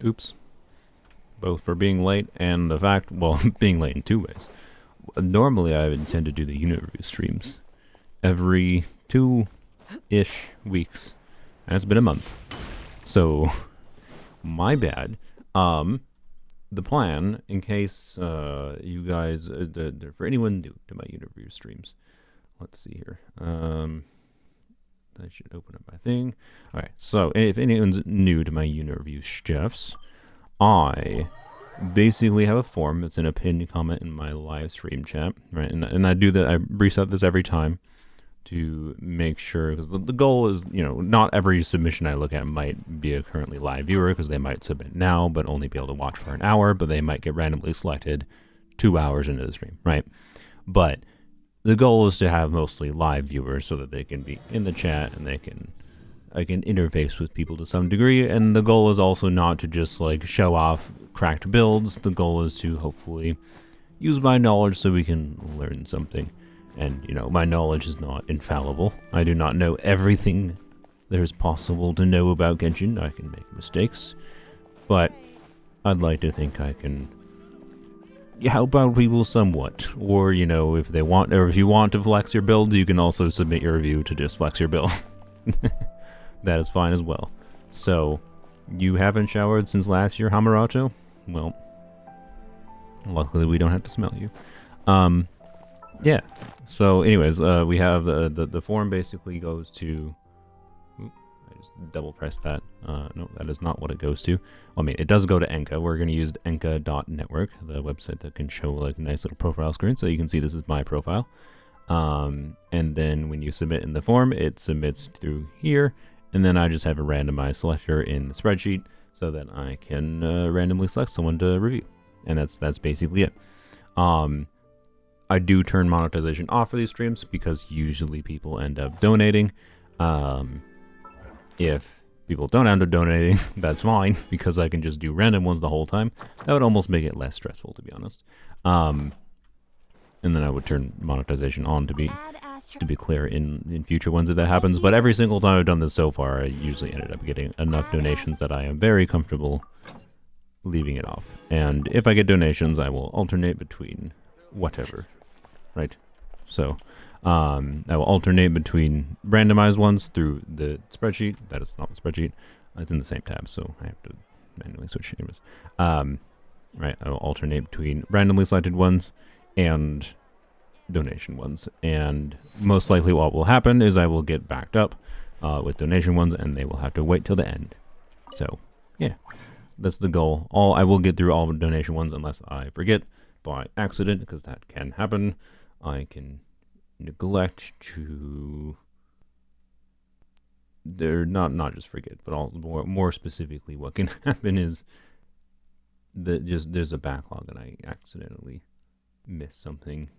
Oops. Both for being late and the fact, well, being late in 2 ways. Normally, I intend to do the unit review streams every 2-ish weeks, and it's been a month. So, my bad. The plan, in case you guys, for anyone new to my unit review streams, let's see here. I should open up my thing. Alright, so if anyone's new to my unit review chefs, I basically have a form that's in a pinned comment in my live stream chat, right? And I do that, I reset this every time to make sure, because the goal is, you know, not every submission I look at might be a currently live viewer, because they might submit now, but only be able to watch for an hour, but they might get randomly selected 2 hours into the stream, right? But the goal is to have mostly live viewers so that they can be in the chat and I can interface with people to some degree, and the goal is also not to just like show off cracked builds. The goal is to hopefully use my knowledge so we can learn something. And, you know, my knowledge is not infallible. I do not know everything there is possible to know about Genshin. I can make mistakes, but I'd like to think I can help out people somewhat. Or, you know, if they want, or if you want to flex your builds, you can also submit your review to just flex your build. That is fine as well. So, you haven't showered since last year, Hamarato? Well, luckily we don't have to smell you. Yeah. So, anyways, we have the form basically goes to... Oop, I just double pressed that. No, that is not what it goes to. Well, I mean, it does go to Enka. We're going to use enka.network, the website that can show like a nice little profile screen, so you can see this is my profile. And then when you submit in the form, it submits through here, and then I just have a randomized selector in the spreadsheet so that I can randomly select someone to review. And that's basically it. I do turn monetization off for these streams because usually people end up donating. If people don't end up donating, that's fine, because I can just do random ones the whole time. That would almost make it less stressful, to be honest. And then I would turn monetization on to be clear in future ones if that happens. But every single time I've done this so far, I usually ended up getting enough donations that I am very comfortable leaving it off. And if I get donations, I will alternate between whatever, right? So I will alternate between randomized ones through the spreadsheet. That is not the spreadsheet. It's in the same tab, so I have to manually switch chambers. Right, I will alternate between randomly selected ones and donation ones. And most likely what will happen is I will get backed up with donation ones, and they will have to wait till the end. So, yeah, that's the goal. I will get through all the donation ones unless I forget by accident, because that can happen. I can neglect to... They're not just forget, but more specifically what can happen is that there's a backlog and I accidentally miss something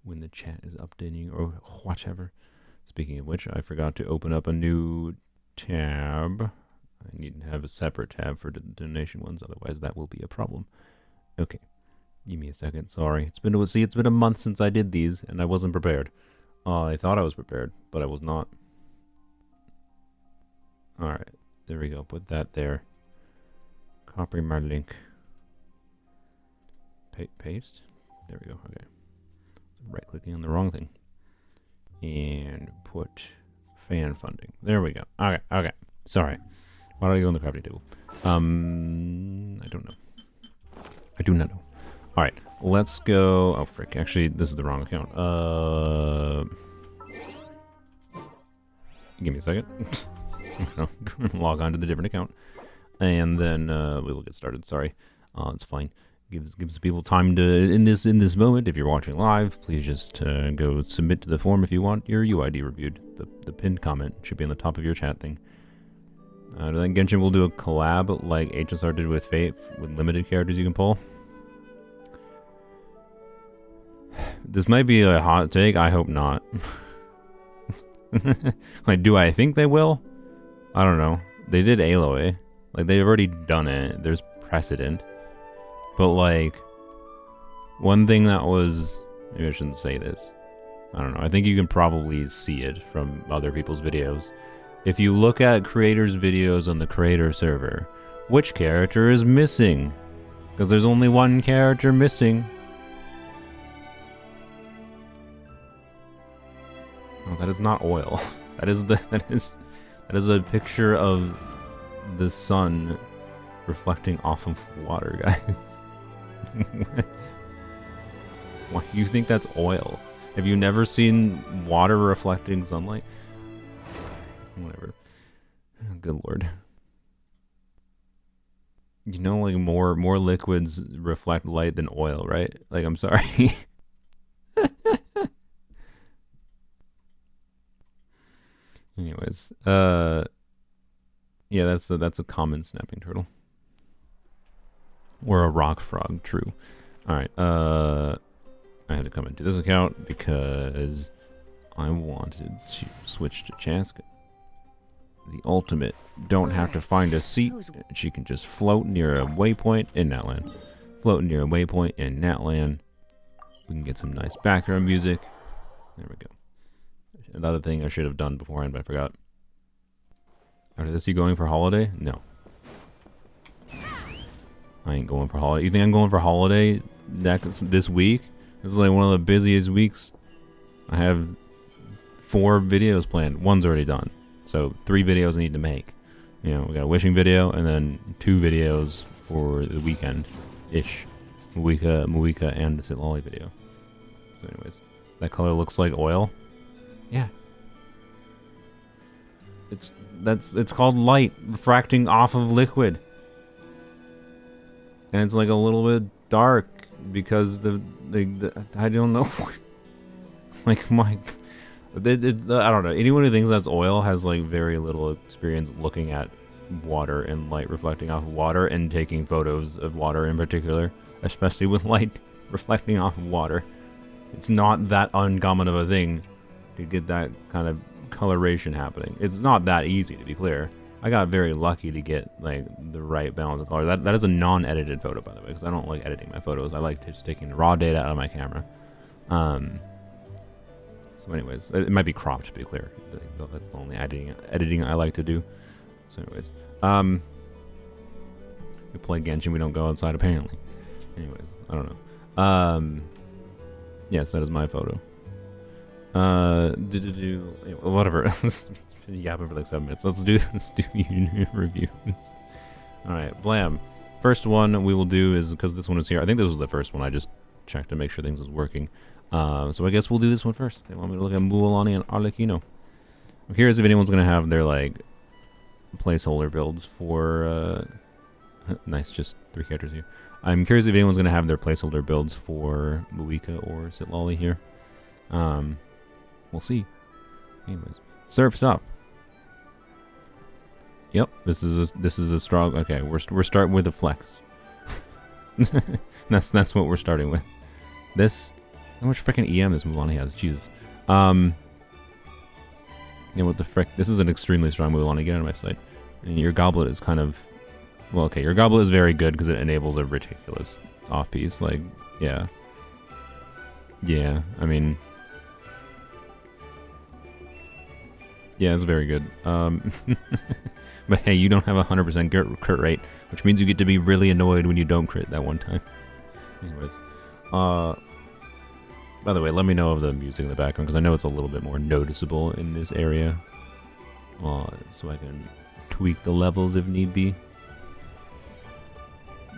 when the chat is updating or whatever. Speaking of which, I forgot to open up a new tab. I need to have a separate tab for the donation ones, otherwise that will be a problem. Okay, give me a second. Sorry, it's been a month since I did these, and I wasn't prepared. I thought I was prepared, but I was not. All right, there we go. Put that there. Copy my link. Paste. There we go. Okay. Right-clicking on the wrong thing. And put fan funding. There we go. Okay. Okay. Sorry. Why don't I go on the crafting table? I don't know. I do not know. All right. Let's go. Oh, frick. Actually, this is the wrong account. Give me a second. Log on to the different account, and then we will get started. Sorry, it's fine. Gives people time to in this moment. If you're watching live, please just go submit to the form if you want your UID reviewed. The pinned comment should be on the top of your chat thing. I think Genshin will do a collab like HSR did with Fate, with limited characters you can pull. This might be a hot take. I hope not. Like, do I think they will? I don't know. They did Aloy. Like, they've already done it. There's precedent. But, like, one thing that was... Maybe I shouldn't say this. I don't know. I think you can probably see it from other people's videos. If you look at creators' videos on the creator server, which character is missing? Because there's only one character missing. Oh, that is not oil. That is a picture of the sun reflecting off of water, guys. Why do you think that's oil? Have you never seen water reflecting sunlight? Whatever. Good lord. You know, like more liquids reflect light than oil, right? Like, I'm sorry. Anyways, yeah, that's a common snapping turtle. Or a rock frog, true. Alright, I had to come into this account because I wanted to switch to Chasca. The ultimate. Don't have to find a seat. She can just float near a waypoint in Natland. Float near a waypoint in Natland. We can get some nice background music. There we go. Another thing I should have done beforehand, but I forgot. After this, you going for holiday? No. I ain't going for holiday. You think I'm going for holiday this week? This is like one of the busiest weeks. I have 4 videos planned. One's already done. So 3 videos I need to make. You know, we got a wishing video and then 2 videos for the weekend-ish. Muika and the Sit Lolly video. So anyways, that color looks like oil. Yeah. It's called light refracting off of liquid. And it's like a little bit dark because the I don't know. Like my I don't know. Anyone who thinks that's oil has like very little experience looking at water and light reflecting off of water and taking photos of water in particular, especially with light reflecting off of water. It's not that uncommon of a thing to get that kind of coloration happening. It's not that easy, to be clear. I got very lucky to get like the right balance of color. That is a non-edited photo, by the way, because I don't like editing my photos. I like just taking the raw data out of my camera. So anyways, it might be cropped, to be clear. That's the only editing I like to do. So anyways, we play Genshin, we don't go outside apparently. Anyways, I don't know. Yes, that is my photo. Whatever. Yapping for like 7 minutes. Let's do unit reviews. All right, blam. First one we will do is, because this one is here. I think this was the first one. I just checked to make sure things was working. So I guess we'll do this one first. They want me to look at Mualani and Arlecchino. I'm curious if anyone's gonna have their like placeholder builds for. Nice, just 3 characters here. I'm curious if anyone's gonna have their placeholder builds for Muika or Sit Lolly here. We'll see. Anyways, Surf's up. Yep, this is a strong. Okay, we're starting with a flex. that's what we're starting with. This, how much freaking EM this Mualani has? Jesus. Yeah, what the frick? This is an extremely strong Mualani. Get out of my sight. And your goblet is kind of, well, okay. Your goblet is very good because it enables a ridiculous off piece. Like, yeah. I mean. Yeah, it's very good. But hey, you don't have a 100% crit rate, which means you get to be really annoyed when you don't crit that one time. Anyways, by the way, let me know of the music in the background because I know it's a little bit more noticeable in this area, so I can tweak the levels if need be.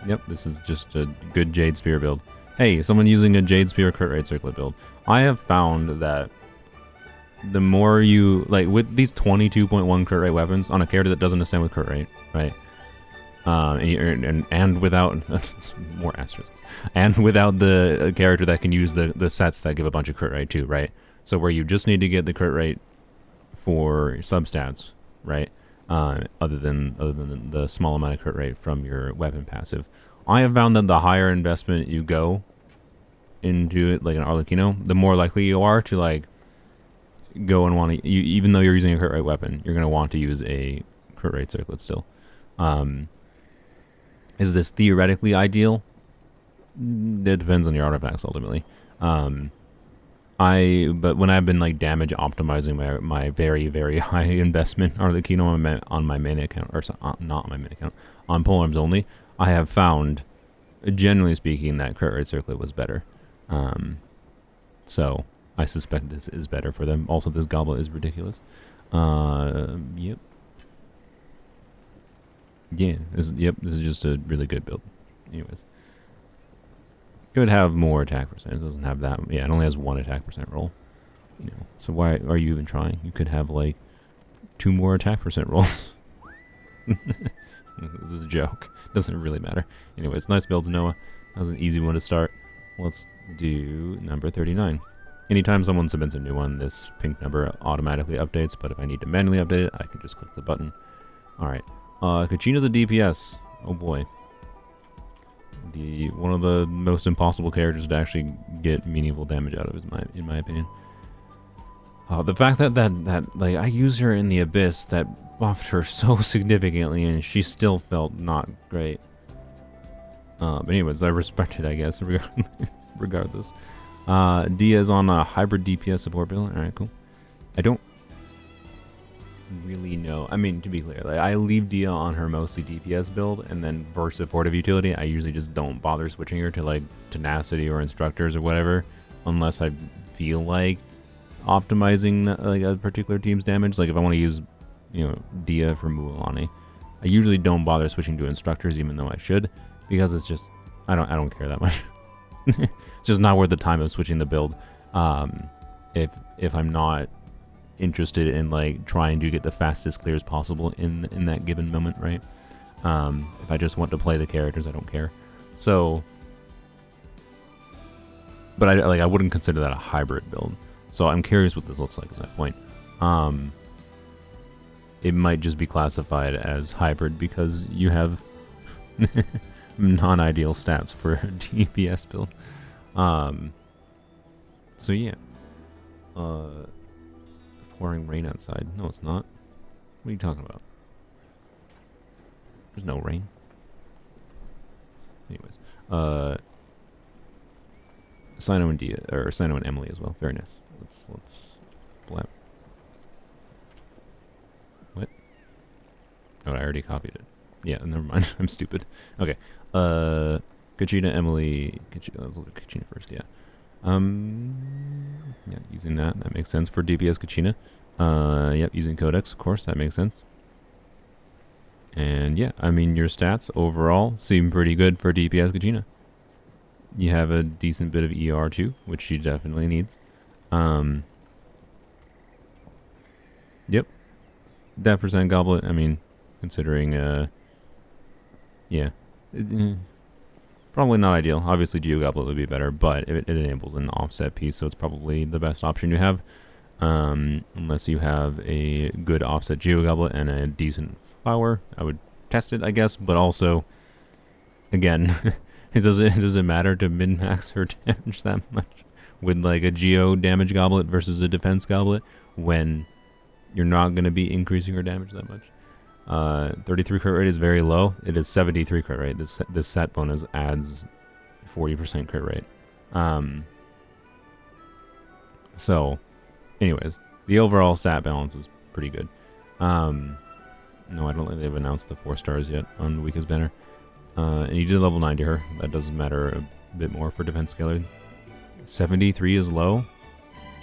Yep, this is just a good Jade Spear build. Hey, someone using a Jade Spear crit rate circlet build. I have found that the more you, like, with these 22.1 crit rate weapons on a character that doesn't ascend with crit rate, right? And without more asterisks, and without the character that can use the sets that give a bunch of crit rate too, right? So where you just need to get the crit rate for substats, right? Other than the small amount of crit rate from your weapon passive. I have found that the higher investment you go into it, like an Arlecchino, the more likely you are to like go and want to, even though you're using a crit rate weapon, you're going to want to use a crit rate circlet still. Is this theoretically ideal? It depends on your artifacts ultimately. I But when I've been like damage optimizing my very, very high investment Arlecchino on my main account, or not on my main account, on polearms only, I have found, generally speaking, that crit rate circlet was better. So I suspect this is better for them. Also, this goblet is ridiculous. Yep. Yeah, this is just a really good build. Anyways. Could have more attack percent. It doesn't have that. Yeah, it only has 1 attack percent roll. You know, so why are you even trying? You could have like 2 more attack percent rolls. This is a joke. Doesn't really matter. Anyways, nice builds, Noah. That was an easy one to start. Let's do number 39. Anytime someone submits a new one, this pink number automatically updates, but if I need to manually update it, I can just click the button. Alright. Kachina's a DPS. Oh boy. One of the most impossible characters to actually get meaningful damage out of, in my opinion. The fact that like I used her in the Abyss, that buffed her so significantly, and she still felt not great. But anyways, I respect it, I guess, regardless. Dehya's on a hybrid DPS support build. All right, cool. I don't really know. I mean, to be clear, like I leave Dehya on her mostly DPS build, and then for supportive utility, I usually just don't bother switching her to like tenacity or instructors or whatever, unless I feel like optimizing like a particular team's damage. Like if I want to use, you know, Dehya for Mualani, I usually don't bother switching to instructors, even though I should, because it's just I don't care that much. It's just not worth the time of switching the build. If I'm not interested in like trying to get the fastest clears possible in that given moment, right? If I just want to play the characters, I don't care. So, but I wouldn't consider that a hybrid build. So I'm curious what this looks like. Is my point. It might just be classified as hybrid because you have non-ideal stats for a DPS build. So yeah. Pouring rain outside. No, it's not. What are you talking about? There's no rain. Anyways, Cyno and Dehya, or Cyno and Emilie as well. Very nice. Let's blap. What? Oh, I already copied it. Yeah, never mind. I'm stupid. Okay. Kachina, Emilie. Let's look at Kachina first. Yeah. Yeah, using that makes sense for DPS Kachina. Yep, using Codex, of course, that makes sense. And yeah, I mean, your stats overall seem pretty good for DPS Kachina. You have a decent bit of ER too, which she definitely needs. Yep. That percent goblet, I mean, considering, yeah. Probably not ideal. Obviously, Geo Goblet would be better, but it enables an offset piece, so it's probably the best option you have. Unless you have a good offset Geo Goblet and a decent flower, I would test it, I guess. But also, again, it doesn't matter to min-max her damage that much with like a Geo damage goblet versus a defense goblet when you're not going to be increasing her damage that much. 33 crit rate is very low. It is 73 crit rate. This set bonus adds 40% crit rate. So, anyways, the overall stat balance is pretty good. No, I don't think they've announced the 4 stars yet on the weakest banner. And you did level 90 her. That does matter a bit more for defense scalar. 73 is low?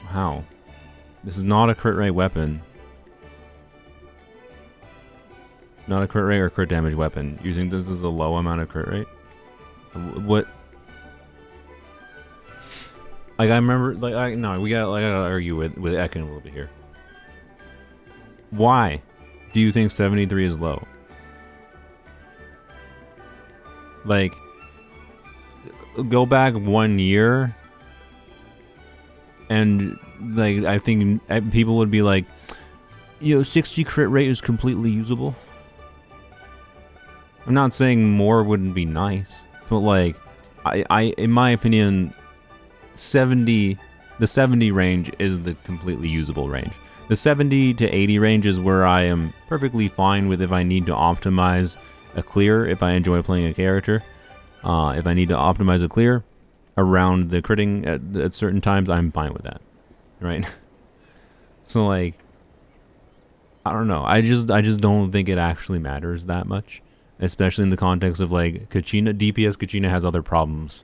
How? This is not a crit rate weapon. Not a crit rate or crit damage weapon. Using this as a low amount of crit rate? What? Like, I remember, like, no, we gotta argue with Ekin a little bit here. Why do you think 73 is low? Like, go back 1 year, and, like, I think people would be like, you know, 60 crit rate is completely usable. I'm not saying more wouldn't be nice, but like, I in my opinion, the 70 range is the completely usable range. The 70 to 80 range is where I am perfectly fine with if I need to optimize a clear, if I enjoy playing a character. If I need to optimize a clear around the critting at certain times, I'm fine with that. right? So like, I don't know. I just don't think it actually matters that much, especially in the context of like Kachina. DPS Kachina has other problems.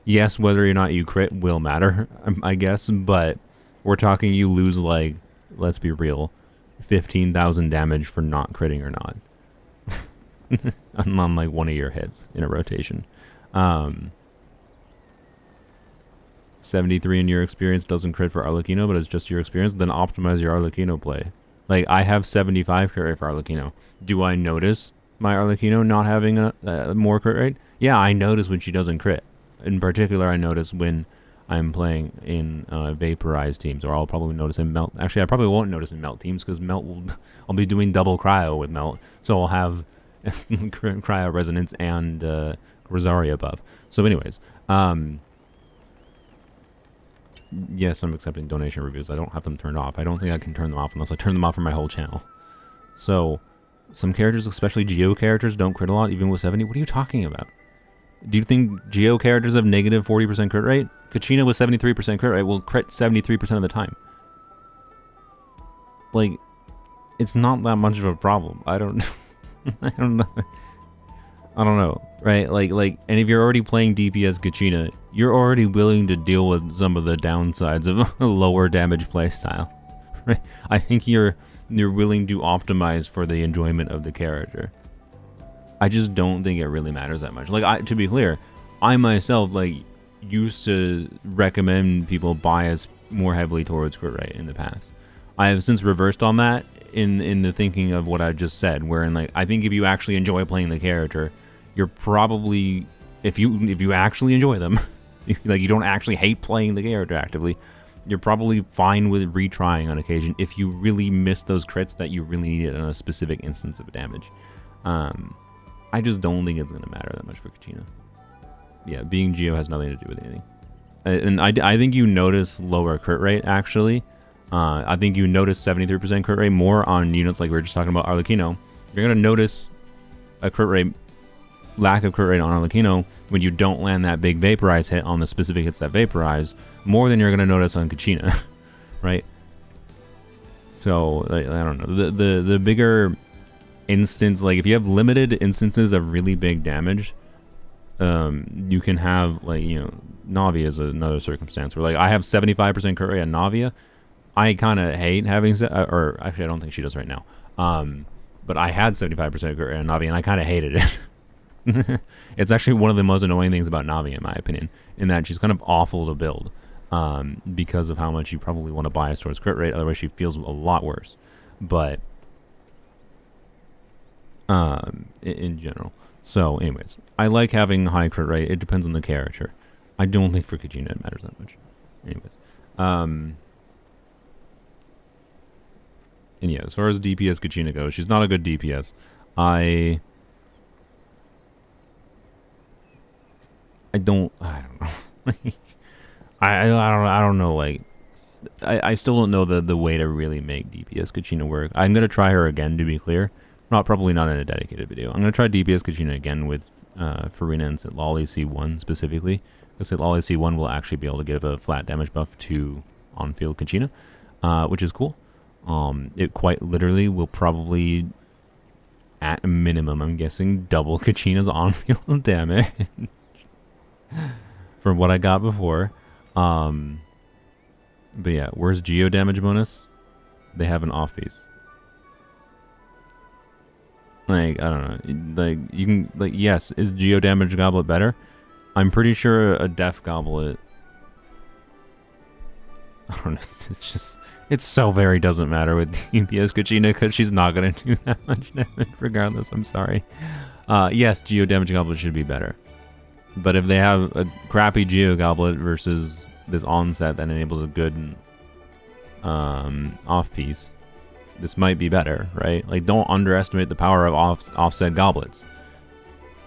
Yes, whether or not you crit will matter, I guess, but we're talking you lose like, let's be real, 15,000 damage for not critting or not. On like one of your hits in a rotation. 73 in your experience doesn't crit for Arlecchino, but it's just your experience. Then optimize your Arlecchino play. Like, I have 75 crit rate for Arlecchino. Do I notice my Arlecchino not having a more crit rate? Yeah, I notice when she doesn't crit. In particular, I notice when I'm playing in vaporized teams, or I'll probably notice in melt. Actually, I probably won't notice in melt teams because melt will. I'll be doing double cryo with melt, so I'll have cryo resonance and Rosaria buff. So, anyways, yes, I'm accepting donation reviews. I don't have them turned off. I don't think I can turn them off unless I turn them off for my whole channel. So, some characters, especially Geo characters, don't crit a lot, even with 70. What are you talking about? Do you think Geo characters have negative 40% crit rate? Kachina with 73% crit rate will crit 73% of the time. Like, it's not that much of a problem. I don't I don't know. I don't know, right? Like, and if you're already playing DPS Kachina, you're already willing to deal with some of the downsides of a lower damage playstyle, right? I think you're willing to optimize for the enjoyment of the character. I just don't think it really matters that much. Like, to be clear, I myself, like, used to recommend people bias more heavily towards crit rate in the past. I have since reversed on that in the thinking of what I just said, wherein, like, I think if you actually enjoy playing the character, you're probably, if you actually enjoy them, like, you don't actually hate playing the character actively, you're probably fine with retrying on occasion if you really miss those crits that you really needed on a specific instance of damage. I just don't think it's going to matter that much for Kachina. Yeah, being Geo has nothing to do with anything. And I think you notice lower crit rate, actually. I think you notice 73% crit rate more on units like we were just talking about Arlecchino. You're going to notice a crit rate, lack of crit rate on Arlecchino when you don't land that big vaporize hit on the specific hits that vaporize, more than you're going to notice on Kachina, right? So, I don't know. The bigger instance, like, if you have limited instances of really big damage, you can have, like, you know, Navia is another circumstance where, like, I have 75% crit rate on Navia. I kind of hate having, or actually I don't think she does right now, but I had 75% crit rate on Navia and I kind of hated it. It's actually one of the most annoying things about Navia, in my opinion, in that she's kind of awful to build, because of how much you probably want to bias towards crit rate, otherwise she feels a lot worse. But in general. So, anyways, I like having high crit rate. It depends on the character. I don't think for Kachina it matters that much. Anyways, and yeah, as far as DPS Kachina goes, she's not a good DPS. I don't know. I don't know. Like, I still don't know the way to really make DPS Kachina work. I'm gonna try her again, to be clear. Probably not in a dedicated video. I'm gonna try DPS Kachina again with Furina and Sitlali C1 specifically. Because Sitlali C1 will actually be able to give a flat damage buff to on-field Kachina, which is cool. It quite literally will probably, at a minimum, I'm guessing, double Kachina's on-field damage from what I got before. But yeah, where's Geo damage bonus? They have an off piece. Like, I don't know. Like, you can, like, yes, is Geo damage goblet better? I'm pretty sure a def goblet, I don't know, it's just, it's so very doesn't matter with DPS Kachina because she's not going to do that much damage regardless. I'm sorry. Yes, Geo damage goblet should be better. But if they have a crappy Geo goblet versus this onset that enables a good off piece, this might be better, right? Like, don't underestimate the power of offset goblets.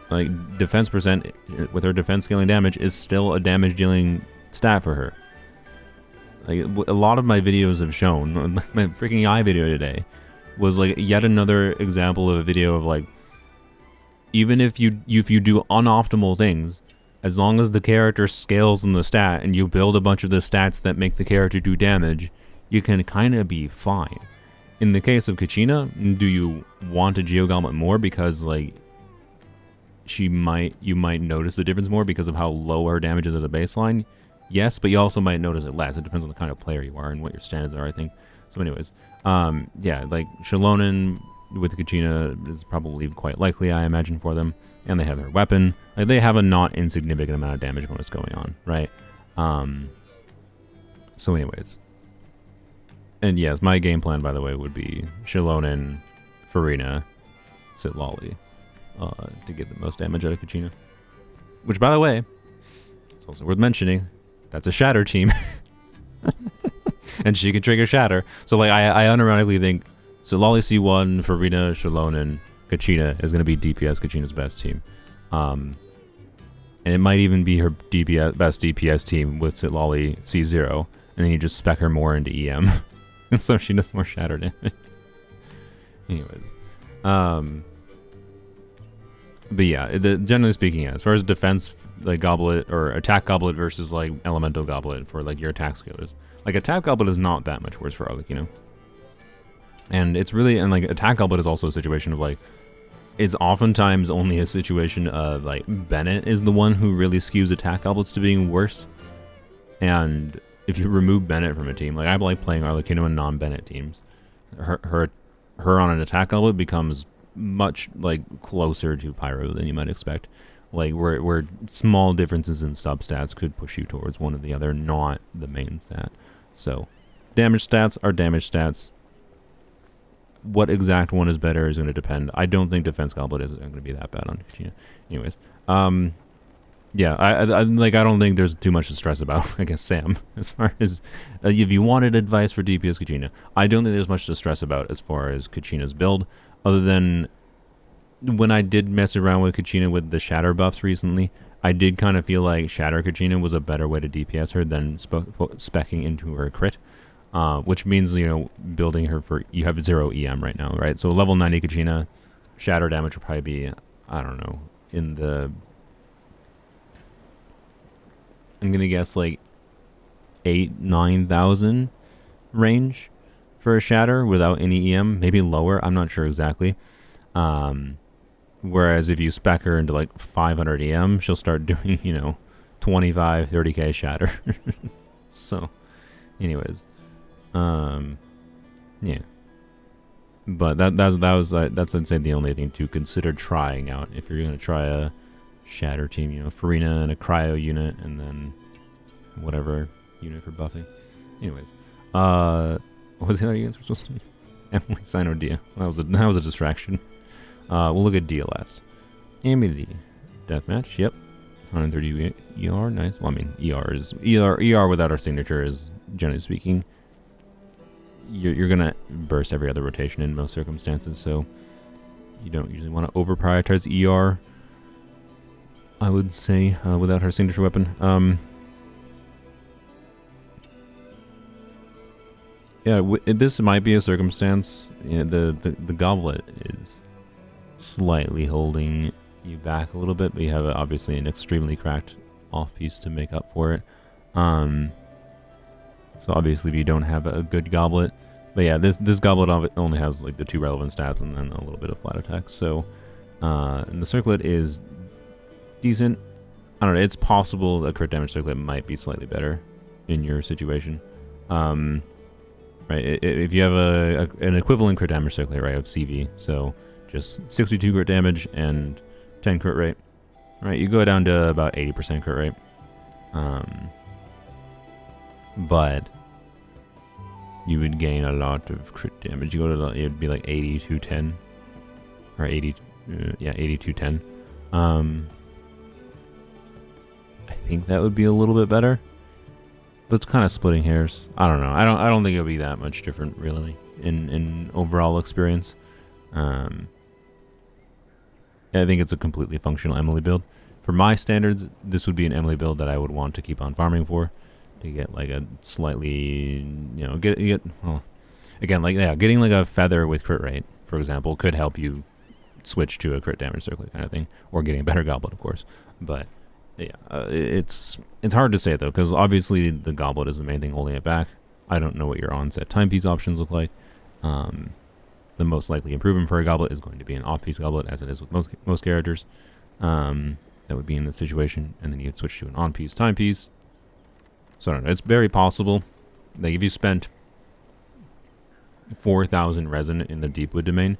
Like, defense percent with her defense scaling damage is still a damage dealing stat for her. Like, a lot of my videos have shown, my freaking eye video today was like yet another example of a video of, like, even if you do unoptimal things, as long as the character scales in the stat and you build a bunch of the stats that make the character do damage, you can kind of be fine. In the case of Kachina, do you want a Geo Goblet more because like you might notice the difference more because of how low her damage is at the baseline? Yes, but you also might notice it less. It depends on the kind of player you are and what your standards are, I think. So anyways, yeah, like Shalonen with Kachina is probably quite likely, I imagine, for them. And they have their weapon. Like, they have a not insignificant amount of damage bonus going on, right? So anyways. And yes, my game plan, by the way, would be Shalonen, Furina, Citlali, to get the most damage out of Kachina. Which, by the way, it's also worth mentioning, that's a Shatter team. And she can trigger Shatter. So, like, I unironically think Citlali C1, Furina, Shalonen, Kachina is going to be DPS Kachina's best team. And it might even be her best DPS team with Citlali C0. And then you just spec her more into EM. So she does more shatter damage. Anyways. But yeah, generally speaking, yeah, as far as defense, like Goblet, or attack Goblet versus like Elemental Goblet for like your attack scalers. Like attack Goblet is not that much worse for Arlecchino. And it's really, and like attack Goblet is also a situation of like, it's oftentimes only a situation of like Bennett is the one who really skews attack Goblets to being worse. And if you remove Bennett from a team, like I like playing Arlecchino in non-Bennett teams, her on an attack Goblet becomes much like closer to Pyro than you might expect. Like where small differences in substats could push you towards one or the other, not the main stat. So damage stats are damage stats. What exact one is better is going to depend. I don't think Defense Goblet is going to be that bad on Kachina. Anyways, yeah, I don't think there's too much to stress about. I guess Sam, as far as if you wanted advice for DPS Kachina, I don't think there's much to stress about as far as Kachina's build, other than when I did mess around with Kachina with the Shatter buffs recently, I did kind of feel like Shatter Kachina was a better way to DPS her than speccing into her crit. Which means, you know, building her for, you have 0 EM right now, right? So level 90 Kachina, shatter damage will probably be, I don't know, in the, I'm going to guess like 9,000 range for a shatter without any EM, maybe lower, I'm not sure exactly. Whereas if you spec her into like 500 EM, she'll start doing, you know, 25, 30k shatter. So, anyways. Yeah, but that's I'd say the only thing to consider trying out if you're gonna try a shatter team. You know, Furina and a cryo unit, and then whatever unit for buffing. Anyways, what was the other units we're supposed to do? Emilie, Cyno, Dehya. That was a distraction. We'll look at Dehya last. Emilie, deathmatch. Yep, 130 ER. Nice. Well, I mean, ER without our signature is, generally speaking, you're gonna burst every other rotation in most circumstances, so you don't usually want to over prioritize ER, I would say, without her signature weapon. Yeah, this might be a circumstance. You know, the Goblet is slightly holding you back a little bit, but you have obviously an extremely cracked off piece to make up for it. So obviously if you don't have a good Goblet, but yeah, this Goblet only has like the 2 relevant stats and then a little bit of flat attack. So, and the Circlet is decent. I don't know, it's possible the crit damage Circlet might be slightly better in your situation. Right, if you have an equivalent crit damage Circlet, right, of CV, so just 62 crit damage and 10 crit rate, right, you go down to about 80% crit rate. But you would gain a lot of crit damage. You go to it would be like 80 to 10, or 80, yeah, 80 to 10. I think that would be a little bit better, but it's kind of splitting hairs. I don't know. I don't think it'll be that much different really in overall experience. I think it's a completely functional Emilie build. For my standards, this would be an Emilie build that I would want to keep on farming for. To get like a slightly, you know, well, again, like, yeah, getting like a feather with crit rate, for example, could help you switch to a crit damage Circlet kind of thing, or getting a better Goblet, of course. But Yeah, it's hard to say though, because obviously the goblet is the main thing holding it back. I don't know what your on-set timepiece options look like. Um, the most likely improvement for a goblet is going to be an off-piece goblet, as it is with most characters. That would be in this situation, and then you'd switch to an on-piece timepiece. So I don't know. It's very possible. Like if you spent 4,000 resin in the Deepwood domain,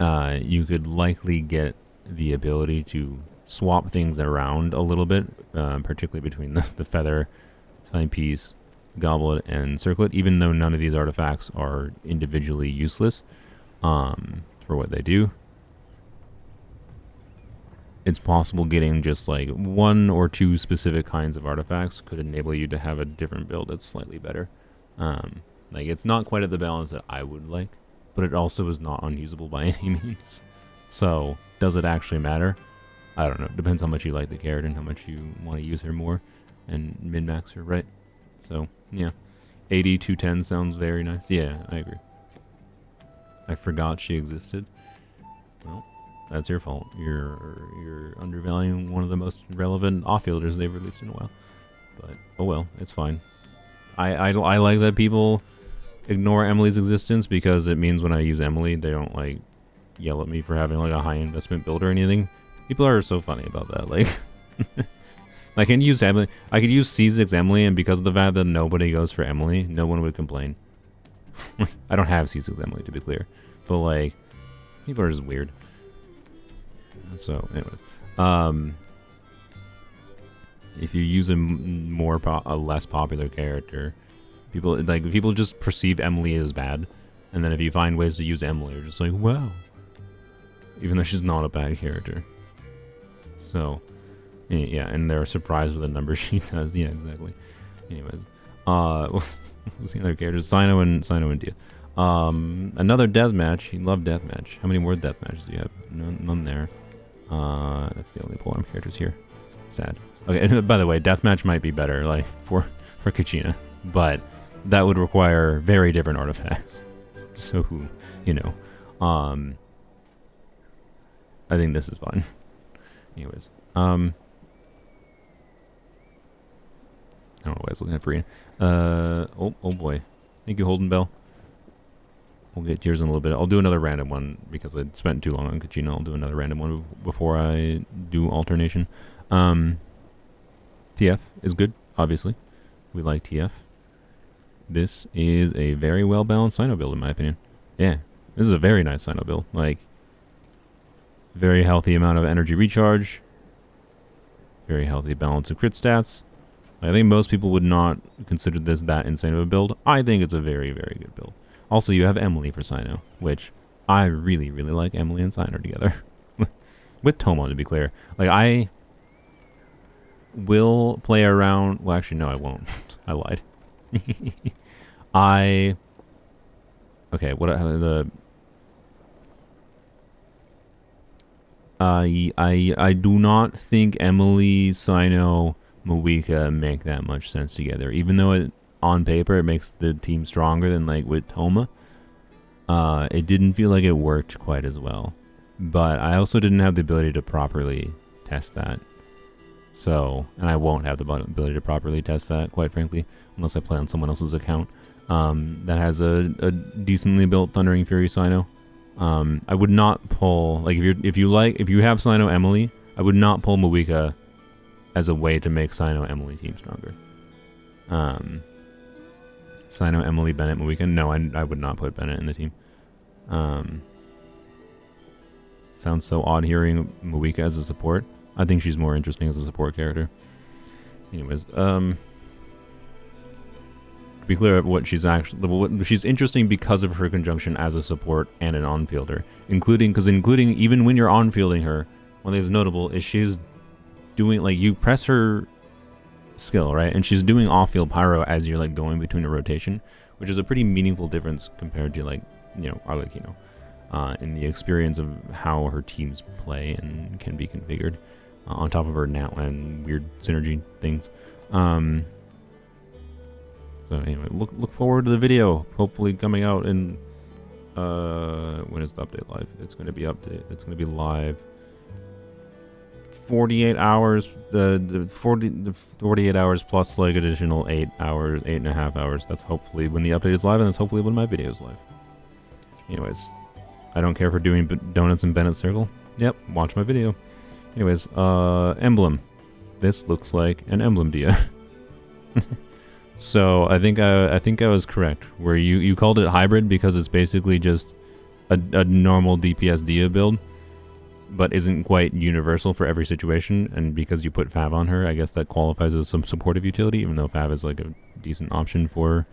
you could likely get the ability to swap things around a little bit, particularly between the feather, timepiece, goblet, and circlet, even though none of these artifacts are individually useless for what they do. It's possible getting just like one or two specific kinds of artifacts could enable you to have a different build that's slightly better. Like it's not quite at the balance that I would like, but it also is not unusable by any means. So does it actually matter? I don't know. Depends how much you like the character and how much you want to use her more and min-max her, right? So, yeah. 80, 210 sounds very nice. Yeah, I agree. I forgot she existed. Well, that's your fault. You're undervaluing one of the most relevant off-fielders they've released in a while. But, oh well, it's fine. I like that people ignore Emily's existence because it means when I use Emilie, they don't, like, yell at me for having, like, a high investment build or anything. People are so funny about that. Like, I can use Emilie. I could use C6 Emilie, and because of the fact that nobody goes for Emilie, no one would complain. I don't have C6 Emilie, to be clear, but like, people are just weird. So, anyways, if you use a less popular character, people just perceive Emilie as bad, and then if you find ways to use Emilie, you're just like, wow, even though she's not a bad character. So, yeah, and they're surprised with the number she does. Yeah, exactly. Anyways, what's the other characters? Cyno and Dehya. Another deathmatch. You love deathmatch. How many more deathmatches do you have? None there. That's the only polearm characters here. Sad. Okay, and by the way, deathmatch might be better, like for Kachina, but that would require very different artifacts. So, you know, I think this is fun. Anyways, I don't know why I was looking at Furina. Oh boy. Thank you, Holden Bell. We'll get yours in a little bit. I'll do another random one because I spent too long on Kachina. I'll do another random one before I do alternation. TF is good, obviously. We like TF. This is a very well-balanced Cyno build, in my opinion. Yeah, this is a very nice Cyno build. Like, very healthy amount of energy recharge. Very healthy balance of crit stats. I think most people would not consider this that insane of a build. I think it's a very, very good build. Also, you have Emilie for Cyno, which I really, really like Emilie and Cyno together. With Tomo, to be clear. Like, I will play around... Well, actually, no, I won't. I lied. Okay, what... I do not think Emilie, Cyno, Moeka make that much sense together. Even though on paper it makes the team stronger than like with Toma, it didn't feel like it worked quite as well. But I also didn't have the ability to properly test that. So, and I won't have the ability to properly test that, quite frankly, unless I play on someone else's account that has a decently built Thundering Fury Cyno. I would not pull, like, if you have Cyno Emilie, I would not pull Moeka as a way to make Cyno Emilie team stronger. Cyno Emilie Bennett Moeka. No, I would not put Bennett in the team. Sounds so odd hearing Moeka as a support. I think she's more interesting as a support character. Anyways, to be clear, she's interesting because of her conjunction as a support and an on-fielder, including even when you're on-fielding her, one thing that's notable is she's doing, like, you press her skill, right, and she's doing off-field pyro as you're like going between a rotation, which is a pretty meaningful difference compared to, like, you know, Arlecchino, in the experience of how her teams play and can be configured, on top of her now and weird synergy things. So anyway, look forward to the video. Hopefully coming out in when is the update live? It's going to be live 48 hours, the 48 hours plus like additional 8 hours, 8.5 hours. That's hopefully when the update is live, and that's hopefully when my video is live. Anyways, I don't care for doing donuts in Bennett Circle. Yep, watch my video. Anyways, emblem. This looks like an emblem Dehya. So I think I was correct. Where you called it hybrid because it's basically just a normal DPS Dehya build, but isn't quite universal for every situation. And because you put Fav on her, I guess that qualifies as some supportive utility, even though Fav is like a decent option for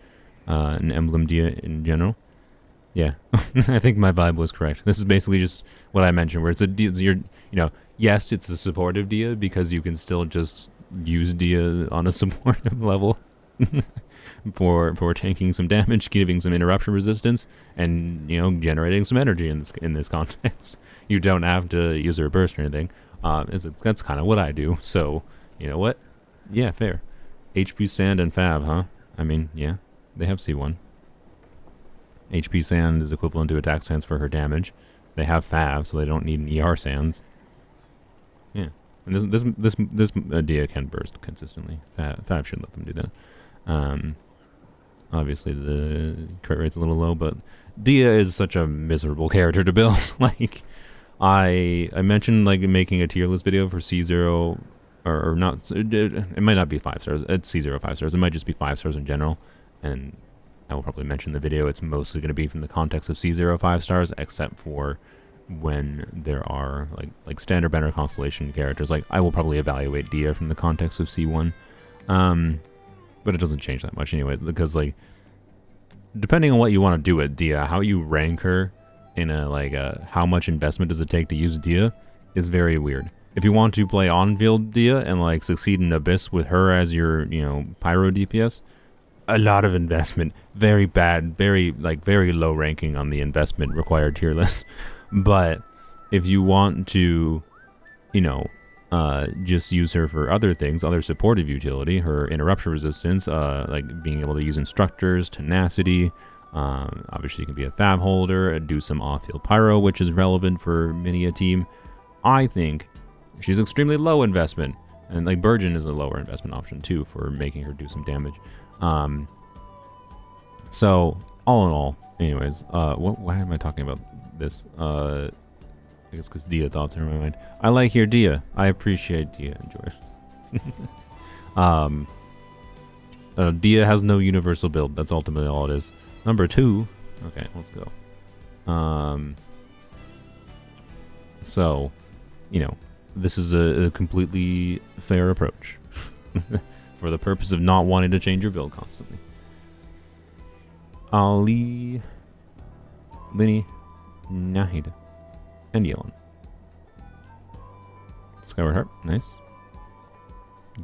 an emblem Dehya in general. Yeah, I think my vibe was correct. This is basically just what I mentioned, where yes, it's a supportive Dehya because you can still just use Dehya on a supportive level. for tanking some damage, giving some interruption resistance, and generating some energy in this context. You don't have to use her burst or anything. That's kind of what I do. So you know what? Yeah, fair. HP Sand and Fav, huh? I mean, yeah, they have C1. HP Sand is equivalent to attack sands for her damage. They have Fav, so they don't need an ER sands. Yeah, and this Dehya can burst consistently. Fav should let them do that. Obviously the crit rate's a little low, but Dehya is such a miserable character to build. Like, I mentioned like making a tier list video for C0, or not. It might not be 5 stars. It's C0 5 stars. It might just be 5 stars in general, and I will probably mention the video. It's mostly going to be from the context of C0 5 stars, except for when there are like standard banner constellation characters. Like, I will probably evaluate Dehya from the context of C1. But it doesn't change that much anyway, because like, depending on what you want to do with Dehya, how you rank her in how much investment does it take to use Dehya is very weird. If you want to play on-field Dehya and like succeed in Abyss with her as your pyro DPS, a lot of investment, very bad, very low ranking on the investment required tier list. But if you want to, just use her for other things, other supportive utility, her interruption resistance, like being able to use instructors, tenacity, obviously you can be a Fav holder, do some off-field pyro, which is relevant for many a team. I think she's extremely low investment, and like Burgeon is a lower investment option too for making her do some damage. So all in all, anyways, why am I talking about this? I guess because Dehya thoughts are in my mind. I like your Dehya. I appreciate Dehya and Joyce. Dehya has no universal build. That's ultimately all it is. Number 2. Okay, let's go. So, this is a completely fair approach for the purpose of not wanting to change your build constantly. Ali, Lyney, Nahid, and Yelan. Skyward Heart, nice.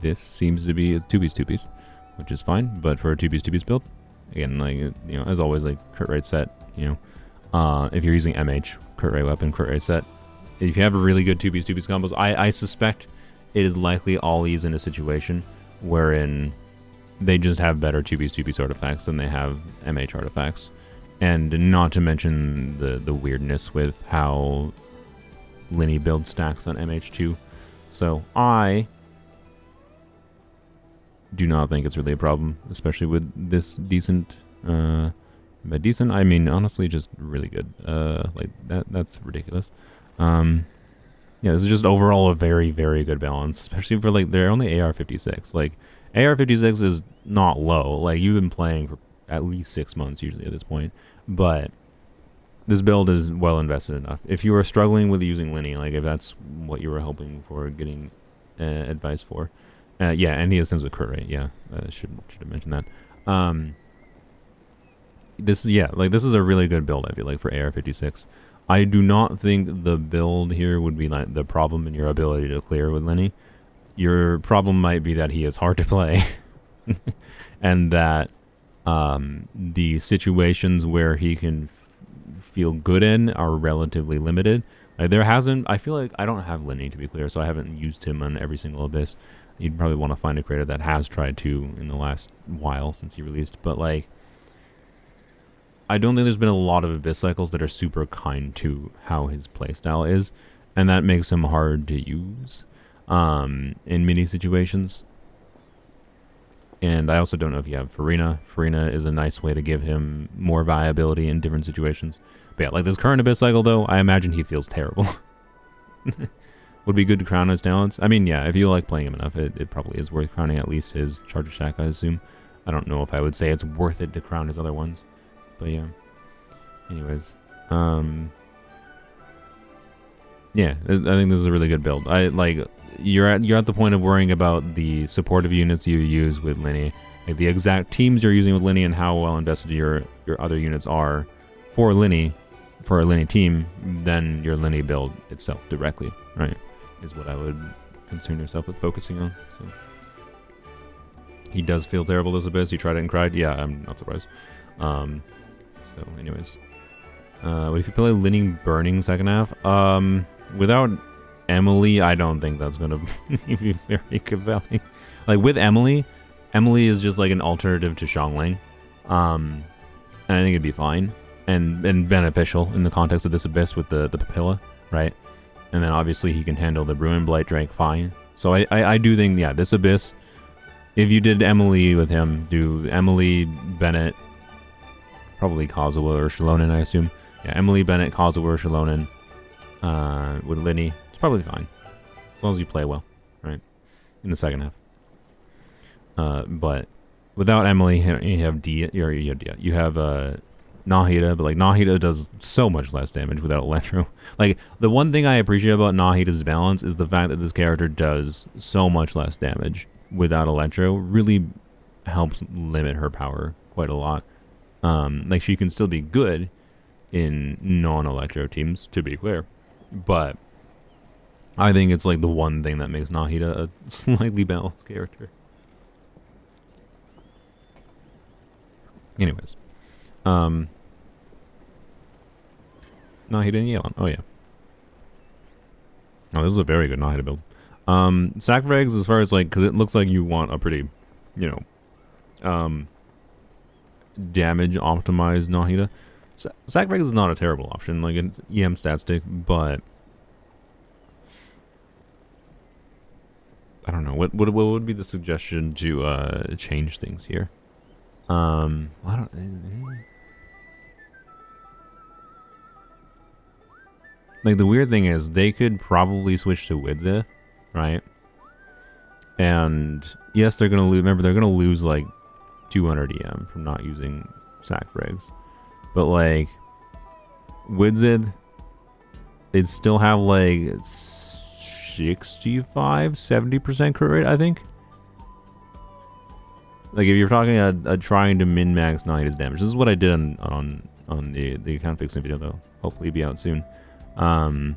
This seems to be a 2-piece, which is fine, but for a 2-piece build, again, like, as always, like, crit rate set, if you're using MH, crit rate weapon, crit rate set, if you have a really good 2-piece combos, I suspect it is likely Ollie's in a situation wherein they just have better 2-piece artifacts than they have MH artifacts. And not to mention the weirdness with how Lyney build stacks on MH2. So I do not think it's really a problem, especially with this decent. By decent, I mean honestly just really good. Like that's ridiculous. Yeah, this is just overall a very, very good balance, especially for like they're only AR-56. Like AR-56 is not low. Like you've been playing for at least 6 months usually at this point, but this build is well invested enough. If you are struggling with using Lyney, like if that's what you were hoping for getting advice for, yeah, and he has sense with crit rate, yeah, should have mentioned that. This is a really good build, I feel like, for AR-56. I do not think the build here would be like the problem in your ability to clear with Lyney. Your problem might be that he is hard to play, and that the situations where he can feel good in are relatively limited. I feel like I don't have Lyney, to be clear, so I haven't used him on every single Abyss. You'd probably want to find a creator that has tried to in the last while since he released, but like I don't think there's been a lot of Abyss cycles that are super kind to how his playstyle is, and that makes him hard to use. in many situations. And I also don't know if you have Furina. Furina is a nice way to give him more viability in different situations. But yeah, like this current Abyss cycle, though, I imagine he feels terrible. Would be good to crown his talents. I mean, yeah, if you like playing him enough, it probably is worth crowning at least his Charge Attack, I assume. I don't know if I would say it's worth it to crown his other ones. But yeah. Anyways. Yeah, I think this is a really good build. You're at the point of worrying about the supportive units you use with Lyney, like the exact teams you're using with Lyney and how well invested your other units are for Lyney, for a Lyney team, then your Lyney build itself directly, right? Is what I would concern yourself with focusing on. So he does feel terrible this Abyss. You tried it and cried. Yeah, I'm not surprised. So anyways, what if you play Lyney Burning second half? Without Emilie, I don't think that's gonna be very compelling. Like with Emilie is just like an alternative to Xiangling. And I think it'd be fine and beneficial in the context of this Abyss with the Papilla, right? And then obviously he can handle the Ruin Blight Drake fine. So I do think, yeah, this Abyss, if you did Emilie with him, do Emilie, Bennett, probably Kazuha or Shilonen, I assume. Yeah, Emilie, Bennett, Kazuha, or Shilonen with Lyney. It's probably fine. As long as you play well, right? In the second half. But without Emilie, you have Dehya. You have Nahida, but like Nahida does so much less damage without Electro. Like the one thing I appreciate about Nahida's balance is the fact that this character does so much less damage without Electro. Really helps limit her power quite a lot. Like she can still be good in non-Electro teams, to be clear, but I think it's like the one thing that makes Nahida a slightly balanced character. Anyways, Nahida and Yelan. Oh yeah. Oh, this is a very good Nahida build. Sac Regs, as far as like, because it looks like you want a pretty, you know, damage optimized Nahida. Sac Regs is not a terrible option. Like it's EM stat stick, but I don't know what would be the suggestion to change things here. I don't. Like the weird thing is they could probably switch to Widzith, right? And yes, they're gonna lose. Remember, they're gonna lose like 200 EM from not using Sac Regs. But like Widzith, they'd still have like 65-70% crit rate, I think. Like if you're talking a trying to min-max Nahida's damage. This is what I did on the account fixing video, though. Hopefully it'll be out soon. And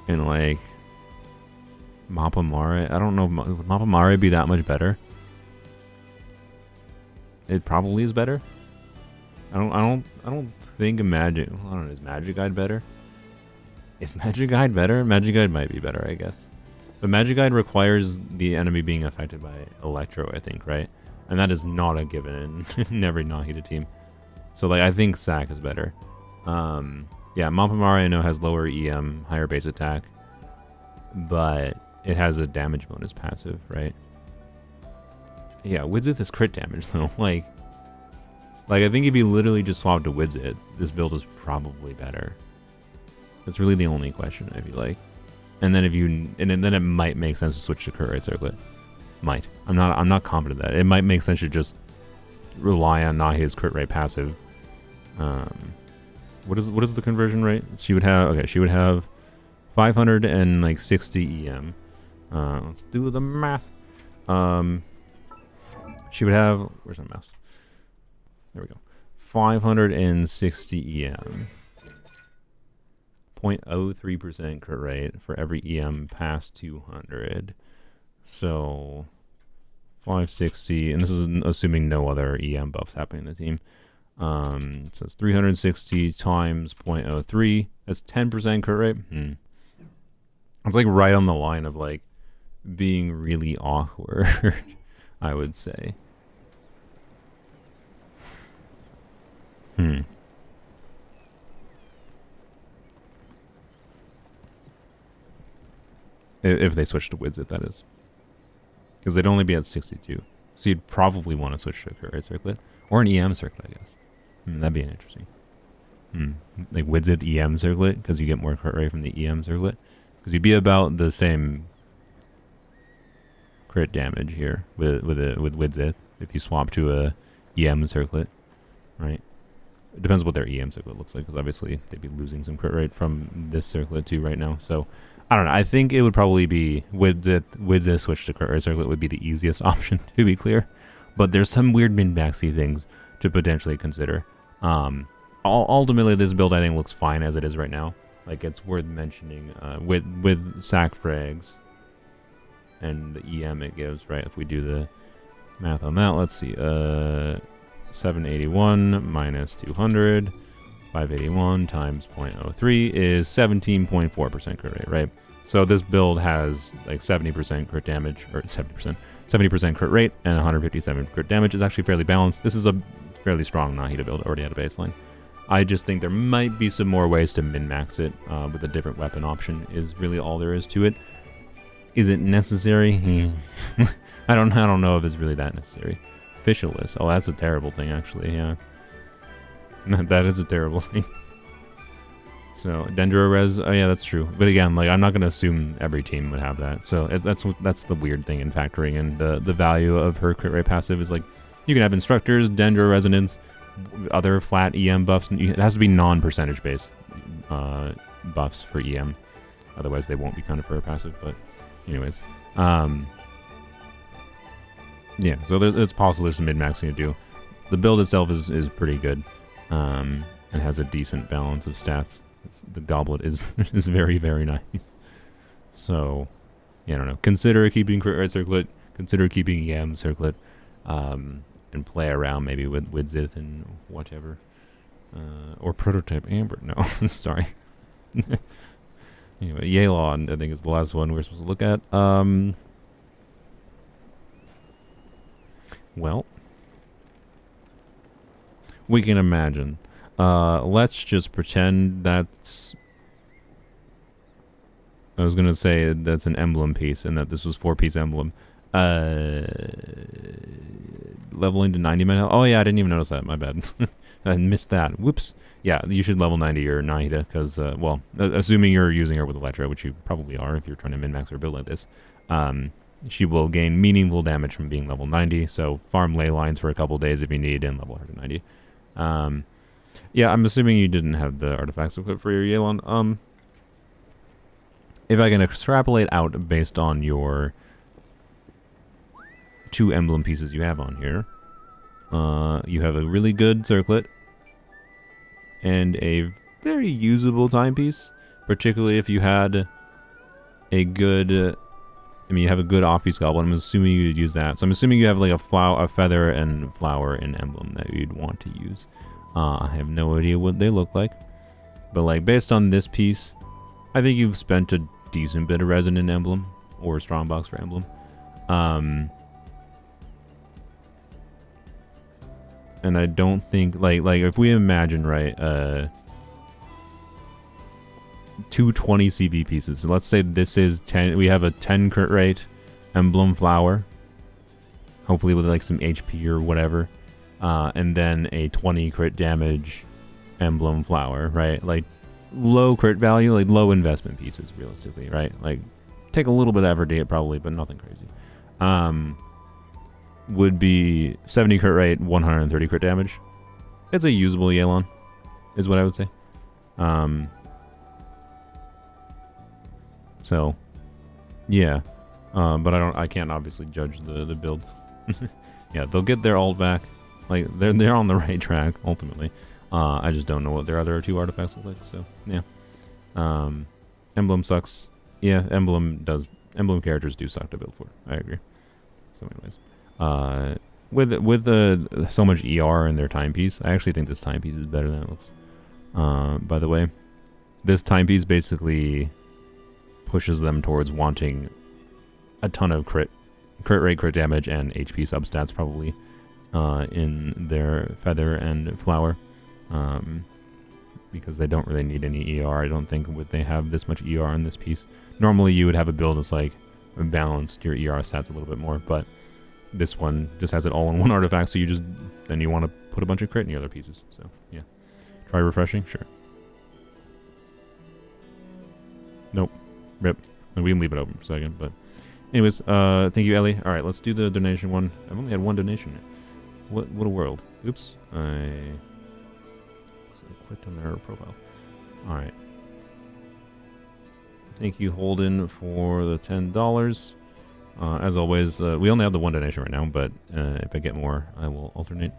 like Mappa Mare, I don't know if would Mappa Mare be that much better. It probably is better. I don't think Magic. I don't know. Is Magic Guide better? Is Magic Guide better? Magic Guide might be better, I guess. But Magic Guide requires the enemy being affected by Electro, I think, right? And that is not a given in every Nahida team. So like I think Sac is better. Yeah, Mappa Mare I know has lower EM, higher base attack, but it has a damage bonus passive, right? Yeah, Widzith is crit damage though. Like I think if you literally just swap to Widzith, this build is probably better. That's really the only question, I feel like. And then then it might make sense to switch to crit rate circlet. Might. I'm not confident that. It might make sense to just rely on Nahida's crit rate passive. What is the conversion rate? She would have 560 EM. Let's do the math. She would have, where's my mouse? There we go. 560 EM. 0.03% crit rate for every EM past 200. So 560, and this is assuming no other EM buffs happening in the team. So it's 360 times 0.03. That's 10% crit rate. It's like right on the line of like being really awkward, I would say. If they switch to Widzit, that is. Because they'd only be at 62. So you'd probably want to switch to a crit rate circlet. Or an EM circlet, I guess. That'd be interesting. Like Widzit EM circlet, because you get more crit rate from the EM circlet. Because you'd be about the same crit damage here with Widzit if you swap to a EM circlet, right? It depends what their EM circlet looks like, because obviously they'd be losing some crit rate from this circlet too right now. So I don't know. I think it would probably be Widzit switch to crit rate circlet would be the easiest option, to be clear. But there's some weird min-maxy things to potentially consider. Ultimately, this build I think looks fine as it is right now. Like, it's worth mentioning with sack frags and the EM it gives, right? If we do the math on that, let's see. 781 minus 200, 581 times 0.03 is 17.4% crit rate, right? So this build has like 70% crit damage, or 70% crit rate, and 157 crit damage. Is actually fairly balanced. This is a fairly strong Nahida build, already at a baseline. I just think there might be some more ways to min-max it with a different weapon option is really all there is to it. Is it necessary? I don't know if it's really that necessary. Officialist. Oh, that's a terrible thing, actually, yeah. That is a terrible thing. So, Dendro Res, oh yeah, that's true. But again, like, I'm not going to assume every team would have that. So, that's the weird thing in factoring in the value of her crit rate passive is, like, you can have Instructors, Dendro Resonance, other flat EM buffs. And it has to be non-percentage based buffs for EM. Otherwise, they won't be counted for a passive, but anyways. Yeah, so it's possible there's some min-maxing to do. The build itself is pretty good, and has a decent balance of stats. The goblet is very, very nice. So, yeah, I don't know. Consider keeping crit rate circlet. Consider keeping EM circlet, and play around maybe with Zith and whatever, or prototype Amber. No, sorry. Anyway, Yelan, I think, is the last one we're supposed to look at. Well, we can imagine. Let's just pretend that's... I was going to say that's an emblem piece and that this was 4-piece emblem. Leveling to 90 mana. Oh, yeah, I didn't even notice that. My bad. I missed that. Whoops. Yeah, you should level 90 your Nahida because, well, assuming you're using her with Electra, which you probably are if you're trying to min-max her build like this, she will gain meaningful damage from being level 90, so farm ley lines for a couple days if you need and level her to 90. Yeah, I'm assuming you didn't have the artifacts equipped for your Yelan. If I can extrapolate out based on your 2 emblem pieces you have on here, you have a really good circlet and a very usable timepiece, particularly if you had a good... I mean, you have a good off-piece goblin. I'm assuming you'd use that. So I'm assuming you have like a feather and flower and emblem that you'd want to use. I have no idea what they look like. But like based on this piece, I think you've spent a decent bit of resonant emblem or strongbox for emblem. And I don't think like if we imagine, right, 220 CV pieces. So let's say this is 10. We have a 10 crit rate emblem flower, hopefully with like some HP or whatever, and then a 20 crit damage emblem flower, right? Like low crit value, like low investment pieces, realistically, right? Like take a little bit of effort to get probably, but nothing crazy. Would be 70 crit rate, 130 crit damage. It's a usable Yelan, is what I would say. So, yeah, but I can't obviously judge the build. Yeah, they'll get their ult back. Like they're on the right track ultimately. I just don't know what their other 2 artifacts look like. So yeah, emblem sucks. Yeah, emblem characters do suck to build for. I agree. So anyways, with so much ER in their timepiece, I actually think this timepiece is better than it looks. By the way, this timepiece basically pushes them towards wanting a ton of crit rate, crit damage, and HP substats probably in their feather and flower. because they don't really need any ER. I don't think they have this much ER in this piece. Normally you would have a build that's like balanced your ER stats a little bit more, but this one just has it all in one artifact, so then you want to put a bunch of crit in the other pieces. So yeah. Try refreshing? Sure. Nope. Rip. We can leave it open for a second, but anyways, thank you, Ellie. Alright, let's do the donation one. I've only had one donation yet. What a world. Oops. I clicked on their profile. Alright. Thank you, Holden, for the $10. As always, we only have the one donation right now, but if I get more, I will alternate.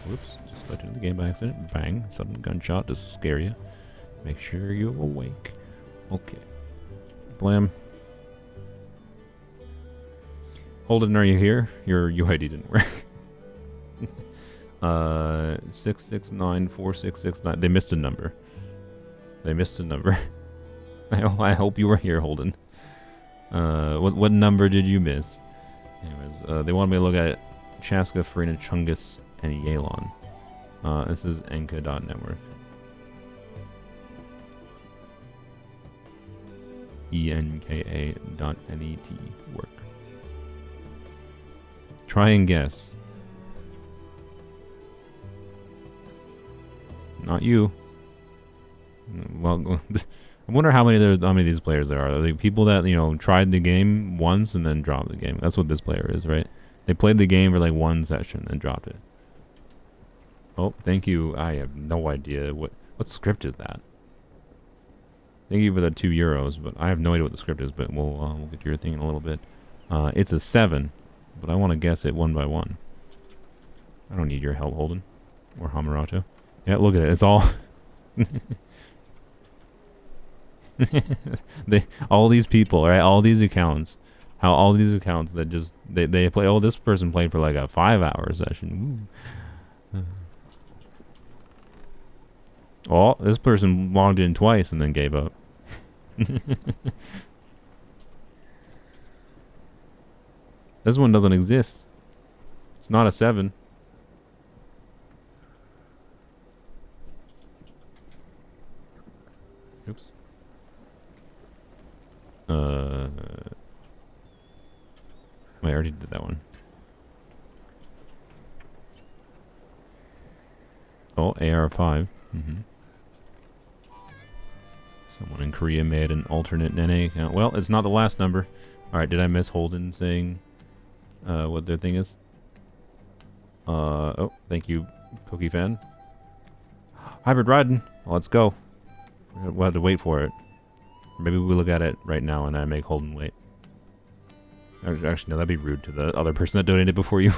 Whoops. Just clicked into the game by accident. Bang. Sudden gunshot to scare you. Make sure you're awake. Okay. Blam. Holden, are you here? Your UID didn't work. 6694669. They missed a number. They missed a number. I hope you were here, Holden. What number did you miss? Anyways, they wanted me to look at Chasca, Furina, Chungus, and Yelan. This is Enka.network. ENKA.net work. Try and guess. Not you. Well, I wonder how many of these players there are. The people that, tried the game once and then dropped the game. That's what this player is, right? They played the game for like one session and dropped it. Oh, thank you. I have no idea what script is that. Thank you for the €2, but I have no idea what the script is, but we'll get to your thing in a little bit. It's a 7, but I want to guess it one by one. I don't need your help, Holden. Or Hamurato. Yeah, look at it. It's all... all these people, right? All these accounts. How all these accounts that just... They play... Oh, this person played for like a 5-hour session. Ooh. Oh, this person logged in twice and then gave up. This one doesn't exist. It's not a 7. Oops. Wait, I already did that one. Oh, AR5. Someone in Korea made an alternate Nene account. Well, it's not the last number. Alright, did I miss Holden saying what their thing is? Oh, thank you, Cookie Fan. Hybrid riding. Well, let's go. We'll have to wait for it. Maybe we look at it right now and I make Holden wait. Actually, no, that'd be rude to the other person that donated before you.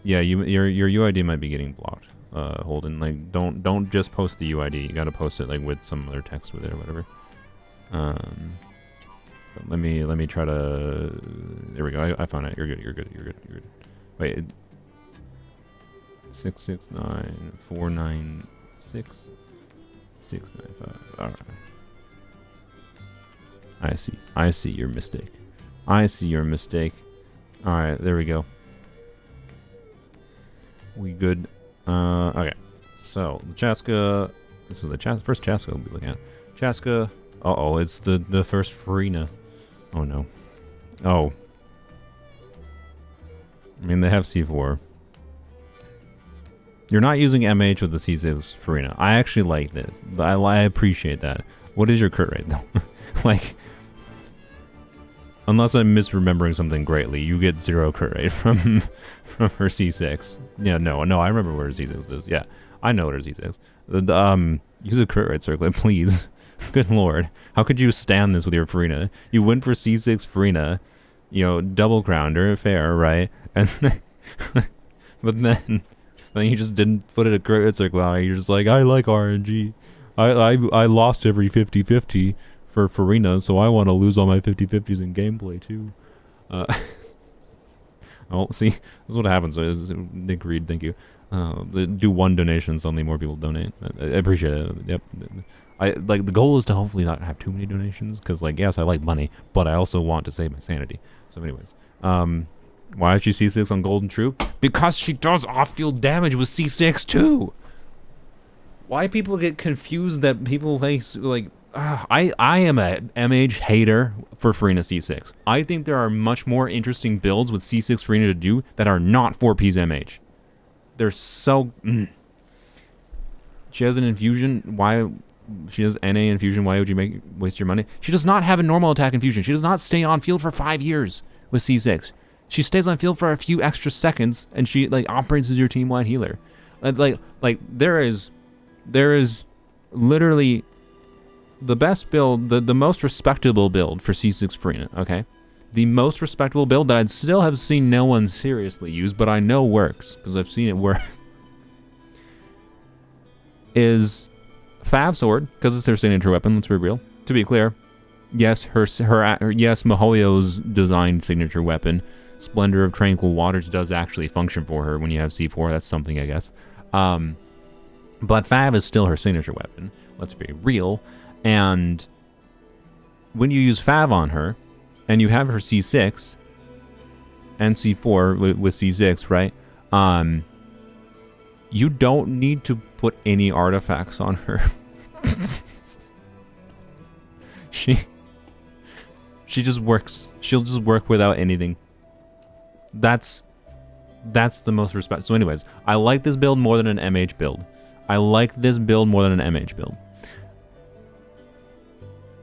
Yeah, your UID might be getting blocked, Holden. Like, don't just post the UID. You gotta post it like with some other text with it or whatever. But let me try to. There we go. I found it. You're good. Wait. 669-496-695. All right. I see your mistake. All right, there we go. We good. Okay. So the Chasca. This is the first Chasca we'll be looking at. Chasca. Uh-oh, it's the first Furina. Oh no. Oh. I mean, they have C4. You're not using MH with the C6 Furina. I actually like this. I appreciate that. What is your crit rate though? Like, unless I'm misremembering something greatly, you get 0 crit rate from her C6. Yeah, no, I remember where her C6 is. Yeah, I know what her C6. Use a crit rate circlet, please. Good lord, how could you stand this with your Furina? You went for C6 Furina, double crowned her, fair, right? And but then you just didn't put it a crit rate circle on it. You're just like, I like RNG. I lost every 50-50 for Furina, so I want to lose all my 50-50s in gameplay too. Oh, see, this is what happens. Nick Reed, thank you. Do one donation, suddenly more people donate. I appreciate it. Yep. The goal is to hopefully not have too many donations, because, like, yes, I like money, but I also want to save my sanity. So, anyways, Why is she C6 on Golden Troop? Because she does off-field damage with C6 too. Why people get confused that people like I am a MH hater for Furina C6. I think there are much more interesting builds with C6 Furina to do that are not 4P's MH. They're so... She has an infusion. Why... She has NA infusion. Why would you waste your money? She does not have a normal attack infusion. She does not stay on field for 5 years with C6. She stays on field for a few extra seconds, and she like operates as your team-wide healer. Like there is literally the best build, the most respectable build for C6 Furina, okay? The most respectable build that I'd still have seen no one seriously use, but I know works, because I've seen it work, is Fav Sword, because it's her signature weapon, let's be real. To be clear, yes, yes, Mihoyo's designed signature weapon, Splendor of Tranquil Waters, does actually function for her when you have C4, that's something, I guess. But Fav is still her signature weapon, let's be real. And when you use Fav on her, and you have her C6 and C4 with C6, right? You don't need to put any artifacts on her. She just works. She'll just work without anything. That's the most respect. So anyways, I like this build more than an MH build. I like this build more than an MH build.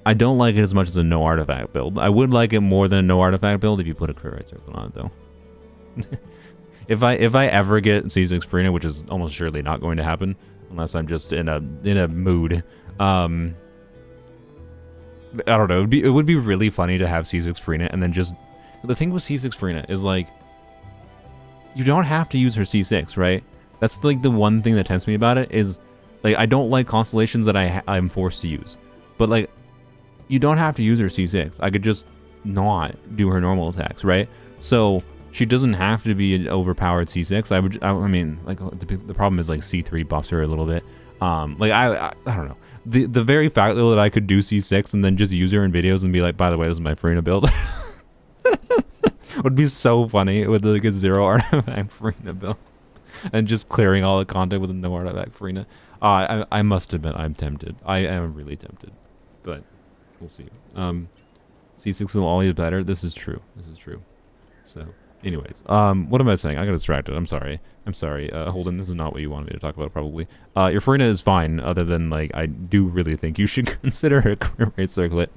I don't like it as much as a no artifact build. I would like it more than a no artifact build if you put a crit rate circle on it though. If I ever get C6 Furina, which is almost surely not going to happen unless I'm just in a mood. I don't know. It would be really funny to have C6 Furina and then just... The thing with C6 Furina is like, you don't have to use her C6, right? That's like the one thing that tempts me about it is like I don't like constellations that I'm forced to use. But like, you don't have to use her C6. I could just not do her normal attacks, right? So she doesn't have to be an overpowered C6. I mean, like the problem is like C3 buffs her a little bit. Like I don't know. The very fact though that I could do C6 and then just use her in videos and be like, by the way, this is my Furina build, would be so funny with like a 0 artifact Furina build and just clearing all the content with a no artifact Furina. I must admit I'm tempted. I am really tempted, but we'll see. C6 will always be better. This is true. This is true. So, anyways, what am I saying? I got distracted. I'm sorry. Holden, this is not what you wanted me to talk about, probably. Your Furina is fine, other than, like, I do really think you should consider a crit rate circlet.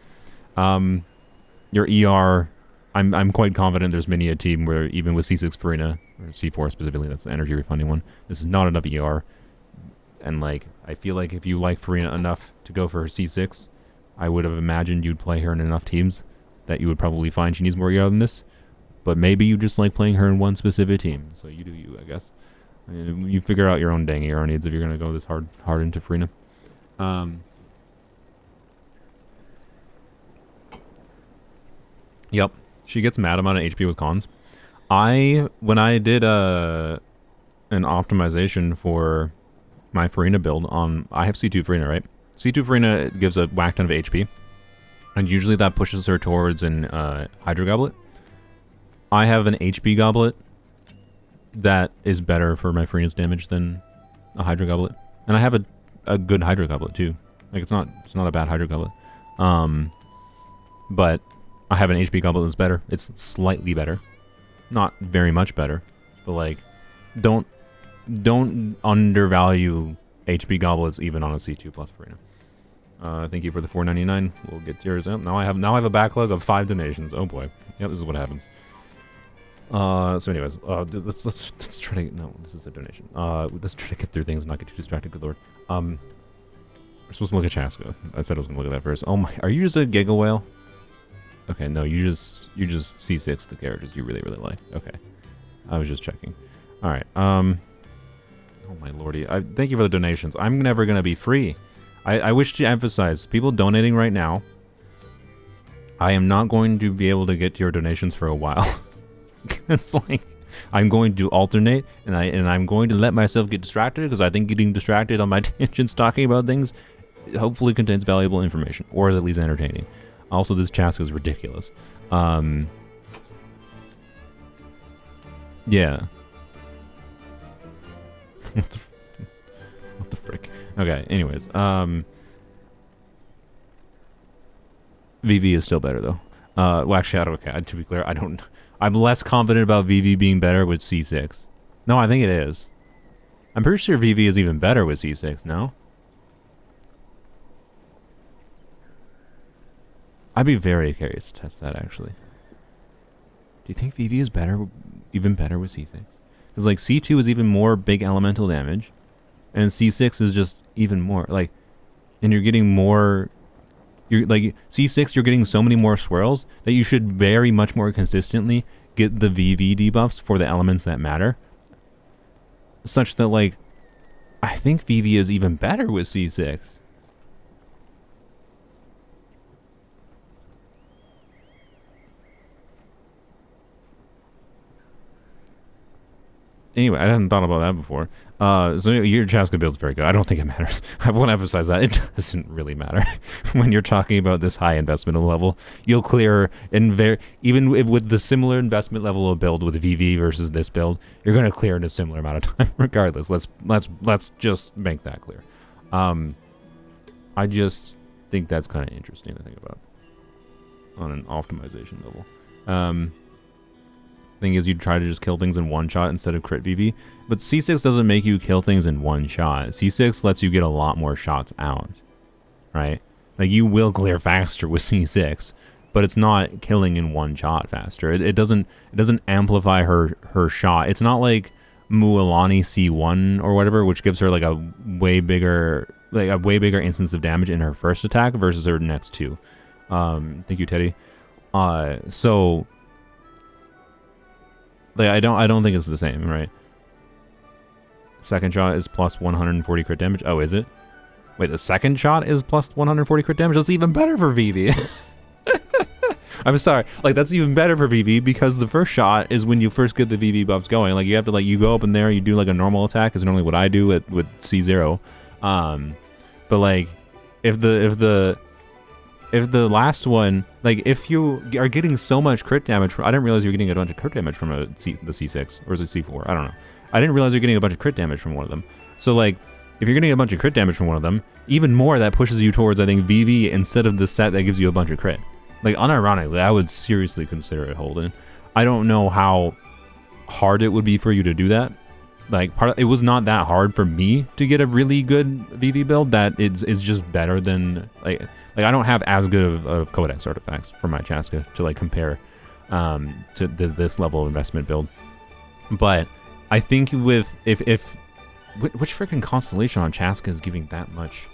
Your ER, I'm quite confident there's many a team where, even with C6 Furina, or C4 specifically, that's the energy refunding one, this is not enough ER. And, like, I feel like if you like Furina enough to go for her C6, I would have imagined you'd play her in enough teams that you would probably find she needs more ER than this. But maybe you just like playing her in one specific team. So you do you, I guess. You figure out your own dang ER needs if you're going to go this hard into Furina. Yep. She gets mad amount of HP with cons. When I did an optimization for my Furina build on... I have C2 Furina, right? C2 Furina gives a whack ton of HP. And usually that pushes her towards an Hydro Goblet. I have an HP Goblet that is better for my Furina's damage than a Hydro Goblet. And I have a good Hydro Goblet too. Like it's not a bad Hydro Goblet. But I have an HP Goblet that's better. It's slightly better. Not very much better. But like don't undervalue HP Goblets even on a C2 plus Furina. Thank you for the $4.99. We'll get yours out. Now I have a backlog of 5 donations. Oh boy. Yep, this is what happens. So anyways, let's try to... No, this is a donation. Let's try to get through things and not get too distracted, good lord. We're supposed to look at Chasca. I said I was going to look at that first. Oh my... Are you just a Giga Whale? Okay, no, you just C6 the characters you really, really like. Okay. I was just checking. Alright, oh my lordy. Thank you for the donations. I'm never going to be free. I wish to emphasize, people donating right now, I am not going to be able to get your donations for a while. It's like, I'm going to alternate, and I'm going to let myself get distracted, because I think getting distracted on my tangents talking about things hopefully contains valuable information, or at least entertaining. Also, this Chasca is ridiculous. Yeah. What the frick? Okay, anyways. VV is still better, though. Well, actually, okay, to be clear, I'm less confident about VV being better with C6. No, I think it is. I'm pretty sure VV is even better with C6, no? I'd be very curious to test that, actually. Do you think VV is better, even better with C6? Because, like, C2 is even more big elemental damage, and C6 is just even more, like, and you're getting more... You're like C6, you're getting so many more swirls that you should very much more consistently get the VV debuffs for the elements that matter. Such that, like, I think VV is even better with C6. Anyway, I hadn't thought about that before. So your Chasca build is very good. I don't think it matters. I want to emphasize that. It doesn't really matter. When you're talking about this high investment level, you'll clear, even with the similar investment level of build with VV versus this build, you're going to clear in a similar amount of time regardless. Let's just make that clear. I just think that's kind of interesting to think about on an optimization level. Thing is, you try to just kill things in one shot instead of crit VV, but C6 doesn't make you kill things in one shot. C6 lets you get a lot more shots out, right? Like, you will clear faster with C6, but it's not killing in one shot faster. It doesn't amplify her shot. It's not like Mualani C1 or whatever, which gives her like a way bigger instance of damage in her first attack versus her next two. Thank you, Teddy. So like, I don't think it's the same, right? Second shot is plus 140 crit damage. Oh, is it? Wait, the second shot is plus 140 crit damage? That's even better for VV. I'm sorry. Like, that's even better for VV because the first shot is when you first get the VV buffs going. Like, you have to, like, you go up in there, you do, like, a normal attack is normally what I do with C0. But, like, if the last one, like, if you are getting so much crit damage, I didn't realize you were getting a bunch of crit damage from the C6, or is it C4? I don't know. I didn't realize you're getting a bunch of crit damage from one of them. So, like, if you're getting a bunch of crit damage from one of them, even more that pushes you towards, I think, VV instead of the set that gives you a bunch of crit. Like, unironically, I would seriously consider it Holden. I don't know how hard it would be for you to do that. Like, it was not that hard for me to get a really good VV build that is just better than, like I don't have as good of Codex artifacts for my Chasca to, like, compare to this level of investment build. But I think with, which freaking constellation on Chasca is giving that much?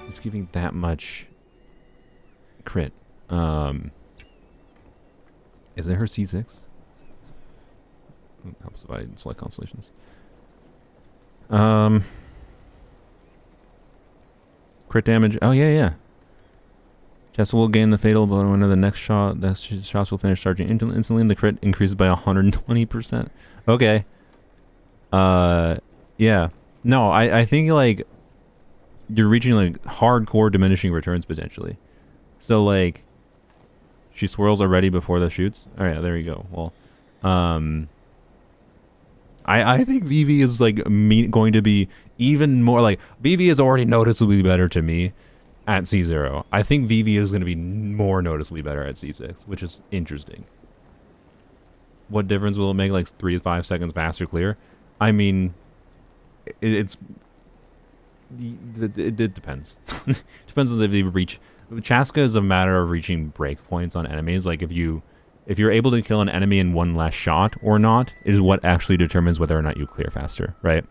It's giving that much crit. Is it her C6? Helps if I select constellations. Crit damage. Oh, yeah. Chasca will gain the fatal, but when the next shot, the shots will finish charging instantly, and the crit increases by 120%. Okay. Yeah. No, I think, like, you're reaching, like, hardcore diminishing returns, potentially. So, like, she swirls already before the shoots? Alright, there you go. Well, I think VV is, like, going to be even more, like, VV is already noticeably better to me at C0. I think VV is going to be more noticeably better at C6, which is interesting. What difference will it make, like, 3 to 5 seconds faster clear? I mean, it depends. Depends on if you reach... Chasca is a matter of reaching breakpoints on enemies. Like, if you're able to kill an enemy in one less shot or not, is what actually determines whether or not you clear faster, right?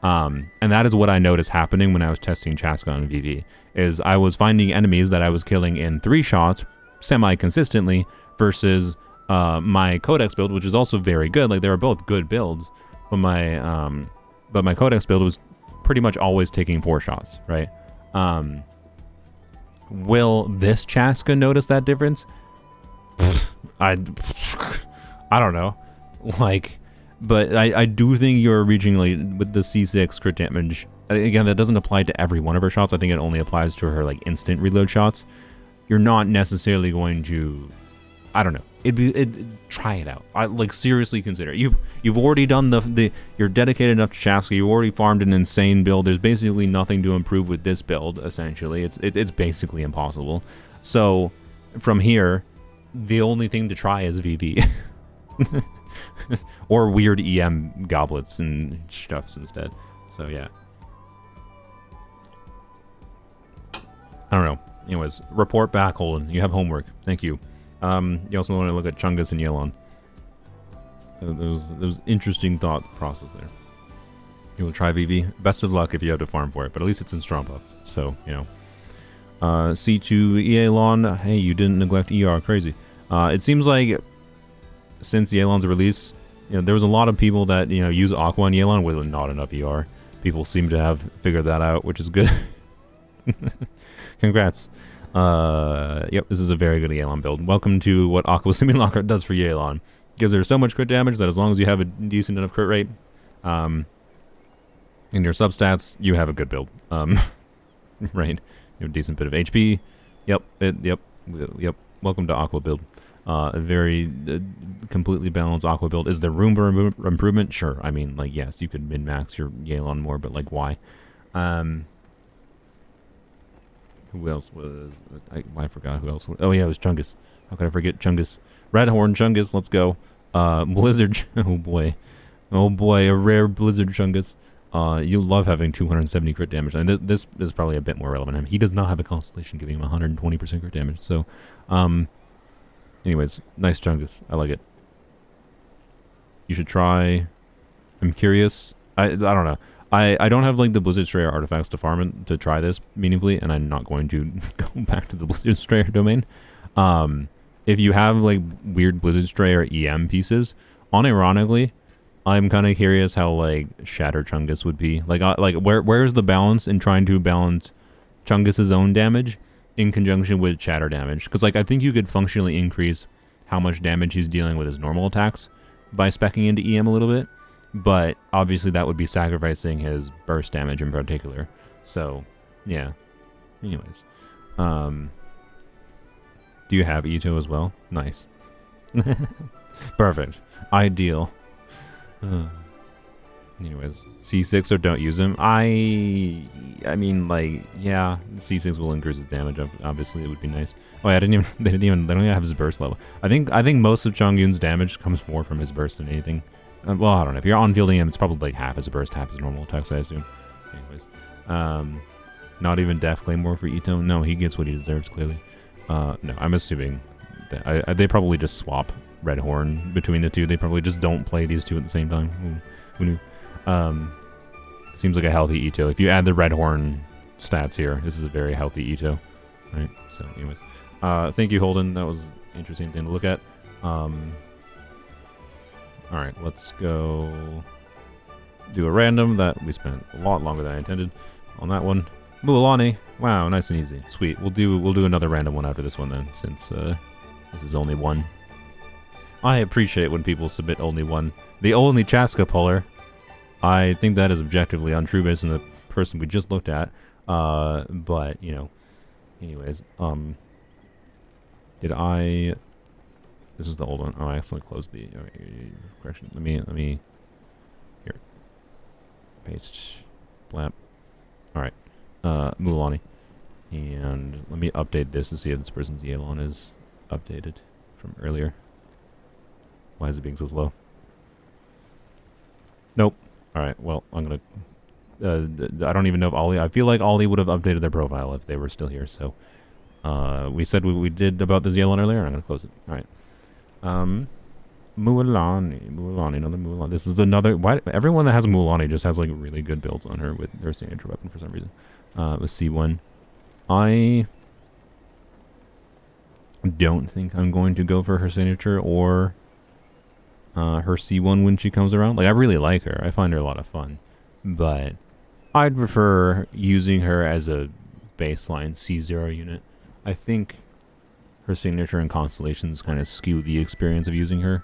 And that is what I noticed happening when I was testing Chasca on VV, is I was finding enemies that I was killing in 3 shots semi-consistently versus my Codex build, which is also very good. Like, they were both good builds, but my Codex build was pretty much always taking 4 shots, right? Will this Chasca notice that difference? I don't know. Like, but I do think you're reaching, like, with the C6 crit damage. Again, that doesn't apply to every one of her shots. I think it only applies to her, like, instant reload shots. You're not necessarily going to I don't know. Try it out. Like seriously consider it. You've already done you're dedicated enough to Chasca. You already farmed an insane build. There's basically nothing to improve with this build. Essentially, it's basically impossible. So from here, the only thing to try is VV. Or weird EM goblets and stuffs instead. So yeah. I don't know. Anyways, report back, Holden. You have homework. Thank you. You also want to look at Chungus and Yelan. There was interesting thought process there. You will try VV. Best of luck if you have to farm for it, but at least it's in strong buffs. So, you know. C2 Yelan. Hey, you didn't neglect ER. Crazy. It seems like since Yelan's release, you know, there was a lot of people that, you know, use Aqua and Yelan with not enough ER. People seem to have figured that out, which is good. Congrats. Yep, this is a very good Yelan build. Welcome to what Aqua Simulacra does for Yelan. Gives her so much crit damage that as long as you have a decent enough crit rate, in your substats, you have a good build. Right. You have a decent bit of HP. Yep. Yep. Welcome to Aqua build. A very completely balanced Aqua build. Is there room for improvement? Sure. I mean, like, yes, you could min-max your Yelan more, but, like, why? Who else was... I forgot who else... Oh, yeah, it was Chungus. How could I forget Chungus? Redhorn Chungus, let's go. Blizzard... Oh, boy. Oh, boy, a rare Blizzard Chungus. You love having 270 crit damage. And this is probably a bit more relevant. He does not have a Constellation giving him 120% crit damage. So, anyways, nice Chungus. I like it. You should try... I'm curious. I don't know. I don't have like the Blizzard Strayer artifacts to farm it, to try this meaningfully, and I'm not going to go back to the Blizzard Strayer domain. If you have like weird Blizzard Strayer EM pieces, unironically, I'm kind of curious how like Shatter Chungus would be. Like where's the balance in trying to balance Chungus's own damage in conjunction with Shatter damage? Because like I think you could functionally increase how much damage he's dealing with his normal attacks by speccing into EM a little bit. But obviously that would be sacrificing his burst damage in particular. So, yeah. Anyways. Do you have Ito as well? Nice. Perfect. Ideal. Anyways. C6 or don't use him. I mean, like, yeah. C6 will increase his damage. Obviously, it would be nice. Oh, yeah, they don't even have his burst level. I think most of Chongyun's damage comes more from his burst than anything. Well, I don't know. If you're on-fielding him, it's probably like half his burst, half his normal attacks, I assume. Anyways. Not even Death Claymore for Ito. No, he gets what he deserves, clearly. No, I'm assuming that they probably just swap Red Horn between the two. They probably just don't play these two at the same time. Who knew? Seems like a healthy Ito. If you add the Red Horn stats here, this is a very healthy Ito. Right? So, anyways. Thank you, Holden. That was an interesting thing to look at. Alright, let's go do a random that we spent a lot longer than I intended on that one. Mualani. Wow, nice and easy. Sweet. We'll do another random one after this one then, since this is only one. I appreciate when people submit only one. The only Chasca puller. I think that is objectively untrue based on the person we just looked at. But, you know. Anyways, did I... This is the old one. Oh, I accidentally closed the correction. Let me here. Paste. Blap. Alright. Mualani. And let me update this to see if this person's Yelan is updated from earlier. Why is it being so slow? Nope. Alright, well, I'm gonna... I don't even know if Ollie... I feel like Ollie would have updated their profile if they were still here, so... we said what we did about this Yelan earlier, and I'm gonna close it. Alright. Mualani, another Mualani. This is another... Why everyone that has Mualani just has like really good builds on her with their signature weapon for some reason. With C1. I don't think I'm going to go for her signature or her C1 when she comes around. Like, I really like her. I find her a lot of fun. But I'd prefer using her as a baseline C0 unit. I think her signature and constellations kind of skew the experience of using her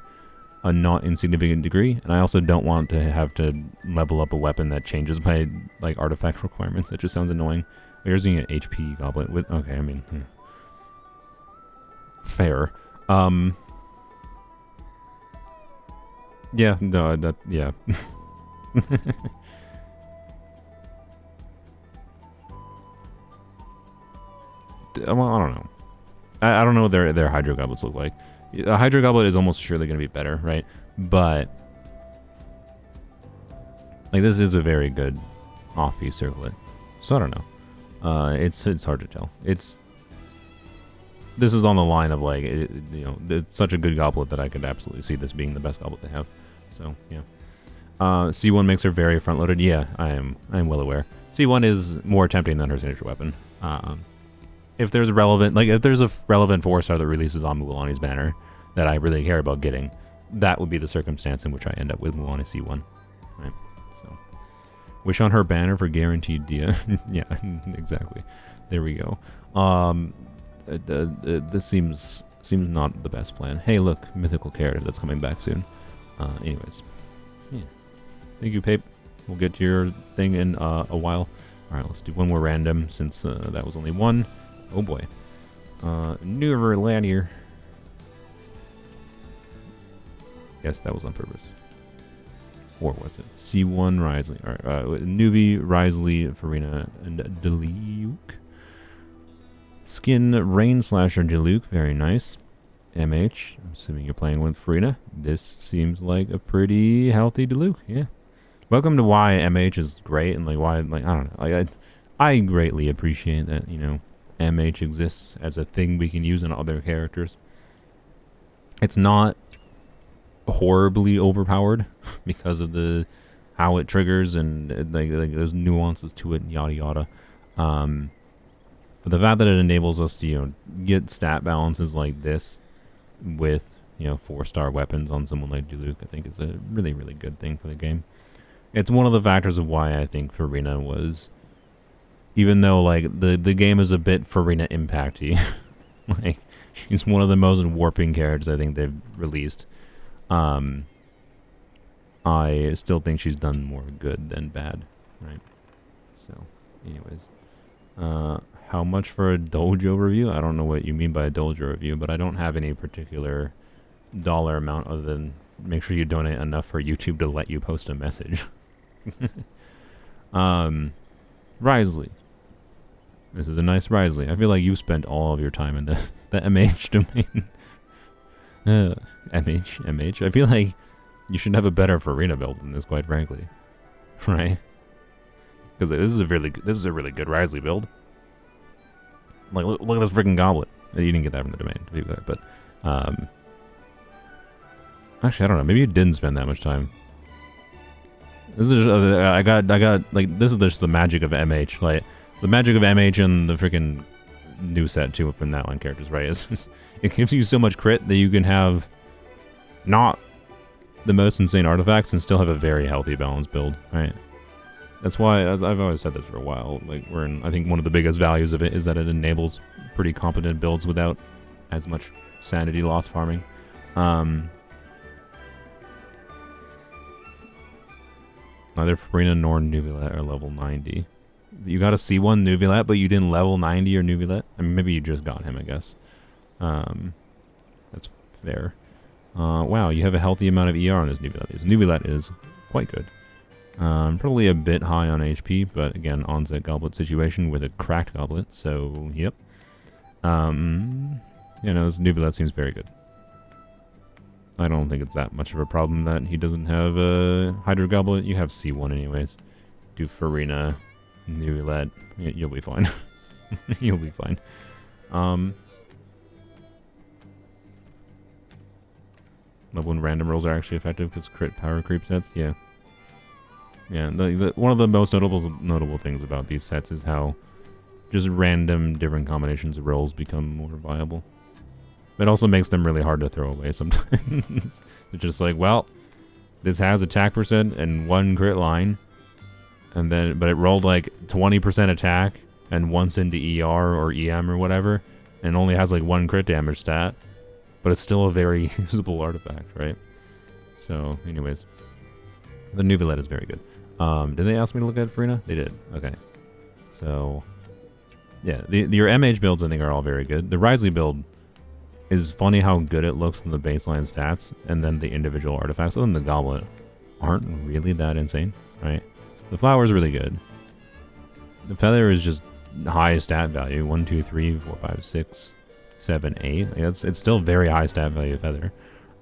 a not insignificant degree, and I also don't want to have to level up a weapon that changes my like artifact requirements. That just sounds annoying. We're using an HP goblet with... Okay, I mean... Fair. Yeah, no, that, yeah. Well, I don't know. I don't know what their Hydro Goblets look like. A Hydro Goblet is almost surely going to be better, right? But, like, this is a very good off-piece circlet. So I don't know. It's hard to tell. This is on the line of, like, it's such a good goblet that I could absolutely see this being the best goblet to have. So, yeah. C1 makes her very front-loaded. Yeah, I am well aware. C1 is more tempting than her signature weapon. If there's a relevant 4-star that releases on Mualani's banner that I really care about getting, that would be the circumstance in which I end up with Mualani C1. Right? So, wish on her banner for guaranteed Dehya. Yeah, exactly. There we go. This seems not the best plan. Hey, look, mythical character that's coming back soon. Anyways, yeah. Thank you, Pape. We'll get to your thing in a while. All right, let's do one more random since that was only one. Oh boy. Newer land here. Yes, that was on purpose. Or was it? C1 Risley. Alright, Newbie, Risley, Furina, and Diluc. Skin Rain Slasher Diluc. Very nice. MH. I'm assuming you're playing with Furina. This seems like a pretty healthy Diluc. Yeah. Welcome to why MH is great and like why, like, I don't know. Like, I greatly appreciate that, you know, MH exists as a thing we can use in other characters. It's not horribly overpowered because of how it triggers and like there's nuances to it and yada yada. But the fact that it enables us to, you know, get stat balances like this with, you know, 4-star weapons on someone like Diluc, I think is a really, really good thing for the game. It's one of the factors of why I think Furina was, even though like the game is a bit Furina impacty, like she's one of the most warping characters I think they've released. I still think she's done more good than bad, right? So, anyways, how much for a dojo review? I don't know what you mean by a dojo review, but I don't have any particular dollar amount other than make sure you donate enough for YouTube to let you post a message. Risley. This is a nice Risley. I feel like you've spent all of your time in the MH domain. MH. I feel like you should have a better Furina build than this, quite frankly. Right? Because this is a really good Risley build. Like, look at this freaking goblet. You didn't get that from the domain, to be fair, but actually, I don't know. Maybe you didn't spend that much time. This is just, I got like, this is just the magic of MH. Like, the magic of MH and the freaking new set too from that line characters, right? It gives you so much crit that you can have not the most insane artifacts and still have a very healthy balanced build, right? That's why, as I've always said this for a while, like, I think one of the biggest values of it is that it enables pretty competent builds without as much sanity loss farming. Neither Furina nor Nuvilet are level 90. You got a C1 Nuvilet, but you didn't level 90 or Nuvilet? I mean, maybe you just got him, I guess. That's fair. Wow, you have a healthy amount of ER on his Nuvilet. His Nuvilet is quite good. Probably a bit high on HP, but again, onset goblet situation with a cracked goblet, so yep. You know, this Nuvilet seems very good. I don't think it's that much of a problem that he doesn't have a Hydro Goblet. You have C1 anyways. Do Furina, Nuvilet, you'll be fine. You'll be fine. Love when random rolls are actually effective because crit power creep sets. Yeah. Yeah, one of the most notable things about these sets is how just random different combinations of rolls become more viable. It also makes them really hard to throw away sometimes. It's just like, well, this has attack percent and 1 crit line, and then but it rolled like 20% attack and once into ER or EM or whatever, and only has like 1 crit damage stat, but it's still a very usable artifact, right? So, anyways, the Nuvilet is very good. Did they ask me to look at Furina? They did. Okay. So, yeah, your MH builds I think are all very good. The Risley build is funny how good it looks in the baseline stats, and then the individual artifacts, other than the goblet, aren't really that insane, right? The flower is really good. The feather is just high stat value. 1, 2, 3, 4, 5, 6, 7, 8. It's still very high stat value feather.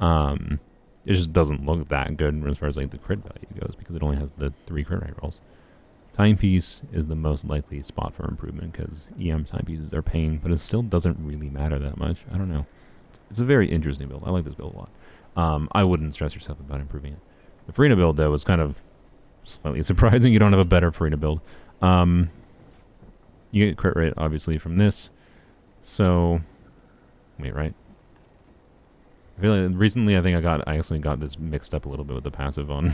It just doesn't look that good as far as like the crit value goes because it only has the 3 crit rate rolls. Timepiece is the most likely spot for improvement because EM timepieces are pain, but it still doesn't really matter that much. I don't know. It's a very interesting build. I like this build a lot. I wouldn't stress yourself about improving it. The Furina build, though, was kind of slightly surprising. You don't have a better Furina build. You get crit rate, obviously, from this. So, wait, right? I feel like recently I actually got this mixed up a little bit with the passive on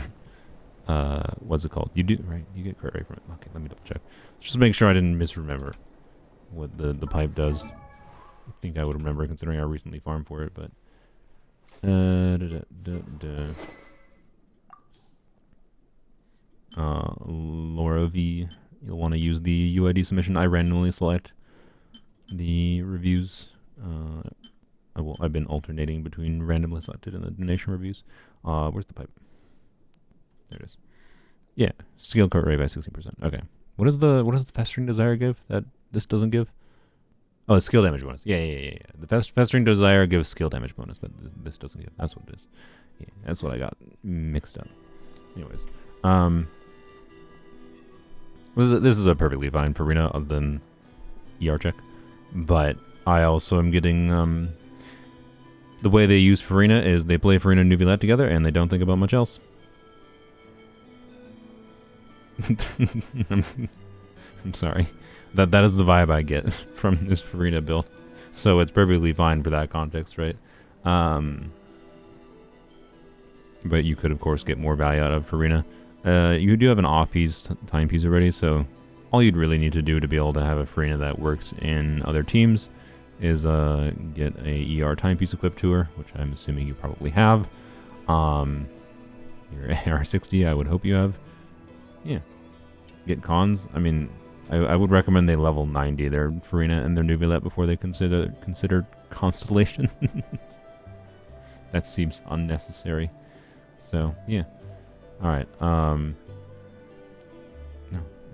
what's it called? You do, right? You get crit rate from it. Okay, let me double check. Just to make sure I didn't misremember what the pipe does. I think I would remember considering I recently farmed for it, but Laura V, you'll want to use the UID submission. I randomly select the reviews. I've been alternating between randomly selected and the donation reviews. Where's the pipe? There it is. Yeah, skill crit rate by 60%. Okay. What does the Festering Desire give that this doesn't give? Oh, the skill damage bonus. Yeah. The Festering Desire gives skill damage bonus that this doesn't give. That's what it is. Yeah, that's what I got mixed up. Anyways, this is a perfectly fine Furina other than ER check, but I also am getting the way they use Furina is they play Furina and Nuvilet together and they don't think about much else. I'm sorry. That is the vibe I get from this Furina build. So it's perfectly fine for that context, right? But you could, of course, get more value out of Furina. You do have an off-piece timepiece already, so all you'd really need to do to be able to have a Furina that works in other teams is get a ER timepiece equipped to her, which I'm assuming you probably have. Your AR60, I would hope you have. Yeah. Get cons. I mean, I would recommend they level 90 their Furina and their Nuvilet before they consider Constellation. That seems unnecessary. So, yeah. Alright, no.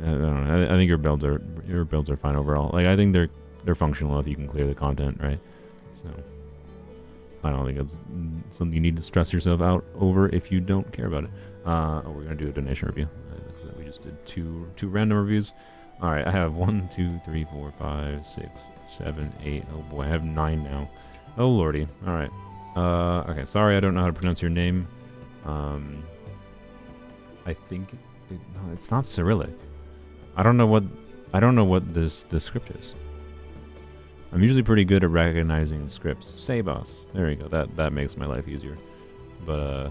I don't know. I think your builds are fine overall. Like, I think they're functional if you can clear the content, right? So, I don't think it's something you need to stress yourself out over if you don't care about it. We're gonna do a donation review. We just did two random reviews. Alright, I have 1, 2, 3, 4, 5, 6, 7, 8. Oh boy, I have 9 now. Oh lordy. Alright. Okay, sorry I don't know how to pronounce your name. I think no, it's not Cyrillic. I don't know what this script is. I'm usually pretty good at recognizing scripts. Sabos. There you go. That makes my life easier. But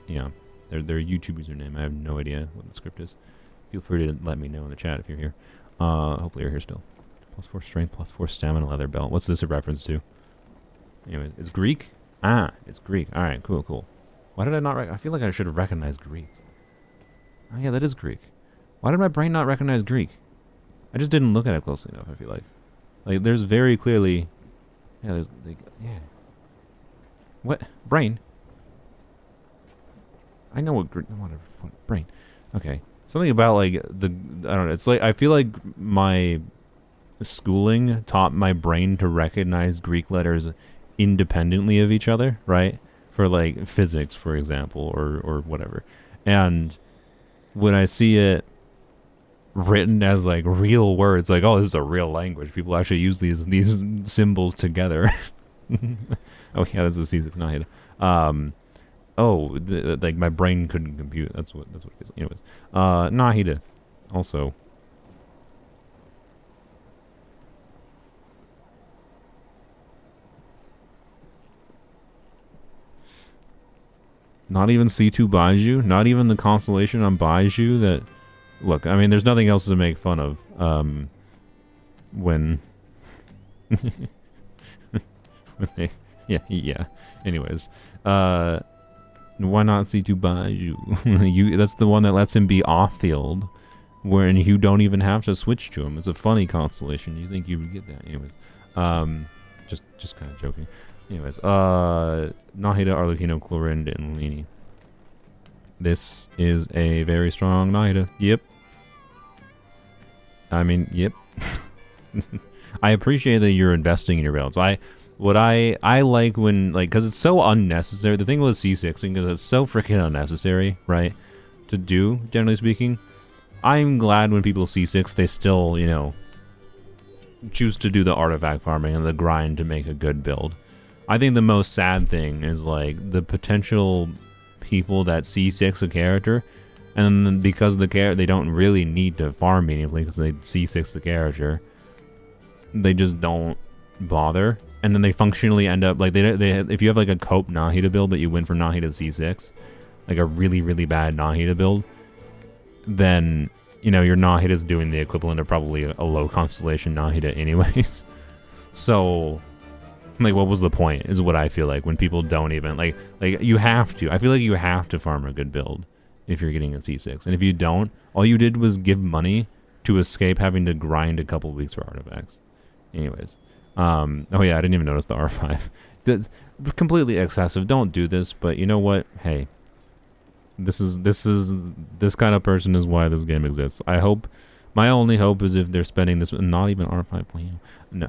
yeah, their YouTube username. I have no idea what the script is. Feel free to let me know in the chat if you're here. Hopefully you're here still. +4 strength, +4 stamina, leather belt. What's this a reference to? Anyway, it's Greek? Ah, it's Greek. Alright, cool. Why did I not I feel like I should have recognized Greek. Oh yeah, that is Greek. Why did my brain not recognize Greek? I just didn't look at it closely enough, I feel like. Like, there's very clearly... Yeah, there's... Like, yeah. What? Brain? I know what... Whatever. Brain. Okay. Something about, like, I don't know. It's like... I feel like my schooling taught my brain to recognize Greek letters independently of each other, right? For, like, physics, for example, or whatever. And when I see it written as, like, real words, like, oh, this is a real language. People actually use these symbols together. Oh, yeah, this is C6 Nahida. Like, my brain couldn't compute. That's what it is. Anyways. Nahida. Also. Not even C2 Baiju? Not even the constellation on Baiju that... Look, I mean, there's nothing else to make fun of, when... yeah. Anyways. Why not C2 Baiju? That's the one that lets him be off-field, when you don't even have to switch to him. It's a funny constellation. You think you would get that. Anyways. just kind of joking. Anyways, Nahida, Arlecchino, Chlorinde, and Lyney. This is a very strong Nahida. Yep. I mean, yep. I appreciate that you're investing in your builds. I like when, like, because it's so unnecessary. The thing with C6ing is it's so freaking unnecessary, right? To do, generally speaking. I'm glad when people C6, they still, you know, choose to do the artifact farming and the grind to make a good build. I think the most sad thing is, like, the potential people that C6 a character, and then because the they don't really need to farm meaningfully because they C6 the character, they just don't bother, and then they functionally end up like they if you have like a cope Nahida build that you win for Nahida C6, like a really bad Nahida build, then you know your Nahida is doing the equivalent of probably a low constellation Nahida anyways. So like what was the point is what I feel like when people don't even like you have to. I feel like you have to farm a good build if you're getting a C6, and if you don't, all you did was give money to escape having to grind a couple weeks for artifacts. Anyways, oh yeah, I didn't even notice the R5. Completely excessive. Don't do this, but you know what? Hey, this kind of person is why this game exists. I hope. My only hope is if they're spending this, not even R5. No.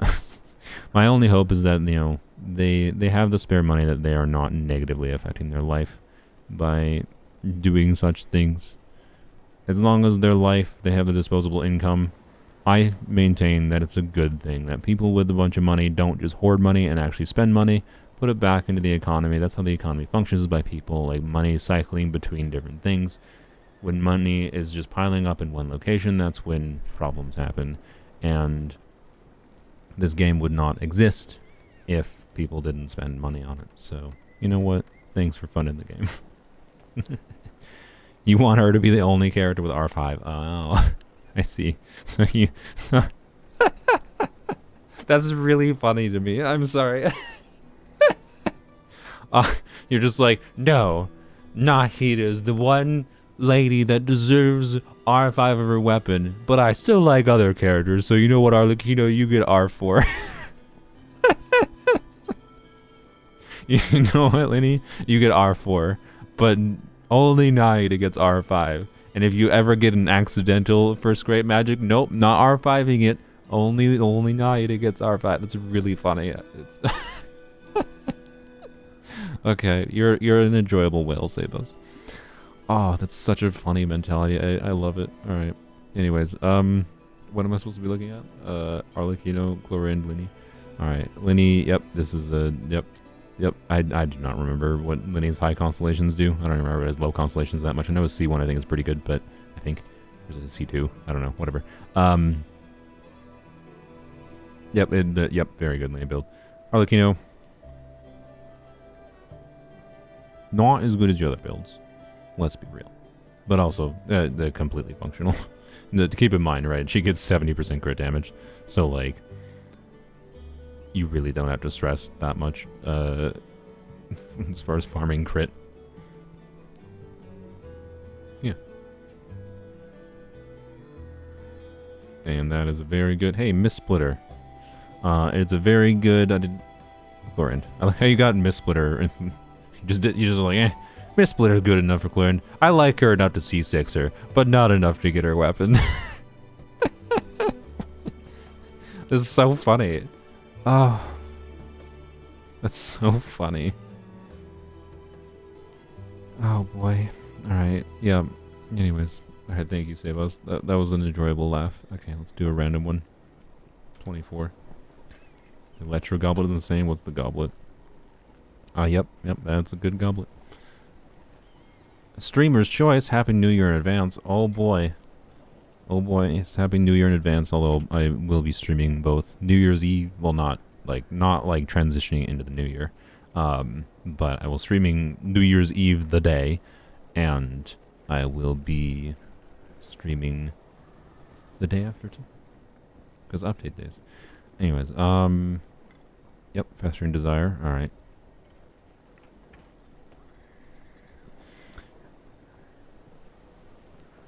My only hope is that, you know, they have the spare money, that they are not negatively affecting their life by doing such things. As long as their life, they have a disposable income, I maintain that it's a good thing that people with a bunch of money don't just hoard money and actually spend money, put it back into the economy. That's how the economy functions, is by people, like, money cycling between different things. When money is just piling up in one location, that's when problems happen. And this game would not exist if people didn't spend money on it. So, you know what? Thanks for funding the game. You want her to be the only character with R5. Oh, I see. So that's really funny to me. I'm sorry. You're just like, no, Nahida is the one lady that deserves R5 of her weapon, but I still like other characters, so you know what, Arlecchino, you get R4. You know what, Lyney? You get R4, but only Nahida gets R5. And if you ever get an accidental first grade magic, nope, not R5ing it. Only Nahida gets R5. That's really funny. It's okay, you're an enjoyable whale, Sabos. Oh, that's such a funny mentality. I love it. All right. Anyways, what am I supposed to be looking at? Arlecchino, Chlorinde, Lyney. All right, Lyney. Yep, this is a yep. I do not remember what Lyney's high constellations do. I don't remember his low constellations that much. I know his C1 I think is pretty good, but I think there's a C2. I don't know. Whatever. Yep. Yep. Very good Lyney build. Arlecchino. Not as good as your other builds. Let's be real. But also, they're completely functional. To keep in mind, right, she gets 70% crit damage. So, like, you really don't have to stress that much as far as farming crit. Yeah. And that is a very good... Hey, Miss Splitter. It's a very good... Chlorinde. I like how you got Miss Splitter. You just like, eh. Miss Splitter's good enough for Chlorinde. I like her enough to C6 her, but not enough to get her weapon. This is so funny. Oh. That's so funny. Oh boy. Alright, yeah. Anyways. Alright, thank you, Sabos. That was an enjoyable laugh. Okay, let's do a random one. 24. The Electro Goblet is the same. What's the goblet? Yep, that's a good goblet. Streamer's Choice, Happy New Year in advance. Oh boy. Oh boy, it's Happy New Year in advance, although I will be streaming both New Year's Eve, well not like transitioning into the new year. But I will streaming New Year's Eve the day, and I will be streaming the day after too. Because update days. Anyways, yep, Festering Desire, alright.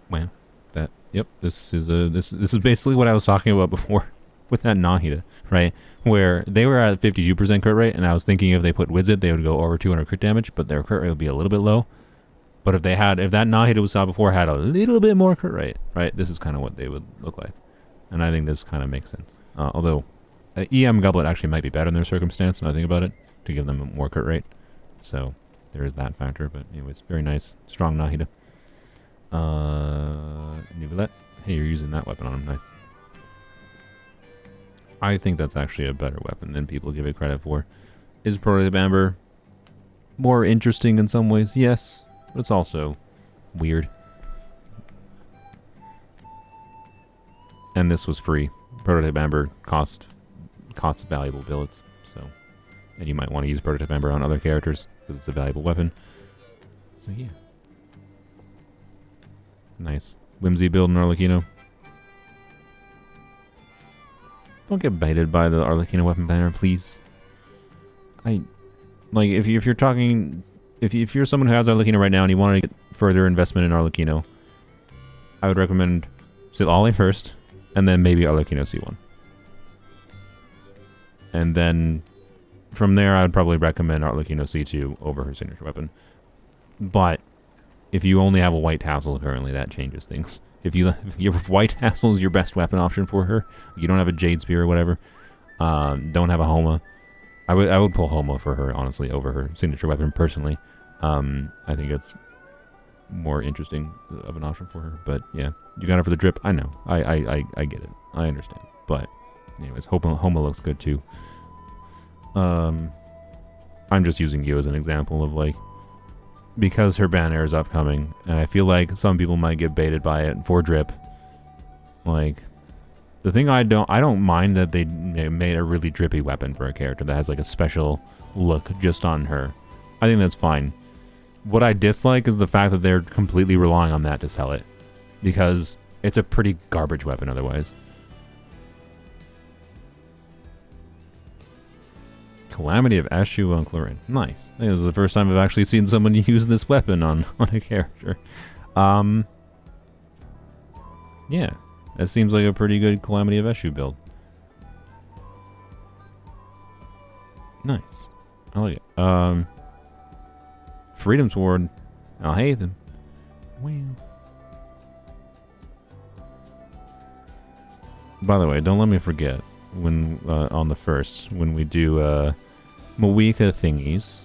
Wow, yep. This is basically what I was talking about before with that Nahida, right? Where they were at 52% crit rate, and I was thinking if they put Wizard, they would go over 200 crit damage, but their crit rate would be a little bit low. But if that Nahida we saw before had a little bit more crit rate, right? This is kind of what they would look like. And I think this kind of makes sense. Although, EM Goblet actually might be better in their circumstance, when I think about it, to give them a more crit rate. So, there is that factor, but anyways, very nice. Strong Nahida. Nivelet. Hey, you're using that weapon on him. Nice. I think that's actually a better weapon than people give it credit for. Is Prototype Amber more interesting in some ways? Yes. But it's also weird. And this was free. Prototype Amber costs valuable builds. So, and you might want to use Prototype Amber on other characters because it's a valuable weapon. So yeah. Nice. Whimsy build in Arlecchino. Don't get baited by the Arlecchino weapon banner, please. Like if you're talking, if you're someone who has Arlecchino right now and you want to get further investment in Arlecchino, I would recommend Silale first, and then maybe Arlecchino C1. And then from there, I would probably recommend Arlecchino C2 over her signature weapon. But if you only have a white tassel currently, that changes things. If your white tassel is your best weapon option for her, you don't have a Jade Spear or whatever, don't have a Homa, I would pull Homa for her, honestly, over her signature weapon, personally. I think it's more interesting of an option for her. But yeah, you got it for the drip. I know. I get it. I understand. But anyways, Homa looks good too. I'm just using you as an example of like, because her banner is upcoming, and I feel like some people might get baited by it for drip. Like, the thing I don't mind that they made a really drippy weapon for a character that has like a special look just on her. I think that's fine. What I dislike is the fact that they're completely relying on that to sell it, because it's a pretty garbage weapon otherwise. Calamity of Ashu on Chlorine. Nice. I think this is the first time I've actually seen someone use this weapon on a character. Yeah. That seems like a pretty good Calamity of Eshu build. Nice. I like it. Freedom Sword. I'll hate them. Wow. By the way, don't let me forget when on the first, when we do Mawika thingies,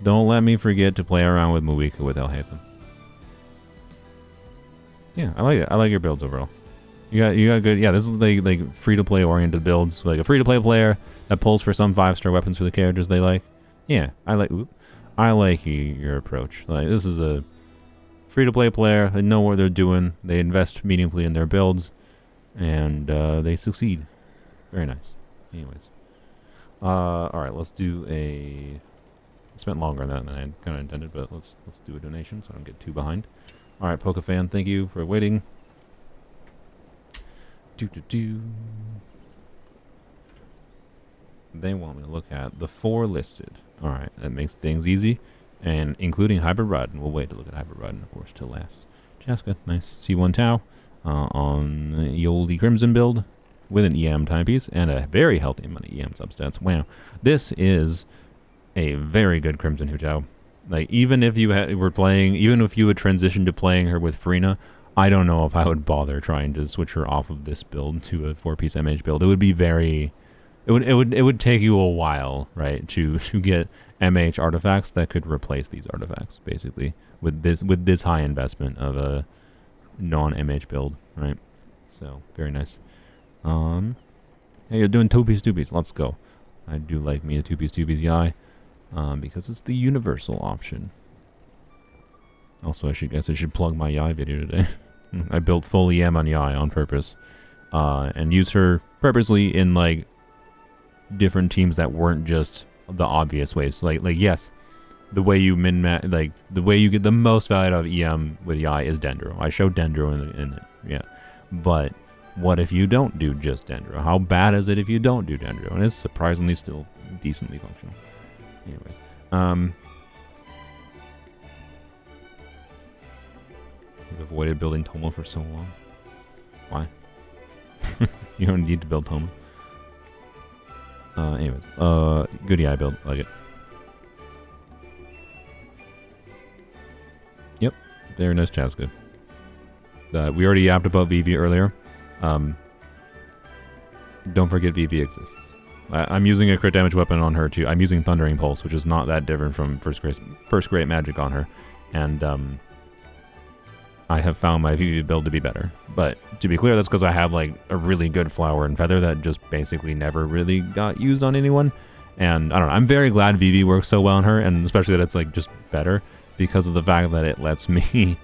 don't let me forget to play around with Mawika with Elhatham. Yeah, I like it. I like your builds overall. You got good. Yeah, this is like free to play oriented builds. Like a free to play player that pulls for some 5-star weapons for the characters they like. Yeah, I like your approach. Like, this is a free to play player. They know what they're doing. They invest meaningfully in their builds, and they succeed. Very nice. Anyways. Alright, let's do a... I spent longer on that than I kind of intended, but let's do a donation so I don't get too behind. Alright, Pokefan, thank you for waiting. They want me to look at the 4 listed. Alright, that makes things easy. And including Hybrid Rod. And we'll wait to look at Hybrid Rod, of course, till last. Chasca, nice. C1 Tau on the oldie Crimson build, with an EM timepiece and a very healthy amount of EM substats. Wow. This is a very good Crimson Hu Tao. Like, even if you were playing, even if you would transition to playing her with Furina, I don't know if I would bother trying to switch her off of this build to a 4-piece MH build. It would be very, it would take you a while, right, to get MH artifacts that could replace these artifacts, basically, with this high investment of a non-MH build, right? So, very nice. Hey, you're doing 2-piece. Let's go. I do like me a 2-piece Yai, because it's the universal option. Also, I should plug my Yai video today. I built full EM on Yai on purpose, and used her purposely in like different teams that weren't just the obvious ways. Like yes, the way you the way you get the most value out of EM with Yai is Dendro. I showed Dendro in it, yeah, but what if you don't do just Dendro? How bad is it if you don't do Dendro? And it's surprisingly still decently functional. Anyways, you've avoided building Toma for so long. Why? You don't need to build Toma. Anyways, good EI build. Like it. Yep. Very nice Chasca. We already yapped about VV earlier. Don't forget VV exists. I'm using a crit damage weapon on her too. I'm using Thundering Pulse, which is not that different from first great magic on her. And I have found my VV build to be better. But to be clear, that's because I have like a really good Flower and Feather that just basically never really got used on anyone. And I don't know, I'm very glad VV works so well on her, and especially that it's like just better because of the fact that it lets me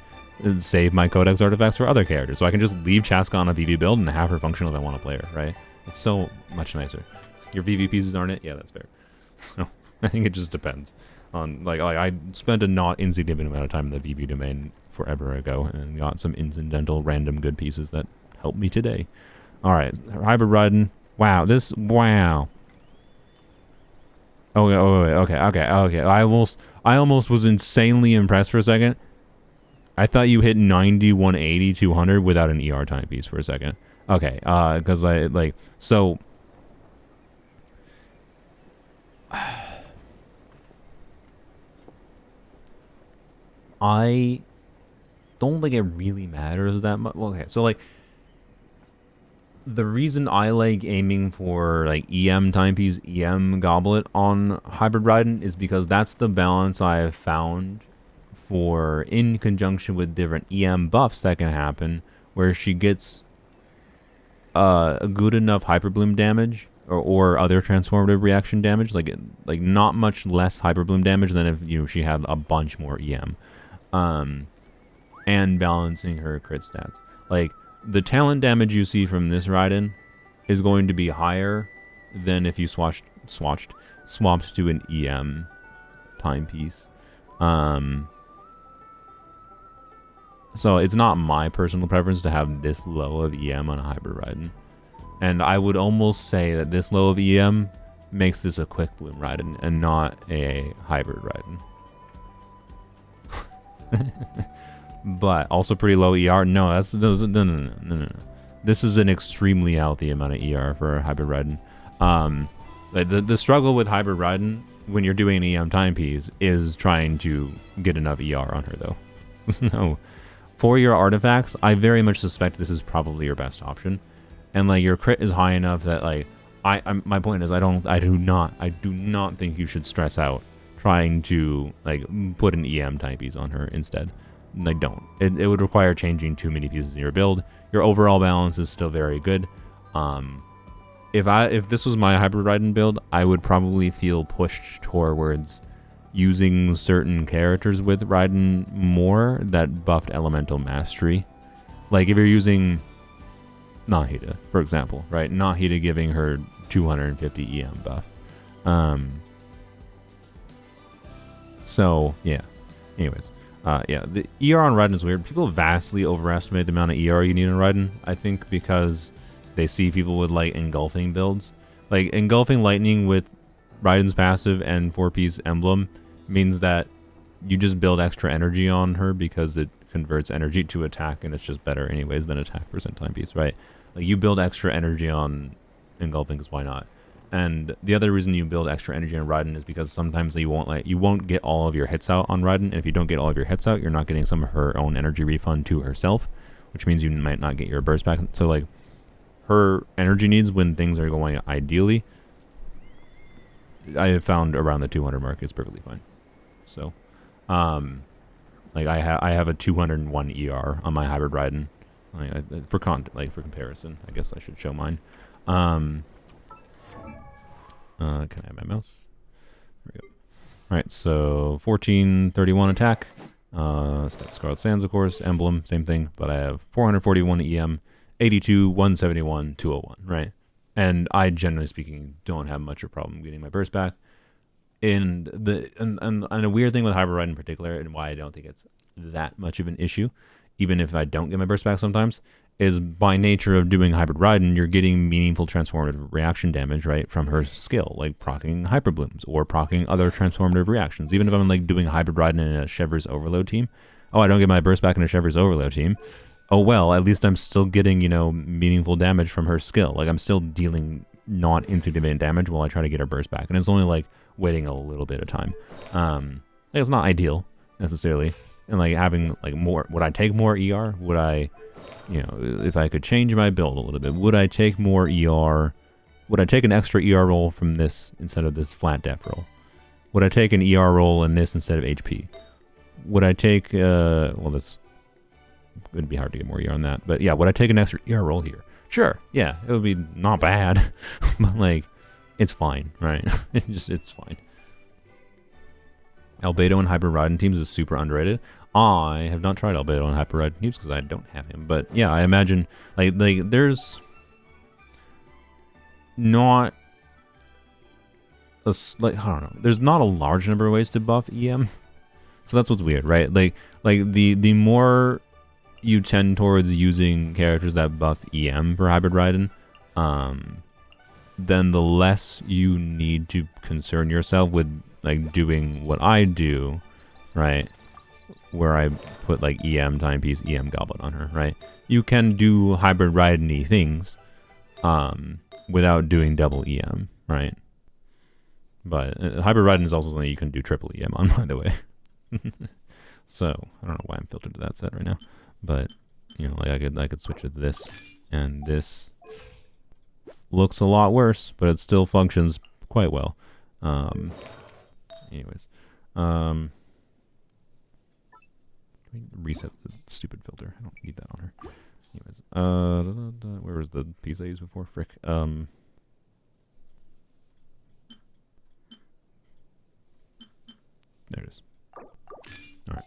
save my Codex artifacts for other characters. So I can just leave Chasca on a VV build and have her functional if I want to play her, right? It's so much nicer. Your VV pieces aren't it? Yeah, that's fair. So I think it just depends on like I spent a not insignificant amount of time in the VV domain forever ago and got some incidental random good pieces that helped me today. All right, hybrid riding. Wow, wow. Okay. I almost was insanely impressed for a second. I thought you hit 90, 180, 200 without an ER timepiece for a second. Okay, because I like so. I don't think it really matters that much. Okay, so like the reason I like aiming for like EM timepiece, EM goblet on hybrid riding is because that's the balance I have found for in conjunction with different EM buffs that can happen, where she gets a good enough hyperbloom damage or other transformative reaction damage, like not much less hyperbloom damage than if she had a bunch more EM. And balancing her crit stats. Like, the talent damage you see from this ride-in is going to be higher than if you swapped to an EM timepiece. So it's not my personal preference to have this low of EM on a hybrid ride-in. And I would almost say that this low of EM makes this a quick bloom ride-in and not a hybrid ride-in. But also pretty low ER. No, no. This is an extremely healthy amount of ER for hybrid riding. Like the struggle with hybrid riding when you're doing an EM timepiece is trying to get enough ER on her though. No, for your artifacts, I very much suspect this is probably your best option, and like your crit is high enough that like my point is I do not think you should stress out trying to like put an EM timepiece on her instead. Like don't. It would require changing too many pieces in your build. Your overall balance is still very good. If this was my hybrid riding build, I would probably feel pushed towards using certain characters with riding more that buffed elemental mastery. Like if you're using Nahida, for example, right? Nahida giving her 250 EM buff. So yeah. Anyways. Yeah, the ER on Raiden is weird. People vastly overestimate the amount of ER you need on Raiden, I think, because they see people with, like, engulfing builds. Like, engulfing lightning with Raiden's passive and 4-piece emblem means that you just build extra energy on her because it converts energy to attack, and it's just better anyways than attack percent timepiece, right? Like, you build extra energy on engulfing, because why not? And the other reason you build extra energy on Raiden is because sometimes you won't get all of your hits out on Raiden, and if you don't get all of your hits out, you're not getting some of her own energy refund to herself, which means you might not get your burst back. So like her energy needs when things are going ideally, I have found around the 200 mark is perfectly fine. So, like I have a 201 ER on my hybrid Raiden. For comparison, I guess I should show mine. Can I have my mouse? There we go. Alright, so 1431 attack. Scarlet Sands, of course. Emblem, same thing. But I have 441 EM, 82, 171, 201, right? And I, generally speaking, don't have much of a problem getting my burst back. And a weird thing with hybrid ride in particular, and why I don't think it's that much of an issue, even if I don't get my burst back sometimes, is by nature of doing hybrid riding, you're getting meaningful transformative reaction damage, right, from her skill, like proccing hyperblooms or proccing other transformative reactions. Even if I'm like doing hybrid riding in a Shevers Overload team, oh, I don't get my burst back in a Shevers Overload team. Oh well, at least I'm still getting, meaningful damage from her skill. Like I'm still dealing not insignificant damage while I try to get her burst back. And it's only like waiting a little bit of time. Like, it's not ideal necessarily. And like having like more, would I take more ER? Would I, you know, if I could change my build a little bit, would I take more ER? Would I take an extra ER roll from this instead of this flat def roll? Would I take an ER roll in this instead of HP? Would I take, well, this would be hard to get more ER on that. But yeah, would I take an extra ER roll here? Sure, yeah, it would be not bad. But like, it's fine, right? It's fine. Albedo and Hyper Raiden teams is super underrated. I have not tried Albedo and Hyper Raiden teams because I don't have him. But yeah, I imagine, like there's not a, like, I don't know. There's not a large number of ways to buff EM. So that's what's weird, right? Like the more you tend towards using characters that buff EM for Hybrid Raiden, then the less you need to concern yourself with like doing what I do, right? Where I put like EM timepiece, EM goblet on her, right? You can do Hybrid Raiden-y things without doing double EM, right? But Hybrid Raiden is also something you can do triple EM on, by the way. So I don't know why I'm filtered to that set right now, but you know, like I could switch to this, and this looks a lot worse, but it still functions quite well. Anyways, reset the stupid filter. I don't need that on her. Anyways, where was the piece I used before? Frick. There it is. Alright.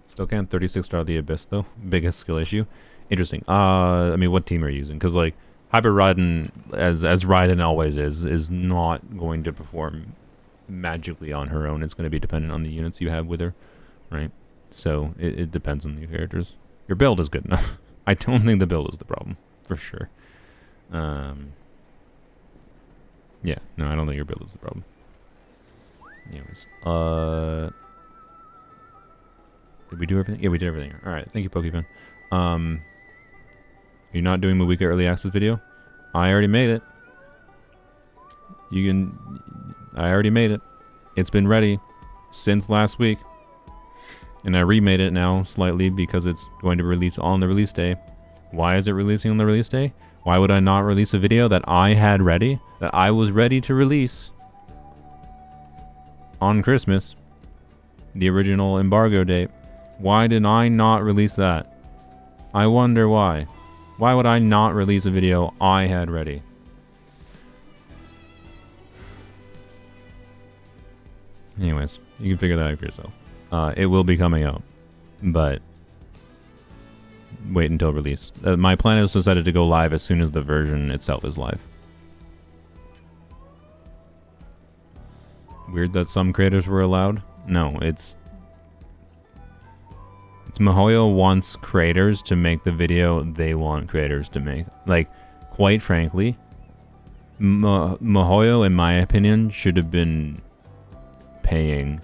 Still can 36 Star of the Abyss though. Biggest skill issue. Interesting. I mean, what team are you using? Because like Hyper Raiden, as Raiden always is not going to perform magically on her own. It's going to be dependent on the units you have with her, right? So it depends on the characters. Your build is good enough. I don't think the build is the problem, for sure. Yeah, no, I don't think your build is the problem. Anyways, did we do everything? Yeah, we did everything. All right, thank you, Pokefan. You're not doing Mawika early access video? I already made it. I already made it. It's been ready since last week, and I remade it now slightly because it's going to release on the release day. Why is it releasing on the release day? Why would I not release a video that I had ready, that I was ready to release on Christmas, the original embargo date? Why did I not release that? I wonder why. Why would I not release a video I had ready? Anyways, you can figure that out for yourself. It will be coming out, but wait until release. My plan is to set it to go live as soon as the version itself is live. Weird that some creators were allowed? No, it's MiHoYo wants creators to make the video they want creators to make. Like, quite frankly, MiHoYo, in my opinion, should have been paying.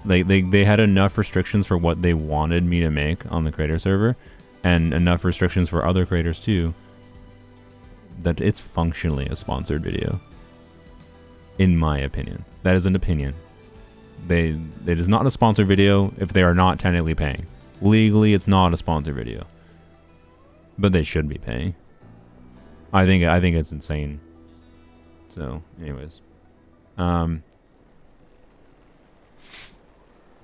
Like, they had enough restrictions for what they wanted me to make on the creator server, and enough restrictions for other creators too, that it's functionally a sponsored video. In my opinion. That is an opinion. It is not a sponsored video if they are not technically paying. Legally, it's not a sponsored video. But they should be paying. I think it's insane. So, anyways.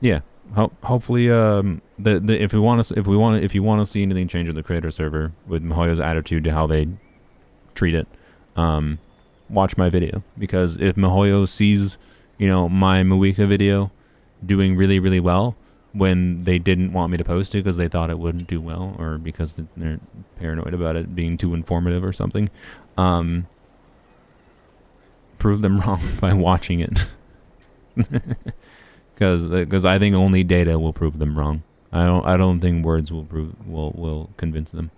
Yeah. Hopefully, if you want to see anything change with the creator server with MiHoYo's attitude to how they treat it, watch my video. Because if MiHoYo sees, you know, my Mawika video doing really, really well when they didn't want me to post it because they thought it wouldn't do well, or because they're paranoid about it being too informative or something, prove them wrong by watching it. Because I think only data will prove them wrong. I don't think words will convince them.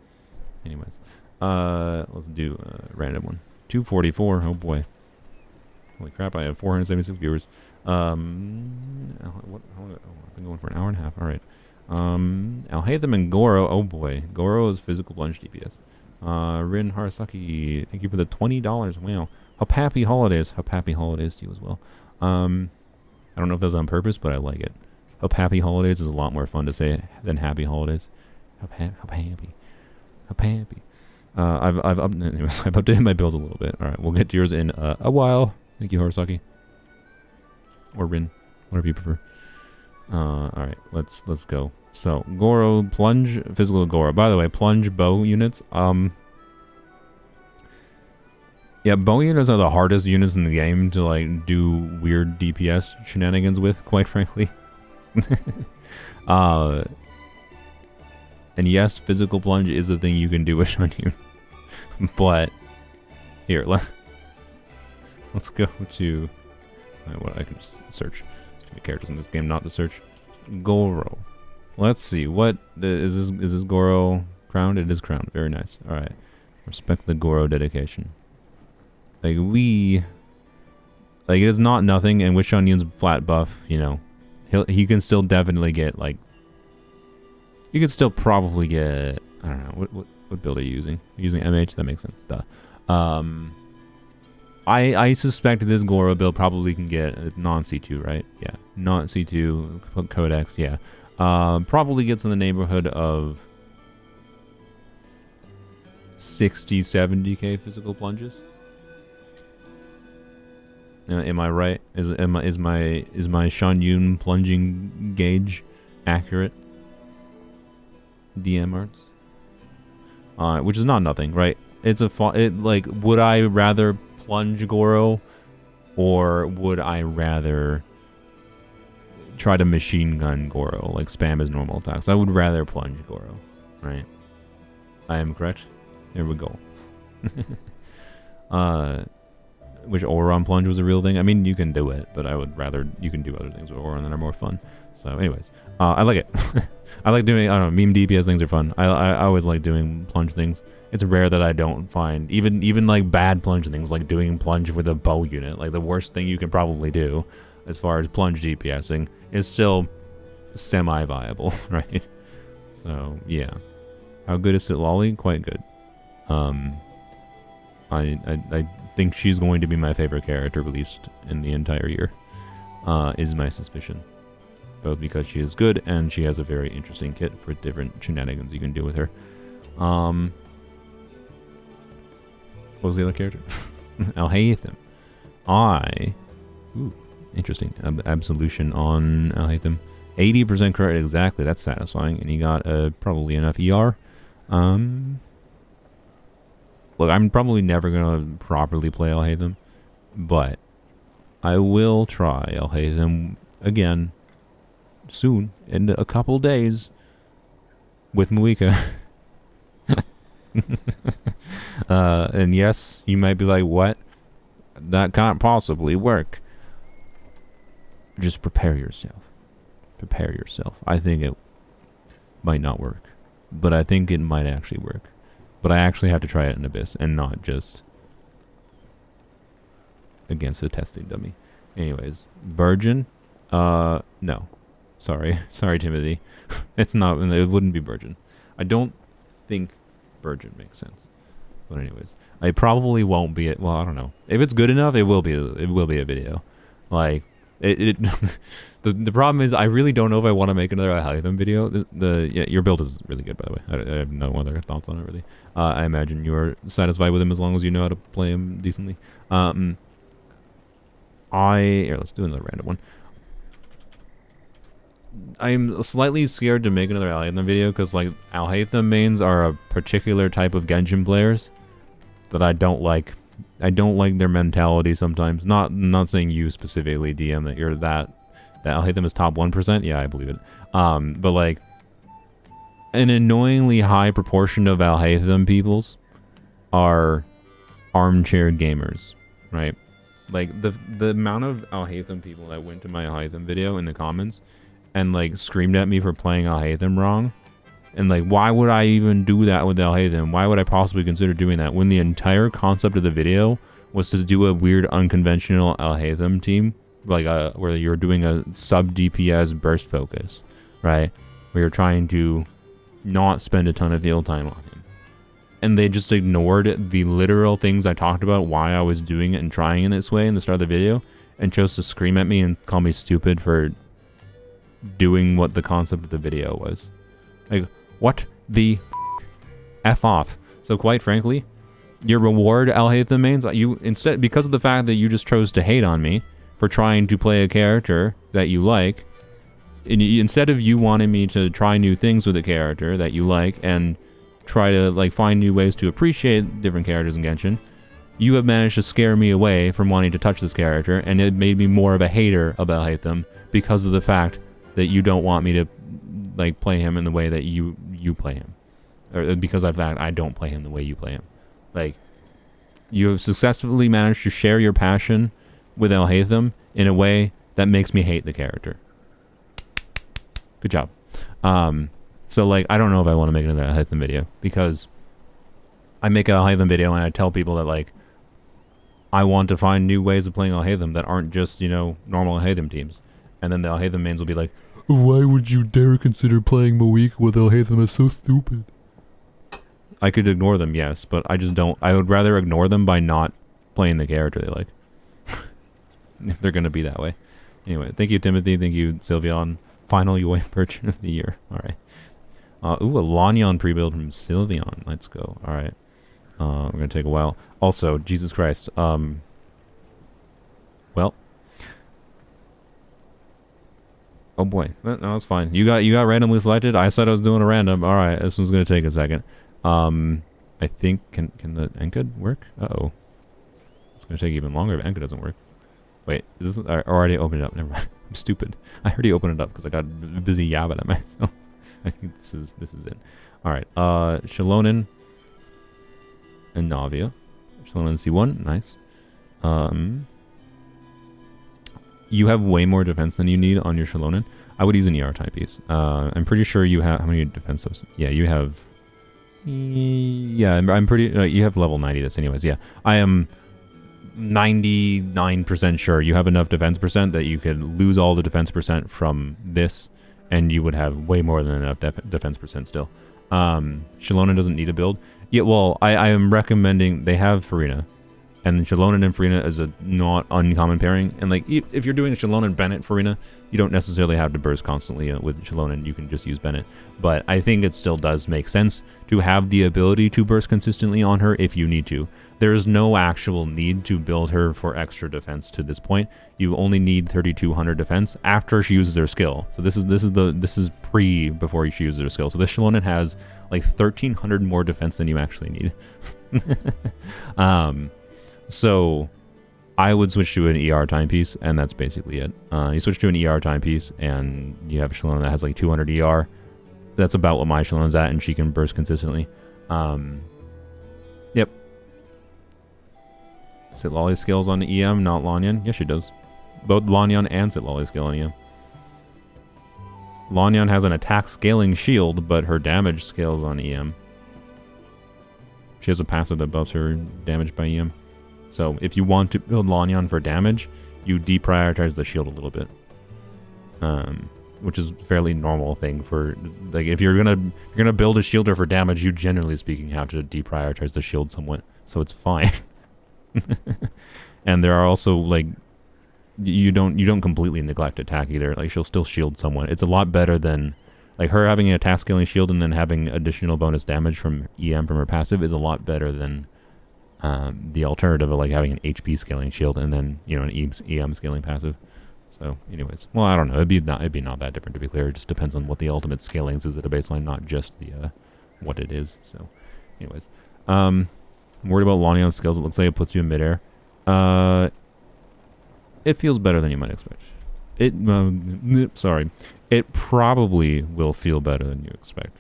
Anyways, let's do a random one. 244. Oh boy. Holy crap! I have 476 viewers. I've been going for an hour and a half. All right. Alhaitham and Goro. Oh boy, Goro is physical plunge DPS. Rin Harasaki, thank you for the $20. Wow. Happy holidays. Happy holidays to you as well. I don't know if that's on purpose, but I like it. Happy holidays is a lot more fun to say than happy holidays. Happy. Happy. I've updated my bills a little bit. All right, we'll get to yours in a while. Thank you, Harasaki. Or Rin, whatever you prefer. All right, let's go. So Goro plunge physical Goro. By the way, plunge bow units. Yeah, bow units are the hardest units in the game to like do weird DPS shenanigans with, quite frankly. And yes, physical plunge is a thing you can do with Shunyun. But here, let's go to what I can just search. There's too many characters in this game not to search. Goro. Let's see. What is this? Is this Goro crowned? It is crowned. Very nice. All right. Respect the Goro dedication. Like it is not nothing, and with Shunyun's flat buff, you know, he can still definitely get like. You could still probably get. I don't know what build are you using? You're using MH. That makes sense. Duh. I suspect this Goro build probably can get non C2, right? Yeah, non C2 Codex. Yeah, probably gets in the neighborhood of 60, 70k physical plunges. Am I right? Is my Shunyun plunging gauge accurate? DM arts, which is not nothing, right? It's like, would I rather plunge Goro, or would I rather try to machine gun Goro, like spam his normal attacks? I would rather plunge Goro, right? I am correct. There we go. Which Auron plunge was a real thing. I mean, you can do it, but I would rather you can do other things with Auron that are more fun. So, anyways, I like it. I like doing, I don't know, meme DPS things are fun. I always like doing plunge things. It's rare that I don't find, even like bad plunge things, like doing plunge with a bow unit. Like the worst thing you can probably do as far as plunge DPSing is still semi-viable, right? So, yeah. How good is Sitlali? Quite good. I think she's going to be my favorite character released in the entire year, is my suspicion. Both because she is good and she has a very interesting kit for different shenanigans you can do with her. What was the other character? Alhaitham. Ooh, interesting. Absolution on Alhaitham. 80% correct, exactly. That's satisfying. And he got probably enough ER. Look, I'm probably never going to properly play Alhaitham, but I will try Alhaitham again soon, in a couple days, with Muika. And yes, you might be like, what? That can't possibly work. Just prepare yourself. Prepare yourself. I think it might not work, but I think it might actually work. But I actually have to try it in Abyss and not just against a testing dummy. Anyways, Virgin? No. Sorry. Sorry, Timothy. It's not, it wouldn't be Virgin. I don't think Virgin makes sense. But anyways, I probably won't be it. Well, I don't know. If it's good enough, it will be a video. Like, the problem is I really don't know if I want to make another Alhaitham video. Yeah, your build is really good, by the way. I have no other thoughts on it, really. I imagine you are satisfied with him as long as you know how to play him decently. Here, let's do another random one. I'm slightly scared to make another Alhaitham video because, like, Alhaitham mains are a particular type of Genshin players that I don't like. I don't like their mentality sometimes. Not saying you specifically, DM, that you're that Alhaitham is top 1%. Yeah, I believe it. But like an annoyingly high proportion of Alhaitham peoples are armchair gamers, right? Like the amount of Alhaitham people that went to my Alhaitham video in the comments and like screamed at me for playing Alhaitham wrong. And like, why would I even do that with Alhaitham? Why would I possibly consider doing that when the entire concept of the video was to do a weird unconventional Alhaitham team, like where you're doing a sub DPS burst focus, right? Where you're trying to not spend a ton of field time on him. and they just ignored the literal things I talked about, why I was doing it and trying in this way in the start of the video, and chose to scream at me and call me stupid for doing what the concept of the video was. Like, what the F off? So quite frankly, your reward, I'll hate the mains, you instead, because of the fact that you just chose to hate on me for trying to play a character that you like, and instead of you wanting me to try new things with a character that you like and try to like find new ways to appreciate different characters in Genshin, you have managed to scare me away from wanting to touch this character, and it made me more of a hater of Alhaitham because of the fact that you don't want me to like play him in the way that you play him, or because of that I don't play him the way you play him. Like, you have successfully managed to share your passion with Alhaitham in a way that makes me hate the character. Good job. So like, I don't know if I want to make another Alhaitham video, because I make an Alhaitham video and I tell people that like, I want to find new ways of playing Alhaitham that aren't just, you know, normal Alhaitham teams. And then the Alhaitham mains will be like, why would you dare consider playing Moik with Alhaitham? It's so stupid. I could ignore them, yes, but I just don't. I would rather ignore them by not playing the character they like. If they're going to be that way. Anyway, thank you, Timothy. Thank you, Sylveon. Final UA purchase of the year. All right. Ooh, a Lanyon pre-build from Sylveon. Let's go. All right. We're going to take a while. Also, Jesus Christ. Well. Oh boy. No, that's fine. You got randomly selected. I said I was doing a random. All right. This one's going to take a second. I think, can the Enkid work? Uh-oh. It's going to take even longer if Enkid doesn't work. Wait, is this, I already opened it up. Never mind. I'm stupid. I already opened it up because I got busy yabbing at myself. I think this is it. All right. Shalonen and Navia. Shalonen C1. Nice. You have way more defense than you need on your Shalonen. I would use an ER type piece. I'm pretty sure you have, how many defense subs? Yeah, you have, yeah, I'm pretty, you have level 90 this anyways. Yeah, I am 99% sure you have enough defense percent that you could lose all the defense percent from this, and you would have way more than enough defense percent still. Shalonen doesn't need a build. Yeah, well, I am recommending, they have Furina, and Shalonen and Furina is a not uncommon pairing. And like, if you're doing a Shalonen Bennett Furina, you don't necessarily have to burst constantly with Shalonen. You can just use Bennett. But I think it still does make sense to have the ability to burst consistently on her if you need to. There is no actual need to build her for extra defense to this point. You only need 3,200 defense after she uses her skill. So this is pre before she uses her skill. So this Shalonen has like 1,300 more defense than you actually need. So I would switch to an ER timepiece, and that's basically it. You switch to an ER timepiece, and you have a Shalonen that has like 200 ER. That's about what my Shalonen's at, and she can burst consistently. Yep. Sitlolly skills on EM, not Lanyon. Yes, she does. Both Lanyon and Sitlolly skill on EM. Lanyon has an attack scaling shield, but her damage scales on EM. She has a passive that buffs her damage by EM. So if you want to build Lanyon for damage, you deprioritize the shield a little bit, which is a fairly normal thing for, like, if you're gonna build a shielder for damage, you generally speaking have to deprioritize the shield somewhat. So it's fine. And there are also, like, you don't completely neglect attack either. Like, she'll still shield someone. It's a lot better than, like, her having an attack scaling shield and then having additional bonus damage from EM from her passive is a lot better than the alternative of like having an HP scaling shield and then, you know, an EM scaling passive. So anyways, well, I don't know, it'd be not that different, to be clear. It just depends on what the ultimate scalings is at a baseline, not just the what it is. So anyways, I'm worried about Lanyon's skills. It looks like it puts you in midair. It feels better than you might expect. Sorry, it probably will feel better than you expect.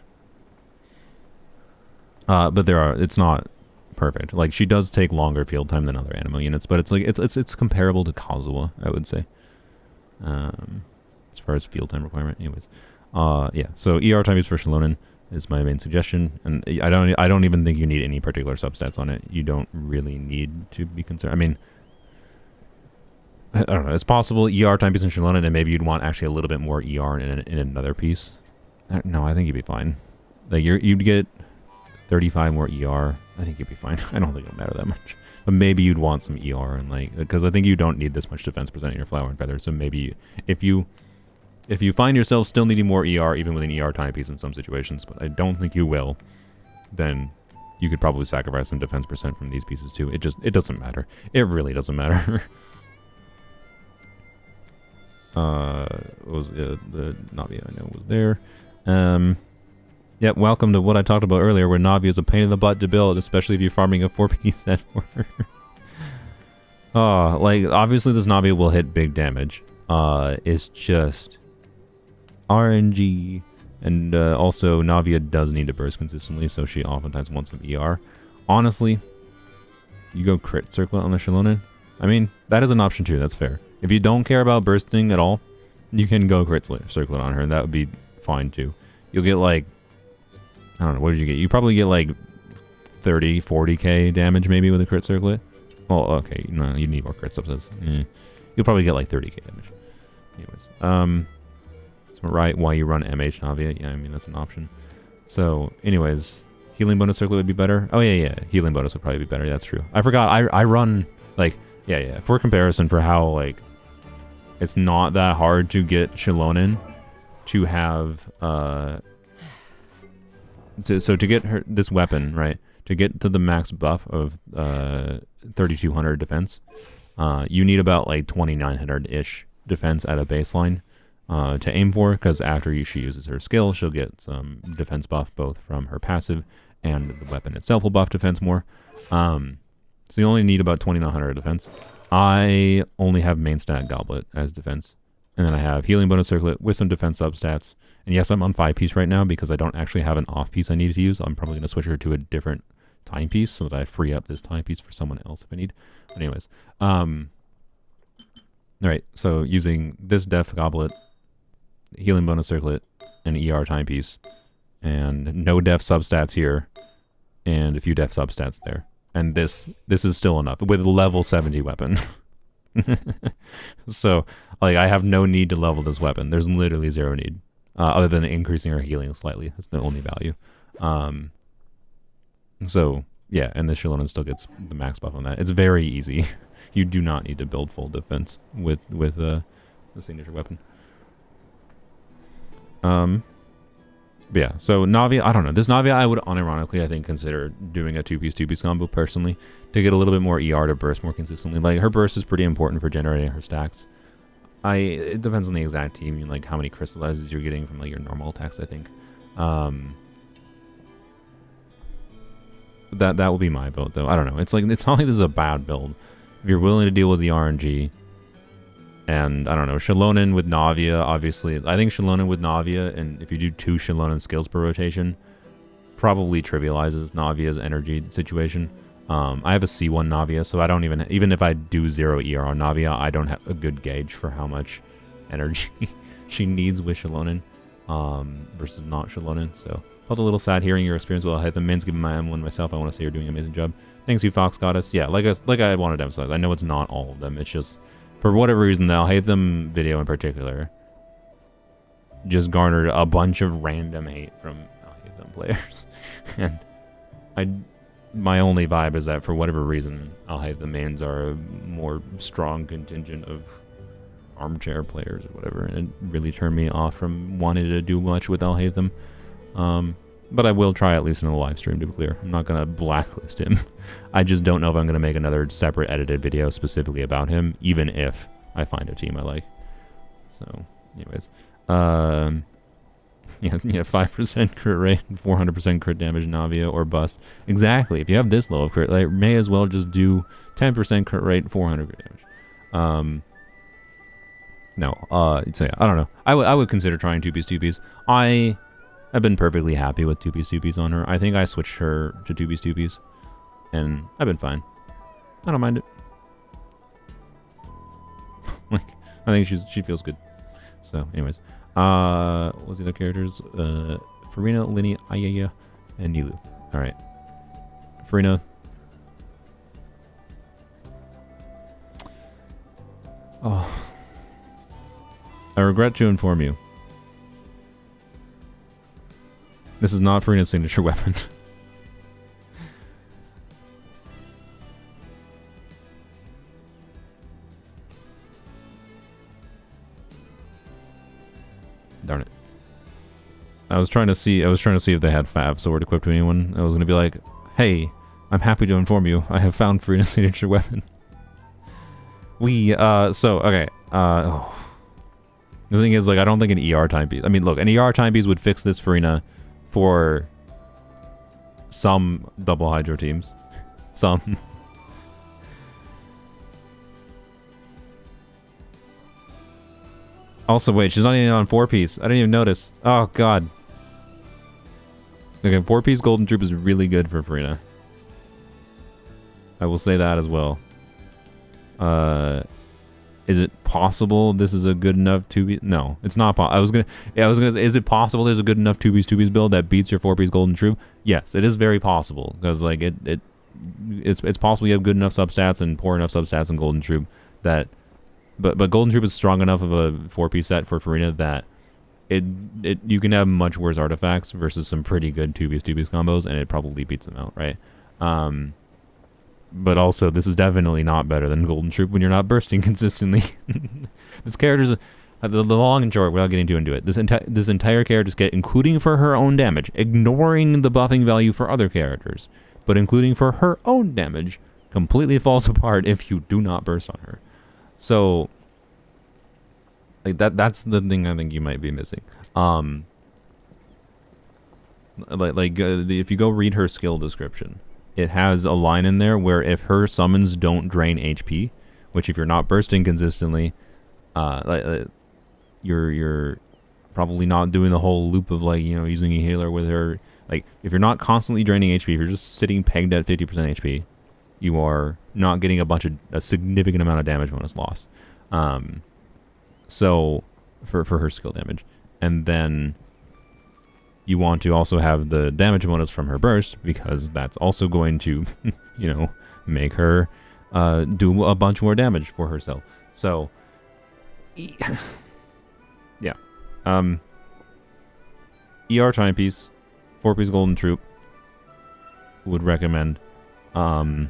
But it's not perfect. Like, she does take longer field time than other animal units, but it's like it's comparable to Kazuha, I would say, as far as field time requirement. Anyways, yeah. So ER time use for Shalonen is my main suggestion, and I don't even think you need any particular substats on it. You don't really need to be concerned. I mean, I don't know. It's possible ER time piece in Shalonen, and maybe you'd want actually a little bit more ER in another piece. No, I think you'd be fine. Like, you'd get 35 more ER, I think you'd be fine. I don't think it'll matter that much. But maybe you'd want some ER, and like, because I think you don't need this much defense percent in your flower and feather. So maybe if you find yourself still needing more ER, even with an ER timepiece in some situations, but I don't think you will, then you could probably sacrifice some defense percent from these pieces too. It doesn't matter. It really doesn't matter. The Navi I know was there. Yeah, welcome to what I talked about earlier, where Navi is a pain in the butt to build, especially if you're farming a 4-piece set for her. Oh, like, obviously this Navi will hit big damage. It's just RNG, and also Navia does need to burst consistently, so she oftentimes wants some ER. Honestly, you go crit circlet on the Shelonin. I mean, that is an option too, that's fair. If you don't care about bursting at all, you can go crit circlet on her, and that would be fine too. You'll get like, I don't know, what did you get? You probably get like 30, 40k damage maybe with a crit circlet. Well, okay, no, you need more crit subsets. You'll probably get like 30k damage. Anyways, so right, why you run MH Navia? Yeah, I mean, that's an option. So, anyways, healing bonus circlet would be better. Oh, yeah, healing bonus would probably be better. That's true. I forgot, I run, like, yeah, for comparison, for how, like, it's not that hard to get Shelonin to have, so to get her this weapon, right, to get to the max buff of 3200 defense, you need about like 2900-ish defense at a baseline to aim for, because after she uses her skill, she'll get some defense buff both from her passive and the weapon itself will buff defense more. So you only need about 2900 defense. I only have main stat Goblet as defense, and then I have healing bonus circlet with some defense substats. And yes, I'm on 5-piece right now because I don't actually have an off-piece I need to use. I'm probably going to switch her to a different timepiece so that I free up this timepiece for someone else if I need. But anyways, alright, so using this def Goblet, healing bonus circlet, and ER timepiece, and no def substats here, and a few def substats there. And this is still enough with a level 70 weapon. So, like, I have no need to level this weapon. There's literally zero need. Other than increasing her healing slightly. That's the only value. So, yeah, and the Shelonin still gets the max buff on that. It's very easy. You do not need to build full defense with the signature weapon. But yeah, so Navia, I don't know. This Navia, I would unironically, I think, consider doing a 2-piece combo personally to get a little bit more ER to burst more consistently. Like, her burst is pretty important for generating her stacks. It depends on the exact team, and like how many crystallizes you're getting from like your normal attacks, I think. That will be my build though. I don't know. It's like, it's not like this is a bad build. If you're willing to deal with the RNG, and I don't know, Shelonin with Navia, obviously. I think Shelonin with Navia, and if you do 2 Shelonin skills per rotation, probably trivializes Navia's energy situation. I have a C1 Navia, so I don't even if I do 0 ER on Navia, I don't have a good gauge for how much energy she needs with Shelonin versus not Shelonin. So felt a little sad hearing your experience with Alhaitham. Man's giving my M1 myself. I want to say you're doing an amazing job. Thanks, you Fox Goddess. Yeah, like I wanted to emphasize, I know it's not all of them. It's just, for whatever reason, the Alhaitham video in particular just garnered a bunch of random hate from Alhaitham players. And my only vibe is that for whatever reason, Alhaitham mains are a more strong contingent of armchair players or whatever, and it really turned me off from wanting to do much with Alhaitham. But I will try at least in the live stream, to be clear. I'm not going to blacklist him. I just don't know if I'm going to make another separate edited video specifically about him, even if I find a team I like. So, anyways. Yeah, 5% crit rate, 400% crit damage, Navia, or bust. Exactly. If you have this low of crit rate, may as well just do 10% crit rate, 400 crit damage. So yeah, I don't know. I would consider trying 2-piece. I have been perfectly happy with 2-piece on her. I think I switched her to 2-piece, and I've been fine. I don't mind it. Like, I think she feels good. So, anyways. What's the other characters? Furina, Lyney, Ayaya, and Nilu. Alright. Furina. Oh. I regret to inform you. This is not Furina's signature weapon. was trying to see if they had Fav sword equipped to anyone. I was gonna be like, hey, I'm happy to inform you, I have found Furina's signature weapon. Okay. The thing is, like, I don't think an ER timepiece. I mean, look, an ER timepiece would fix this Furina for some double hydro teams. Some. Also, wait, she's not even on 4-piece. I didn't even notice. Oh, God. Okay, 4-piece Golden Troop is really good for Furina. I will say that as well. Is it possible this is a good enough 2-piece? No, it's not. I was gonna say, is it possible there's a good enough 2-piece build that beats your 4-piece Golden Troop? Yes, it is very possible, because like it's possible you have good enough substats and poor enough substats in Golden Troop that, but Golden Troop is strong enough of a 4-piece set for Furina that you can have much worse artifacts versus some pretty good 2-piece combos, and it probably beats them out, right? But also, this is definitely not better than Golden Troop when you're not bursting consistently. This character's the long and short, without getting too into it. This entire character's kit, including for her own damage, ignoring the buffing value for other characters, but including for her own damage, completely falls apart if you do not burst on her. So, like that's the thing I think you might be missing. If you go read her skill description, it has a line in there where if her summons don't drain HP, which if you're not bursting consistently, you're probably not doing the whole loop of like, you know, using a healer with her. Like, if you're not constantly draining HP, if you're just sitting pegged at 50% HP, you are not getting a significant amount of damage bonus loss. So for her skill damage, and then you want to also have the damage bonus from her burst, because that's also going to, you know, make her do a bunch more damage for herself. So, yeah. ER timepiece, 4-piece Golden Troop, would recommend. Also,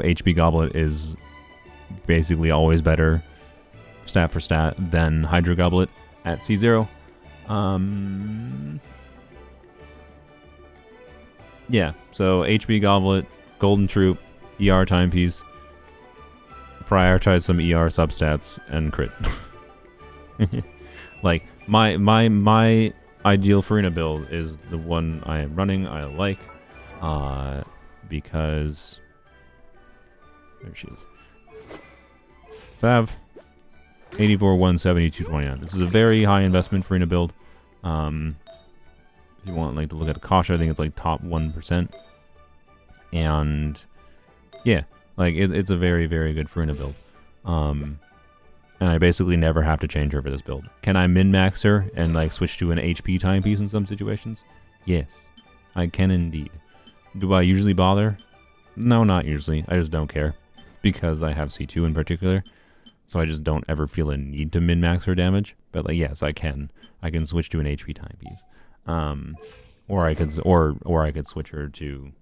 HP Goblet is basically always better, stat for stat, than Hydro Goblet at C0. Yeah, so HP Goblet, Golden Troop, ER Timepiece, prioritize some ER substats, and crit. Like, my ideal Furina build is the one I am running, I like, because... There she is. Fav. 84, 170, 229. This is a very high investment Furina build. If you want like to look at Akasha, I think it's like top 1%. And yeah, like it's a very, very good Furina build. And I basically never have to change her for this build. Can I min-max her and like switch to an HP timepiece in some situations? Yes, I can indeed. Do I usually bother? No, not usually. I just don't care, because I have C2 in particular. So I just don't ever feel a need to min-max her damage. But like, yes, I can. I can switch to an HP timepiece. Or I could switch her to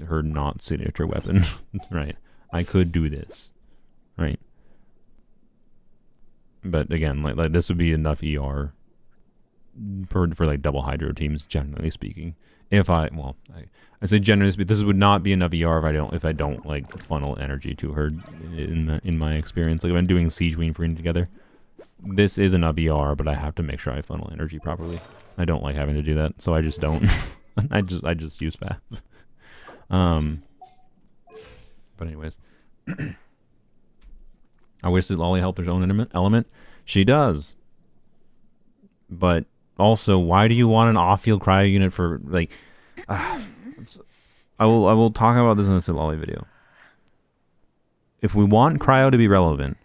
her not signature weapon. Right. I could do this. Right. But again, like this would be enough ER for like double hydro teams, generally speaking. I say generally speaking, this would not be enough ER if I don't like funnel energy to her in my experience. Like if I'm doing Siege Queen Furina together, this is enough ER, but I have to make sure I funnel energy properly. I don't like having to do that, so I just don't. I just use FAF. But anyways, I wish that Lolly helped her own element. She does. But also, why do you want an off-field cryo unit for like? I will talk about this in a Silali video. If we want cryo to be relevant,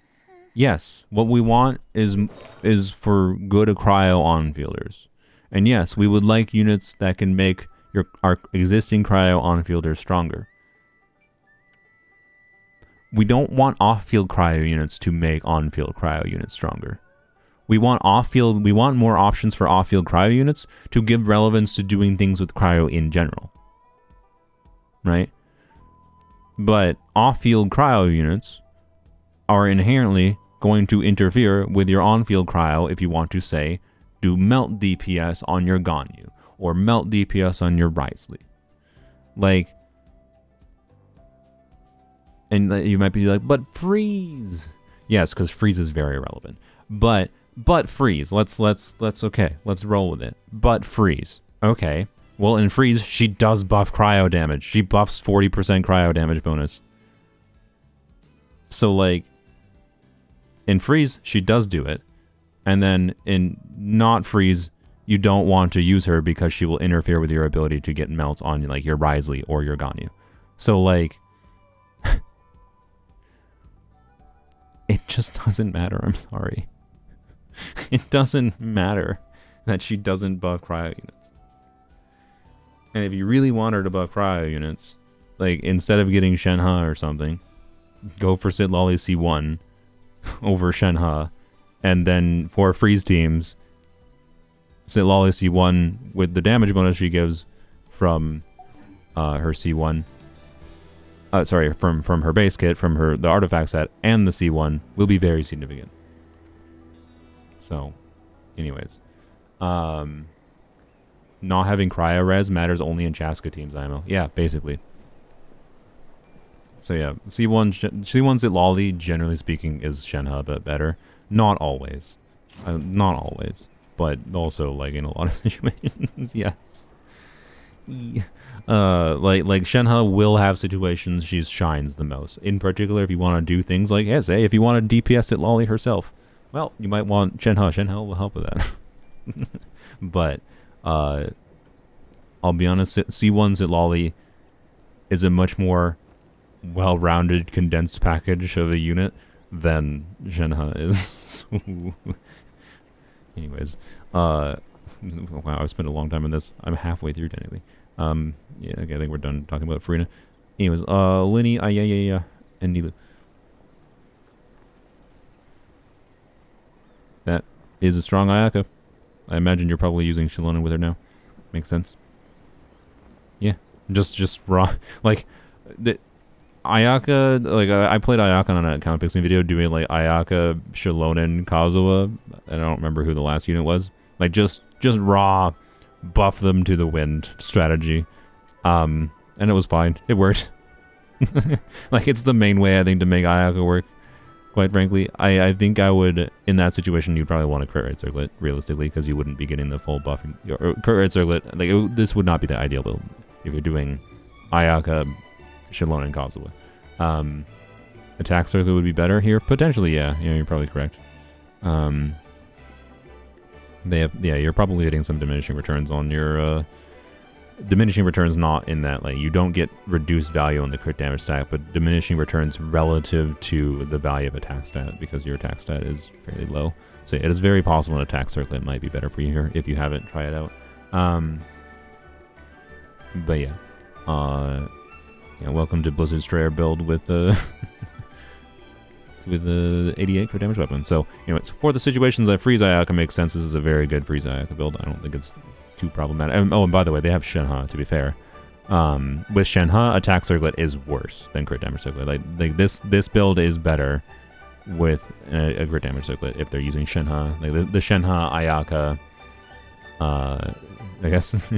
yes, what we want is for good cryo on-fielders. And yes, we would like units that can make our existing cryo on-fielders stronger. We don't want off-field cryo units to make on-field cryo units stronger. We want more options for off-field cryo units to give relevance to doing things with cryo in general. Right? But off-field cryo units are inherently going to interfere with your on-field cryo if you want to, say, do melt DPS on your Ganyu, or melt DPS on your Wriothesley. Like, and you might be like, but freeze. Yes, because freeze is very irrelevant. But freeze. Let's okay. Let's roll with it. But freeze. Okay. Well, in freeze, she does buff cryo damage. She buffs 40% cryo damage bonus. So like, in freeze, she does do it. And then in not freeze, you don't want to use her because she will interfere with your ability to get melts on like your Wriothesley or your Ganyu. So like, it just doesn't matter. I'm sorry. It doesn't matter that she doesn't buff cryo units. And if you really want her to buff cryo units, like instead of getting Shenhe or something, go for Sitlolly C1 over Shenhe. And then for freeze teams, Sitlolly C1 with the damage bonus she gives from her C1. Sorry, from her base kit, from the artifact set, and the C1 will be very significant. So, anyways. Not having cryo res matters only in Chasca teams, IMO. Yeah, basically. So yeah, C1 Sitlolly, generally speaking, is Shenhe, but better. Not always. Not always. But also, like, in a lot of situations, yes. Like Shenhe will have situations she shines the most. In particular, if you want to do things like, yeah, say, if you want to DPS Sitlolly herself, well, you might want Shenhe. Shenhe will help with that. But, I'll be honest, C1 Sitlolly is a much more well-rounded, condensed package of a unit than Shenhe is. Anyways, wow, I've spent a long time on this. I'm halfway through, technically. Yeah, okay, I think we're done talking about Furina. Anyways, Lyney, yeah, and Nilu. That is a strong Ayaka. I imagine you're probably using Shilonen with her now. Makes sense. Yeah, just raw. Like, the Ayaka, like, I played Ayaka on an account fixing video doing, like, Ayaka, Shilonen, Kazuha. I don't remember who the last unit was. Like, just raw, buff them to the wind strategy. And it was fine. It worked. Like, it's the main way, I think, to make Ayaka work. Quite frankly, I think I would, in that situation, you'd probably want a crit rate circlet, realistically, because you wouldn't be getting the full buff. Or crit rate circlet, like, this would not be the ideal build if you're doing Ayaka, Shilonen, Kazuha. Attack circlet would be better here. Potentially, yeah. Yeah, you're probably correct. You're probably getting some diminishing returns on your, diminishing returns not in that, like, you don't get reduced value on the crit damage stat, but diminishing returns relative to the value of attack stat, because your attack stat is fairly low. So it is very possible an attack circlet might be better for you here if you haven't tried it out. But yeah. Yeah, welcome to Blizzard Strayer build with the with the 88 crit damage weapon. So, anyways, for the situations that freeze Ayaka makes sense, this is a very good freeze Ayaka build. I don't think it's too problematic. And by the way, they have Shenhe, to be fair. With Shenhe, attack circlet is worse than crit damage circlet. Like this build is better with a crit damage circlet if they're using Shenhe. Like the Shenhe Ayaka, I guess,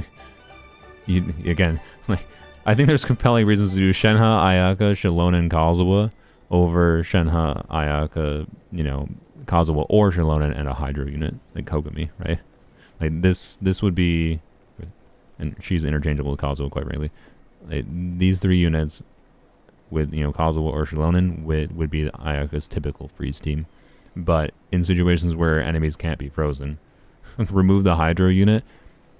again, like, I think there's compelling reasons to do Shenhe, Ayaka, Shilonen, Kazuha over Shenhe, Ayaka, Kazuha or Shilonen and a Hydro unit, like Kogami, right? Like, this would be, and she's interchangeable with Kazuha, quite frankly. Like, these three units with, Kazuha or Shilonen would be Ayaka's typical freeze team. But in situations where enemies can't be frozen, remove the Hydro unit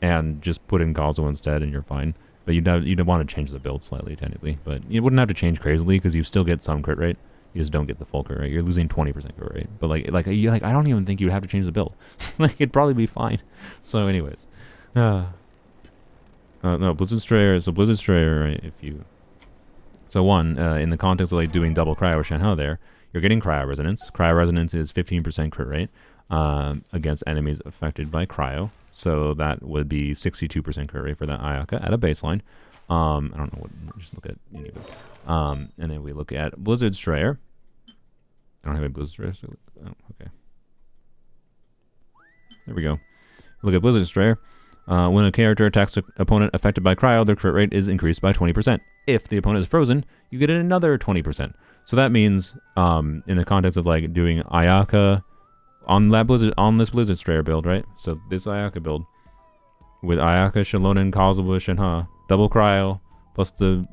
and just put in Kazuha instead and you're fine. But you'd want to change the build slightly, technically. But you wouldn't have to change crazily because you still get some crit rate. You just don't get the full crit rate. You're losing 20% crit rate. But I don't even think you'd have to change the build. Like, it'd probably be fine. So anyways. No, Blizzard Strayer. So Blizzard Strayer, right, if you... So one, in the context of, like, doing double Cryo or Shenhe there, you're getting Cryo Resonance. Cryo Resonance is 15% crit rate against enemies affected by Cryo. So that would be 62% crit rate for that Ayaka at a baseline. I don't know what, just look at any of it. And then we look at Blizzard Strayer. I don't have a Blizzard Strayer. Oh, okay. There we go. Look at Blizzard Destroyer. When a character attacks an opponent affected by cryo, their crit rate is increased by 20%. If the opponent is frozen, you get another 20%. So that means, in the context of like doing Ayaka on this Blizzard Destroyer build, right? So this Ayaka build with Ayaka, Shalonen, Kazuha, Shenhe, double cryo plus the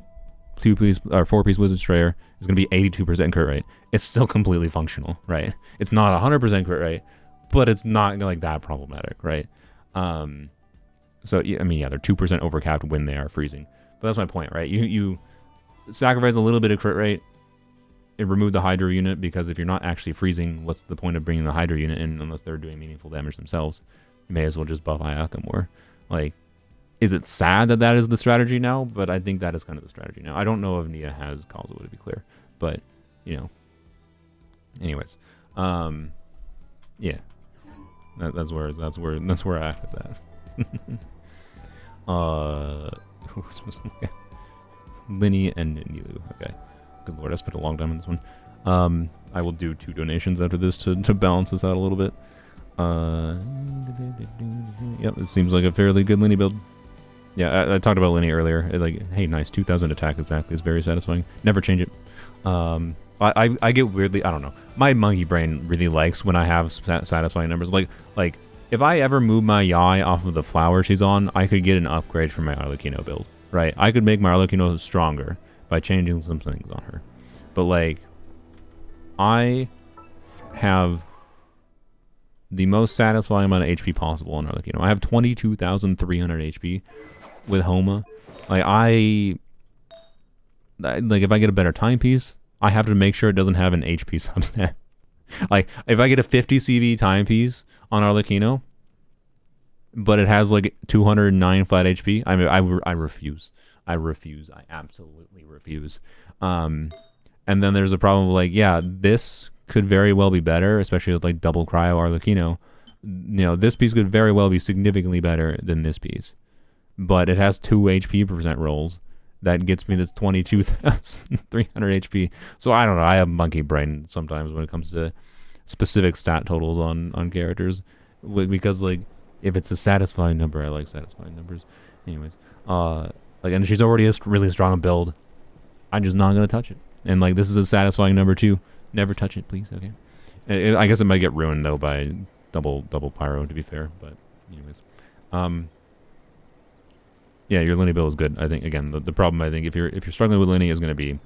2-piece or 4-piece Blizzard Destroyer is going to be 82% crit rate. It's still completely functional, right? It's not 100% crit rate, but it's not like that problematic, right? So I mean, yeah, they're 2% overcapped when they are freezing, but that's my point, right? You sacrifice a little bit of crit rate, it removed the Hydra unit, because if you're not actually freezing, what's the point of bringing the Hydra unit in unless they're doing meaningful damage themselves? You may as well just buff Ayaka more. Like, is it sad that that is the strategy now? But I think that is kind of the strategy now. I don't know if Nia has Kazuha, to be clear, but you know. Anyways, yeah, that's where Ayaka's at. Who's supposed to Lyney and Nilu. Okay. Good lord, I spent a long time on this one. I will do 2 donations after this to balance this out a little bit. Yep, it seems like a fairly good Lyney build. Yeah, I talked about Lyney earlier. Like, hey, nice, 2,000 attack exactly. It's very satisfying. Never change it. I get weirdly, I don't know. My monkey brain really likes when I have satisfying numbers. Like if I ever move my Yai off of the flower she's on, I could get an upgrade for my Arlecchino build, right? I could make my Arlecchino stronger by changing some things on her. But like, I have the most satisfying amount of HP possible on Arlecchino. I have 22,300 HP with Homa. Like like if I get a better timepiece, I have to make sure it doesn't have an HP subset. Like, if I get a 50 CV timepiece on Arlecchino, but it has like 209 flat HP, I mean, I refuse. I absolutely refuse. And then there's a problem of like, yeah, this could very well be better, especially with like double cryo Arlecchino. You know, this piece could very well be significantly better than this piece, but it has 2 HP percent rolls. That gets me this 22,300 HP. So I don't know. I have monkey brain sometimes when it comes to specific stat totals on characters, because like if it's a satisfying number, I like satisfying numbers. Anyways, like, and she's already a really strong build. I'm just not gonna touch it. And like, this is a satisfying number too. Never touch it, please. Okay. I guess it might get ruined though by double pyro, to be fair. But anyways, yeah, your Lyney build is good. I think, again, the problem, I think, if you're struggling with Lyney is going to be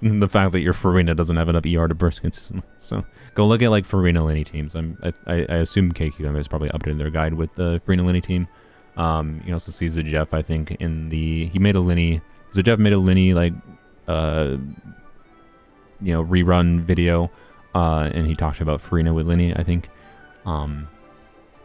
the fact that your Furina doesn't have enough ER to burst consistently. So go look at like Furina Lyney teams. I assume KQM has probably updated their guide with the Furina Lyney team. You can also see Zajeff, I think, he made a Lyney. Zajeff made a Lyney like rerun video, and he talked about Furina with Lyney, I think.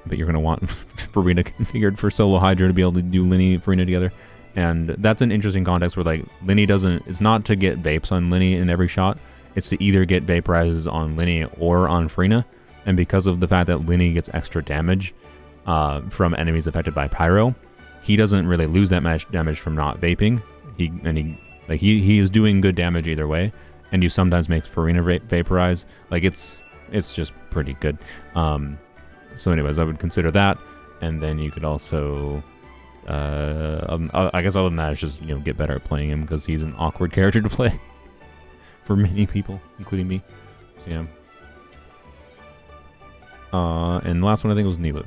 But you're going to want Furina configured for solo Hydra to be able to do Lyney, Furina together. And that's an interesting context where, like, Lyney it's not to get vapes on Lyney in every shot. It's to either get vaporizes on Lyney or on Furina. And because of the fact that Lyney gets extra damage from enemies affected by Pyro, he doesn't really lose that much damage from not vaping. He is doing good damage either way. And you sometimes make Furina vaporize. Like, it's just pretty good. So anyways, I would consider that, and then you could also, I guess other than that, it's just, get better at playing him, because he's an awkward character to play for many people, including me. So yeah. And the last one I think was Nilu.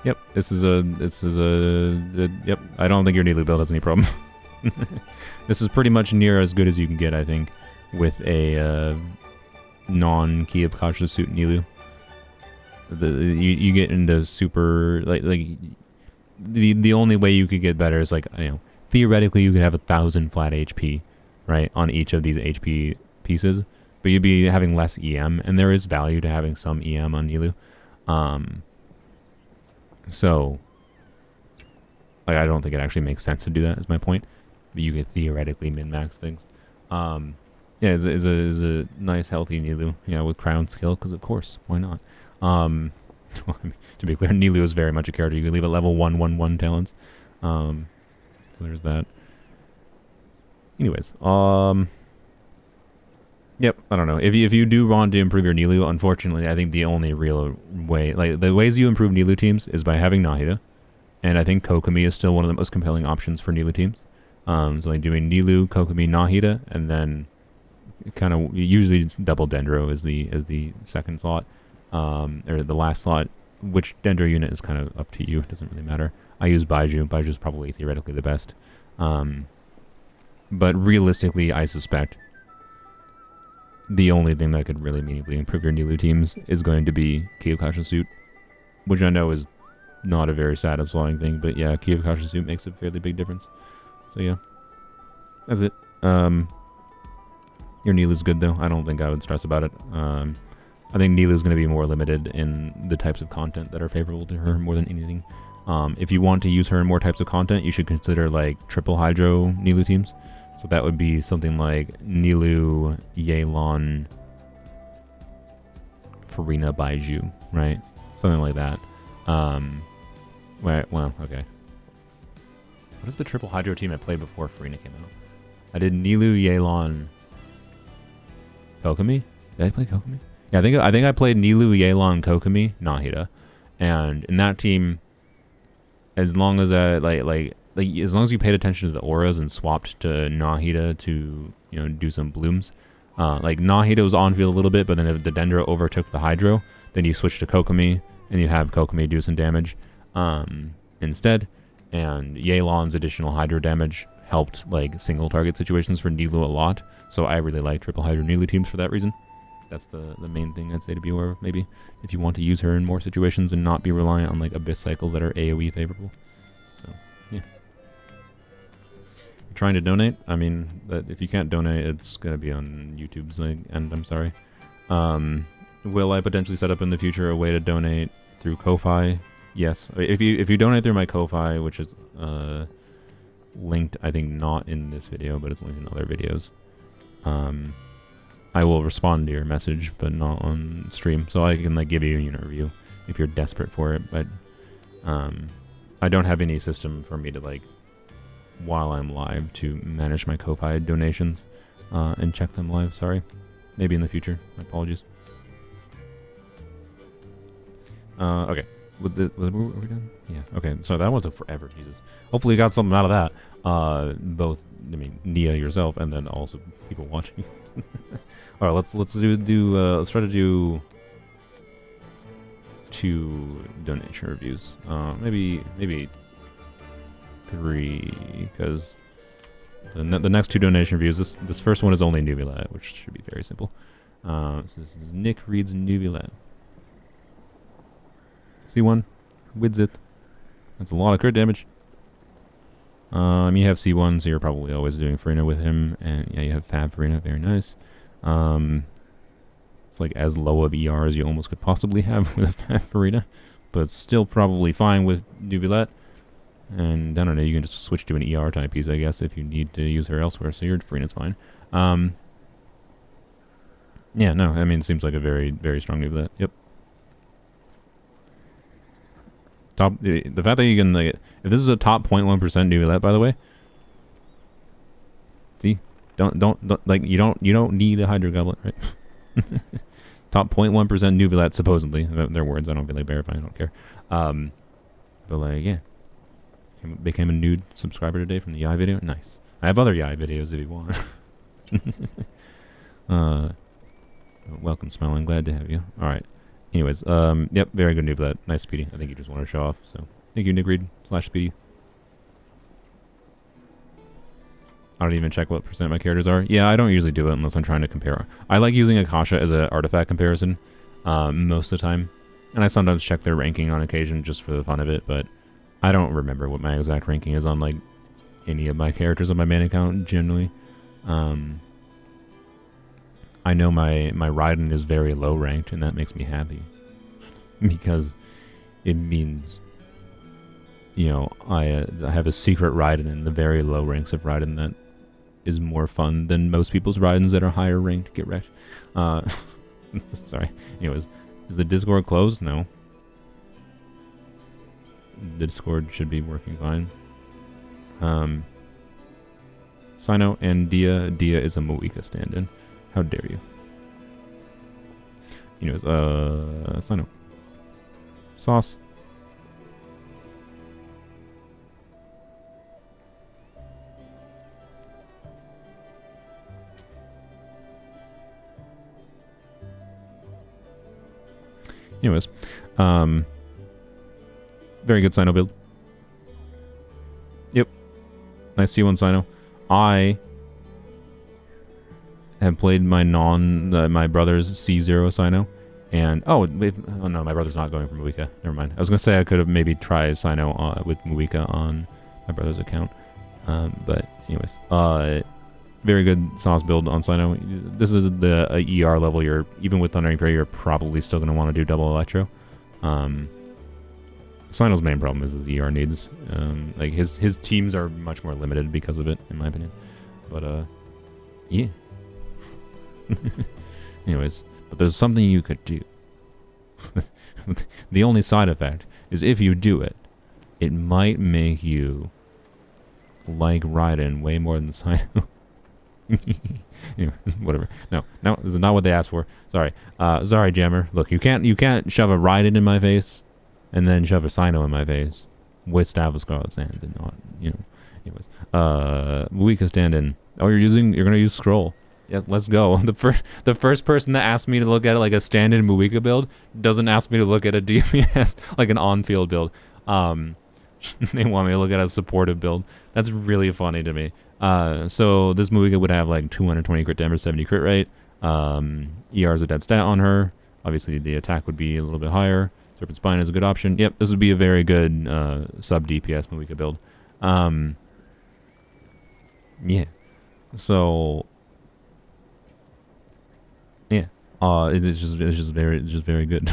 Yep, yep, I don't think your Nilu build has any problem. This is pretty much near as good as you can get, I think, with a, non-key of cautious suit Nilu. You get into super like the only way you could get better is like, theoretically you could have 1,000 flat HP, right, on each of these HP pieces, but you'd be having less EM, and there is value to having some EM on Nilu. So like, I don't think it actually makes sense to do that, is my point. But you could theoretically min-max things. Yeah, is a nice, healthy Nilu. Yeah, with Crown skill, because of course, why not? To be clear, Nilu is very much a character you can leave at level 1/1/1 talents. So there's that. Anyways, Yep, I don't know. If you do want to improve your Nilu, unfortunately, I think the only real way, like the ways you improve Nilu teams is by having Nahida, and I think Kokomi is still one of the most compelling options for Nilu teams. So like doing Nilu, Kokomi, Nahida, and then kind of usually double Dendro is the second slot, or the last slot. Which Dendro unit is kind of up to you. It doesn't really matter. I use Baiju. Baiju is probably theoretically the best, but realistically, I suspect the only thing that could really meaningfully improve your Nilu teams is going to be Kyokasha Suit, which I know is not a very satisfying thing, but yeah, Kyokasha Suit makes a fairly big difference. So yeah, that's it. Your Nilu's good though. I don't think I would stress about it. I think Nilu's going to be more limited in the types of content that are favorable to her more than anything. If you want to use her in more types of content, you should consider like triple Hydro Nilu teams. So that would be something like Nilu, Yelan, Furina, Baiju, right? Something like that. Right, well, okay. What is the triple Hydro team I played before Furina came out? I did Nilu, Yelan, Kokomi? Did I play Kokomi? Yeah, I think I played Nilu, Yelan, Kokomi, Nahida. And in that team, as long as I as long as you paid attention to the auras and swapped to Nahida to, do some blooms. Like Nahida was on field a little bit, but then if the Dendro overtook the Hydro, then you switch to Kokomi and you have Kokomi do some damage instead. And Yelan's additional Hydro damage helped like single target situations for Nilu a lot. So I really like triple Hydro Nilu teams for that reason. That's the main thing I'd say to be aware of, maybe, if you want to use her in more situations and not be reliant on like Abyss cycles that are AoE favorable. So, yeah. You're trying to donate? I mean, if you can't donate, it's going to be on YouTube's end, I'm sorry. Will I potentially set up in the future a way to donate through Ko-Fi? Yes. If you donate through my Ko-Fi, which is linked, I think not in this video, but it's linked in other videos, I will respond to your message, but not on stream. So I can like give you a unit review if you're desperate for it. But I don't have any system for me to like, while I'm live, to manage my Ko-Fi donations and check them live. Sorry. Maybe in the future. My apologies. Okay. Are we done? Yeah. Okay. So that one took forever. Jesus. Hopefully you got something out of that. Both, I mean, Nia yourself, and then also people watching. All right, let's let's try to do 2 donation reviews. Maybe 3, because the next 2 donation reviews. This first one is only Nuvilat, which should be very simple. This is Nick reads Nuvilat. C1, Widz it. That's a lot of crit damage. You have C1, so you're probably always doing Furina with him, and yeah, you have Fab Furina, very nice. It's like as low of ER as you almost could possibly have with a Fab Furina, but still probably fine with Nuvilat. And I don't know, you can just switch to an ER type piece, I guess, if you need to use her elsewhere, so your Furina's fine. Yeah, no, I mean, it seems like a very, very strong Nuvilat. Yep. The fact that you can, like, if this is a top 0.1% Nuvilat, by the way, see, don't like, you don't need a Hydro Goblet, right? Top 0.1% Nuvilat, supposedly. Their words, I don't really verify, I don't care. But like, yeah, became a nude subscriber today from the Yai video. Nice. I have other Yai videos if you want. Welcome, Smiling. Glad to have you. All right. Anyways, yep, very good Nuvilat. Nice Speedy. I think you just want to show off. So, thank you, Nigreed/Speedy. I don't even check what percent my characters are. Yeah, I don't usually do it unless I'm trying to compare. I like using Akasha as an artifact comparison most of the time. And I sometimes check their ranking on occasion just for the fun of it, but I don't remember what my exact ranking is on, like, any of my characters on my main account, generally. I know my Raiden is very low ranked, and that makes me happy. Because it means, I have a secret Raiden in the very low ranks of Raiden that is more fun than most people's Raidens that are higher ranked. Get wrecked. Sorry. Anyways, is the Discord closed? No. The Discord should be working fine. Cyno and Dehya. Dehya is a Moika stand-in. How dare you? Anyways, Cyno. Sauce. Anyways, very good Cyno build. Yep. Nice C1 Cyno. I have played my my brother's C0 Cyno, and oh no, my brother's not going for Muika. Never mind. I was gonna say I could have maybe tried Cyno with Muika on my brother's account, but anyways, very good sauce build on Cyno. This is the ER level. You're even with Thundering Fury, you're probably still gonna want to do double Electro. Cyno's main problem is his ER needs. Like his teams are much more limited because of it, in my opinion. But yeah. Anyways, but there's something you could do. The only side effect is if you do it, it might make you like Raiden way more than Cyno. Anyway, whatever. No, this is not what they asked for. Sorry. Sorry, Jammer. Look, you can't shove a Raiden in my face and then shove a Cyno in my face with Staff of Scarlet Sands and not, Anyways, Muika stand-in. Oh, you're gonna use Scroll. Yes, let's go. The first person that asked me to look at it like a stand-in Muika build doesn't ask me to look at a DPS like an on-field build. They want me to look at a supportive build. That's really funny to me. So this Muika would have like 220 crit damage, 70 crit rate. ER is a dead stat on her. Obviously, the attack would be a little bit higher. Serpent Spine is a good option. Yep, this would be a very good sub DPS Muika build. Yeah. So yeah, it's just very good,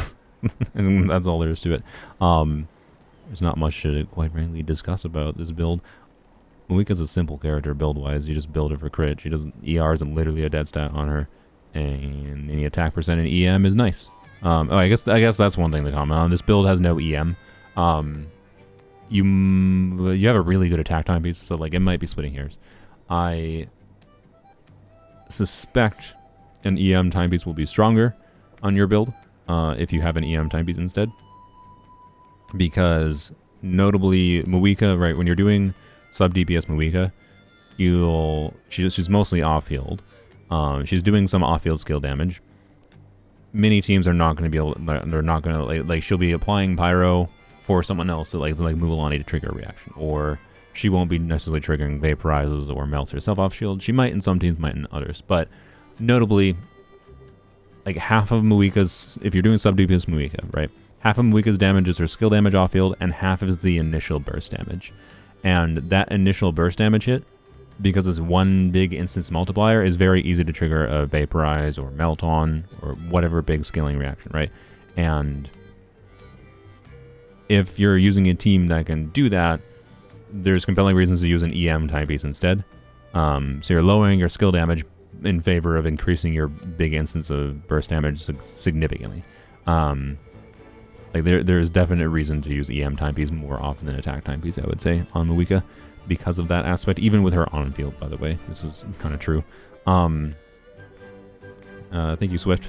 and that's all there is to it. There's not much to quite frankly discuss about this build. Muika's a simple character build-wise. You just build her for crit. She doesn't. ER isn't literally a dead stat on her, and any attack percent in EM is nice. Oh, I guess that's one thing to comment on. This build has no EM. You have a really good attack timepiece, so like it might be splitting hairs. I suspect an EM timepiece will be stronger on your build if you have an EM timepiece instead, because notably Muika, right, when you're doing sub DPS Muika, she's mostly off-field. She's doing some off-field skill damage. Many teams are not going to be able. They're not going to like. She'll be applying pyro for someone else to like Mugalani to trigger a reaction, or she won't be necessarily triggering vaporizes or melts herself off shield. She might in some teams, might in others. But notably, like half of Muika's, if you're doing sub DPS Muika, right, half of Muika's damage is her skill damage off field, and half is the initial burst damage. And that initial burst damage hit, because it's one big instance multiplier, is very easy to trigger a vaporize or melt on or whatever big scaling reaction, right? And if you're using a team that can do that, there's compelling reasons to use an EM timepiece instead. So you're lowering your skill damage in favor of increasing your big instance of burst damage significantly. Like there's definite reason to use EM timepiece more often than attack timepiece, I would say, on Muika, because of that aspect. Even with her on field, by the way, this is kind of true. Thank you, Swift.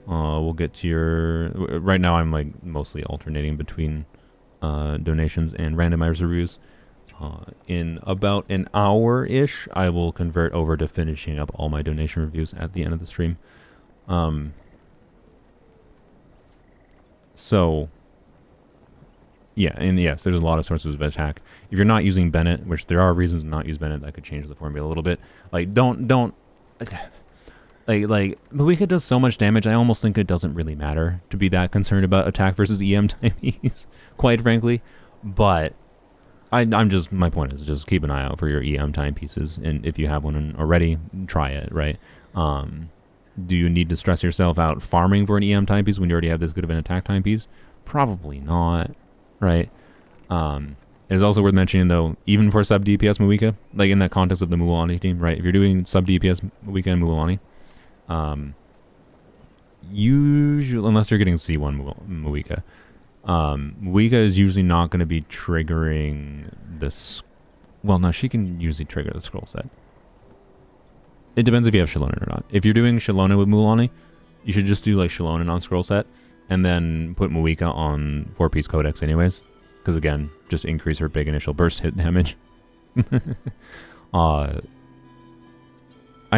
We'll get to your. Right now, I'm like mostly alternating between donations and randomizer reviews. In about an hour-ish, I will convert over to finishing up all my donation reviews at the end of the stream. So, yeah, and yes, there's a lot of sources of attack. If you're not using Bennett, which there are reasons to not use Bennett, that could change the formula a little bit. Like, don't, like, Muika does so much damage, I almost think it doesn't really matter to be that concerned about attack versus EM timepiece, quite frankly. But I'm just, my point is just keep an eye out for your EM timepieces, and if you have one already, try it, right? Do you need to stress yourself out farming for an EM timepiece when you already have this good of an attack timepiece? Probably not, right? It's also worth mentioning, though, even for sub DPS Muika, like in that context of the Mugalani team, right? If you're doing sub DPS Muika and Mugalani, usually, unless you're getting C1 Muika, Muika is usually not going to be triggering this. Well, no, she can usually trigger the scroll set. It depends if you have Shalonen or not. If you're doing Shalonen with Mulanni, you should just do like Shalonen on scroll set, and then put Muika on 4-piece Codex anyways. Because again, just increase her big initial burst hit damage. I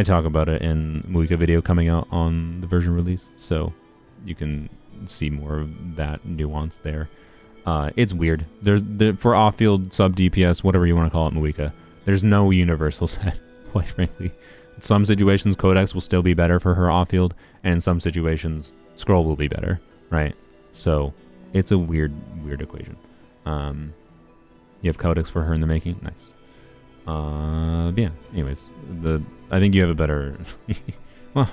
talk about it in Muika video coming out on the version release, so you can see more of that nuance there. It's weird. For off-field sub DPS, whatever you want to call it, Muika, there's no universal set, quite frankly. In some situations, Codex will still be better for her off-field, and in some situations, Scroll will be better, right? So, it's a weird equation. You have Codex for her in the making? Nice. Yeah, anyways, I think you have a better... well,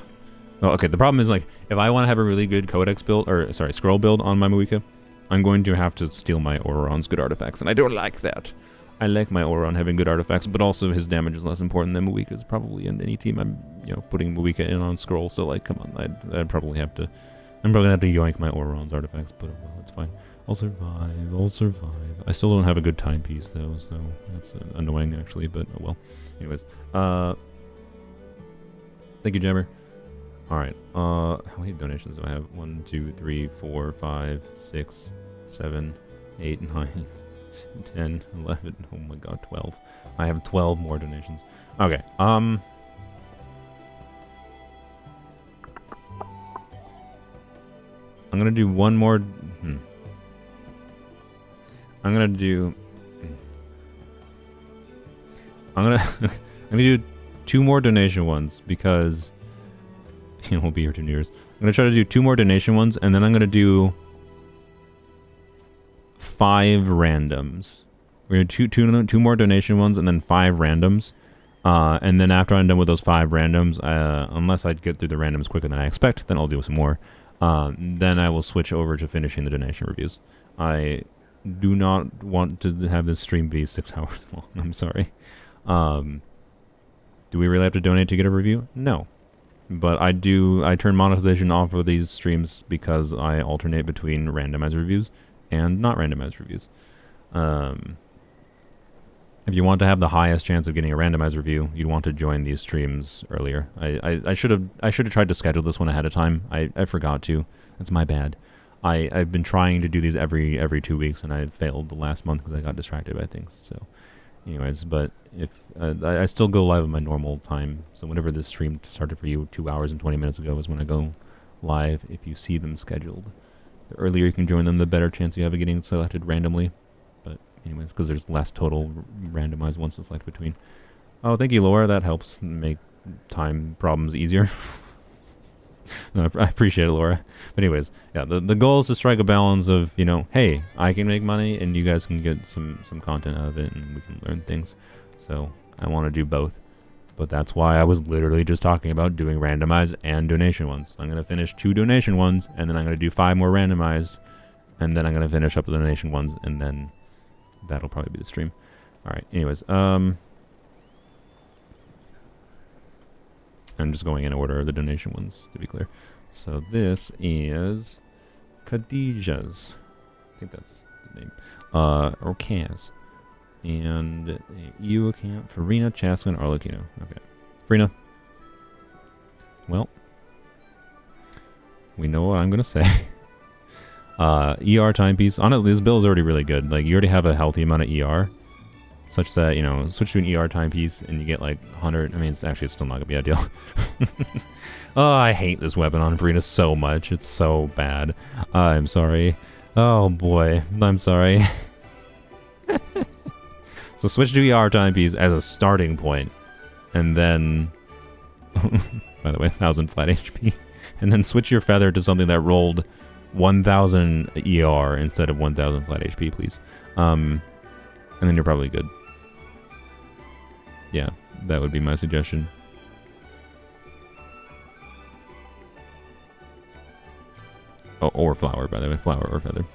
okay, the problem is, like, if I want to have a really good Codex build, or, sorry, Scroll build on my Muika, I'm going to have to steal my Auroron's good artifacts, and I don't like that. I like my Auroron having good artifacts, but also his damage is less important than Muika's probably in any team I'm, putting Muika in on Scroll, so, like, come on, I'd probably have to... I'm probably going to have to yoink my Auroron's artifacts, but well, it's fine. I'll survive. I still don't have a good timepiece, though, so that's annoying, actually, but oh well. Anyways, thank you, Jammer. Alright, how many donations do I have? 1, 2, 3, 4, 5, 6, 7, 8, 9, 10, 11, oh my god, 12. I have 12 more donations. Okay, I'm gonna do one more... I'm gonna do 2 more donation ones because we'll be here 2 years. I'm gonna try to do 2 more donation ones, and then I'm gonna do 5 randoms. We're gonna do 2 more donation ones, and then 5 randoms. And then after I'm done with those 5 randoms, unless I get through the randoms quicker than I expect, then I'll do some more. Then I will switch over to finishing the donation reviews. I do not want to have this stream be 6 hours long. I'm sorry. Do we really have to donate to get a review? No. But I turn monetization off of these streams because I alternate between randomized reviews and not randomized reviews. If you want to have the highest chance of getting a randomized review, you'd want to join these streams earlier. I should have tried to schedule this one ahead of time. I forgot to. That's my bad. I've been trying to do these every 2 weeks, and I failed the last month because I got distracted by things. So, anyways, but if I still go live at my normal time, so whenever this stream started for you 2 hours and 20 minutes ago is when I go live. If you see them scheduled, the earlier you can join them, the better chance you have of getting selected randomly. But anyways, because there's less total randomized ones to select between. Oh, thank you, Laura. That helps make time problems easier. No, I appreciate it, Laura. But anyways, yeah, the goal is to strike a balance of, hey, I can make money and you guys can get some content out of it and we can learn things. So I want to do both. But that's why I was literally just talking about doing randomized and donation ones. I'm going to finish 2 donation ones, and then I'm going to do 5 more randomized, and then I'm going to finish up the donation ones, and then that'll probably be the stream. Alright, anyways, I'm just going in order of the donation ones, to be clear. So this is Khadijah's. I think that's the name. Or Kaz. And EU account, Furina, Chasca, and Arlecchino. Okay. Furina. Well, we know what I'm going to say. ER timepiece. Honestly, this build is already really good. Like, you already have a healthy amount of ER. Such that, switch to an ER timepiece and you get like 100. I mean, it's still not going to be ideal. Oh, I hate this weapon on Furina so much. It's so bad. I'm sorry. Oh boy, I'm sorry. So switch to ER timepiece as a starting point. And then, by the way, 1,000 flat HP. And then switch your feather to something that rolled 1,000 ER instead of 1,000 flat HP, please. And then you're probably good. Yeah, that would be my suggestion. Oh, or flower, by the way. Flower or feather.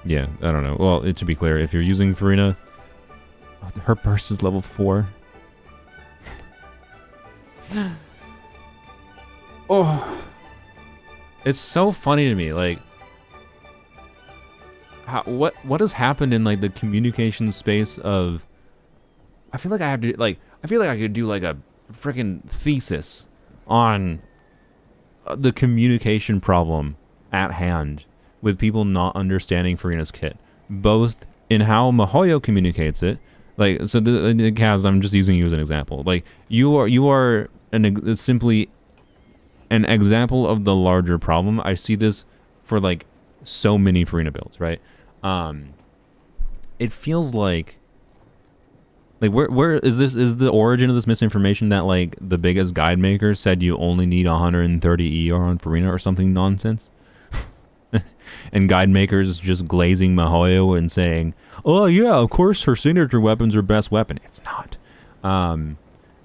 Yeah, I don't know. Well, to be clear, if you're using Furina, her burst is level 4. Oh. It's so funny to me, like... what has happened in like the communication space of I feel like I have to, like, I feel like I could do, like, a freaking thesis on the communication problem at hand with people not understanding Furina's kit, both in how Mihoyo communicates it. Like, so the Kaz, I'm just using you as an example. Like, you are simply an example of the larger problem. I see this for, like, so many Furina builds, right? It feels like where is the origin of this misinformation that, like, the biggest guide maker said you only need 130 ER on Furina or something nonsense? And guide makers just glazing Mihoyo and saying, oh yeah, of course her signature weapon's her best weapon. It's not.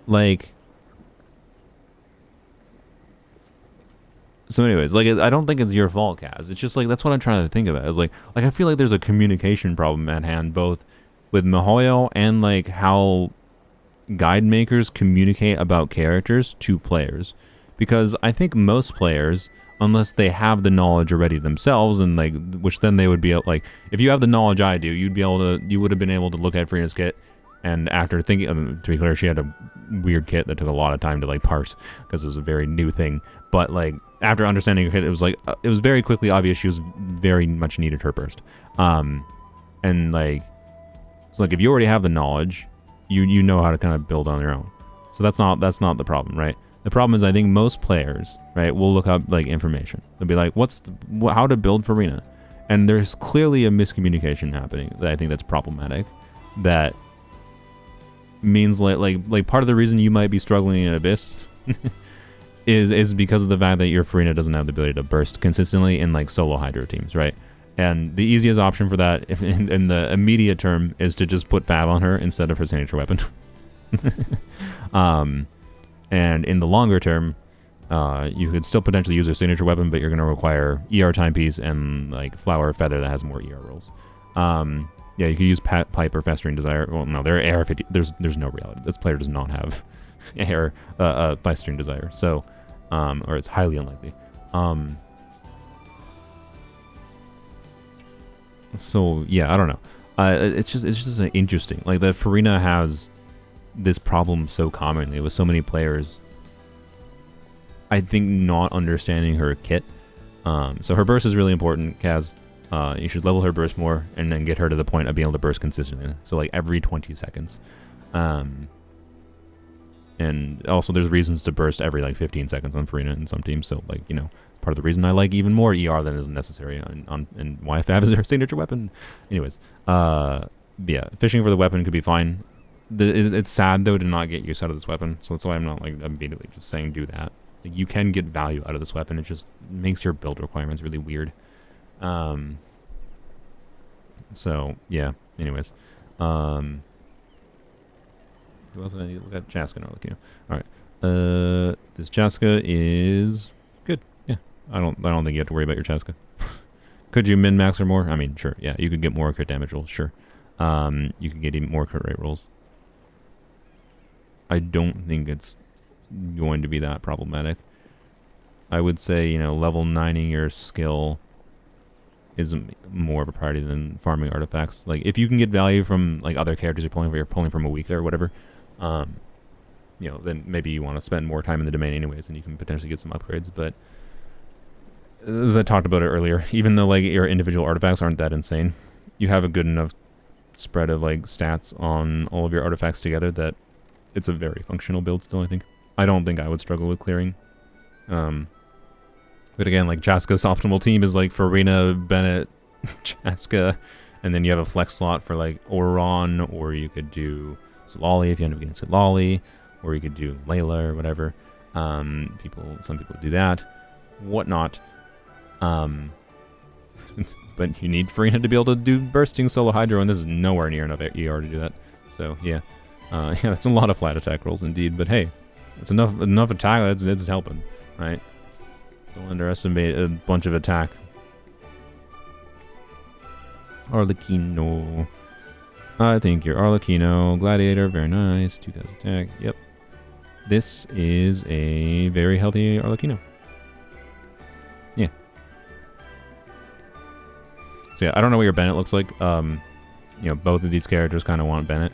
Like, so anyways, like, I don't think it's your fault, Kaz. It's just, like, that's what I'm trying to think about. It's like I feel like there's a communication problem at hand, both with Mihoyo and, like, how guide makers communicate about characters to players. Because I think most players, unless they have the knowledge already themselves, and, like, which then they would be able, like, if you have the knowledge I do, you would have been able to look at Furina's kit, and after thinking, to be clear, she had a weird kit that took a lot of time to, like, parse, because it was a very new thing. But, like, after understanding her kit, it was, like, it was very quickly obvious she was very much needed her burst. And, like, so, like, if you already have the knowledge, you know how to kind of build on your own. So that's not the problem, right? The problem is, I think most players, right, will look up, like, information. They'll be like, how to build Furina? And there's clearly a miscommunication happening that I think that's problematic. That means, like part of the reason you might be struggling in Abyss is because of the fact that your Furina doesn't have the ability to burst consistently in, like, solo Hydro teams, right? And the easiest option for that, if in the immediate term, is to just put Fab on her instead of her signature weapon. And in the longer term, you could still potentially use her signature weapon, but you're going to require ER timepiece and, like, Flower Feather that has more ER rolls. Yeah, you could use Pipe or Festering Desire. Well, no, they're AR 50. There's no reality. This player does not have AR Festering Desire, so or it's highly unlikely. So yeah, I don't know. It's just interesting. Like, that Furina has this problem so commonly with so many players. I think not understanding her kit. So her burst is really important, Kaz. You should level her burst more and then get her to the point of being able to burst consistently. So, like, every 20 seconds. And also there's reasons to burst every, like, 15 seconds on Furina in some teams. So, like, you know, part of the reason I like even more ER than is necessary and why Fab is her signature weapon. Anyways, yeah, fishing for the weapon could be fine. It's sad, though, to not get use out of this weapon. So that's why I'm not, like, immediately just saying do that. Like, you can get value out of this weapon. It just makes your build requirements really weird. So yeah, anyways, who else did I need to look at? Chasca and Arlecchino. Alright. This Chasca is good. Yeah. I don't think you have to worry about your Chasca. Could you min-max or more? I mean, sure, yeah, you could get more crit damage rolls, sure. You could get even more crit rate rolls. I don't think it's going to be that problematic. I would say, you know, level 9ing your skill is more of a priority than farming artifacts. Like, if you can get value from, like, other characters you're pulling from a week there or whatever, you know, then maybe you want to spend more time in the domain anyways, and you can potentially get some upgrades. But as I talked about it earlier, even though, like, your individual artifacts aren't that insane, you have a good enough spread of, like, stats on all of your artifacts together that it's a very functional build still, I think. I don't think I would struggle with clearing. But again, like, Chasca's optimal team is, like, Furina, Bennett, Chasca, and then you have a flex slot for, like, Oron, or you could do Silali if you end up getting Silali, or you could do Layla or whatever. Some people do that, whatnot. But you need Furina to be able to do bursting solo Hydro, and this is nowhere near enough ER to do that. So yeah, yeah, that's a lot of flat attack rolls indeed. But hey, it's enough attack. That's helping, right? Don't underestimate a bunch of attack. Arlecchino. I think you're Arlecchino. Gladiator, very nice. 2000 attack. Yep. This is a very healthy Arlecchino. Yeah. So yeah, I don't know what your Bennett looks like. You know, both of these characters kind of want Bennett.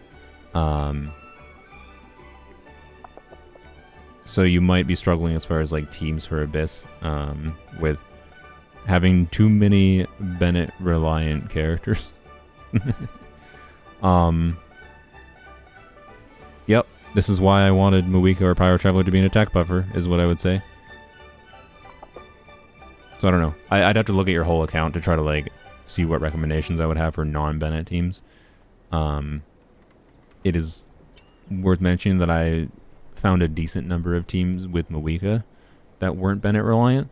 So you might be struggling as far as like teams for Abyss, with having too many Bennett reliant characters. Yep, this is why I wanted Mawika or Pyro Traveler to be an attack buffer, is what I would say. So I don't know. I'd have to look at your whole account to try to like see what recommendations I would have for non-Bennett teams. It is worth mentioning that I found a decent number of teams with Mawika that weren't Bennett reliant,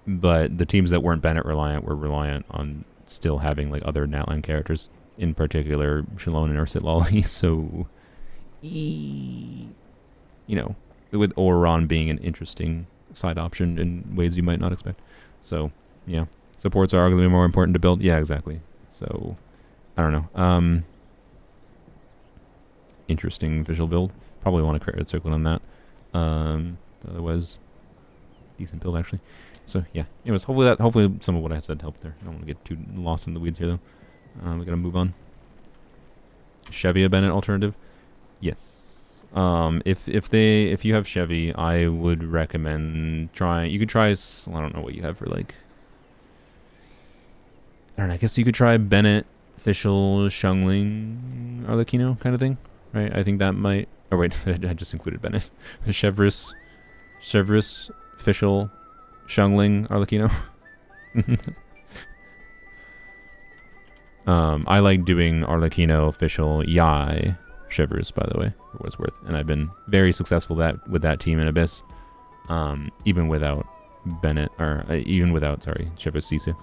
but the teams that weren't Bennett reliant were reliant on still having like other Natlan characters, in particular Shalon and Ursit Lolly. So, you know, with Oron being an interesting side option in ways you might not expect. So, yeah, supports are arguably more important to build. Yeah, exactly. So, I don't know. Interesting visual build. Probably want to create a circlet on that. Otherwise, decent build actually. So yeah. Anyways, hopefully some of what I said helped there. I don't want to get too lost in the weeds here though. We gotta move on. Chevy a Bennett alternative? Yes. If you have Chevy, I would recommend trying. You could try. I don't know what you have for like. I don't know. I guess you could try Bennett, Fischl, Xiangling, Arlecchino kind of thing, right? I think that might. Oh wait, I just included Bennett. Chevris, Fischl, Xiangling, Arlecchino. I like doing Arlecchino, Fischl, Yai, Chevris, by the way, for what it's worth. And I've been very successful with that team in Abyss. Even without Bennett, or even without, sorry, Chevris C6.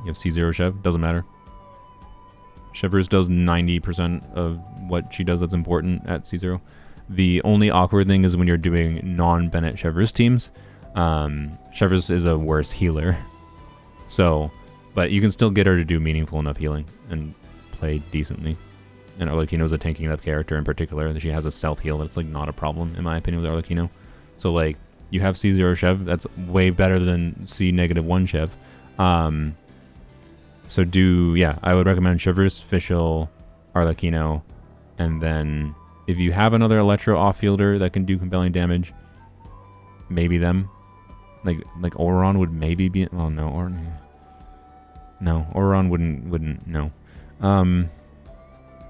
You have C0 Chev, doesn't matter. Chevris does 90% of what she does that's important at C0. The only awkward thing is when you're doing non-Bennett Chevris teams. Chevris is a worse healer. So, but you can still get her to do meaningful enough healing and play decently. And Arlecchino is a tanking enough character in particular that she has a self heal that's like not a problem in my opinion with Arlecchino. So like you have C0 Chev, that's way better than C-1 Chev. So I would recommend Chevris, Fischl, Arlecchino, and then if you have another Electro off-fielder that can do compelling damage, maybe them. Like Oron would maybe be. Oh no, Oron wouldn't. No. I mean,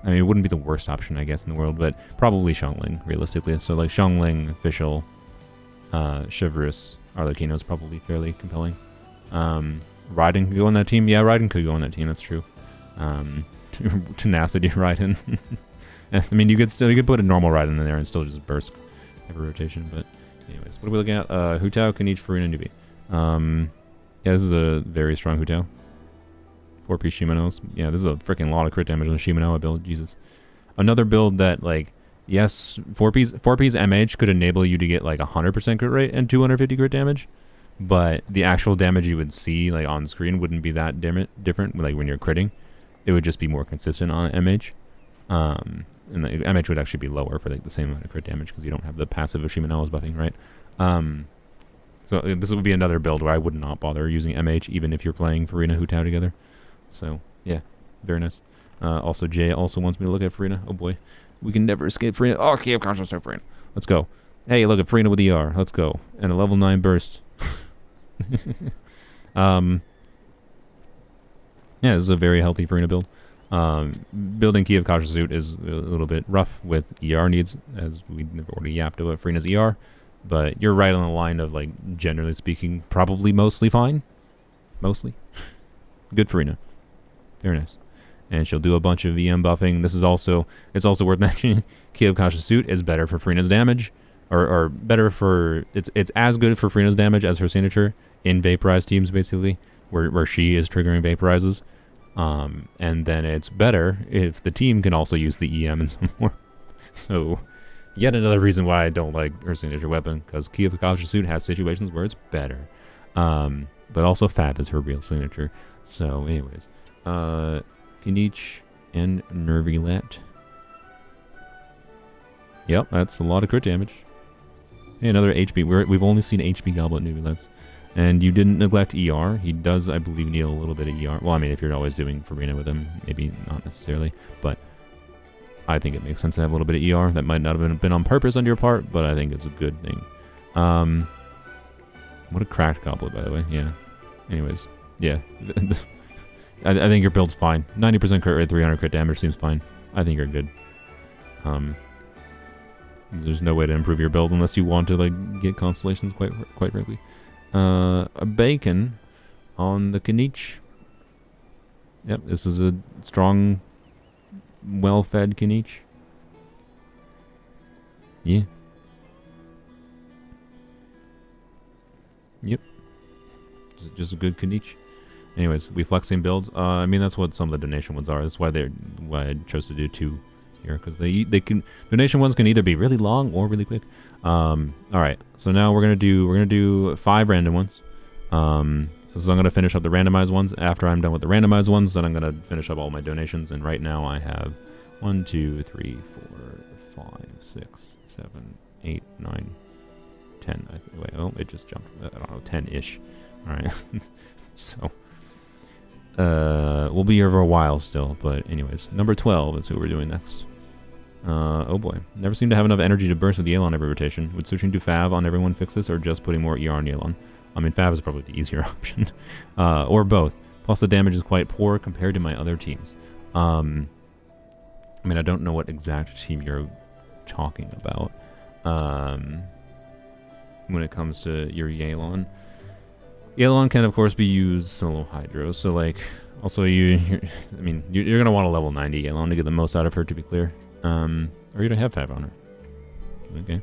it wouldn't be the worst option, I guess, in the world, but probably Xiangling, realistically. So like Xiangling, Fischl, Chevris, Arlecchino is probably fairly compelling. Raiden could go on that team. Yeah, Raiden could go on that team. That's true. Tenacity Raiden. I mean, you could put a normal Raiden in there and still just burst every rotation. But anyways, what are we looking at? Hu Tao, Kanich, Furina, Newbie. Yeah, this is a very strong Hu Tao. 4-piece Shimanos. Yeah, this is a freaking lot of crit damage on the Shimano build. Jesus. Another build that like, yes, 4-piece MH could enable you to get like 100% crit rate and 250 crit damage. But the actual damage you would see like on screen wouldn't be that different like when you're critting. It would just be more consistent on MH. And the MH would actually be lower for like the same amount of crit damage because you don't have the passive of Shimano's buffing, right? So this would be another build where I would not bother using MH even if you're playing Furina Hu Tao together. So yeah, very nice. Also Jay also wants me to look at Furina. Oh boy, we can never escape Furina. Oh, Kiev Conscious of Furina. Let's go. Hey, look at Furina with ER. Let's go. And a level 9 burst. Yeah, this is a very healthy Furina build. Building Kiev Kasha suit is a little bit rough with ER needs, as we've already yapped about Furina's ER, but you're right on the line of, like, generally speaking, probably mostly fine. Mostly. Good Furina. Very nice. And she'll do a bunch of EM buffing. It's also worth mentioning, Kiev Kasha suit is better for Furina's damage, or better for, it's as good for Furina's damage as her signature in vaporized teams, basically, where she is triggering vaporizes. And then it's better if the team can also use the EM in some form. So, yet another reason why I don't like her signature weapon, because Kiev Kasha suit has situations where it's better. But also Fab is her real signature. So, anyways. Kanich and Nervilet. Yep, that's a lot of crit damage. Hey, another HP. We've only seen HP Goblet Nubulets. And you didn't neglect ER. He does, I believe, need a little bit of ER. Well, I mean, if you're always doing Furina with him, maybe not necessarily. But I think it makes sense to have a little bit of ER. That might not have been on purpose on your part, but I think it's a good thing. What a cracked goblet, by the way. Yeah. Anyways, yeah. I think your build's fine. 90% crit rate, 300 crit damage seems fine. I think you're good. There's no way to improve your build unless you want to like get constellations. Quite frankly, a bacon on the Kniche. Yep, this is a strong, well-fed Kniche. Yeah. Yep. Just a good Kniche. Anyways, we flexing builds. I mean that's what some of the donation ones are. That's why I chose to do 2 here, because they can donation ones can either be really long or really quick. All right, so now we're gonna do 5 random ones. So I'm gonna finish up the randomized ones. After I'm done with the randomized ones, then I'm gonna finish up all my donations. And right now I have 1, 2, 3, 4, 5, 6, 7, 8, 9, 10. Wait, oh, it just jumped. I don't know, 10-ish. All right. So we'll be here for a while still, but anyways, number 12 is who we're doing next. Oh boy, never seem to have enough energy to burst with Yelan every rotation. Would switching to Fav on everyone fix this, or just putting more ER on Yelan? I mean, Fav is probably the easier option, or both. Plus, the damage is quite poor compared to my other teams. I mean, I don't know what exact team you're talking about when it comes to your Yelan. Yelan can, of course, be used solo Hydro, so, like, also you're going to want a level 90 Yelan to get the most out of her, to be clear. Or you don't have Fav on her. Okay.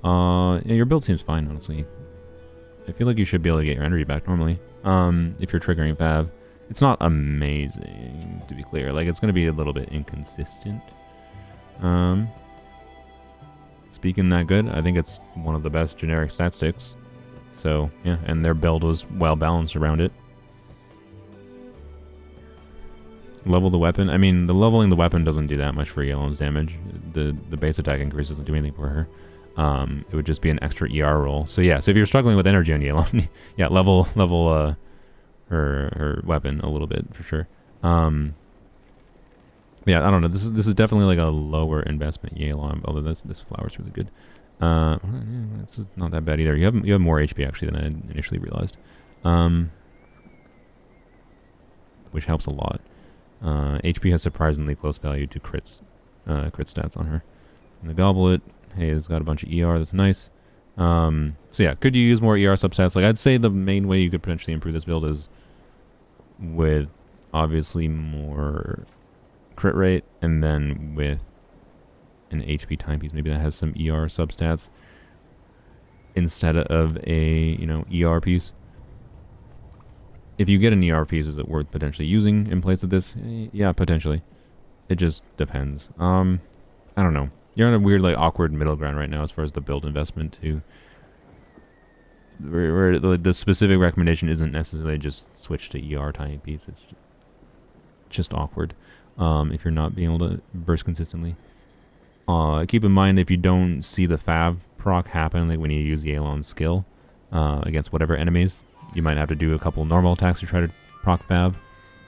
Yeah, your build seems fine, honestly. I feel like you should be able to get your energy back normally. If you're triggering Fav. It's not amazing, to be clear. Like, it's going to be a little bit inconsistent. Speaking that good, I think it's one of the best generic stat sticks. So, yeah, and their build was well balanced around it. Level the weapon. I mean, the leveling the weapon doesn't do that much for Yelan's damage. The base attack increase doesn't do anything for her. It would just be an extra ER roll. So yeah, so if you're struggling with energy on Yelan, yeah, level her weapon a little bit for sure. Yeah, I don't know. This is definitely like a lower investment Yelan, although this flower's really good. Yeah, this is not that bad either. You have more HP actually than I initially realized, which helps a lot. HP has surprisingly close value to crit stats on her. And the goblet, hey, it's got a bunch of ER. That's nice. So yeah, could you use more ER substats? Like, I'd say the main way you could potentially improve this build is with obviously more crit rate, and then with an HP timepiece maybe that has some ER substats instead of a ER piece. If you get an ER piece, is it worth potentially using in place of this? Yeah, potentially. It just depends. I don't know. You're on a weird, like, awkward middle ground right now as far as the build investment too. Where the specific recommendation isn't necessarily just switch to ER timepiece. It's just awkward if you're not being able to burst consistently. Keep in mind, if you don't see the Fav proc happen, like when you use Yelan's skill against whatever enemies, you might have to do a couple normal attacks to try to proc Fav,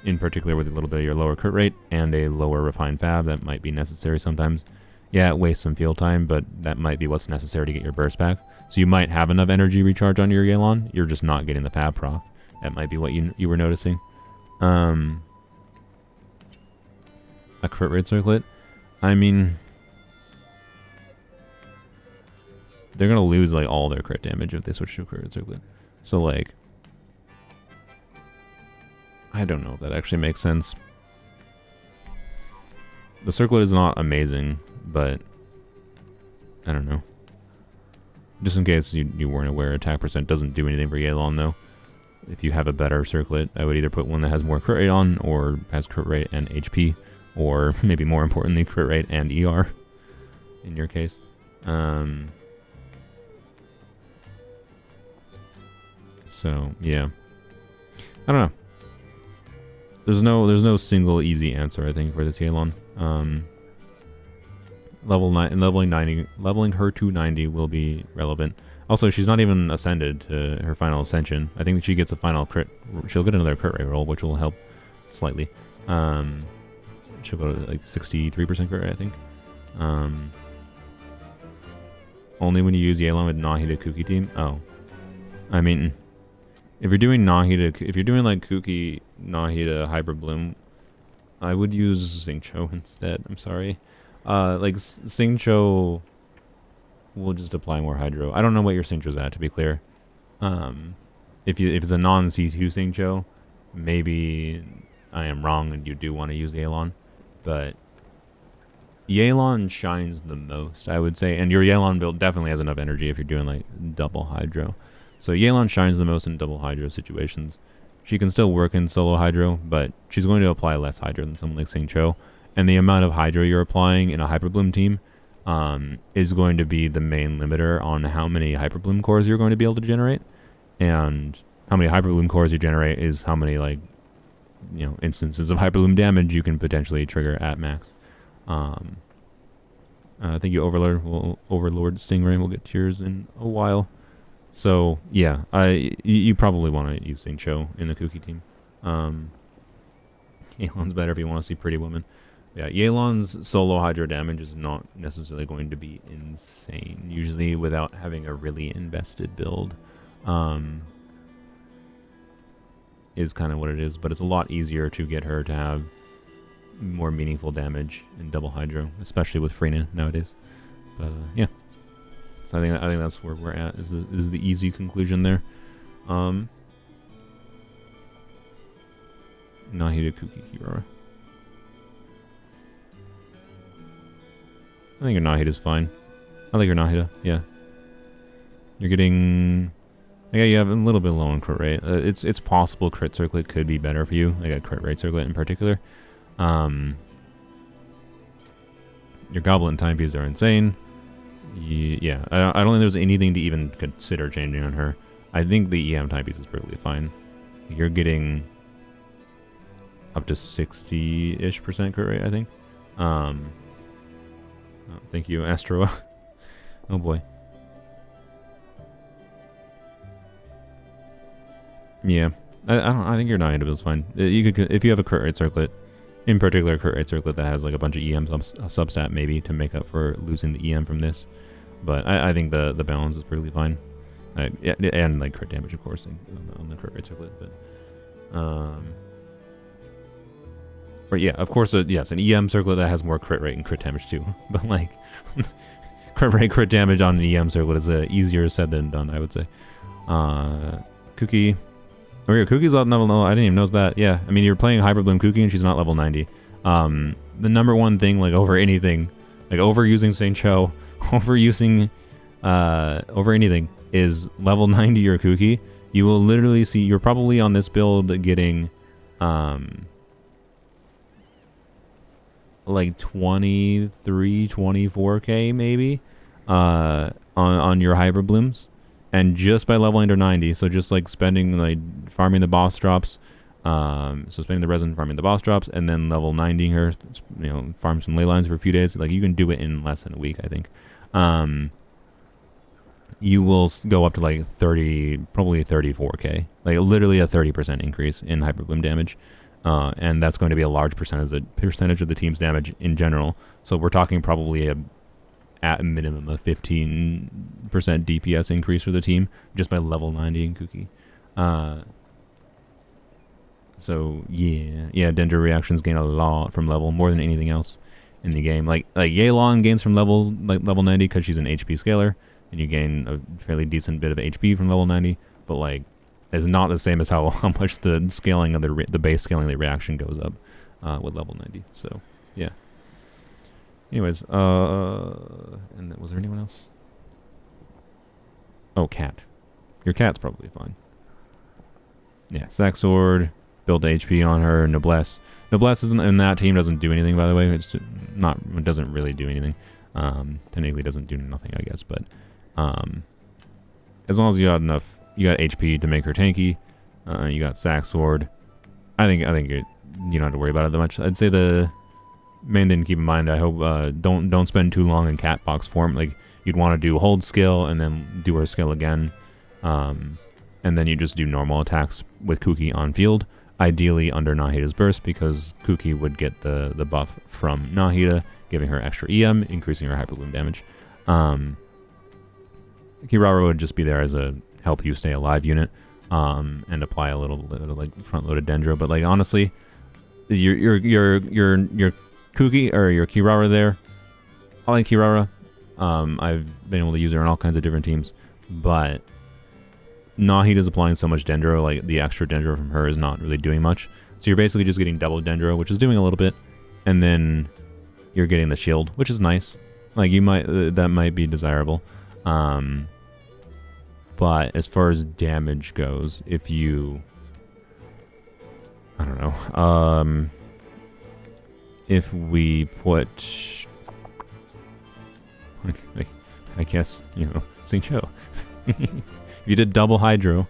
in particular with a little bit of your lower crit rate and a lower refined Fav. That might be necessary sometimes. Yeah, it wastes some field time, but that might be what's necessary to get your burst back. So you might have enough energy recharge on your Yelan, you're just not getting the Fav proc. That might be what you were noticing. A crit rate circlet? I mean, they're going to lose like all their crit damage if they switch to a crit rate circlet. So like, I don't know if that actually makes sense. The circlet is not amazing, but I don't know. Just in case you weren't aware, attack percent doesn't do anything for Yelan though. If you have a better circlet, I would either put one that has more crit rate on, or has crit rate and HP, or maybe more importantly, crit rate and ER in your case. So yeah, I don't know. There's no single easy answer, I think, for this Yelan. Leveling her to 90 will be relevant. Also, she's not even ascended to her final ascension. I think that she gets a final crit. She'll get another crit rate roll, which will help slightly. She'll go to like 63% crit rate, I think. Only when you use Yelan with Nahida Kuki team? Oh. I mean, if you're doing Nahida, if you're doing like Kuki, Nahida, Hybrid Bloom, I would use Xingqiu instead. I'm sorry. Like Xingqiu will just apply more Hydro. I don't know what your Xingqiu's at, to be clear. If it's a non-C2 Xingqiu, maybe I am wrong and you do want to use Yelan, but Yelan shines the most, I would say, and your Yelan build definitely has enough energy if you're doing like double Hydro. So Yelan shines the most in double Hydro situations. She can still work in solo Hydro, but she's going to apply less Hydro than someone like Xingqiu, and the amount of Hydro you're applying in a Hyper Bloom team is going to be the main limiter on how many Hyper Bloom cores you're going to be able to generate, and how many Hyper Bloom cores you generate is how many, like, you know, instances of Hyper Bloom damage you can potentially trigger at max. Thank you, Overlord Stingray. We'll get to yours in a while. So yeah, you probably want to use Xingqiu in the Kuki team. Yelan's better if you want to see pretty women. Yeah, Yelan's solo Hydro damage is not necessarily going to be insane, usually without having a really invested build. Is kind of what it is, but it's a lot easier to get her to have more meaningful damage in double Hydro, especially with Furina nowadays. But yeah, so I think that's where we're at. Is the easy conclusion there? Nahida Kuki Kirara. I think your Nahida's fine. I like your Nahida. Yeah, you're getting. Yeah, you have a little bit low on crit rate. It's possible crit circlet could be better for you, like a crit rate circlet in particular. Your Goblin timepieces are insane. Yeah, I don't think there's anything to even consider changing on her. I think the EM timepiece is perfectly fine. You're getting up to 60-ish% crit rate, I think. Oh, thank you, Astro. Oh boy. Yeah, I think your Nahida is fine. You could, if you have a crit rate circlet, in particular a crit rate circlet that has like a bunch of EM substat maybe to make up for losing the EM from this. But I think the balance is perfectly fine. Yeah, and like crit damage, of course, on the crit rate circlet. But yeah, of course, yes, an EM circlet that has more crit rate and crit damage too. But like crit rate, crit damage on an EM circlet is easier said than done, I would say. Kuki. Oh yeah, Kuki's level 90. I didn't even know that. Yeah, I mean, you're playing Hybrid Bloom Kuki and she's not level 90. The number one thing, like, over anything, like, overusing Xingqiu, over anything, is level 90 your Kuki. You will literally see, you're probably on this build getting, like, 23, 24k, maybe, on your Hybrid Blooms. And just by leveling to 90, so just like spending, like, farming the boss drops, so spending the resin, farming the boss drops, and then level 90 her, you know, farm some ley lines for a few days. Like, you can do it in less than a week, I think. You will go up to like 30, probably 34k, like literally a 30% increase in Hyper Bloom damage, and that's going to be a large percentage of the team's damage in general. So we're talking probably at a minimum a 15% DPS increase for the team just by level 90 in Kuki. So yeah, Dendro reactions gain a lot from level, more than anything else in the game. Like Yelan gains from level 90 because she's an HP scaler, and you gain a fairly decent bit of HP from level 90. But like, it's not the same as how much the scaling of the base scaling of the reaction goes up with level 90. So yeah. Anyways, and was there anyone else? Oh, Cat. Your Cat's probably fine. Yeah, Sack Sword, build HP on her, Noblesse. Noblesse isn't in that team, doesn't do anything, by the way. It doesn't really do anything. Technically doesn't do nothing, I guess, but as long as you got HP to make her tanky, you got Sack Sword, I think you don't have to worry about it that much. I'd say the main thing to keep in mind, I hope, don't spend too long in cat box form. Like, you'd want to do hold skill and then do her skill again, and then you just do normal attacks with Kuki on field. ideally under Nahida's burst, because Kuki would get the buff from Nahida, giving her extra EM, increasing her Hyper Bloom damage. Kirara would just be there as a help you stay alive unit, and apply a little bit of like front-loaded Dendro. But like honestly, your Kuki or your Kirara there, I like Kirara. I've been able to use her on all kinds of different teams, but Nahida's applying so much Dendro, like the extra Dendro from her is not really doing much. So you're basically just getting double Dendro, which is doing a little bit, and then you're getting the shield, which is nice. Like you might, that might be desirable. But as far as damage goes, if you, I don't know, if we put, I guess, you know, Xingqiu. If you did double Hydro,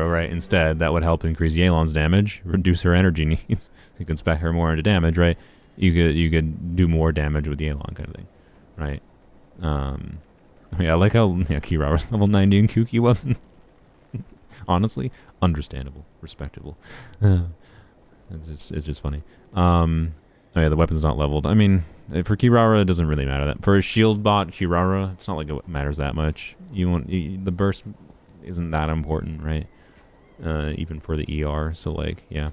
right, instead, that would help increase Yelan's damage, reduce her energy needs. You can spec her more into damage, right? You could do more damage with Yelan kind of thing, right? Yeah, I like how Kirara's level 90 and Kuki wasn't. Honestly, understandable, respectable. It's just funny. Oh yeah, the weapon's not leveled. I mean, for Kirara, it doesn't really matter. That for a shield bot Kirara, it's not like it matters that much. The burst isn't that important, right? Even for the ER. So like, yeah,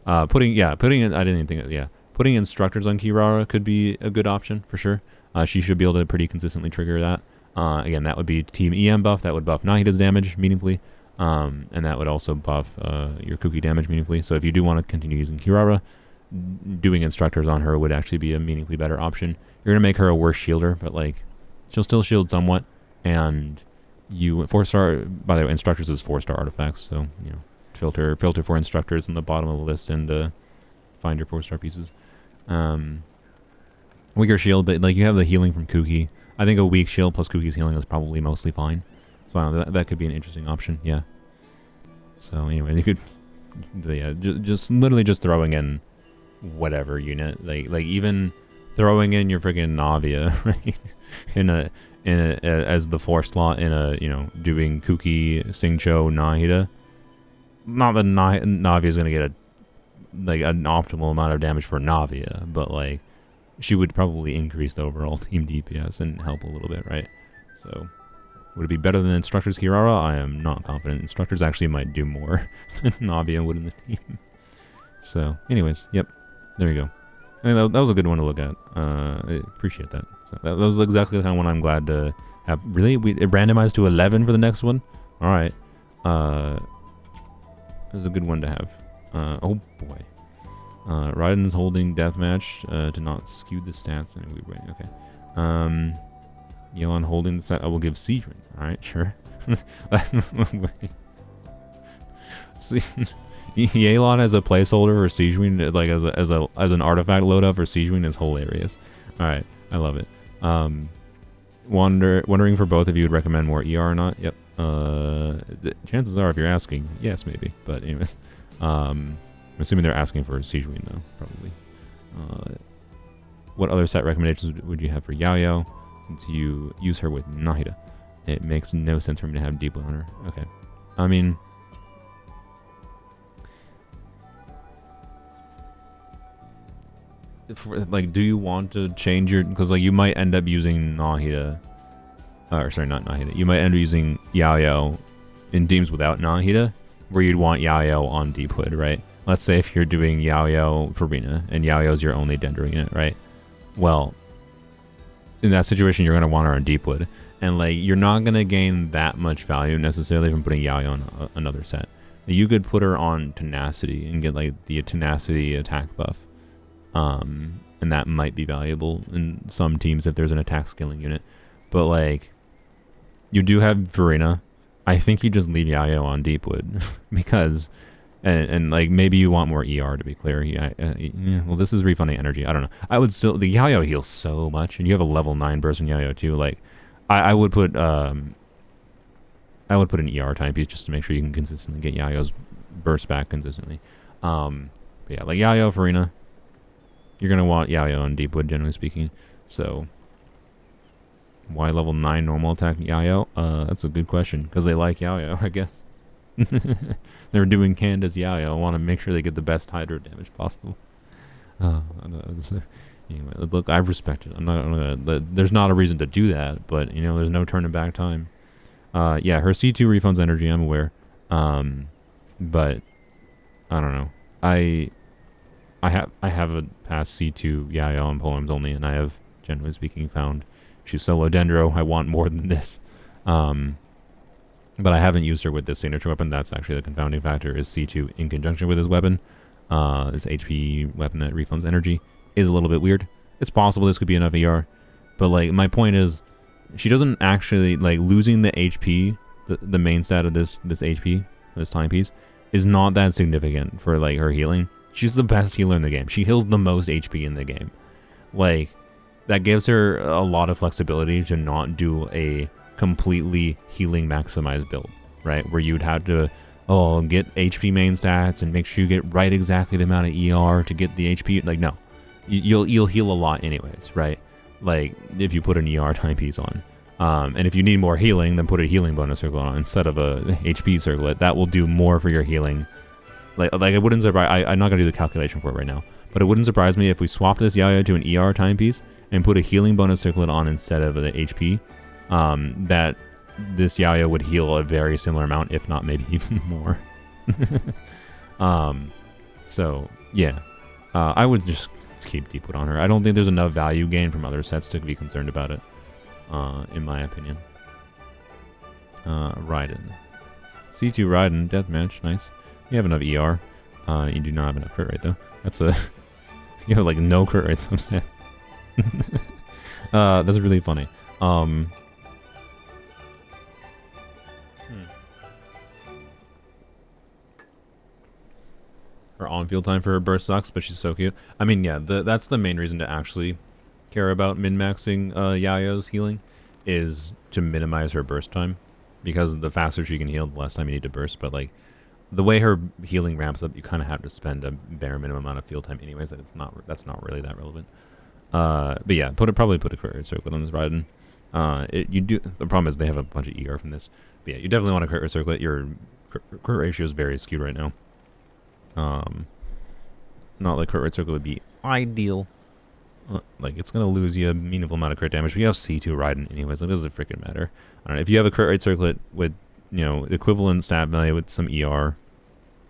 putting in, I didn't even think, putting instructors on Kirara could be a good option for sure. She should be able to pretty consistently trigger that. Again, that would be team EM buff. That would buff Nahida's damage meaningfully. And that would also buff your Kuki damage meaningfully. So if you do want to continue using Kirara, doing instructors on her would actually be a meaningfully better option. You're going to make her a worse shielder, but like she'll still shield somewhat. And you 4-star, by the way, instructors is 4-star artifacts. So, you know, filter for instructors in the bottom of the list and find your 4-star pieces. Weaker shield, but like you have the healing from Kuki. I think a weak shield plus Kuki's healing is probably mostly fine. So I don't know, that could be an interesting option, yeah. So anyway, you could, yeah, just literally just throwing in whatever unit, like even throwing in your freaking Navia, right? As the 4 slot in a, you know, doing Kuki, Xingqiu, Nahida. Not that Navia is gonna get an optimal amount of damage for Navia, but like she would probably increase the overall team DPS and help a little bit, right? So, would it be better than Instructors Kirara? I am not confident. Instructors actually might do more than Navia would in the team. So, anyways, yep. There you go. I mean, that was a good one to look at. I appreciate that. So that was exactly the kind of one I'm glad to have. Really? It randomized to 11 for the next one? Alright. It was a good one to have. Oh boy. Raiden's holding deathmatch to not skew the stats in a weird way. Okay. Yelan holding the set. I will give Siege Ring. Alright, sure. See, Yelan as a placeholder for Siege Ring, like as an artifact loadout for Siege Ring is hilarious. Alright, I love it. Wondering for both of you would recommend more ER or not? Yep. Chances are, if you're asking, yes, maybe. But anyways, I'm assuming they're asking for Siege Ring though, probably. What other set recommendations would you have for Yao, since you use her with Nahida? It makes no sense for me to have Deep Blue on her. Okay. I mean, like, do you want to change your, because like you might end up using Nahida, or sorry, not Nahida, you might end up using Yao in teams without Nahida, where you'd want Yao on Deepwood, right? Let's say if you're doing Yao Furina and Yao's your only Dendro unit, right? Well, in that situation, you're going to want her on Deepwood, and like you're not going to gain that much value necessarily from putting Yao on another set. You could put her on Tenacity and get like the Tenacity attack buff. And that might be valuable in some teams if there's an attack scaling unit. But like, you do have Furina. I think you just leave Yao on Deepwood because, and like maybe you want more ER to be clear. Yeah, well, this is refunding energy. I don't know. I would still, the Yao heals so much, and you have a level 9 burst in Yao too. Like, I would put an ER time piece just to make sure you can consistently get Yao's burst back consistently. But yeah, like Yao, Furina. You're going to want Yao on Deepwood, generally speaking. So, why level 9 normal attack Yao? That's a good question. Because they like Yao, I guess. They're doing Candace Yayo. I want to make sure they get the best hydro damage possible. Anyway, look, I respect it. I'm not gonna. There's not a reason to do that, but there's no turning back time. Yeah, her C2 refunds energy. I'm aware. But I don't know. I have a past C2 Yayo on poems only, and I have, generally speaking, found she's solo Dendro. I want more than this. But I haven't used her with this signature weapon. That's actually the confounding factor, is C2 in conjunction with his weapon. This HP weapon that refunds energy is a little bit weird. It's possible this could be enough ER, but like my point is, she doesn't actually, like, losing the HP, the main stat of this HP, this timepiece, is not that significant for like her healing. She's the best healer in the game. She heals the most HP in the game. Like, that gives her a lot of flexibility to not do a completely healing maximized build, right? Where you'd have to get HP main stats and make sure you get right exactly the amount of ER to get the HP. Like, no, you'll heal a lot anyways, right? Like, if you put an ER timepiece on, and if you need more healing, then put a healing bonus circlet on instead of a HP circlet. That will do more for your healing. Like it wouldn't surprise. I'm not gonna do the calculation for it right now, but it wouldn't surprise me if we swapped this Yayo to an ER timepiece and put a healing bonus circlet on instead of the HP. That this Yayo would heal a very similar amount, if not maybe even more. So yeah, I would just keep Deepwood on her. I don't think there's enough value gain from other sets to be concerned about it, in my opinion. Raiden. C2 Raiden, deathmatch, nice. You have enough ER. You do not have enough crit rate though. That's a you have like no crit rate subset. That's really funny. Her on-field time for her burst sucks, but she's so cute. I mean, yeah, that's the main reason to actually care about min-maxing Yayo's healing, is to minimize her burst time, because the faster she can heal, the less time you need to burst. But like, the way her healing ramps up, you kind of have to spend a bare minimum amount of field time anyways. That that's not really that relevant. But yeah, probably put a crit rate circlet on this Raiden. The problem is they have a bunch of ER from this. But yeah, you definitely want a crit rate circlet. Your crit ratio is very skewed right now. Not like crit rate circlet would be ideal. Like, it's gonna lose you a meaningful amount of crit damage. But you have C2 Raiden anyways, so it doesn't freaking matter. I don't know, if you have a crit rate circlet with, equivalent stat value with some ER,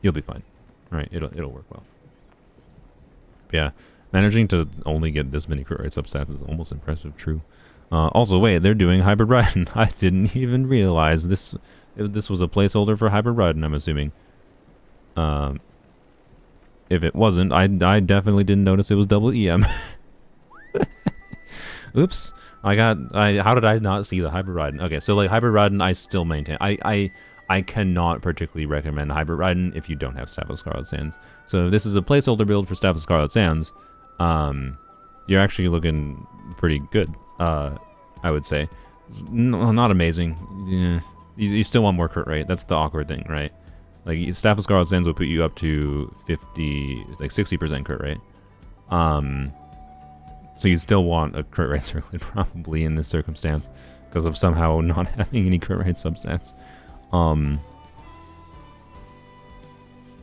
you'll be fine. Right? It'll work well. But yeah, managing to only get this many crit rate substats is almost impressive. True. Also, wait, they're doing hybrid Raiden. I didn't even realize this was a placeholder for hybrid Raiden, I'm assuming. If it wasn't, I definitely didn't notice it was double EM. Oops. How did I not see the hybrid Raiden? Okay, so like hybrid Raiden, I still maintain. I cannot particularly recommend hybrid Raiden if you don't have Staff of Scarlet Sands. So if this is a placeholder build for Staff of Scarlet Sands, you're actually looking pretty good, I would say. Not amazing. Yeah. You still want more crit rate. That's the awkward thing, right? Like, Staff of Scarlet Sands will put you up to 60% crit rate. So you still want a crit rate circlet probably in this circumstance, because of somehow not having any crit rate substats.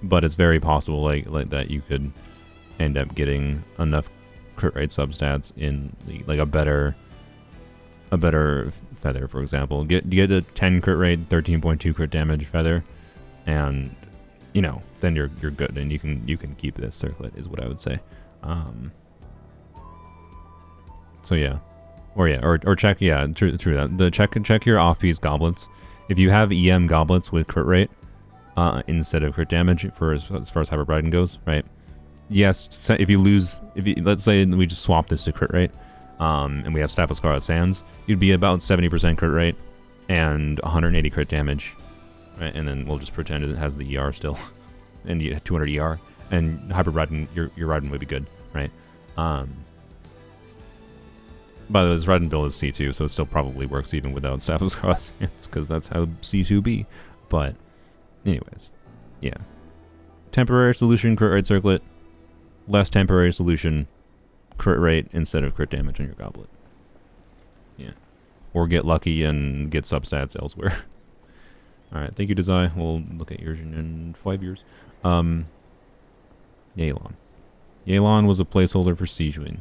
But it's very possible like that you could end up getting enough crit rate substats in like a better feather, for example. Get a 10 crit rate, 13.2 crit damage feather, and then you're good, and you can keep this circlet, is what I would say. So yeah, or check, yeah, true that. Check your off-piece goblets. If you have EM goblets with crit rate instead of crit damage, as far as hybrid Raiden goes, right? Yes, let's say we just swap this to crit rate, and we have Staff of Scarlet Sands, you'd be about 70% crit rate and 180 crit damage, right? And then we'll just pretend it has the ER still, and you have 200 ER, and hybrid Raiden, your Raiden would be good, right? By the way, this Raiden build is C2, so it still probably works even without Staff of Scarlet Sands, because that's how C2 be. But, anyways, yeah. Temporary solution, crit rate circlet. Less temporary solution, crit rate instead of crit damage on your goblet. Yeah. Or get lucky and get substats elsewhere. Alright, thank you, Desai. We'll look at yours in 5 years. Yelan. Yelan was a placeholder for Sijuin.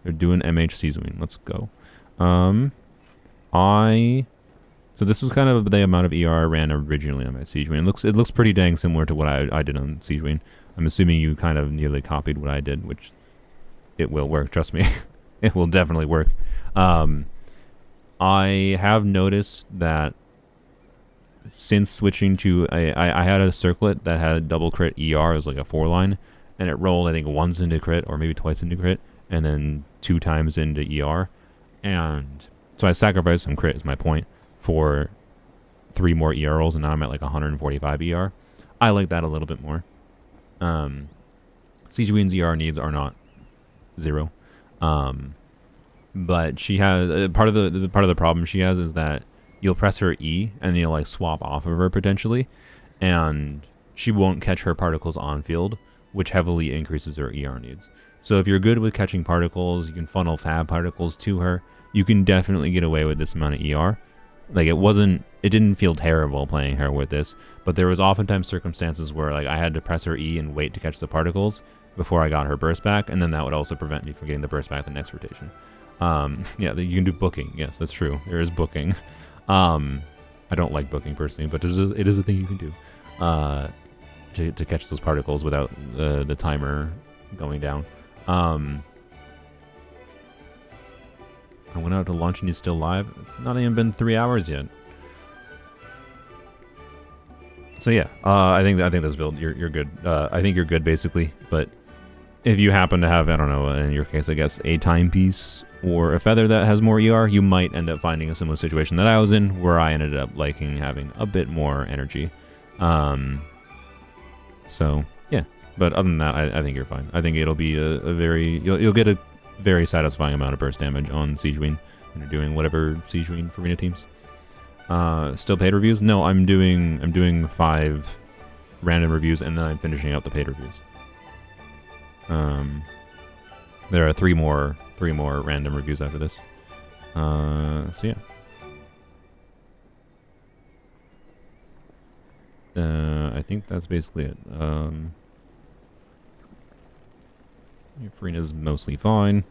They're doing MH Sijuin. Let's go. So this is kind of the amount of ER I ran originally on my Sijuin. It looks pretty dang similar to what I did on Sijuin. I'm assuming you kind of nearly copied what I did, which it will work, trust me. It will definitely work. I have noticed that since switching to I had a circlet that had double crit ER as like a 4-line, and it rolled I think once into crit or maybe twice into crit, and then 2 times into ER, and so I sacrificed some crit is my point for 3 more ER rolls, and now I'm at like 145 ER. I like that a little bit more. Sijuin's ER needs are not 0, but she has part of the problem she has is that you'll press her E and you'll like swap off of her potentially, and she won't catch her particles on field, which heavily increases her ER needs. So if you're good with catching particles, you can funnel fab particles to her. You can definitely get away with this amount of ER. Like it didn't feel terrible playing her with this, but there was oftentimes circumstances where like I had to press her E and wait to catch the particles before I got her burst back, and then that would also prevent me from getting the burst back the next rotation. Yeah, you can do booking. Yes, that's true. There is booking. I don't like booking personally, but it is a thing you can do to catch those particles without the timer going down. I went out to lunch and he's still live. It's not even been 3 hours yet. So yeah, I think this build you're good. I think you're good basically, but if you happen to have, I don't know, in your case I guess a timepiece or a feather that has more ER, you might end up finding a similar situation that I was in, where I ended up liking having a bit more energy. So yeah, but other than that, I think you're fine. I think it'll be you'll get a very satisfying amount of burst damage on Sijuin when you're doing whatever Sijuin Furina teams. Still paid reviews? No, I'm doing 5 random reviews and then I'm finishing out the paid reviews. There are 3 more random reviews after this. So yeah. I think that's basically it. Furina's mostly fine.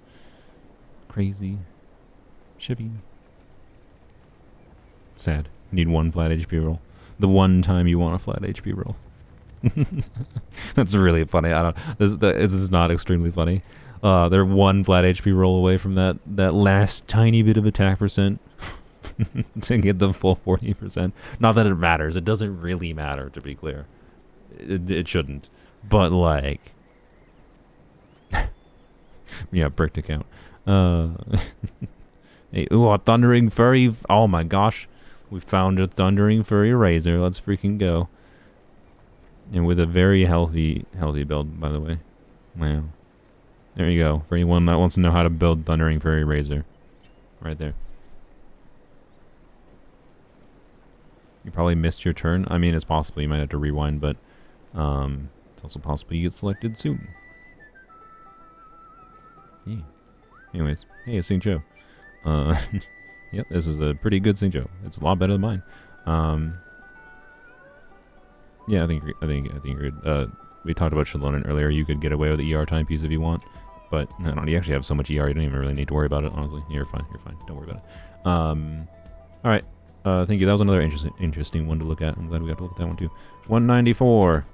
Crazy. Chevy. Sad. Need 1 flat HP roll. The one time you want a flat HP roll. That's really funny. This is not extremely funny. They're 1 flat HP roll away from that last tiny bit of attack percent to get the full 40%. Not that it matters. It doesn't really matter, to be clear. It shouldn't. But like, yeah, brick to count. Hey, ooh, a thundering furry. Oh my gosh, we found a thundering furry razor. Let's freaking go. And with a very healthy build, by the way. Wow. There you go. For anyone that wants to know how to build Thundering Fairy Razor. Right there. You probably missed your turn. I mean, it's possible you might have to rewind, but it's also possible you get selected soon. Yeah. Anyways, hey, it's Xingqiu. Yep, this is a pretty good Xingqiu. It's a lot better than mine. Yeah, I think you're good. We talked about Shalonen earlier. You could get away with the ER timepiece if you want, but no, you actually have so much ER, you don't even really need to worry about it. Honestly, you're fine. You're fine. Don't worry about it. All right. Thank you. That was another interesting one to look at. I'm glad we got to look at that one too. 194.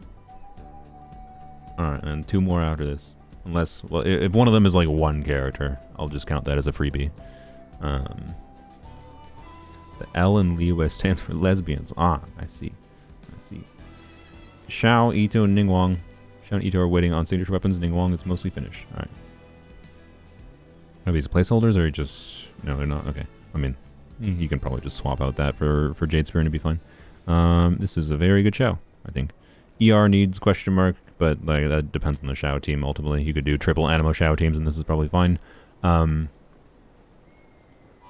All right, and 2 more after this. Unless, well, if one of them is like 1 character, I'll just count that as a freebie. The L in Liyue stands for lesbians. Ah, I see. Xiao, Ito, and Ningguang. Xiao and Ito are waiting on signature weapons. Ningguang is mostly finished. Alright. Are these placeholders or just... No, they're not. Okay. I mean, you can probably just swap out that for Jade Spear and it'd be fine. This is a very good Xiao, I think. ER needs question mark, but like that depends on the Xiao team ultimately. You could do triple Animo Xiao teams and this is probably fine. I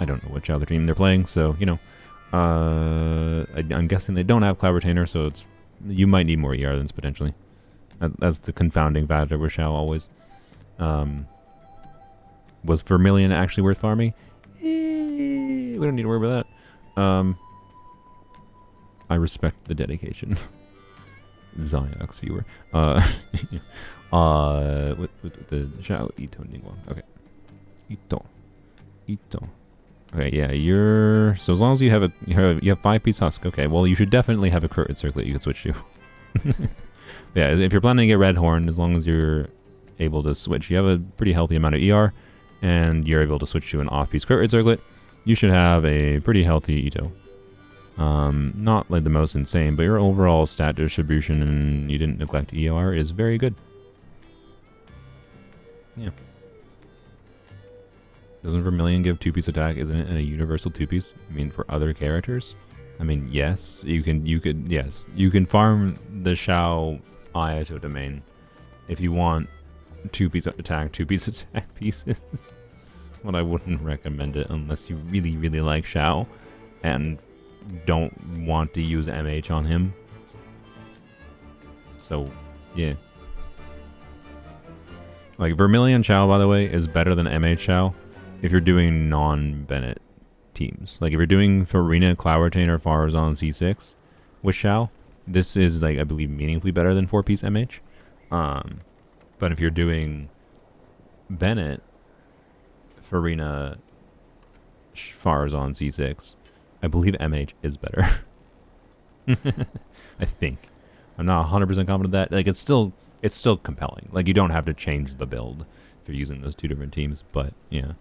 don't know what Xiao team they're playing, so, you know. I'm guessing they don't have Cloud Retainer, so it's... You might need more ER than potentially. That's the confounding factor with Xiao always. Was Vermilion actually worth farming? We don't need to worry about that. I respect the dedication. Ziox viewer. With the Xiao Ito Ningguang. Okay. Ito. Okay, yeah, you're... So as long as you have you have 5-piece husk, okay, well, you should definitely have a crit circlet you can switch to. Yeah, if you're planning to get Red Horn, as long as you're able to switch, you have a pretty healthy amount of ER, and you're able to switch to an off-piece crit circlet, you should have a pretty healthy Ito. Not like the most insane, but your overall stat distribution, and you didn't neglect ER, is very good. Yeah. Doesn't Vermilion give 2-piece attack? Isn't it a universal 2-piece? I mean, for other characters? I mean, yes. You can farm the Xiao Ayato domain if you want 2-piece attack, 2-piece attack pieces. But I wouldn't recommend it unless you really, really like Xiao and don't want to use MH on him. So, yeah. Like, Vermilion Xiao, by the way, is better than MH Xiao if you're doing non-Bennett teams. Like, if you're doing Furina, Cloud Retainer, Farazan, C6 with Xiao, this is, like, I believe, meaningfully better than 4-piece MH. But if you're doing Bennett, Furina, Farazan, C6, I believe MH is better. I think. I'm not 100% confident of that. Like, it's still compelling. Like, you don't have to change the build if you're using those two different teams, but, yeah.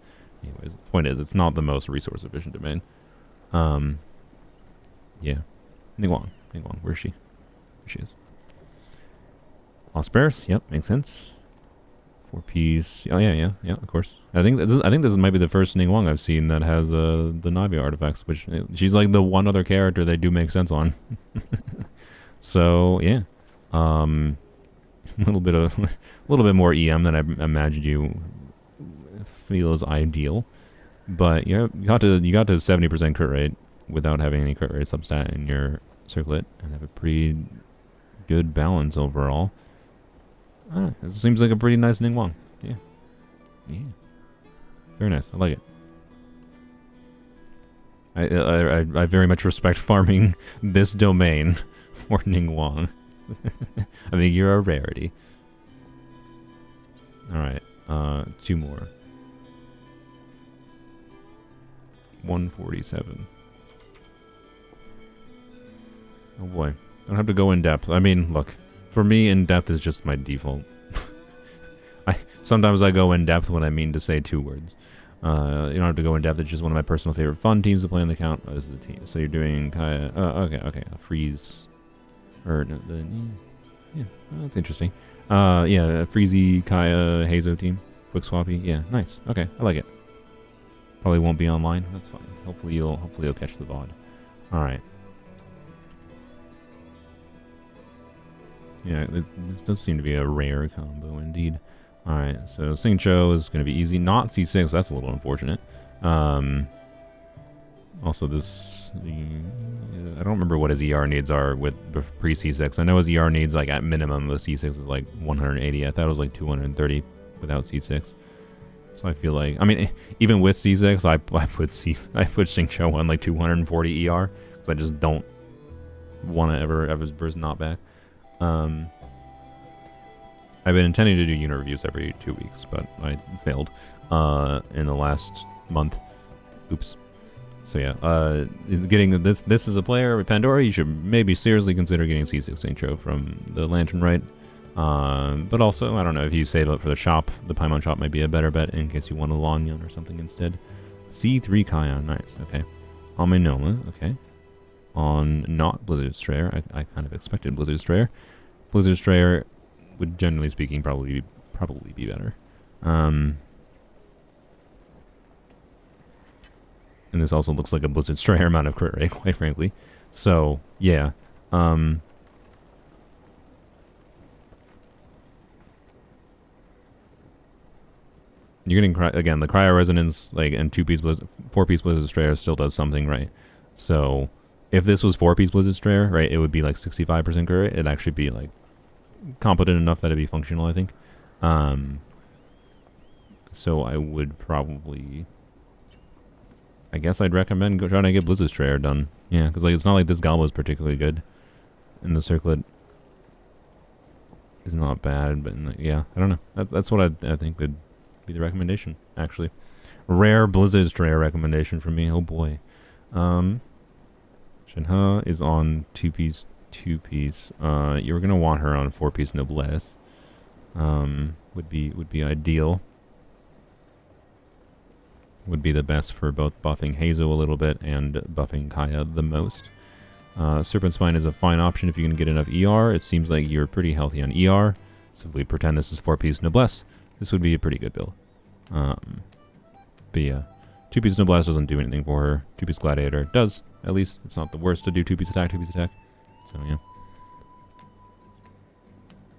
Anyways, the point is, it's not the most resource-efficient domain. Yeah. Ningguang. Where's she? There she is. Lost Bears. Yep, makes sense. 4-piece. Oh, yeah, of course. I think this might be the first Ningguang I've seen that has the Navia artifacts, which she's like the one other character they do make sense on. So, yeah. A little bit more EM than I imagined you feel is ideal, but yeah, you got to 70% crit rate without having any crit rate substat in your circlet, and have a pretty good balance overall. It seems like a pretty nice Ningguang. Yeah, very nice. I like it. I very much respect farming this domain for Ningguang. I think you're a rarity. Alright, 2 more. 147. Oh boy. I don't have to go in depth. I mean, look, for me, in depth is just my default. Sometimes I go in depth when I mean to say 2 words. You don't have to go in depth. It's just one of my personal favorite fun teams to play on the account. Oh, this is a team. So you're doing Kaya. Okay. A freeze. Or no, yeah, that's interesting. Yeah, Freezy, Kaya, Hazo team. Quick swappy. Yeah, nice. Okay, I like it. Probably won't be online. That's fine. Hopefully you'll catch the VOD. Alright. Yeah, this does seem to be a rare combo indeed. Alright, so Xingqiu is going to be easy. Not C6, that's a little unfortunate. Also, this... I don't remember what his ER needs are with pre-C6. I know his ER needs, like, at minimum, the C6 is, like, 180. I thought it was, like, 230 without C6. So I feel like... I mean, even with C6, I put Xingqiu on, like, 240 ER. Because I just don't want to ever have his burst not back. I've been intending to do unit reviews every 2 weeks, but I failed in the last month. Oops. So yeah, getting this as a player with Pandora, you should maybe seriously consider getting C6 intro from the Lantern Rite. But also, I don't know, if you save up for the shop, the Paimon shop might be a better bet in case you want a Lanyan or something instead. C3 Kion, nice, okay. On my Noma, okay. On not Blizzard Strayer, I kind of expected Blizzard Strayer. Blizzard Strayer would, generally speaking, probably be better. And this also looks like a Blizzard Strayer amount of crit rate, quite frankly. So, yeah. You're getting, again, the Cryo Resonance, like, and 4-piece Blizzard Strayer still does something, right? So, if this was 4-piece Blizzard Strayer, right, it would be like 65% crit rate. It'd actually be, like, competent enough that it'd be functional, I think. So I would probably I guess I'd recommend trying to get Blizzard Strayer done. Yeah, because like it's not like this Goblet is particularly good. And the Circlet is not bad, but yeah, I don't know. That's what I think would be the recommendation, actually. Rare Blizzard Strayer recommendation from me. Oh boy. Shenhe is on 2-piece. You're gonna want her on 4-piece Noblesse. Would be ideal. Would be the best for both buffing Hazo a little bit and buffing Kaya the most. Serpent Spine is a fine option if you can get enough ER. It seems like you're pretty healthy on ER. So if we pretend this is 4-piece Noblesse, this would be a pretty good build. But yeah, 2-piece Noblesse doesn't do anything for her. 2-piece Gladiator does, at least. It's not the worst to do 2-piece attack, 2-piece attack. So yeah.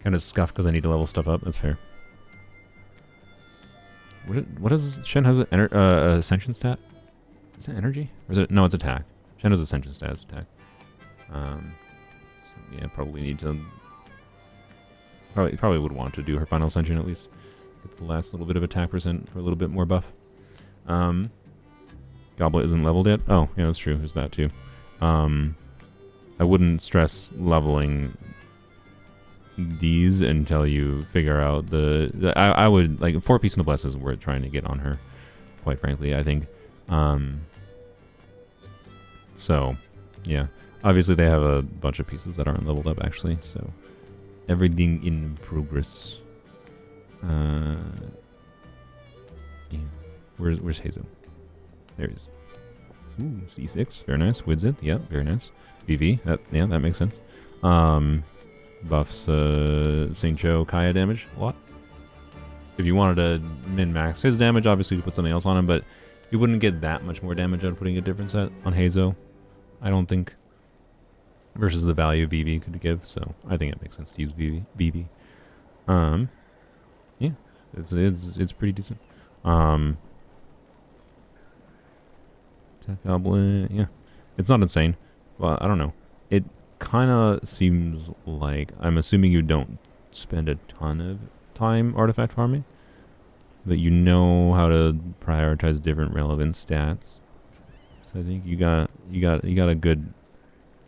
Kind of scuffed because I need to level stuff up. That's fair. What is Shen has an ascension stat? Is that energy? Or is it? No, it's attack. Shen has ascension stat as attack. So yeah, probably need to. Probably would want to do her final ascension at least. Get the last little bit of attack percent for a little bit more buff. Goblet isn't leveled yet. Oh, yeah, that's true. There's that too. I wouldn't stress leveling these until you figure out I would like 4-piece Noblesse isn't worth trying to get on her, quite frankly. I think so yeah, obviously they have a bunch of pieces that aren't leveled up actually, so everything in progress. Yeah, where's Hazel? There he is. Ooh, C6, very nice. Widzit, yeah, very nice. VV, yeah, that makes sense. Buffs St. Joe Kaya damage a lot. If you wanted to min-max his damage, obviously you could put something else on him, but you wouldn't get that much more damage out of putting a different set on Hazo, I don't think, versus the value VV could give, so I think it makes sense to use VV. Yeah, it's pretty decent. Tech Goblin, yeah. It's not insane. Well, I don't know. It kind of seems like, I'm assuming you don't spend a ton of time artifact farming, but you know how to prioritize different relevant stats. So I think you got a good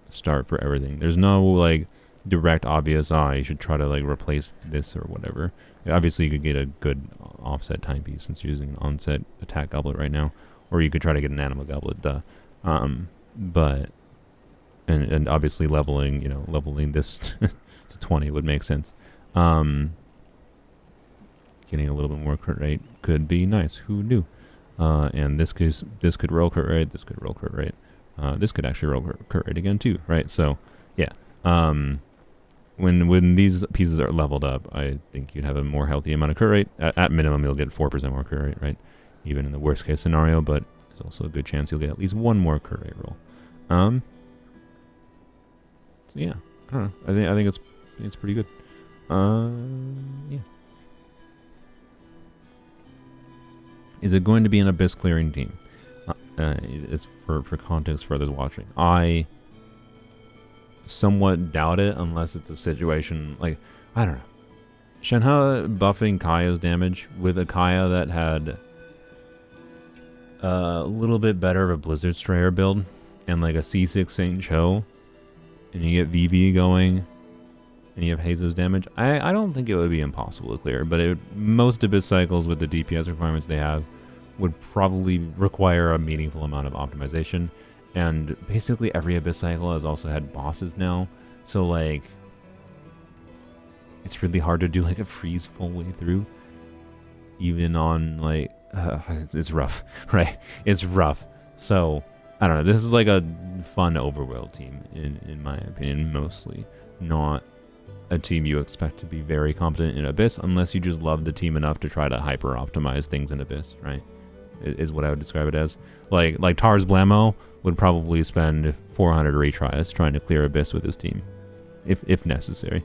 start for everything. There's no like direct obvious, you should try to like replace this or whatever. Obviously you could get a good offset timepiece since you're using an onset attack goblet right now, or you could try to get an anima goblet, but and obviously leveling this to 20 would make sense. Getting a little bit more crit rate could be nice. Who knew? And this could roll crit rate. This could roll crit rate. This could actually roll crit rate again too, right? So yeah. When these pieces are leveled up, I think you'd have a more healthy amount of crit rate. At minimum, you'll get 4% more crit rate, right? Even in the worst case scenario, but there's also a good chance you'll get at least one more crit rate roll. So yeah, I don't know. I think it's pretty good. Yeah. Is it going to be an abyss clearing team? It's for context for others watching. I somewhat doubt it unless it's a situation like, I don't know. Shenhe buffing Kaya's damage with a Kaya that had a little bit better of a Blizzard Strayer build and like a C6 St. Cho, and you get VV going and you have Hazo's damage. I don't think it would be impossible to clear, but most Abyss cycles with the DPS requirements they have would probably require a meaningful amount of optimization, and basically every Abyss cycle has also had bosses now, so like it's really hard to do like a freeze full way through, even on like it's rough, right? It's rough. So I don't know, this is like a fun overworld team in my opinion, mostly not a team you expect to be very competent in Abyss unless you just love the team enough to try to hyper optimize things in Abyss, right? Is what I would describe it as. Like Tars Blamo would probably spend 400 retries trying to clear Abyss with his team, if necessary.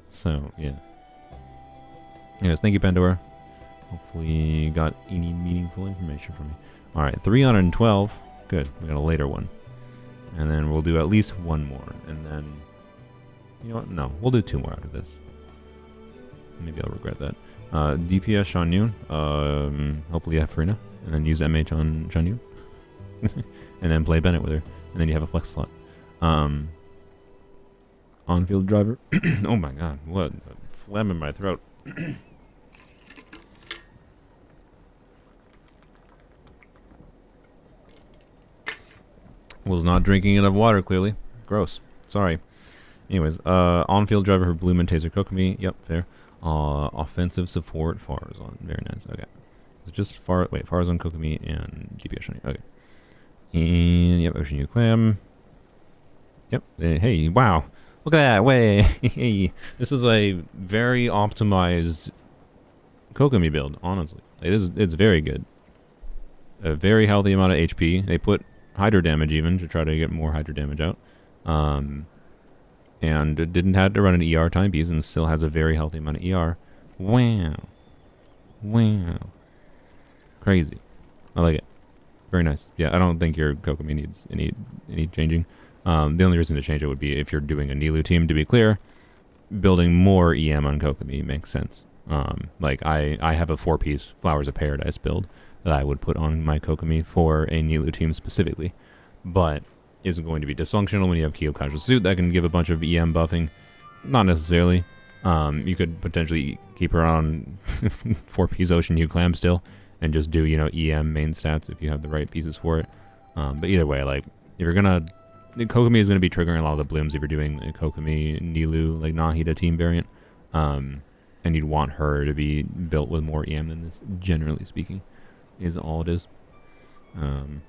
So yeah. Anyways, thank you, Pandora. Hopefully you got any meaningful information from me. All right, 312. Good. We got a later one, and then we'll do at least one more, and then you know what? No, we'll do two more out of this. Maybe I'll regret that. DPS Shanyu. Hopefully you have Furina. And then use MH on Shanyu. And then play Bennett with her. And then you have a flex slot. On-field driver. Oh my god, what a phlegm in my throat. Was not drinking enough water, clearly. Gross. Sorry. Anyways, on-field driver for Bloom and Taser Kokomi. Yep, fair. Offensive support Farazan. Very nice. Okay. So just Farazan, Kokomi, and DPS Shiny. Okay. And yep, Ocean U Clam. Yep. Hey, wow. Look at that. Way. Hey. This is a very optimized Kokomi build, honestly. It's very good. A very healthy amount of HP. They put Hydro damage even to try to get more Hydro damage out. And it didn't have to run an ER timepiece and still has a very healthy amount of ER. Wow. Wow. Crazy. I like it. Very nice. Yeah, I don't think your Kokomi needs any changing. The only reason to change it would be if you're doing a Nilou team, to be clear. Building more EM on Kokomi makes sense. Like, I have a 4-piece Flowers of Paradise build that I would put on my Kokomi for a Nilou team specifically. But is going to be dysfunctional when you have Kyoka's suit that can give a bunch of EM buffing. Not necessarily. You could potentially keep her on 4-piece Ocean U Clam still and just do, you know, EM main stats if you have the right pieces for it. But either way, like, if you're gonna... Kokomi is going to be triggering a lot of the blooms if you're doing a Kokomi, Nilou, like, Nahida team variant. And you'd want her to be built with more EM than this, generally speaking, is all it is. And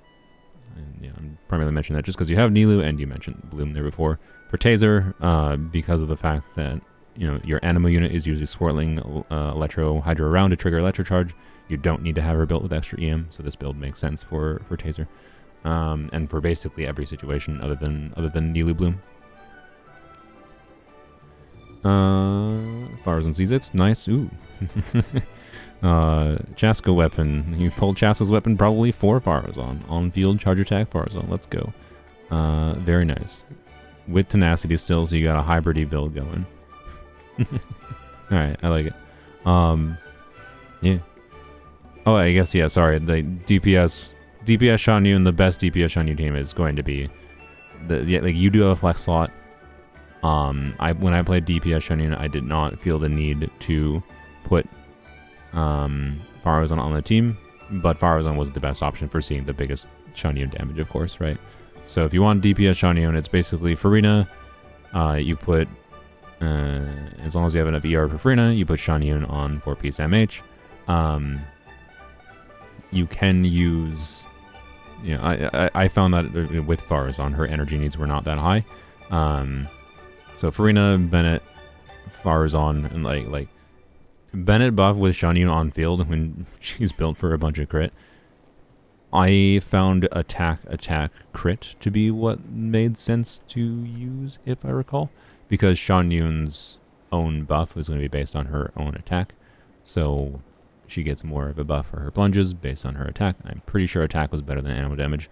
yeah, I'm primarily mentioning that just because you have Nilou and you mentioned Bloom there before. For Taser, because of the fact that, you know, your Animo unit is usually swirling Electro Hydro around to trigger Electro Charge, you don't need to have her built with extra EM, so this build makes sense for Taser. And for basically every situation other than Nilou Bloom. Farazan sees it. Nice. Ooh. Chasca weapon. You pulled Chasca's weapon probably for Farazan. On-field charge attack Farazan. Let's go. Very nice. With tenacity still, so you got a hybridy build going. Alright, I like it. Yeah. Oh, I guess, yeah, sorry. The DPS Shanyu and the best DPS Shanyu team is going to be... like, you do have a flex slot. When I played DPS Shanyu, I did not feel the need to put Farazan on the team, but Farazan was the best option for seeing the biggest Shanyu damage, of course, right? So if you want DPS Shanyu, and it's basically Furina, you put, as long as you have enough ER for Furina, you put Shanyu on 4-piece MH. You can use, you know, I found that with Farazan, her energy needs were not that high. So Furina, Bennett, Farazan, and like Bennett buff with Shanyu on field when she's built for a bunch of crit. I found attack crit to be what made sense to use, if I recall, because Shanyun's own buff was going to be based on her own attack, so she gets more of a buff for her plunges based on her attack. I'm pretty sure attack was better than animal damage,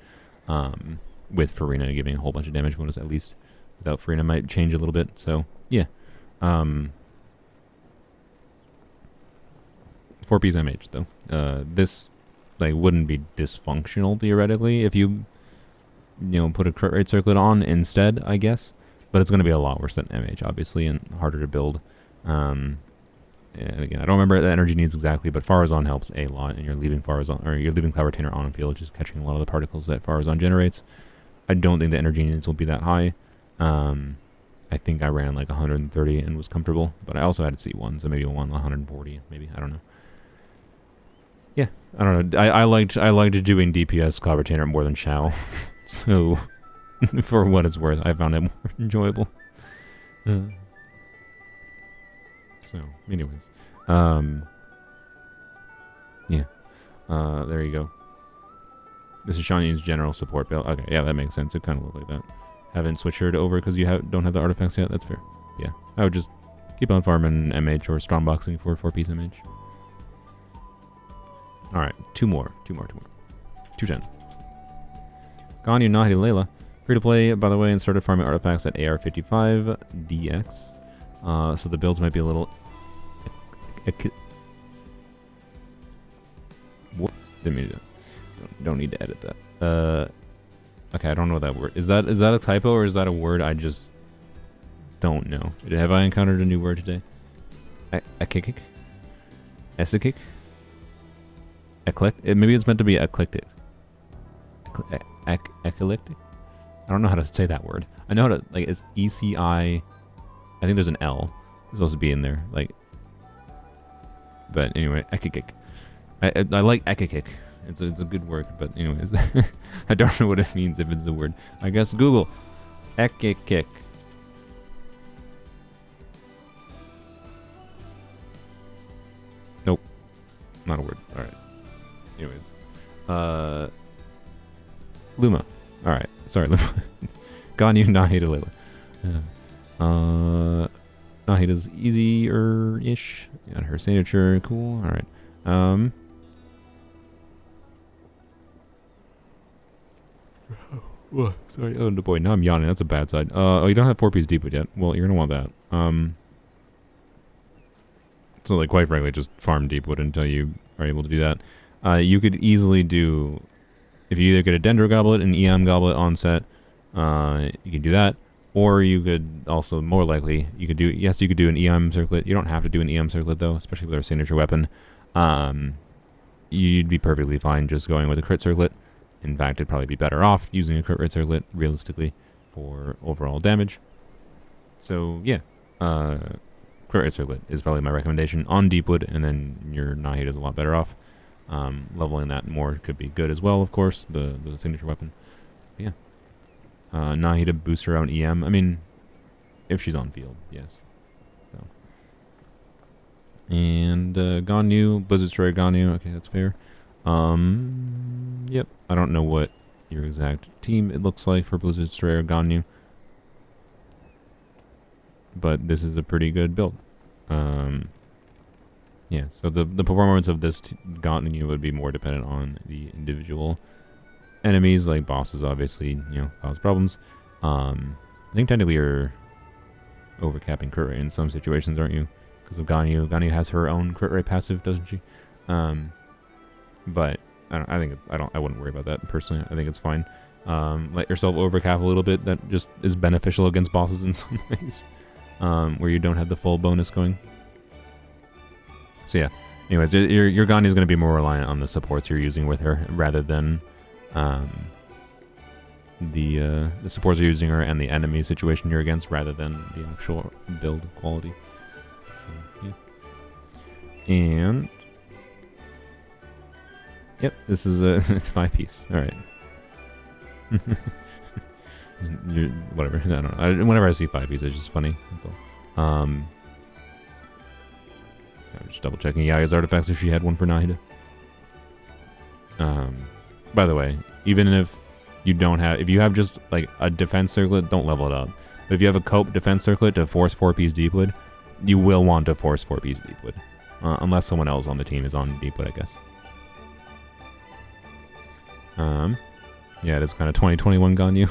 with Furina giving a whole bunch of damage bonus at least. Without Furina might change a little bit, so yeah. 4-piece MH though. This like wouldn't be dysfunctional theoretically if you know, put a crit rate circlet on instead, I guess. But it's going to be a lot worse than MH, obviously, and harder to build. And again, I don't remember the energy needs exactly, but Farazan helps a lot, and you're leaving Farazan, or you're leaving Cloud Retainer on field, just catching a lot of the particles that Farazan generates. I don't think the energy needs will be that high. I think I ran like 130 and was comfortable, but I also had C1, so maybe 140, maybe, I don't know. Yeah, I don't know. I liked doing DPS Cloud Retainer more than Shao, so for what it's worth, I found it more enjoyable. So, anyways, yeah, there you go. This is Shanyu's general support build. Okay, yeah, that makes sense. It kind of looked like that. Haven't switched her over because you don't have the artifacts yet. That's fair. Yeah, I would just keep on farming MH or strongboxing for 4-piece MH. All right, two more. 210. Ganyu Nahidi Layla. Free to play, by the way, and started farming artifacts at AR55 DX. So the builds might be a little What? Didn't mean to. Don't need to edit that. Okay, I don't know that word. Is that a typo or is that a word I just don't know? Have I encountered a new word today? Eclectic? Eclectic? Maybe it's meant to be eclectic. Eclectic? I don't know how to say that word. I know how to, like, it's ECI. I think there's an L. It's supposed to be in there. Like, but anyway, eclectic. I like eclectic. It's a good word, but anyways, I don't know what it means if it's a word. I guess Google. Eclectic. Nope. Not a word. Alright. Anyways. Luma. Alright. Sorry, Luma. Ganyu, Nahida, Layla. Nahida's easier-ish. Got her signature. Cool. Alright. Sorry. Oh, boy. Now I'm yawning. That's a bad side. Oh, you don't have 4-piece Deepwood yet. Well, you're going to want that. So, like, quite frankly, just farm Deepwood until you are able to do that. You could easily do... If you either get a Dendro Goblet and EM Goblet on set, you can do that. Or you could also, more likely, you could do... Yes, you could do an EM Circlet. You don't have to do an EM Circlet, though, especially with our signature weapon. You'd be perfectly fine just going with a Crit Circlet. In fact, it'd probably be better off using a Crit Rate Circlet, realistically, for overall damage. So, yeah. Crit Rate Circlet is probably my recommendation on Deepwood, and then your Nahida is a lot better off. Leveling that more could be good as well, of course, the signature weapon. But yeah. Nahida boosts her own EM. I mean, if she's on field, yes. So. And Ganyu, Blizzard Destroyer Ganyu. Okay, that's fair. Yep. I don't know what your exact team it looks like for Blizzard Destroyer Ganyu. But this is a pretty good build. Yeah, so the performance of this Ganyu would be more dependent on the individual enemies, like bosses obviously, cause problems. I think technically you're overcapping crit rate in some situations, aren't you? Because of Ganyu. Ganyu has her own crit rate passive, doesn't she? But I wouldn't worry about that personally. I think it's fine. Let yourself overcap a little bit. That just is beneficial against bosses in some ways, where you don't have the full bonus going. So yeah. Anyways, your Ganyu is going to be more reliant on the supports you're using with her rather than the supports you're using her and the enemy situation you're against rather than the actual build quality. So yeah. And yep, this is a 5-piece. All right. Whatever. I don't know. Whenever I see 5-piece, it's just funny. That's all. I'm just double checking Yaya's artifacts if she had one for Nahida. By the way, even if you don't have, if you have just like a defense circlet, don't level it up. But if you have a cope defense circlet to force 4-piece Deepwood, you will want to force 4-piece Deepwood, unless someone else on the team is on Deepwood, I guess. Yeah, it is kind of 2021 Ganyu.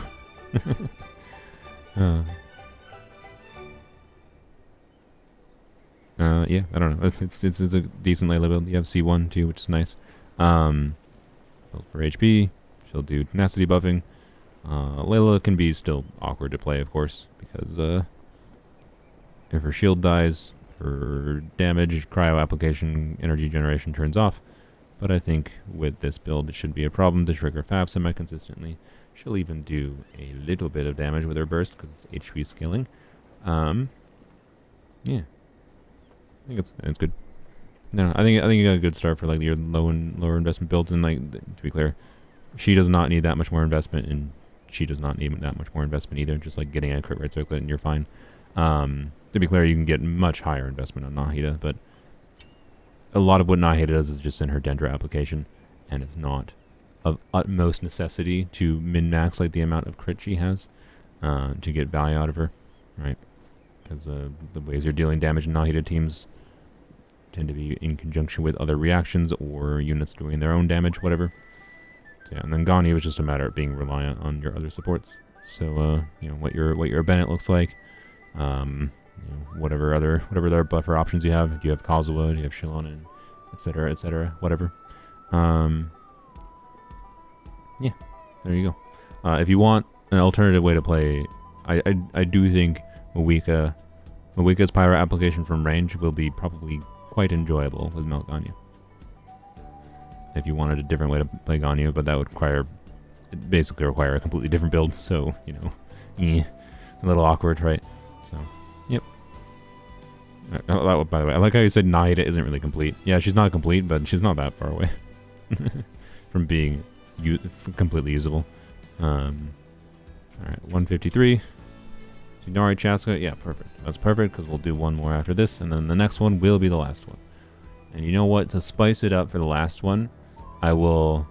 Yeah, I don't know. It's a decent Layla build. You have C1 too, which is nice. Build for HP. She'll do tenacity buffing. Layla can be still awkward to play, of course, because if her shield dies, her damage, cryo application, energy generation turns off. But I think with this build, it should be a problem to trigger FAF semi-consistently. She'll even do a little bit of damage with her burst because it's HP scaling. Yeah. I think it's good. No, I think you got a good start for like your lower investment builds, and like to be clear, she does not need that much more investment, and she does not need that much more investment either. Just like getting a crit rate circlet, and you're fine. To be clear, you can get much higher investment on Nahida, but a lot of what Nahida does is just in her Dendro application, and it's not of utmost necessity to min-max like the amount of crit she has to get value out of her, right? Because the ways you're dealing damage in Nahida teams tend to be in conjunction with other reactions or units doing their own damage, whatever. So yeah, and then Ganyu is just a matter of being reliant on your other supports. So what your Bennett looks like, whatever other buffer options you have. If you have Kazuha, you have Yelan, and etc., whatever. Yeah, there you go. If you want an alternative way to play, I do think Mawika's pyro application from range will be probably quite enjoyable with Melt Ganyu. If you wanted a different way to play Ganyu, but that would basically require a completely different build, so, you know, a little awkward, right? So, yep. By the way, I like how you said Naida isn't really complete. Yeah, she's not complete, but she's not that far away from being completely usable. Alright, 153. Tighnari, Chasca, yeah, perfect. That's perfect, because we'll do one more after this, and then the next one will be the last one. And you know what? To spice it up for the last one, I'll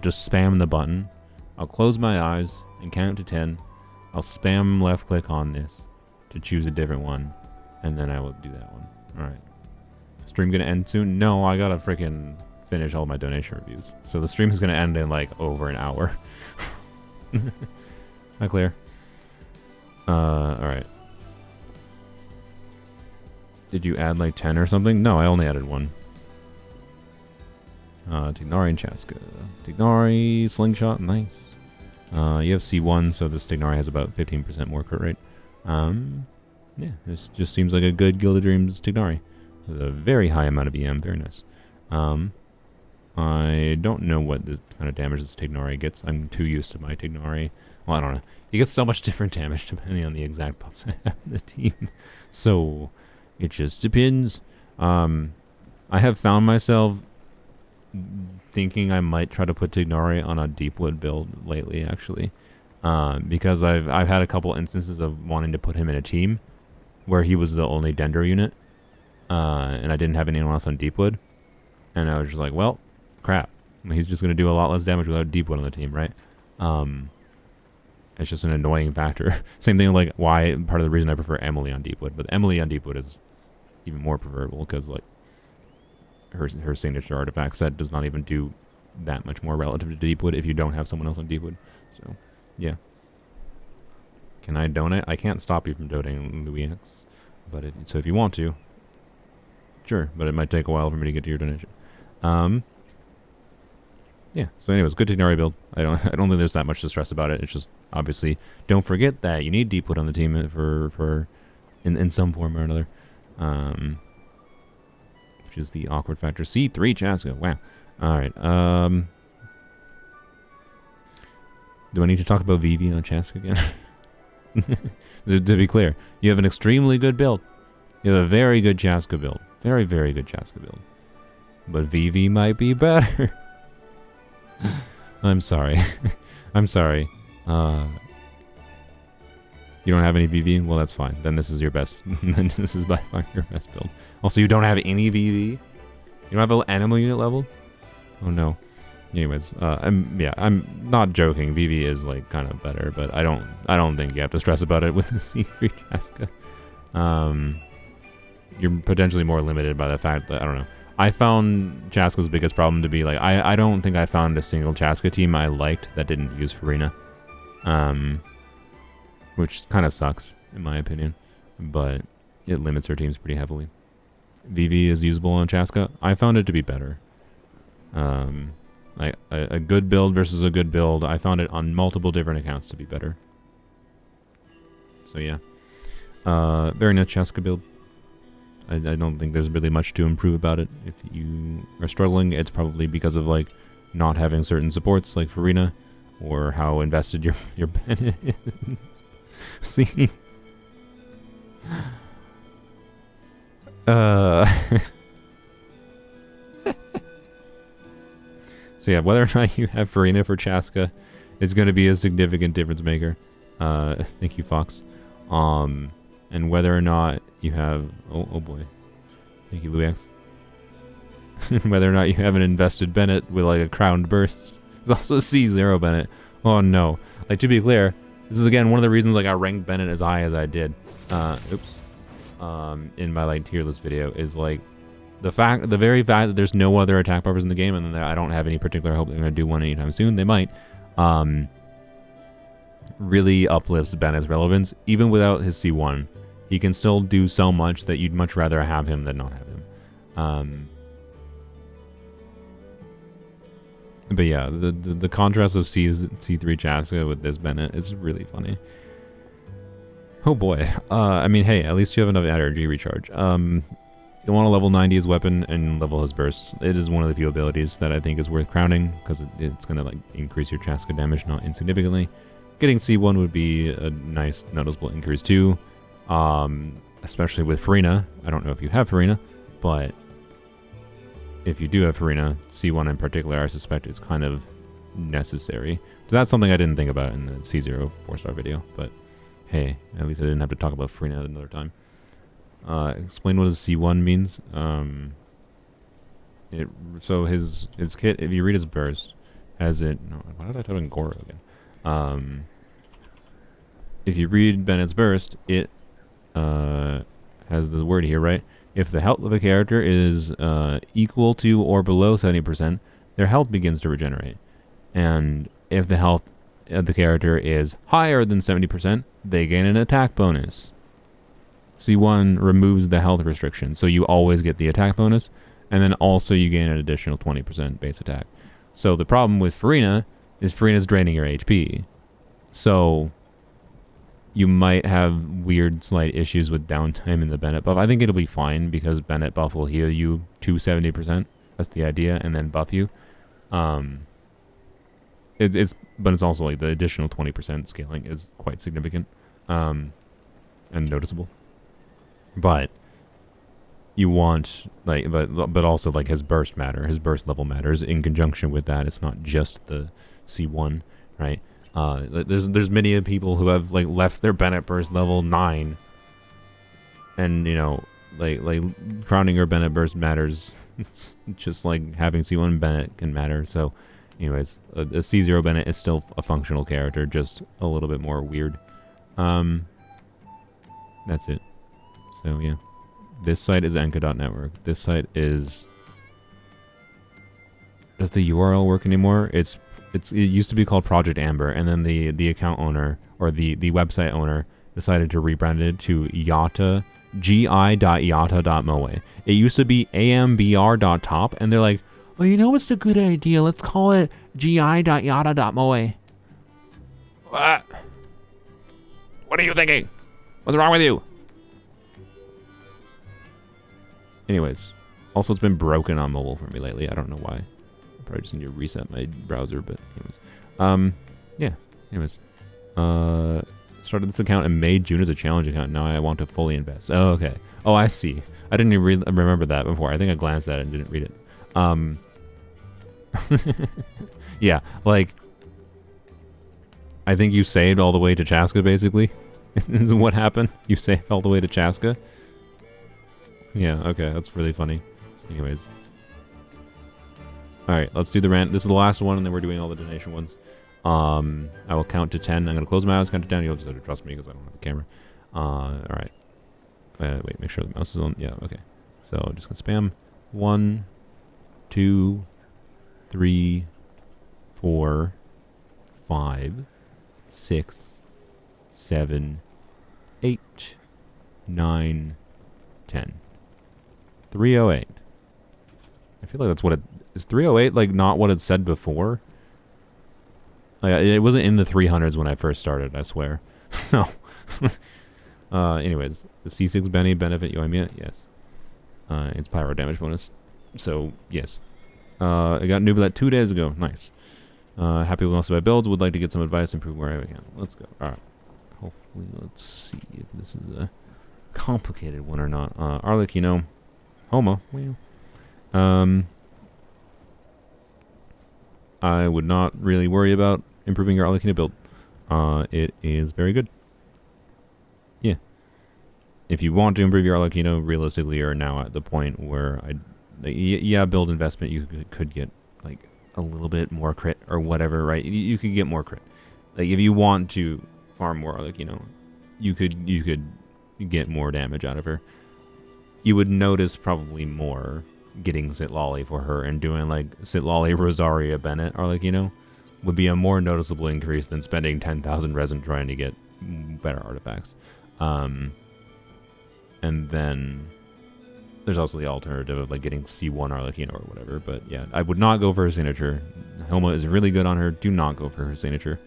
just spam the button. I'll close my eyes and count to 10. I'll spam left click on this to choose a different one, and then I will do that one. Alright. Stream gonna end soon? No, I gotta freaking finish all my donation reviews. So the stream is gonna end in like over an hour. Not clear. Alright. Did you add like 10 or something? No, I only added 1. Tighnari and Chasca. Tighnari, Slingshot, nice. You have C1, so this Tighnari has about 15% more crit rate. Yeah, this just seems like a good Gilded Dreams Tighnari. With a very high amount of EM, very nice. I don't know what the kind of damage this Tighnari gets. I'm too used to my Tighnari. Well, I don't know. He gets so much different damage depending on the exact buffs I have in the team. So, it just depends. I have found myself thinking I might try to put Tighnari on a Deepwood build lately, actually. Because I've had a couple instances of wanting to put him in a team where he was the only Dendro unit. And I didn't have anyone else on Deepwood. And I was just like, well, crap. He's just going to do a lot less damage without Deepwood on the team, right? It's just an annoying factor. Same thing like why part of the reason I prefer Emilie on Deepwood. But Emilie on Deepwood is even more preferable because like her signature artifact set does not even do that much more relative to Deepwood if you don't have someone else on Deepwood. So, yeah. Can I donate? I can't stop you from donating, Louis X. But if you want to, sure. But it might take a while for me to get to your donation. Yeah. So, anyways, good Tighnari build. I don't think there's that much to stress about it. It's just obviously don't forget that you need Deepwood on the team for in some form or another. Which is the awkward factor. C3 Chasca. Wow. All right. Do I need to talk about VV on Chasca again? to be clear, you have an extremely good build. You have a very good Chasca build. Very, very good Chasca build. But VV might be better. I'm sorry. I'm sorry. You don't have any VV? Well, that's fine. Then this is your best. Then this is by far your best build. Also, you don't have any VV? You don't have an animal unit level? Oh no. Anyways, I'm not joking. VV is like kind of better, but I don't think you have to stress about it with the C3 Chasca. You're potentially more limited by the fact that I don't know. I found Chasca's biggest problem to be like I don't think I found a single Chasca team I liked that didn't use Furina. Which kind of sucks in my opinion, but it limits her teams pretty heavily. VV is usable on Chasca. I found it to be better. Like a good build versus a good build, I found it on multiple different accounts to be better. So yeah, very nice Chasca build. I don't think there's really much to improve about it. If you are struggling, it's probably because of like not having certain supports like Furina, or how invested your Bennett is. See. So yeah, whether or not you have Furina for Chasca is going to be a significant difference maker. Thank you, Fox. And whether or not you have... Oh boy. Thank you, Louis X. Whether or not you have an invested Bennett with like a crowned burst. There's also a C0 Bennett. Oh no. Like, to be clear, this is again one of the reasons like I ranked Bennett as high as I did. In my like tier list video is like the very fact that there's no other attack buffers in the game, and that I don't have any particular hope they're going to do one anytime soon. They might. Really uplifts Bennett's relevance. Even without his C1, he can still do so much that you'd much rather have him than not have him. But yeah, the contrast of C3 Chasca with this Bennett is really funny. Oh boy. I mean, hey, at least you have enough energy recharge. You want to level 90 his weapon and level his bursts. It is one of the few abilities that I think is worth crowning because it's going to like increase your Chasca damage not insignificantly. Getting C1 would be a nice noticeable increase too, especially with Furina. I don't know if you have Furina, but if you do have Furina, C1 in particular, I suspect is kind of necessary. So that's something I didn't think about in the C0 4-star video, but hey, at least I didn't have to talk about Furina at another time. Explain what a C1 means. So his kit, if you read his burst, has it... No, why did I type in Goro again? If you read Bennett's burst, it has the word here, right? If the health of a character is equal to or below 70%, their health begins to regenerate. And if the health of the character is higher than 70%, they gain an attack bonus. C1 removes the health restriction, so you always get the attack bonus, and then also you gain an additional 20% base attack. So the problem with Furina is Furina's draining your HP. So you might have weird slight issues with downtime in the Bennett buff. I think it'll be fine because Bennett buff will heal you to 70%. That's the idea, and then buff you. But it's also like the additional 20% scaling is quite significant and noticeable. But you want but also like his burst level matters in conjunction with that. It's not just the C1, right? There's many people who have like left their Bennett burst level 9, and you know like crowning your Bennett burst matters. Just like having C1 Bennett can matter. So anyways, a C0 Bennett is still a functional character, just a little bit more weird. That's it. So yeah, this site is Enka.network. This site is... Does the URL work anymore? It used to be called Project Amber, and then the account owner, or the website owner, decided to rebrand it to Yata, gi.yata.moe. It used to be ambr.top, and they're like, well, you know what's a good idea? Let's call it gi.yata.moe. What are you thinking? What's wrong with you? Anyways, also it's been broken on mobile for me lately. I don't know why. I probably just need to reset my browser, but anyways. Yeah, anyways. Started this account in May, June as a challenge account. Now I want to fully invest. Oh, okay. Oh, I see. I didn't even remember that before. I think I glanced at it and didn't read it. Yeah, like, I think you saved all the way to Chasca, basically. Is what happened. You saved all the way to Chasca. Yeah, okay, that's really funny. Anyways. Alright, let's do the rant. This is the last one, and then we're doing all the donation ones. I will count to 10. I'm going to close my eyes, count to 10. You'll just have to trust me because I don't have a camera. Alright. Wait, make sure the mouse is on. Yeah, okay. So, I'm just going to spam. 1, 2, 3, 4, 5, 6, 7, 8, 9, 10. 308. I feel like that's what it is. 308 like not what it said before? Like, it wasn't in the 300s when I first started, I swear. So, anyways, the C6 Benny benefit Yoimiya? Yes. It's pyro damage bonus. So, yes. I got Nubilet 2 days ago. Nice. Happy with most of my builds. Would like to get some advice, improve wherever I can. Let's go. Alright. Hopefully, let's see if this is a complicated one or not. Arlecchino. Homo. I would not really worry about improving your Arlecchino build. It is very good. Yeah. If you want to improve your Arlecchino, realistically, you're now at the point where yeah, build investment, you could get like a little bit more crit or whatever, right? You could get more crit. Like if you want to farm more Arlecchino, you could get more damage out of her. You would notice probably more getting Zitlali for her and doing like Zitlali, Rosaria, Bennett, Arlecchino would be a more noticeable increase than spending 10,000 resin trying to get better artifacts. And then there's also the alternative of like getting C1 Arlecchino or whatever. But yeah, I would not go for her signature. Helma is really good on her. Do not go for her signature.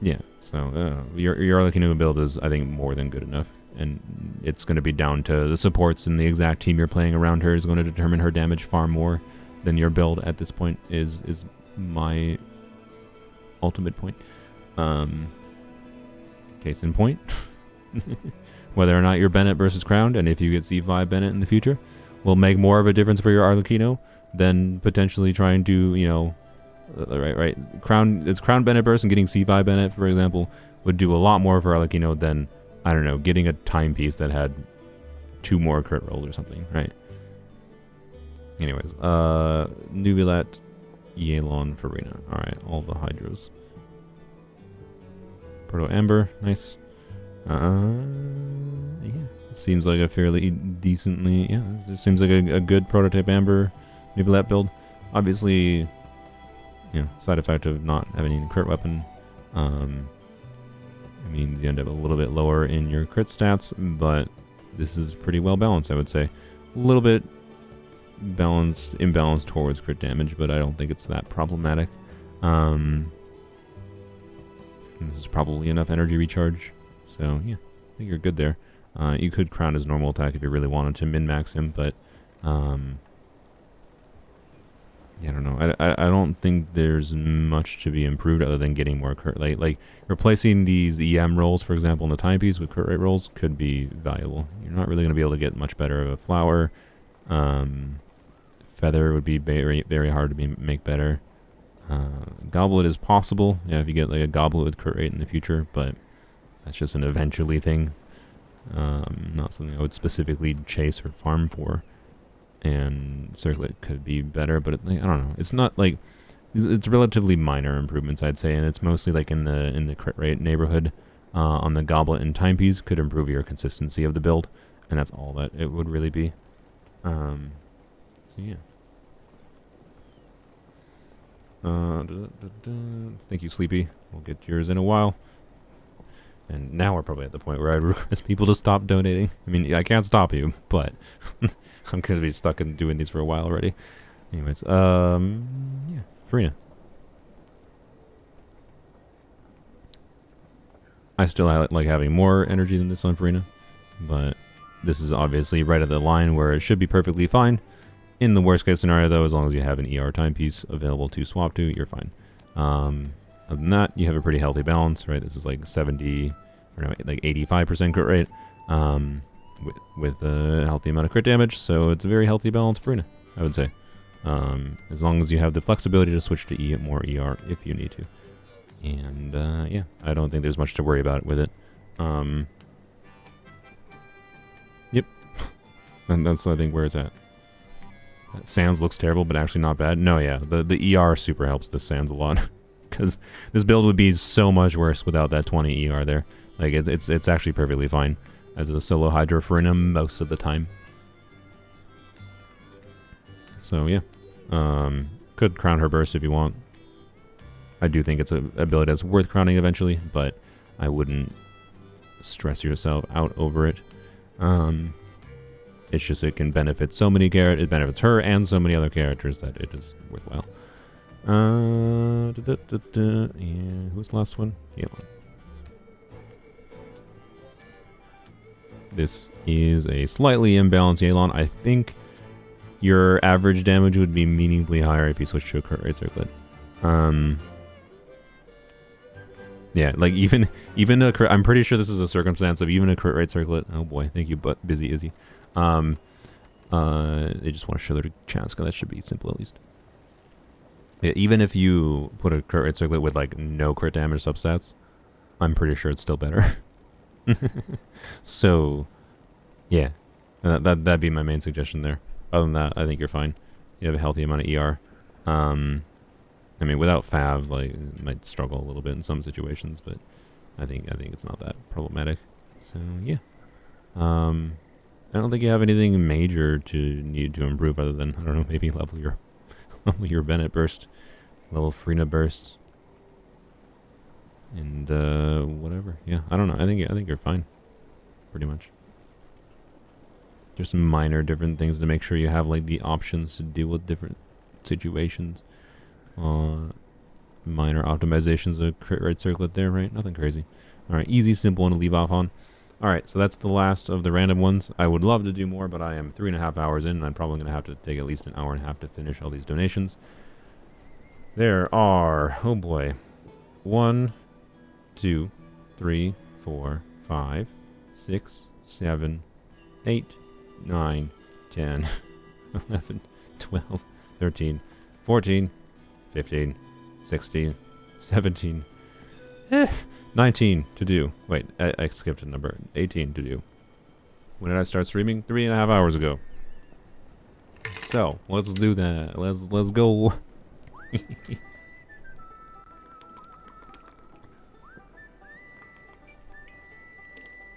Yeah. So your Arlecchino build is, I think, more than good enough, and it's going to be down to the supports and the exact team you're playing around her is going to determine her damage far more than your build at this point is my ultimate point. Case in point. Whether or not you're Bennett versus Crowned, and if you get C5 Bennett in the future, will make more of a difference for your Arlecchino than potentially trying to, you know, right. Crown Bennett burst and getting C5 Bennett, for example, would do a lot more for Arlecchino than, I don't know, getting a timepiece that had 2 more crit rolls or something, right? Anyways, Nubilat, Yelan, Furina. Alright, all the Hydros. Proto Amber, nice. Yeah, seems like a fairly decently, yeah, it seems like a good prototype Amber Nubilat build. Obviously, you know, side effect of not having any crit weapon, it means you end up a little bit lower in your crit stats, but this is pretty well balanced, I would say. A little bit imbalanced towards crit damage, but I don't think it's that problematic. This is probably enough energy recharge. So, yeah, I think you're good there. You could crown his normal attack if you really wanted to min-max him, but, yeah, I don't know. I don't think there's much to be improved other than getting more crit rate. Like, replacing these EM rolls, for example, in the timepiece with crit rate rolls could be valuable. You're not really going to be able to get much better of a flower. Feather would be very, very hard to make better. Goblet is possible, yeah, if you get like a goblet with crit rate in the future, but that's just an eventually thing. Not something I would specifically chase or farm for. And Circlet could be better, but I don't know. It's not like it's relatively minor improvements, I'd say, and it's mostly like in the crit rate neighborhood. On the Goblet and Timepiece could improve your consistency of the build, and that's all that it would really be. So yeah. Thank you, Sleepy. We'll get yours in a while. And now we're probably at the point where I request people to stop donating. I mean, I can't stop you, but I'm going to be stuck in doing these for a while already. Anyways, yeah, Furina. I still like having more energy than this on Furina, but this is obviously right at the line where it should be perfectly fine. In the worst case scenario, though, as long as you have an ER timepiece available to swap to, you're fine. Other than that, you have a pretty healthy balance, right? This is like 70, or no, like 85% crit rate, with a healthy amount of crit damage, so it's a very healthy balance for Furina, I would say. As long as you have the flexibility to switch to more ER if you need to. And, yeah, I don't think there's much to worry about with it. Yep. And that's, I think, where it's at. That Sands looks terrible, but actually not bad. No, yeah, the ER super helps the Sands a lot. Because this build would be so much worse without that 20 ER there. Like, it's actually perfectly fine as a solo Hydra Furina most of the time. So, yeah. Could crown her burst if you want. I do think it's an ability that's worth crowning eventually, but I wouldn't stress yourself out over it. It's just it can benefit so many characters. It benefits her and so many other characters that it is worthwhile. And who's the last one? Yelan. This is a slightly imbalanced Yelan. I think your average damage would be meaningfully higher if you switch to a crit rate circlet. Yeah, like even a crit, I'm pretty sure this is a circumstance of even a crit rate circlet. Oh boy, thank you, but busy Izzy. They just want to show their Chasca. That should be simple at least. Yeah, even if you put a crit rate circlet with like no crit damage substats, I'm pretty sure it's still better. So, yeah, that'd be my main suggestion there. Other than that, I think you're fine. You have a healthy amount of ER. I mean, without Fav, like, it might struggle a little bit in some situations, but I think it's not that problematic. So yeah, I don't think you have anything major to need to improve other than, I don't know, maybe level your Bennett burst, level Furina bursts, and whatever. Yeah, I don't know. I think you're fine, pretty much. Just some minor different things to make sure you have like the options to deal with different situations. Minor optimizations of crit rate circlet there, right? Nothing crazy. Alright, easy, simple one to leave off on. Alright, so that's the last of the random ones. I would love to do more, but I am 3.5 hours in, and I'm probably going to have to take at least an hour and a half to finish all these donations. There are, oh boy, 1, 2, 3, 4, 5, 6, 7, 8, 9, 10, 11, 12, 13, 14, 15, 16, 17, 19 to do. Wait, I skipped a number. 18 to do. When did I start streaming? 3.5 hours ago. So, let's do that. Let's go.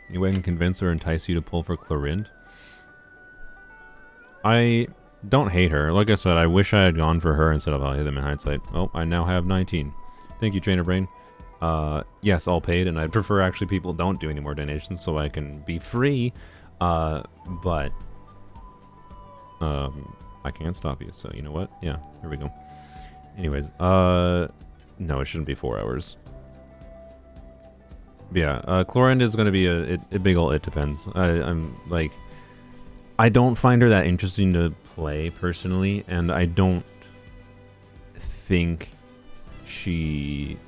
Any way I can convince or entice you to pull for Clorind? I don't hate her. Like I said, I wish I had gone for her instead of I'll hit them in hindsight. Oh, I now have 19. Thank you, Trainer Brain. Yes, all paid, and I'd prefer actually people don't do any more donations so I can be free. But I can't stop you, so you know what? Yeah, here we go. Anyways, no, it shouldn't be 4 hours. Yeah, Clorind is going to be a big ol' it depends. I'm like, I don't find her that interesting to play personally, and I don't think she,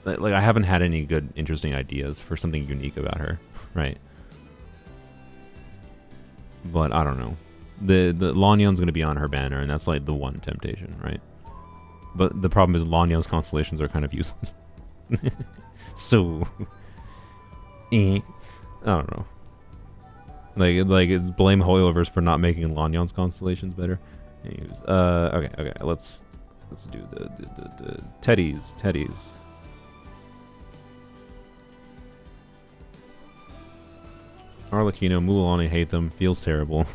like I haven't had any good interesting ideas for something unique about her, right? But I don't know. The Lanyon's going to be on her banner, and that's like the one temptation, right? But the problem is Lanyon's constellations are kind of useless. So I don't know. Like blame Hoyoverse for not making Lanyon's constellations better. Anyways, okay, let's do the Teddies. Arlecchino, Mulan, I hate them. Feels terrible.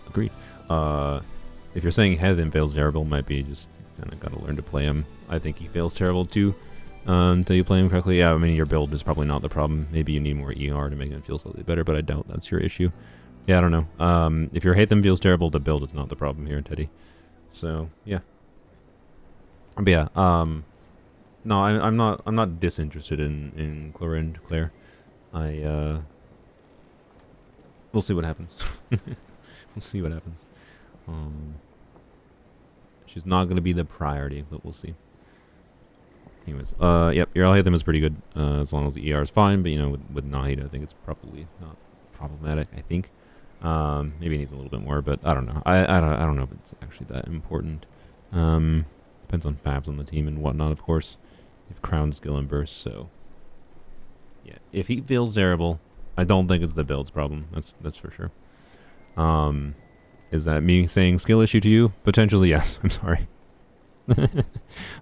Agreed. If you're saying Heathen feels terrible, might be just kind of gotta learn to play him. I think he feels terrible too. Until you play him correctly. Yeah, I mean, your build is probably not the problem. Maybe you need more ER to make him feel slightly better, but I doubt that's your issue. Yeah, I don't know. If your Hatham feels terrible, the build is not the problem here, Teddy. So, yeah. But yeah, no, I'm not disinterested in Clorind, Claire. We'll see what happens. We'll see what happens. She's not going to be the priority, but we'll see. Anyways, yep, your Alhaitham is pretty good, as long as the ER is fine, but, you know, with Nahida, I think it's probably not problematic, I think. Maybe it needs a little bit more, but I don't know. I don't know if it's actually that important. Depends on Fabs on the team and whatnot, of course. If Crown, Skill, and Burst, so... Yeah, if he feels terrible, I don't think it's the build's problem, that's for sure. Is that me saying skill issue to you? Potentially, yes. I'm sorry.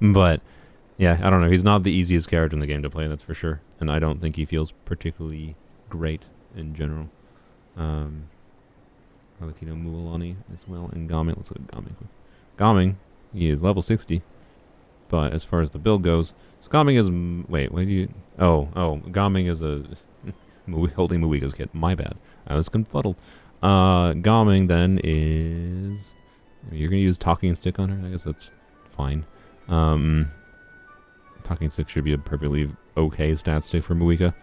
But... yeah, I don't know. He's not the easiest character in the game to play, that's for sure. And I don't think he feels particularly great in general. Arlecchino, Mualani as well, and Gaming. Let's look at Gaming. Gaming, he is level 60. But as far as the build goes, so Gaming is... wait, what do you... Oh, Gaming is a... holding Muika's kit. My bad. I was confuddled. Gaming then is... you're going to use Talking Stick on her? I guess that's fine. Talking Stick should be a perfectly okay stat stick for Muika.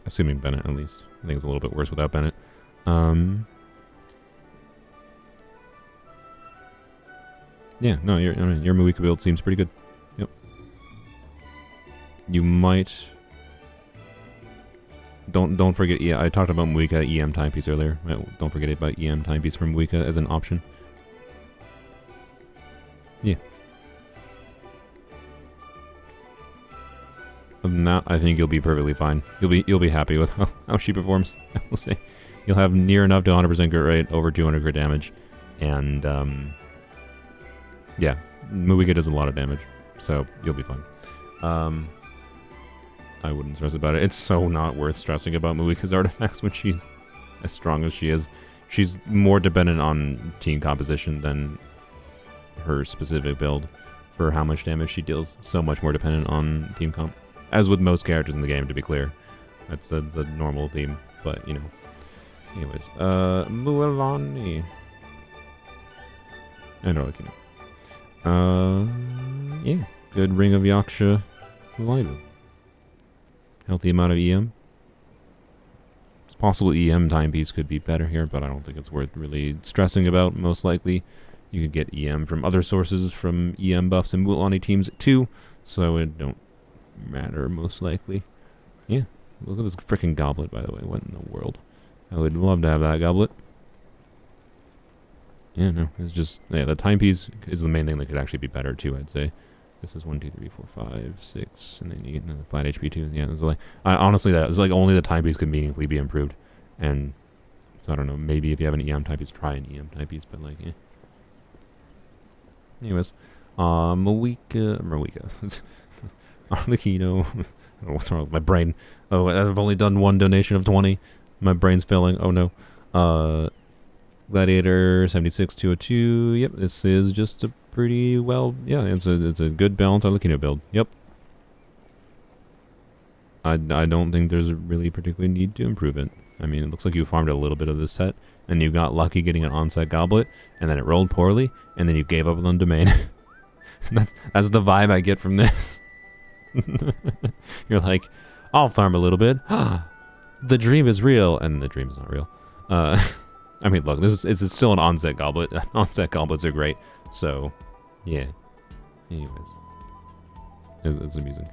Assuming Bennett, at least. I think it's a little bit worse without Bennett. Yeah, no, your Muika build seems pretty good. Yep. You might... Don't forget... yeah, I talked about Muika EM timepiece earlier. Don't forget about EM timepiece from Muika as an option. Yeah. Other than that, I think you'll be perfectly fine. You'll be happy with how she performs. I will say, you'll have near enough to 100% crit rate, over 200 crit damage, and yeah, Muika does a lot of damage, so you'll be fine. I wouldn't stress about it. It's so not worth stressing about Muika's artifacts when she's as strong as she is. She's more dependent on team composition than her specific build for how much damage she deals. So much more dependent on team comp. As with most characters in the game, to be clear. That's a normal theme, but, you know. Anyways, Mualani. And Arlecchino. Yeah. Good Ring of Yaksha Vibe. Healthy amount of EM. It's possible EM timepiece could be better here, but I don't think it's worth really stressing about. Most likely, you could get EM from other sources, from EM buffs and Mualani teams too, so it don't matter most likely. Yeah. Look at this freaking goblet, by the way. What in the world? I would love to have that goblet. Yeah, no, it's just, yeah, the timepiece is the main thing that could actually be better too, I'd say. This is 1, 2, 3, 4, 5, 6, and then you get another flat HP too. Yeah, it's like, honestly, that is like only the timepiece could meaningfully be improved. And so I don't know, maybe if you have an EM timepiece, try an EM timepiece, but like, yeah. Anyways, Marika, Arlecchino. I don't know what's wrong with my brain. Oh, I've only done one donation of 20. My brain's failing. Oh no. Gladiator 76202. Yep, this is just a pretty well. Yeah, it's a good balanced Arlecchino build. Yep. I don't think there's a really particular need to improve it. I mean, it looks like you farmed a little bit of this set, and you got lucky getting an on-set goblet, and then it rolled poorly, and then you gave up on domain. That's the vibe I get from this. You're like, I'll farm a little bit. The dream is real, and the dream is not real. I mean, look, this is still an on-set goblet. On-set goblets are great, so yeah. Anyways, it's amusing.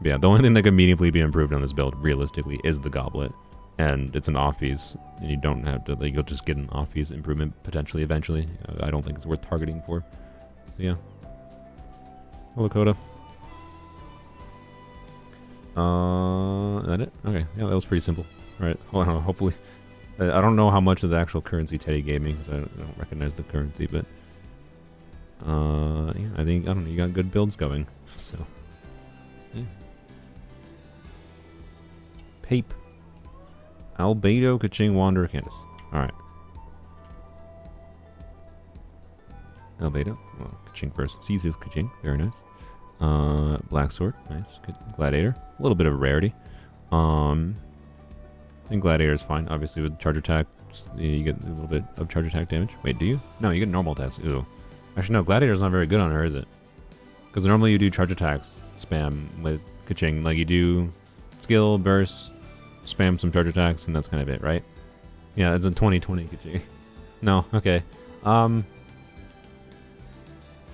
Yeah, the only thing that could meaningfully be improved on this build, realistically, is the goblet, and it's an off-piece, and you don't have to. Like, you'll just get an off-piece improvement potentially, eventually. I don't think it's worth targeting for. So yeah. Hello, Coda. Is that it? Okay, yeah, that was pretty simple. All right, hold on, hopefully. I don't know how much of the actual currency Teddy gave me, because I don't recognize the currency, but yeah, I don't know, you got good builds going, so yeah. Pape. Albedo, Kaching, Wanderer, Candace. Alright. Albedo. Well, Kaching first. Seizes Kaching. Very nice. Black Sword. Nice. Good. Gladiator. A little bit of rarity. I think Gladiator is fine. Obviously, with charge attack, you get a little bit of charge attack damage. Wait, do you? No, you get normal attacks. Ooh. Actually, no. Gladiator's not very good on her, is it? Because normally you do charge attacks spam with Kaching. Like, you do skill, burst, spam some charge attacks, and that's kind of it, right? Yeah, it's a 2020 Kaching. No, okay.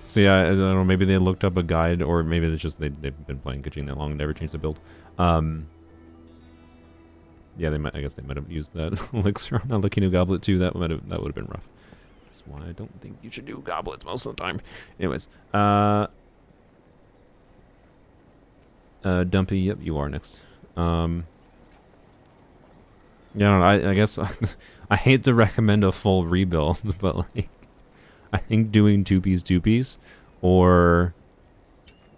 So yeah, I don't know, maybe they looked up a guide, or maybe it's just they've been playing Kaching that long and never changed the build. Yeah, I guess they might have used that elixir on the Arlecchino goblet too. That would have been rough. That's why I don't think you should do goblets most of the time. Anyways, Dumpy, yep, you are next. Yeah, I guess I hate to recommend a full rebuild, but like, I think doing two piece, or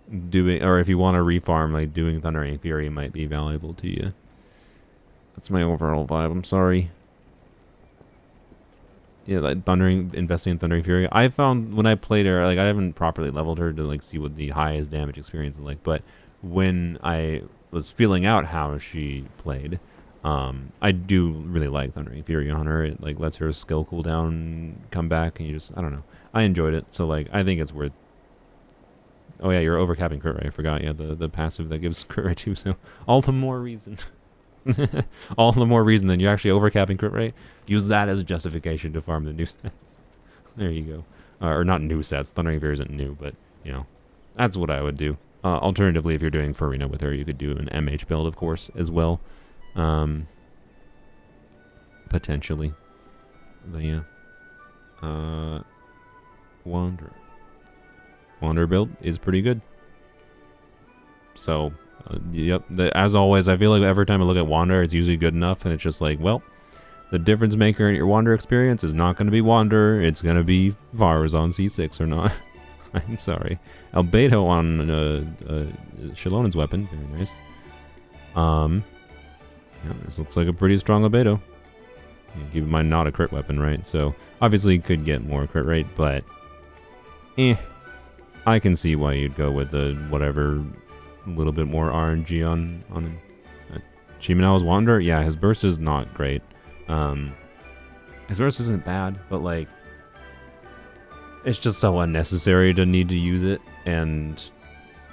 if you want to refarm, like doing Thundering Fury might be valuable to you. That's my overall vibe. I'm sorry. Yeah, like investing in Thundering Fury. I found when I played her, like I haven't properly leveled her to like see what the highest damage experience is like, but when I was feeling out how she played, I do really like Thundering Fury on her. It like lets her skill cooldown come back, and I don't know. I enjoyed it, so like I think it's worth. Oh yeah, you're overcapping crit rate. I forgot. Yeah, the passive that gives crit rate too. So all the more reason. All the more reason that you're actually overcapping crit rate. Use that as a justification to farm the new sets. There you go. Or not new sets. Thundering Fury isn't new, but you know, that's what I would do. Alternatively, if you're doing Furina with her, you could do an MH build, of course, as well. Potentially. But yeah. Wanderer build is pretty good. So, yep. As always, I feel like every time I look at Wanderer, it's usually good enough, and it's just like, well, the difference maker in your Wanderer experience is not going to be Wanderer, it's going to be Vars on C6 or not. I'm sorry. Albedo on Shalonen's weapon, very nice. Yeah, this looks like a pretty strong Albedo. Keep in mind, not a crit weapon, right? So, obviously, you could get more crit rate, but I can see why you'd go with the whatever, little bit more RNG on Chiminao's Wander, yeah, his burst is not great. His burst isn't bad, but like, it's just so unnecessary to need to use it, and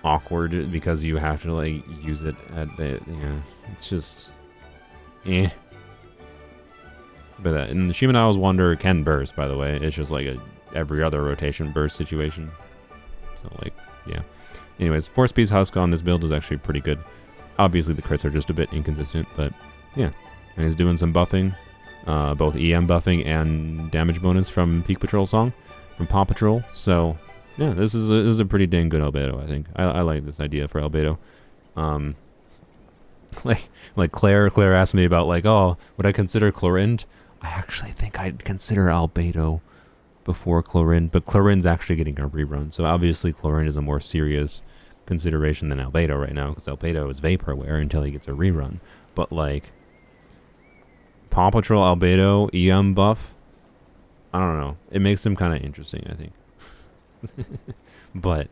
awkward because you have to like use it at the, yeah, it's just, eh. But and the Chiminao's Wander can burst, by the way. It's just like a every other rotation burst situation. So like, yeah. Anyways, 4-speed Chasca on this build is actually pretty good. Obviously the crits are just a bit inconsistent, but yeah. And he's doing some buffing, both EM buffing and damage bonus from Peak Patrol song, from Paw Patrol. So yeah, this is a pretty dang good Albedo, I think. I like this idea for Albedo. Like Claire asked me about like, oh, would I consider Chlorinde? I actually think I'd consider Albedo before Chlorinde, but Chlorine's actually getting a rerun, so obviously Chlorinde is a more serious consideration than Albedo right now, because Albedo is Vaporware until he gets a rerun. But like, Paw Patrol Albedo EM buff, I don't know. It makes him kind of interesting, I think. But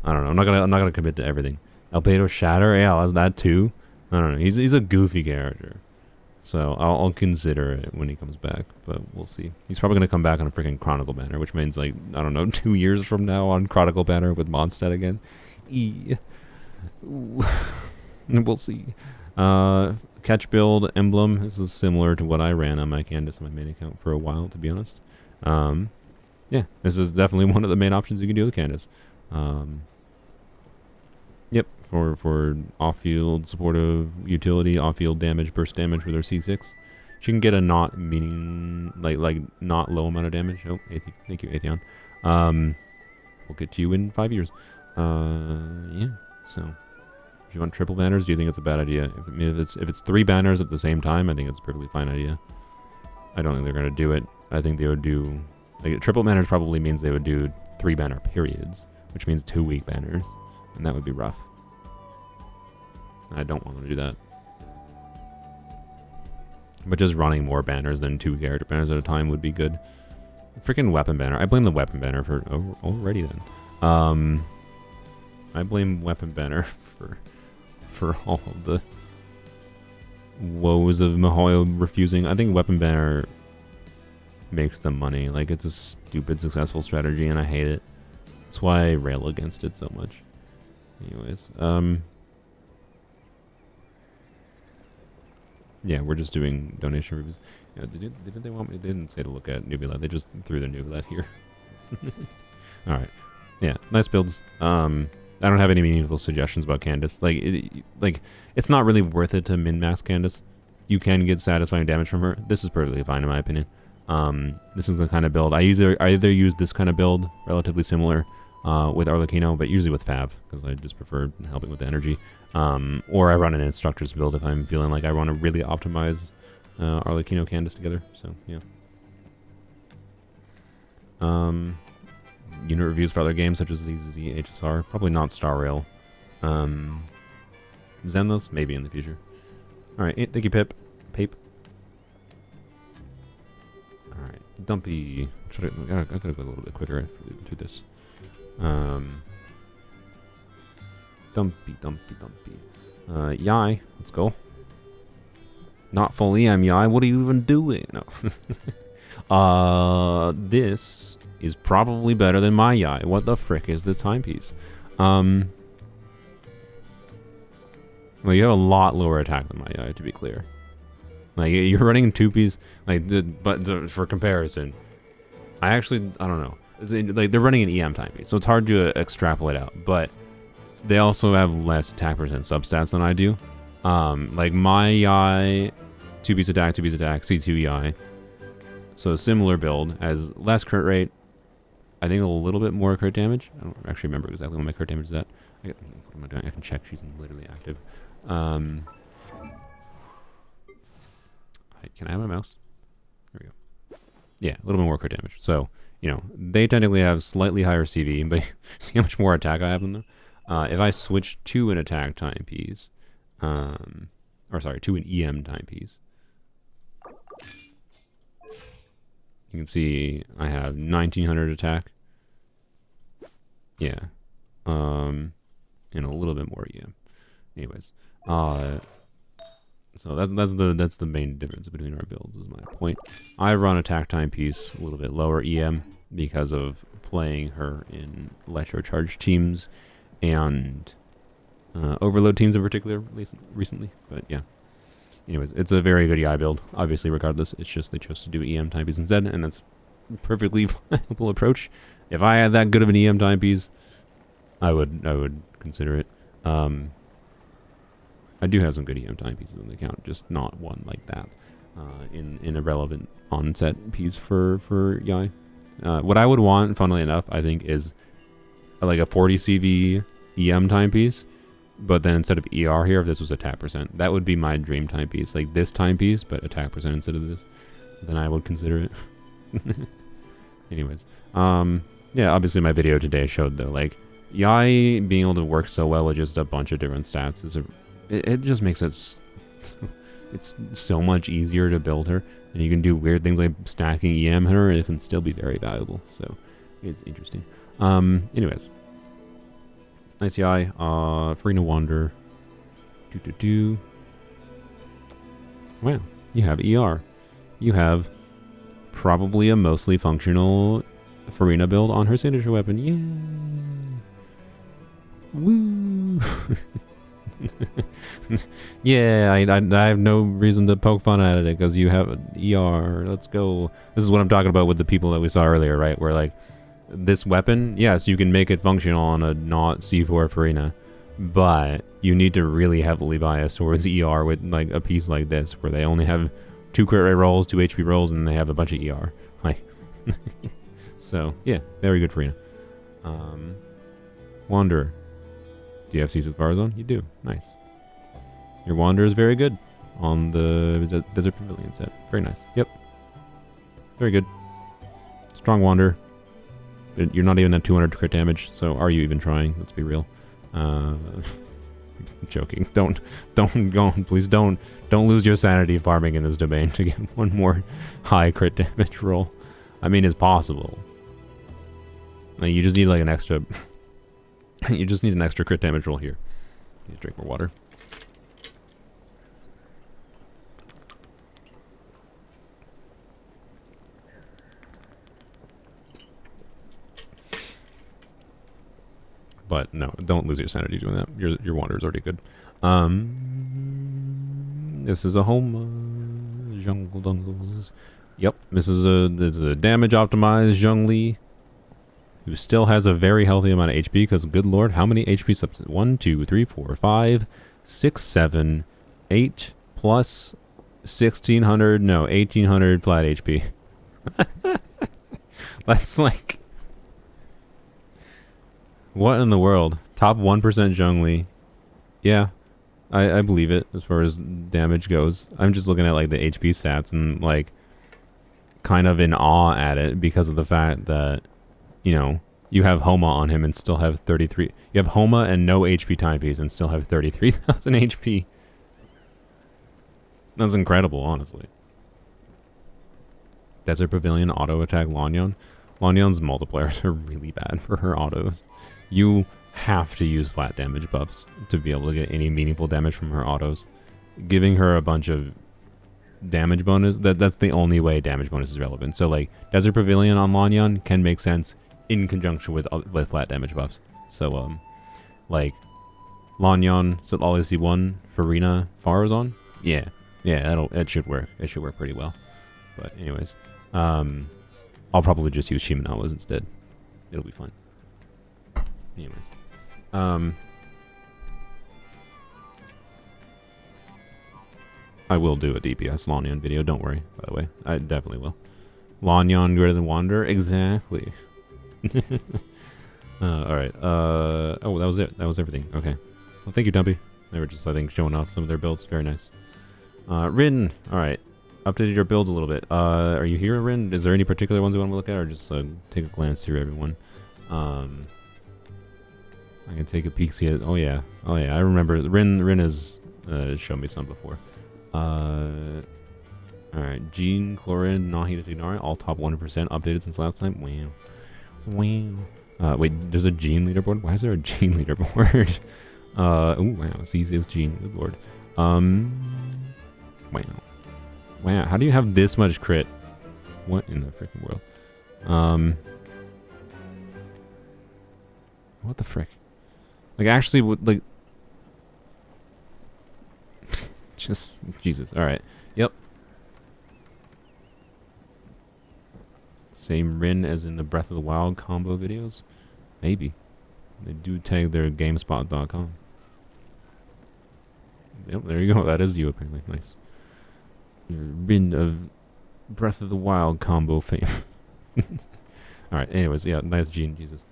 I don't know. I'm not gonna commit to everything. Albedo Shatter, yeah, that too. I don't know. He's a goofy character. So I'll consider it when he comes back, but we'll see. He's probably going to come back on a freaking Chronicle banner, which means, like, I don't know, 2 years from now on Chronicle banner with Mondstadt again. We'll see. Catch build emblem. This is similar to what I ran on my Candace on my main account for a while, to be honest. Yeah, this is definitely one of the main options you can do with Candace. Yep, for off-field supportive utility, off-field damage, burst damage with her C6. She can get a not not low amount of damage. Oh, thank you, Atheon. We'll get to you in 5 years. Yeah, so if you want triple banners, do you think it's a bad idea? If it's 3 banners at the same time, I think it's a perfectly fine idea. I don't think they're going to do it. I think they would do, like, triple banners probably means they would do 3 banner periods, which means 2 week banners. And that would be rough. I don't want to do that. But just running more banners than 2 character banners at a time would be good. Freaking weapon banner. I blame the weapon banner for already then. I blame weapon banner for all of the woes of Mihoyo refusing. I think weapon banner makes them money. Like, it's a stupid successful strategy and I hate it. That's why I rail against it so much. Anyways, yeah, we're just doing donation reviews. Yeah, did they want me? They didn't say to look at Nubilet. They just threw their Nubilet here. All right, yeah, nice builds. I don't have any meaningful suggestions about Candace. Like it's not really worth it to min-max Candace. You can get satisfying damage from her. This is perfectly fine in my opinion. This is the kind of build I either use this kind of build, relatively similar. With Arlecchino, but usually with Fav, because I just prefer helping with the energy. Or I run an Instructor's build if I'm feeling like I want to really optimize Arlecchino Candace together. So, yeah. Unit reviews for other games such as ZZ, HSR. Probably not Star Rail. Zenlos? Maybe in the future. Alright, thank you, Pip. Pape. Alright, Dumpy. I gotta go a little bit quicker to this. Dumpy. Yai, let's go. Not full EM, Yai. What are you even doing? No. This is probably better than my Yai. What the frick is this timepiece? Well, you have a lot lower attack than my Yai, to be clear. Like, you're running 2-piece, like, but for comparison, I don't know. Like, they're running an EM timepiece, so it's hard to extrapolate out, but they also have less attack percent substats than I do. Like, my Yai, 2-piece attack, C2 Yai, so similar build, has less crit rate, I think a little bit more crit damage. I don't actually remember exactly what my crit damage is at. What am I doing? I can check, she's literally active. Can I have my mouse? There we go. Yeah, a little bit more crit damage, so you know, they technically have slightly higher CV, but see how much more attack I have than them? If I switch to an attack timepiece, to an EM timepiece, you can see I have 1900 attack. Yeah. And a little bit more EM. Anyways. So that's the main difference between our builds, is my point. I run attack time piece a little bit lower EM because of playing her in electro charge teams and overload teams in particular recently. But yeah. Anyways, it's a very good EI build. Obviously, regardless, it's just they chose to do EM timepiece instead, and that's a perfectly viable approach. If I had that good of an EM timepiece, I would consider it. I do have some good EM timepieces on the account, just not one like that in a relevant onset piece for EI. What I would want, funnily enough, I think, is like a 40 CV EM timepiece. But then instead of ER here, if this was attack percent, that would be my dream timepiece. Like this timepiece, but attack percent instead of this. Then I would consider it. Anyways. Yeah, obviously my video today showed though, like, Yai being able to work so well with just a bunch of different stats is it just makes it it's so much easier to build her. And you can do weird things like stacking EM her, and it can still be very valuable. So it's interesting. Anyways. Nice Yai. Furina Wander. Wow, you have ER. You have probably a mostly functional Furina build on her signature weapon. Yeah. Woo. Yeah, I have no reason to poke fun at it because you have an ER. Let's go. This is what I'm talking about with the people that we saw earlier, right? Where like, this weapon, yes, you can make it functional on a not C4 Furina, but you need to really heavily bias towards ER with like a piece like this, where they only have 2 crit rate rolls, 2 HP rolls, and they have a bunch of ER. Like, so yeah, very good Furina. Wander. Do you have C6 Varazon? You do. Nice. Your Wander is very good on the Desert Pavilion set. Very nice. Yep. Very good. Strong Wander. You're not even at 200 crit damage, so are you even trying? Let's be real. Joking. Don't go. Please don't lose your sanity farming in this domain to get one more high crit damage roll. I mean, it's possible. Like, you just need like an extra. You just need an extra crit damage roll here. You need to drink more water. But no, don't lose your sanity doing that. Your water is already good. This is a home jungle dungles. Yep, this is a damage optimized Zhongli, who still has a very healthy amount of HP. Because good lord, how many HP subs? 1, 2, 3, 4, 5, 6, 7, 8 plus 1600. No, 1800 flat HP. That's like. What in the world? Top 1% Zhongli. Yeah, I believe it as far as damage goes. I'm just looking at like the HP stats and like kind of in awe at it because of the fact that, you know, you have Homa on him and still have 33. You have Homa and no HP timepiece and still have 33,000 HP. That's incredible, honestly. Desert Pavilion auto attack Lanyon. Lanyon's multipliers are really bad for her autos. You have to use flat damage buffs to be able to get any meaningful damage from her autos. Giving her a bunch of damage bonus, that's the only way damage bonus is relevant. So like Desert Pavilion on Lanyon can make sense in conjunction with flat damage buffs. So like Lanyon, so all see one, Furina, Farazon. Yeah, it should work. It should work pretty well. But anyways, I'll probably just use Shimenawas instead. It'll be fine. Anyways, I will do a DPS Lanyon video. Don't worry. By the way, I definitely will. Lanyon greater than Wander. Exactly. All right. Oh, that was it. That was everything. Okay. Well, thank you, Dumpy. They were just, I think, showing off some of their builds. Very nice. Rin. All right. Updated your builds a little bit. Are you here, Rin? Is there any particular ones you want to look at, or just take a glance through everyone? I can take a peek, see it. Oh yeah, I remember. Rin has shown me some before. All right, Gene, Chlorin, Nahida, Tignara, all top 1% updated since last time. Wow. Wait, there's a Gene leaderboard. Why is there a Gene leaderboard? Oh wow, it's easy as Gene. Good lord. Wow. Wow, how do you have this much crit? What in the freaking world? What the frick? Like, actually, like... Just, Jesus. Alright. Yep. Same Rin as in the Breath of the Wild combo videos? Maybe. They do tag their GameSpot.com. Yep, there you go. That is you, apparently. Nice. Rin of Breath of the Wild combo fame. Alright, anyways, yeah, nice gene, Jesus.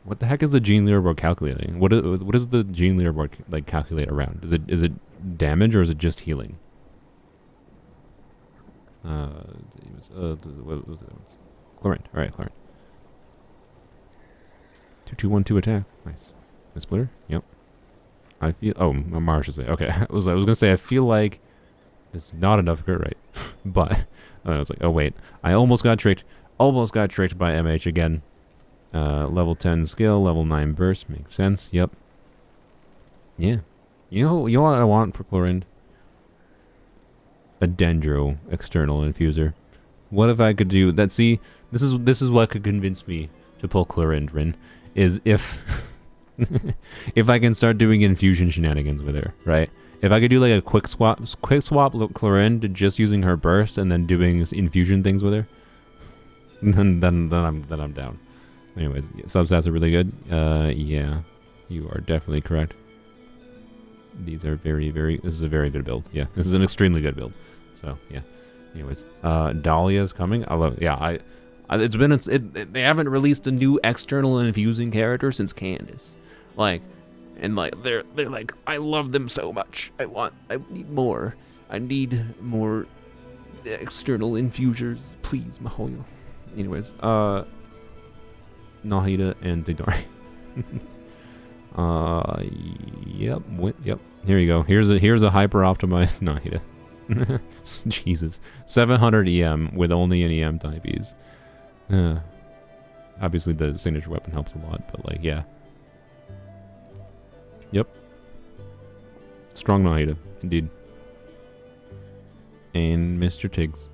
What the heck is the gene leaderboard calculating? What is the gene leaderboard like calculate around? Is it damage or is it just healing? What was it? Chlorine. Alright, chlorine. 2212 attack. Nice. A splitter? Yep. I feel Mara should say. Okay. I was gonna say I feel like it's not enough crit rate. But I was like, oh wait. I almost got tricked. Almost got tricked by MH again. Level 10 skill, level 9 burst, makes sense. Yep. Yeah. You know what I want for Chlorinde? A Dendro external infuser. What if I could do that? See, this is what could convince me to pull Chlorinde, Rin, is if if I can start doing infusion shenanigans with her, right? If I could do like a quick swap Chlorinde, just using her burst and then doing infusion things with her, then I'm down. Anyways, yeah, substats are really good. Yeah, you are definitely correct. These are this is a very good build. Yeah, this is an extremely good build. So, yeah. Anyways, Dahlia's coming. Yeah, they haven't released a new external infusing character since Candace. They're like, I love them so much. I need more. I need more external infusers. Please, Mahoyo. Anyways, Nahida and Didari. Yep. Here you go. Here's a hyper optimized Nahida. Jesus. 700 EM with only an EM type E's. Obviously the signature weapon helps a lot, but like, yeah. Yep. Strong Nahida, indeed. And Mr. Tiggs.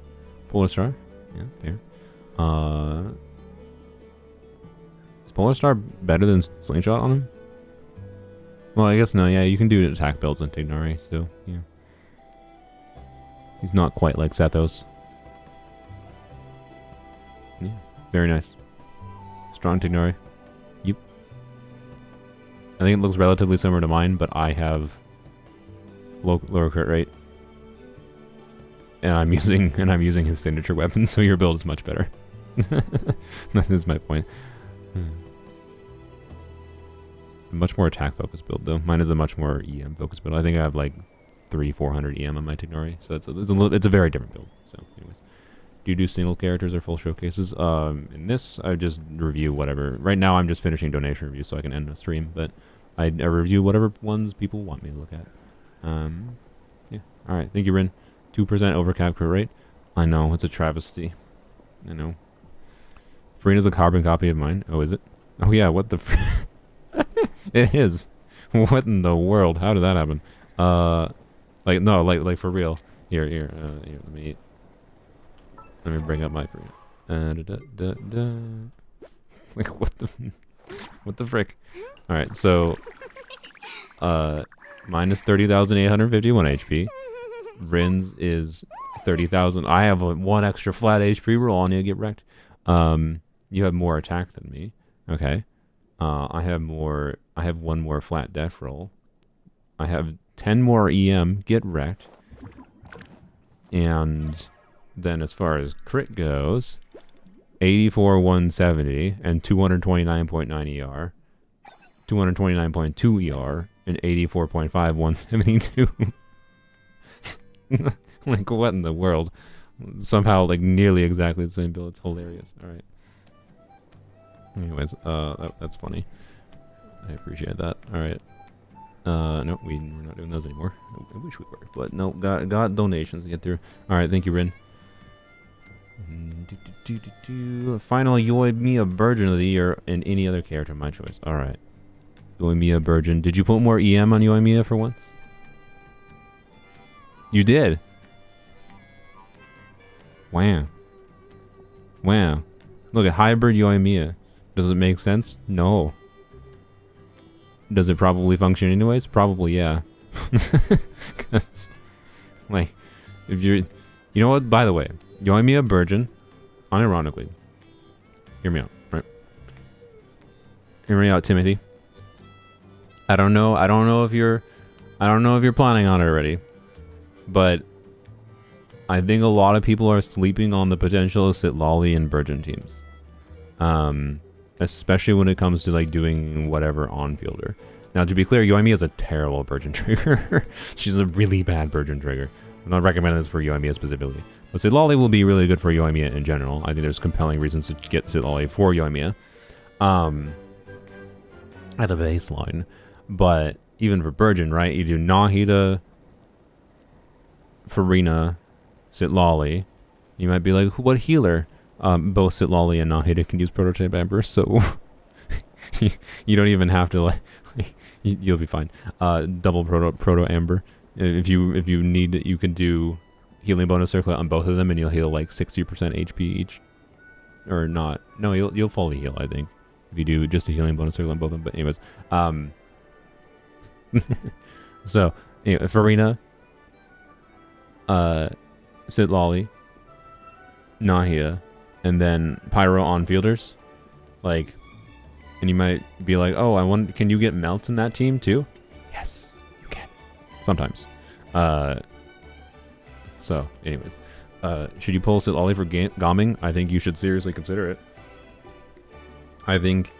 Polar Star? Yeah, fair. Is Polar Star better than Slingshot on him? Well, I guess no, yeah, you can do attack builds on Tignari, so, yeah. He's not quite like Sethos. Yeah, very nice. Strong Tignari. Yep. I think it looks relatively similar to mine, but I have lower crit rate. And I'm using his signature weapon, so your build is much better. That is my point. A much more attack focused build though. Mine is a much more EM focused build. I think I have like 300-400 EM on my Tignari, so it's a very different build. So, anyways, do you do single characters or full showcases? In this, I just review whatever. Right now, I'm just finishing donation reviews so I can end the stream, but I review whatever ones people want me to look at. Yeah. All right. Thank you, Rin. 2% overcap crit rate. I know, it's a travesty. I know. Furina's a carbon copy of mine. Oh, is it? Oh yeah, what the It is. What in the world? How did that happen? Like for real. Here, let me bring up my Furina. Like what the frick? All right, so minus 30,851 HP. Rin's is 30,000. I have one extra flat HP roll on you. Get wrecked. You have more attack than me. Okay. I have one more flat def roll. I have 10 more EM. Get wrecked. And then as far as crit goes, 84 170 and 229.9 ER, 229.2 ER, and 84.5 172. Like, what in the world? Somehow, like, nearly exactly the same build. It's hilarious. Alright. Anyways, that's funny. I appreciate that. Alright. No, we're not doing those anymore. I wish we were, but no, got donations to get through. Alright, thank you, Rin. Final Yoimiya Virgin of the Year and any other character, my choice. Alright. Yoimiya Virgin. Did you put more EM on Yoimiya for once? You did. Wow. Wow. Look at hybrid Yoimiya. Does it make sense? No. Does it probably function anyways? Probably, yeah. Cause, like, if you're... You know what? By the way, Yoimiya Virgin, unironically. Hear me out, right? Hear me out, Timothy. I don't know if you're planning on it already, but I think a lot of people are sleeping on the potential of Sitlali and Virgin teams. Especially when it comes to like doing whatever on fielder. Now, to be clear, Yoimiya is a terrible Virgin trigger. She's a really bad Virgin trigger. I'm not recommending this for Yoimiya specifically. But Sitlali will be really good for Yoimiya in general. I think there's compelling reasons to get Sitlali for Yoimiya. At a baseline. But even for Virgin, right? You do Nahida, Furina, Sitlali. You might be like, what healer? Both Sitlali and Nahida can use Prototype Amber, so you don't even have to like you'll be fine. Double Proto Amber. If you need it, you can do healing bonus circlet on both of them, and you'll heal like 60% HP each, or not. No, you'll fully heal, I think, if you do just a healing bonus circlet on both of them. But anyways, so anyway, Furina, Sitlali, Nahida, and then Pyro on fielders, like, and you might be like, oh, can you get melts in that team too? Yes, you can. Sometimes. So, anyways, should you pull Sitlali for Gaming? I think you should seriously consider it. I think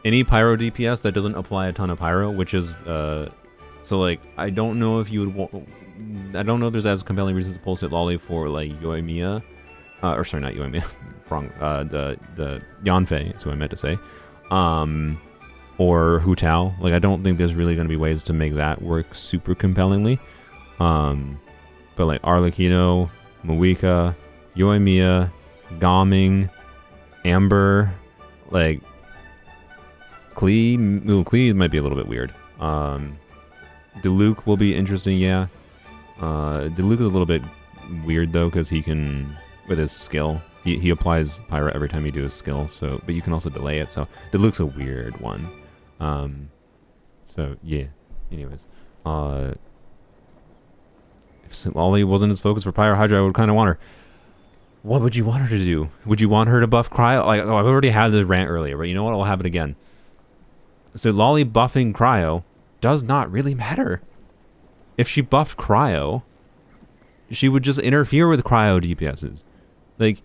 any Pyro DPS that doesn't apply a ton of Pyro, which is, so like, I don't know if you would I don't know if there's as compelling reasons to pull Sitlali for like Yoimiya, or sorry, not Yoimiya, wrong, the Yanfei is what I meant to say, or Hu Tao. Like, I don't think there's really going to be ways to make that work super compellingly. But like Arlecchino, Mawika, Yoimiya, Gaming, Amber, like Klee might be a little bit weird. Diluc will be interesting, yeah. Diluc is a little bit weird though, because he can, with his skill, he applies Pyro every time you do his skill, so, but you can also delay it, so Diluc's a weird one. So yeah, anyways, if Sitlali wasn't his focus for Pyro Hydra, I would kind of want her. What would you want her to do? Would you want her to buff Cryo? Like, oh, I've already had this rant earlier, but you know what? I'll have it again. Sitlali buffing Cryo does not really matter. If she buffed Cryo, she would just interfere with Cryo DPSs. Like,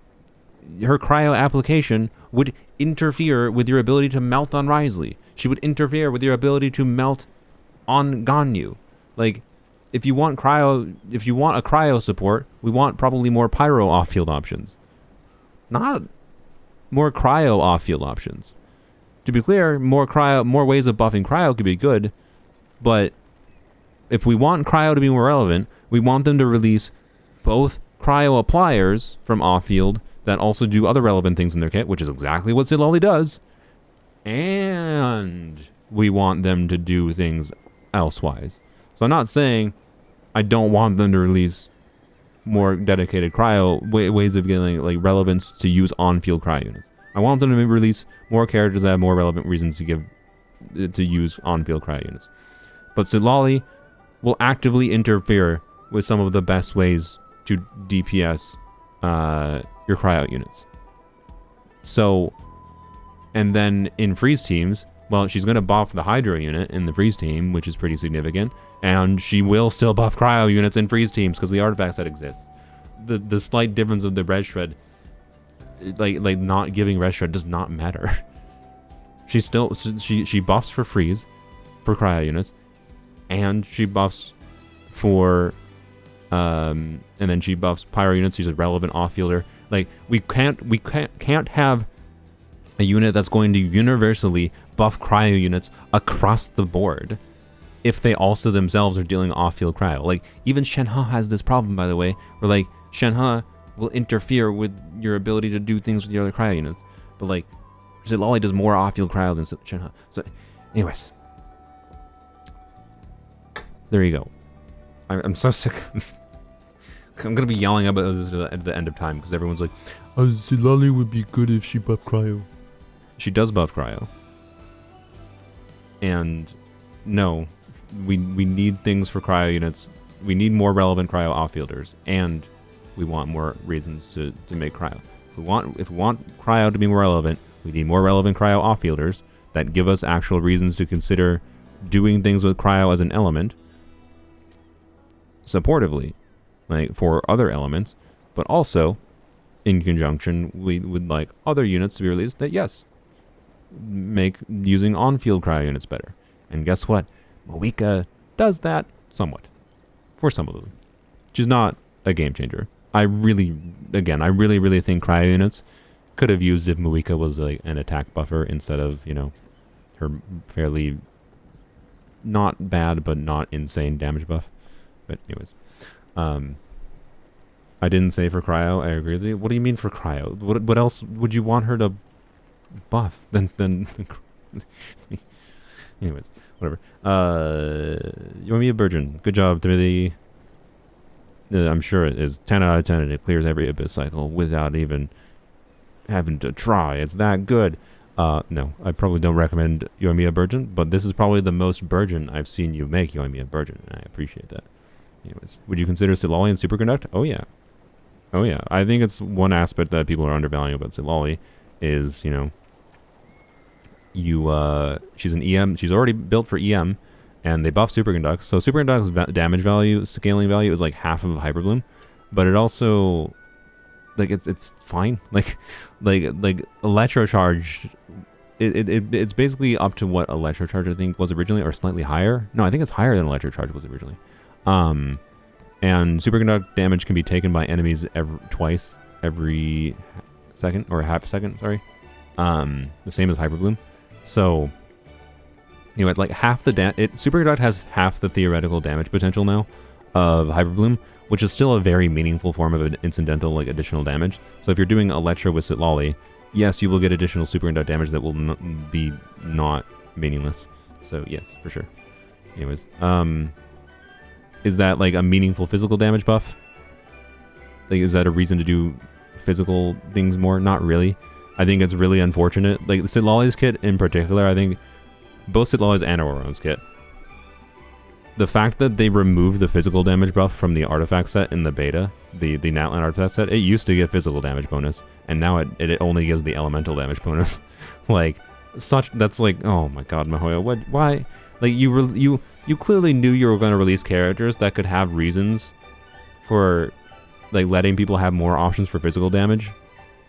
her Cryo application would interfere with your ability to melt on Wriothesley. She would interfere with your ability to melt on Ganyu. Like, if you want a Cryo support, we want probably more Pyro off-field options. Not more Cryo off-field options. To be clear, more ways of buffing Cryo could be good, but if we want Cryo to be more relevant, we want them to release both Cryo appliers from off-field that also do other relevant things in their kit, which is exactly what Sitlali does, and we want them to do things elsewise. So I'm not saying I don't want them to release more dedicated Cryo ways of getting like relevance to use on-field Cryo units. I want them to release more characters that have more relevant reasons to use on-field Cryo units. But Sitlali will actively interfere with some of the best ways to DPS your Cryo units. So, and then in freeze teams, well, she's going to buff the Hydra unit in the freeze team, which is pretty significant, and she will still buff Cryo units in freeze teams because the artifact set exists. The slight difference of the red shred, like not giving red shred, does not matter. She buffs for freeze for Cryo units, and she buffs for and then she buffs Pyro units. She's a relevant off-fielder. Like, we can't have a unit that's going to universally buff Cryo units across the board if they also themselves are dealing off-field Cryo. Like, even Shenhe has this problem, by the way, where like Shenhe will interfere with your ability to do things with your other Cryo units, but like Sitlali does more off-field Cryo than Shenhe. So anyways, there you go. I'm so sick. I'm gonna be yelling about this at the end of time because everyone's like, "Oh, Silali would be good if she buffed cryo." She does buff cryo, and no, we need things for cryo units. We need more relevant cryo outfielders, and we want more reasons to make cryo. If we want cryo to be more relevant, we need more relevant cryo outfielders that give us actual reasons to consider doing things with cryo as an element supportively, like for other elements, but also in conjunction we would like other units to be released that yes make using on-field cryo units better. And guess what? Moika does that somewhat for some of them. She's not a game changer. I really think cryo units could have used if Moika was like an attack buffer instead of, you know, her fairly not bad but not insane damage buff. But anyways, I didn't say for cryo. I agree with you. What do you mean for cryo? What else would you want her to buff than anyways, whatever. You want me a virgin? Good job, Timothy. I'm sure it is 10 out of 10 and it clears every abyss cycle without even having to try. It's that good. No, I probably don't recommend Yoimiya Virgin, but this is probably the most Virgin I've seen you make Yoimiya Virgin, and I appreciate that. Anyways, would you consider Silali and Superconduct? Oh yeah. Oh yeah. I think it's one aspect that people are undervaluing about Silali is, you know, she's an EM, she's already built for EM, and they buff Superconduct. So Superconduct's damage value, scaling value is like half of Hyperbloom, but it also, like, it's fine. Like Electrocharge, it's basically up to what Electrocharge I think was originally, or slightly higher. No, I think it's higher than Electrocharge was originally. And Superconduct damage can be taken by enemies twice every second, or half second, sorry. The same as Hyperbloom. So, you know, it's like half the Superconduct has half the theoretical damage potential now of Hyperbloom, which is still a very meaningful form of an incidental, like, additional damage. So if you're doing Electro with Sitlali, yes, you will get additional Superconduct damage that will be not meaningless. So yes, for sure. Anyways, is that like a meaningful physical damage buff? Like, is that a reason to do physical things more? Not really. I think it's really unfortunate. Like, Sitlali's kit in particular, I think both Sitlali's and Auroron's kit, the fact that they removed the physical damage buff from the artifact set in the beta, the Natlan artifact set, it used to give physical damage bonus, and now it only gives the elemental damage bonus. Like, that's like, oh my god, Mahoya, why? Like, you clearly knew you were going to release characters that could have reasons for, like, letting people have more options for physical damage,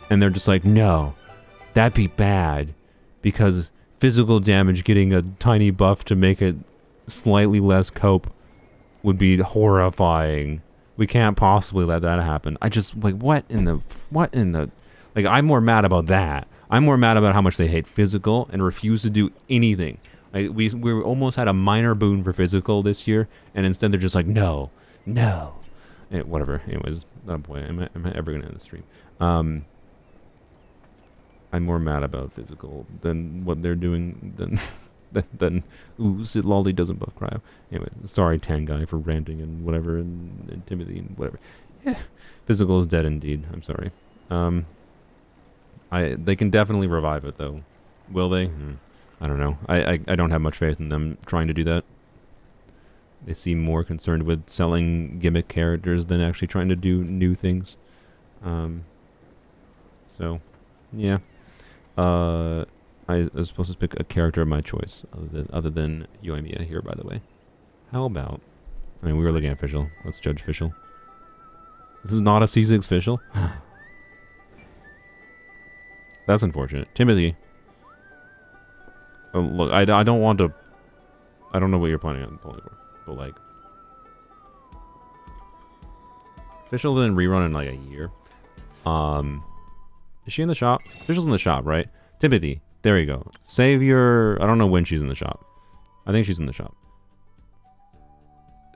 and they're just like, no, that'd be bad, because physical damage getting a tiny buff to make it slightly less cope would be horrifying. We can't possibly let that happen. I just, like, what in the, like, I'm more mad about that. I'm more mad about how much they hate physical and refuse to do anything. Like, we almost had a minor boon for physical this year, and instead they're just like, no. Whatever. Anyways, oh boy, am I ever gonna end the stream? I'm more mad about physical than what they're doing than ooh, Sitlali doesn't buff cryo. Anyway, sorry Tan Guy for ranting and whatever, and Timothy and whatever. Yeah, physical is dead indeed. I'm sorry. They can definitely revive it though. Will they? I don't know. I don't have much faith in them trying to do that. They seem more concerned with selling gimmick characters than actually trying to do new things. So, yeah. I was supposed to pick a character of my choice, other than Yoimiya here, by the way. How about... I mean, we were looking at Fischl. Let's judge Fischl. This is not a C6 Fischl? That's unfortunate. Timothy. Oh, look, I don't want to... I don't know what you're planning on pulling for, but, like... Fischl didn't rerun in, like, a year. Is she in the shop? Fischl's in the shop, right? Timothy, there you go. Save your... I don't know when she's in the shop. I think she's in the shop.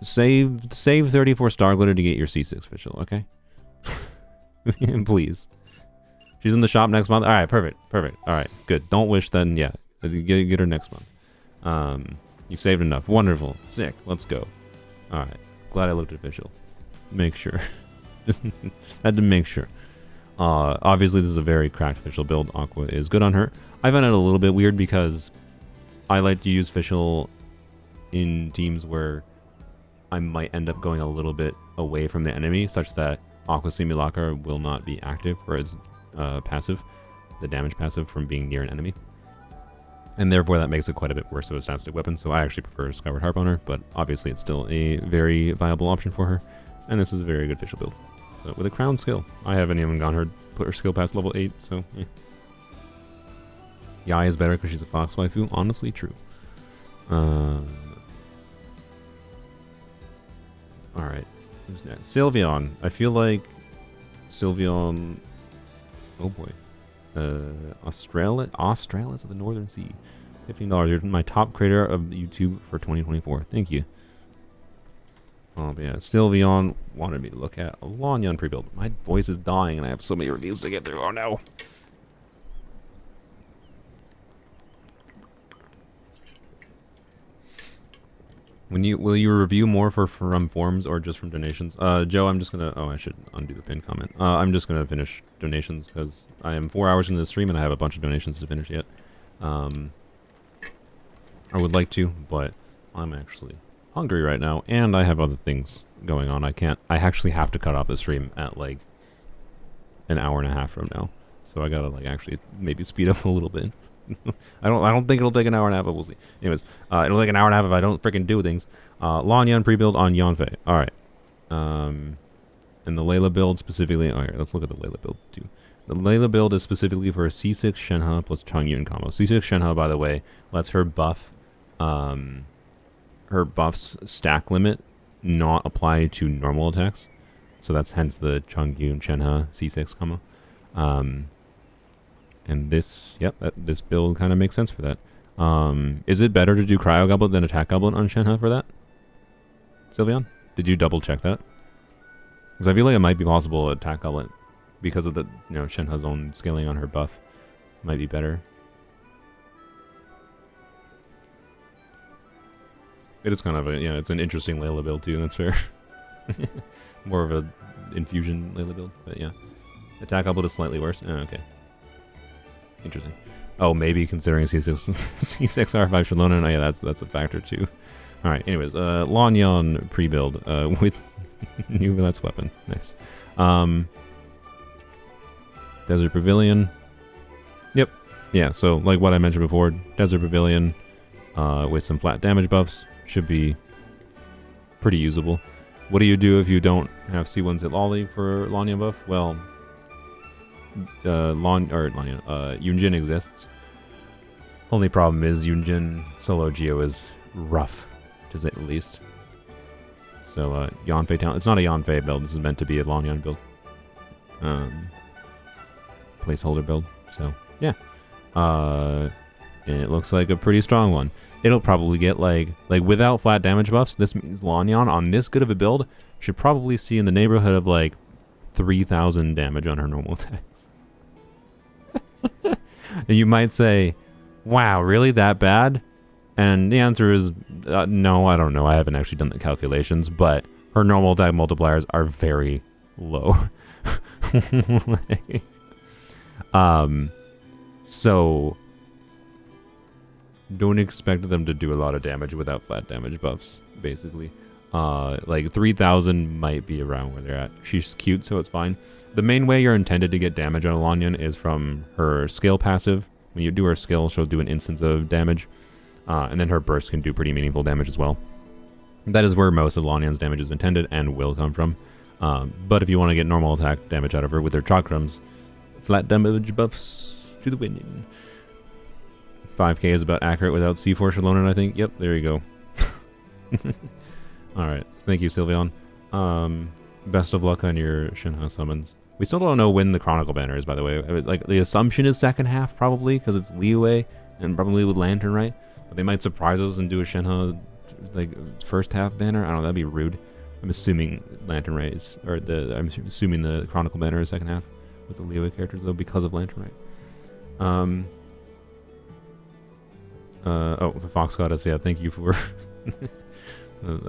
Save 34 star glitter to get your C6 Fischl, okay? Please. She's in the shop next month? Alright, perfect. Alright, good. Don't wish then, yeah. Get her next month. You've saved enough. Wonderful. Sick. Let's go. Alright. Glad I looked at Fischl. Make sure. Just had to make sure. Obviously, this is a very cracked official build. Aqua is good on her. I find it a little bit weird because I like to use official in teams where I might end up going a little bit away from the enemy, such that Aqua Simulacra will not be active, whereas passive, the damage passive from being near an enemy. And therefore that makes it quite a bit worse of a stat-stick weapon, so I actually prefer Skyward Harp on her, but obviously it's still a very viable option for her, and this is a very good official build. So with a crown skill, I haven't even gone her put her skill past level 8, so Yai is better because she's a fox waifu, honestly true. Alright, who's next? Sylveon. I feel like Sylveon, oh boy. Australis of the Northern Sea. $15. You're my top creator of YouTube for 2024. Thank you. Oh, but yeah. Sylveon wanted me to look at a Lanyon pre-build. My voice is dying and I have so many reviews to get through. Oh no. Will you review more from forums or just from donations? Joe, I'm just gonna. Oh, I should undo the pinned comment. I'm just gonna finish donations because I am 4 hours into the stream and I have a bunch of donations to finish yet. I would like to, but I'm actually hungry right now and I have other things going on. I actually have to cut off the stream at like an hour and a half from now, so I gotta like actually maybe speed up a little bit. I don't think it'll take an hour and a half, but we'll see. Anyways, it'll take an hour and a half if I don't freaking do things. Lanyon pre-build on Yanfei. Alright. And the Layla build specifically... Alright, let's look at the Layla build too. The Layla build is specifically for a C6 Shenhe plus Chongyun combo. C6 Shenhe, by the way, lets her buff... her buff's stack limit not apply to normal attacks. So that's hence the Chongyun Shenhe C6 combo. And this, yep, this build kind of makes sense for that. Is it better to do Cryo Goblet than Attack Goblet on Shenhe for that? Sylveon? Did you double check that? Because I feel like it might be possible Attack Goblet, because of the, Shenhe's own scaling on her buff, might be better. It is kind of a, it's an interesting Layla build too, that's fair. More of a infusion Layla build, but yeah. Attack Goblet is slightly worse. Oh, okay. Interesting. Oh, maybe considering C6 C6R5 Shalona. Oh, yeah, that's a factor too. All right. Anyways, Lanyon pre-build with new Let's weapon. Nice. Desert Pavilion. Yep. Yeah. So like what I mentioned before, Desert Pavilion with some flat damage buffs should be pretty usable. What do you do if you don't have C1's hit Lolly for Lanyon buff? Well. Yunjin exists. Only problem is Yunjin solo Geo is rough, to say the least. So Yanfei talent. It's not a Yanfei build. This is meant to be a Lanyon build. Placeholder build. So yeah. And it looks like a pretty strong one. It'll probably get like without flat damage buffs. This means Lanyon on this good of a build should probably see in the neighborhood of like 3,000 damage on her normal attacks. And you might say, wow, really that bad? And the answer is no, I don't know. I haven't actually done the calculations, but her normal attack multipliers are very low. So don't expect them to do a lot of damage without flat damage buffs, basically. Like 3,000 might be around where they're at. She's cute, so it's fine. The main way you're intended to get damage on a Lanyon is from her skill passive. When you do her skill, she'll do an instance of damage. And then her burst can do pretty meaningful damage as well. That is where most of Lanyon's damage is intended and will come from. But if you want to get normal attack damage out of her with her chakrams, flat damage buffs to the wind. 5k is about accurate without C4 Shalona, I think. Yep, there you go. Alright, thank you, Sylveon. Best of luck on your Shenhe summons. We still don't know when the Chronicle banner is, by the way. Like, the assumption is second half, probably, because it's Liyue, and probably with Lantern, right? But they might surprise us and do a Shenhe, like, first half banner. I don't know, that'd be rude. I'm assuming Lantern Ray is, or I'm assuming the Chronicle banner is second half with the Liyue characters, though, because of Lantern Ray. Oh, the Fox Goddess, yeah, thank you for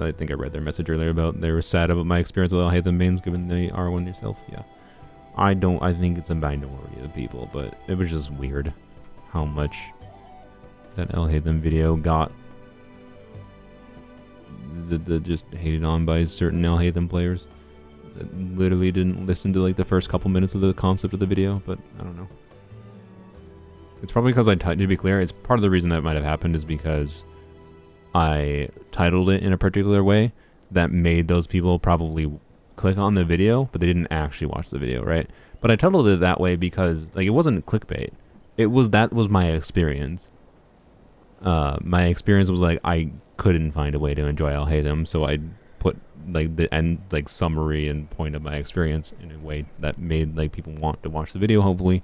I think I read their message earlier about they were sad about my experience with Alhaitham mains given they are one yourself. Yeah. I think it's a minority of people, but it was just weird how much that Alhaitham video got the just hated on by certain Alhaitham players that literally didn't listen to like the first couple minutes of the concept of the video, but I don't know. It's probably because to be clear, it's part of the reason that might have happened is because I titled it in a particular way that made those people probably click on the video, but they didn't actually watch the video, right? But I titled it that way because like it wasn't clickbait. That was my experience. My experience was like I couldn't find a way to enjoy Alhaitham, so I put like the end like summary and point of my experience in a way that made like people want to watch the video, hopefully,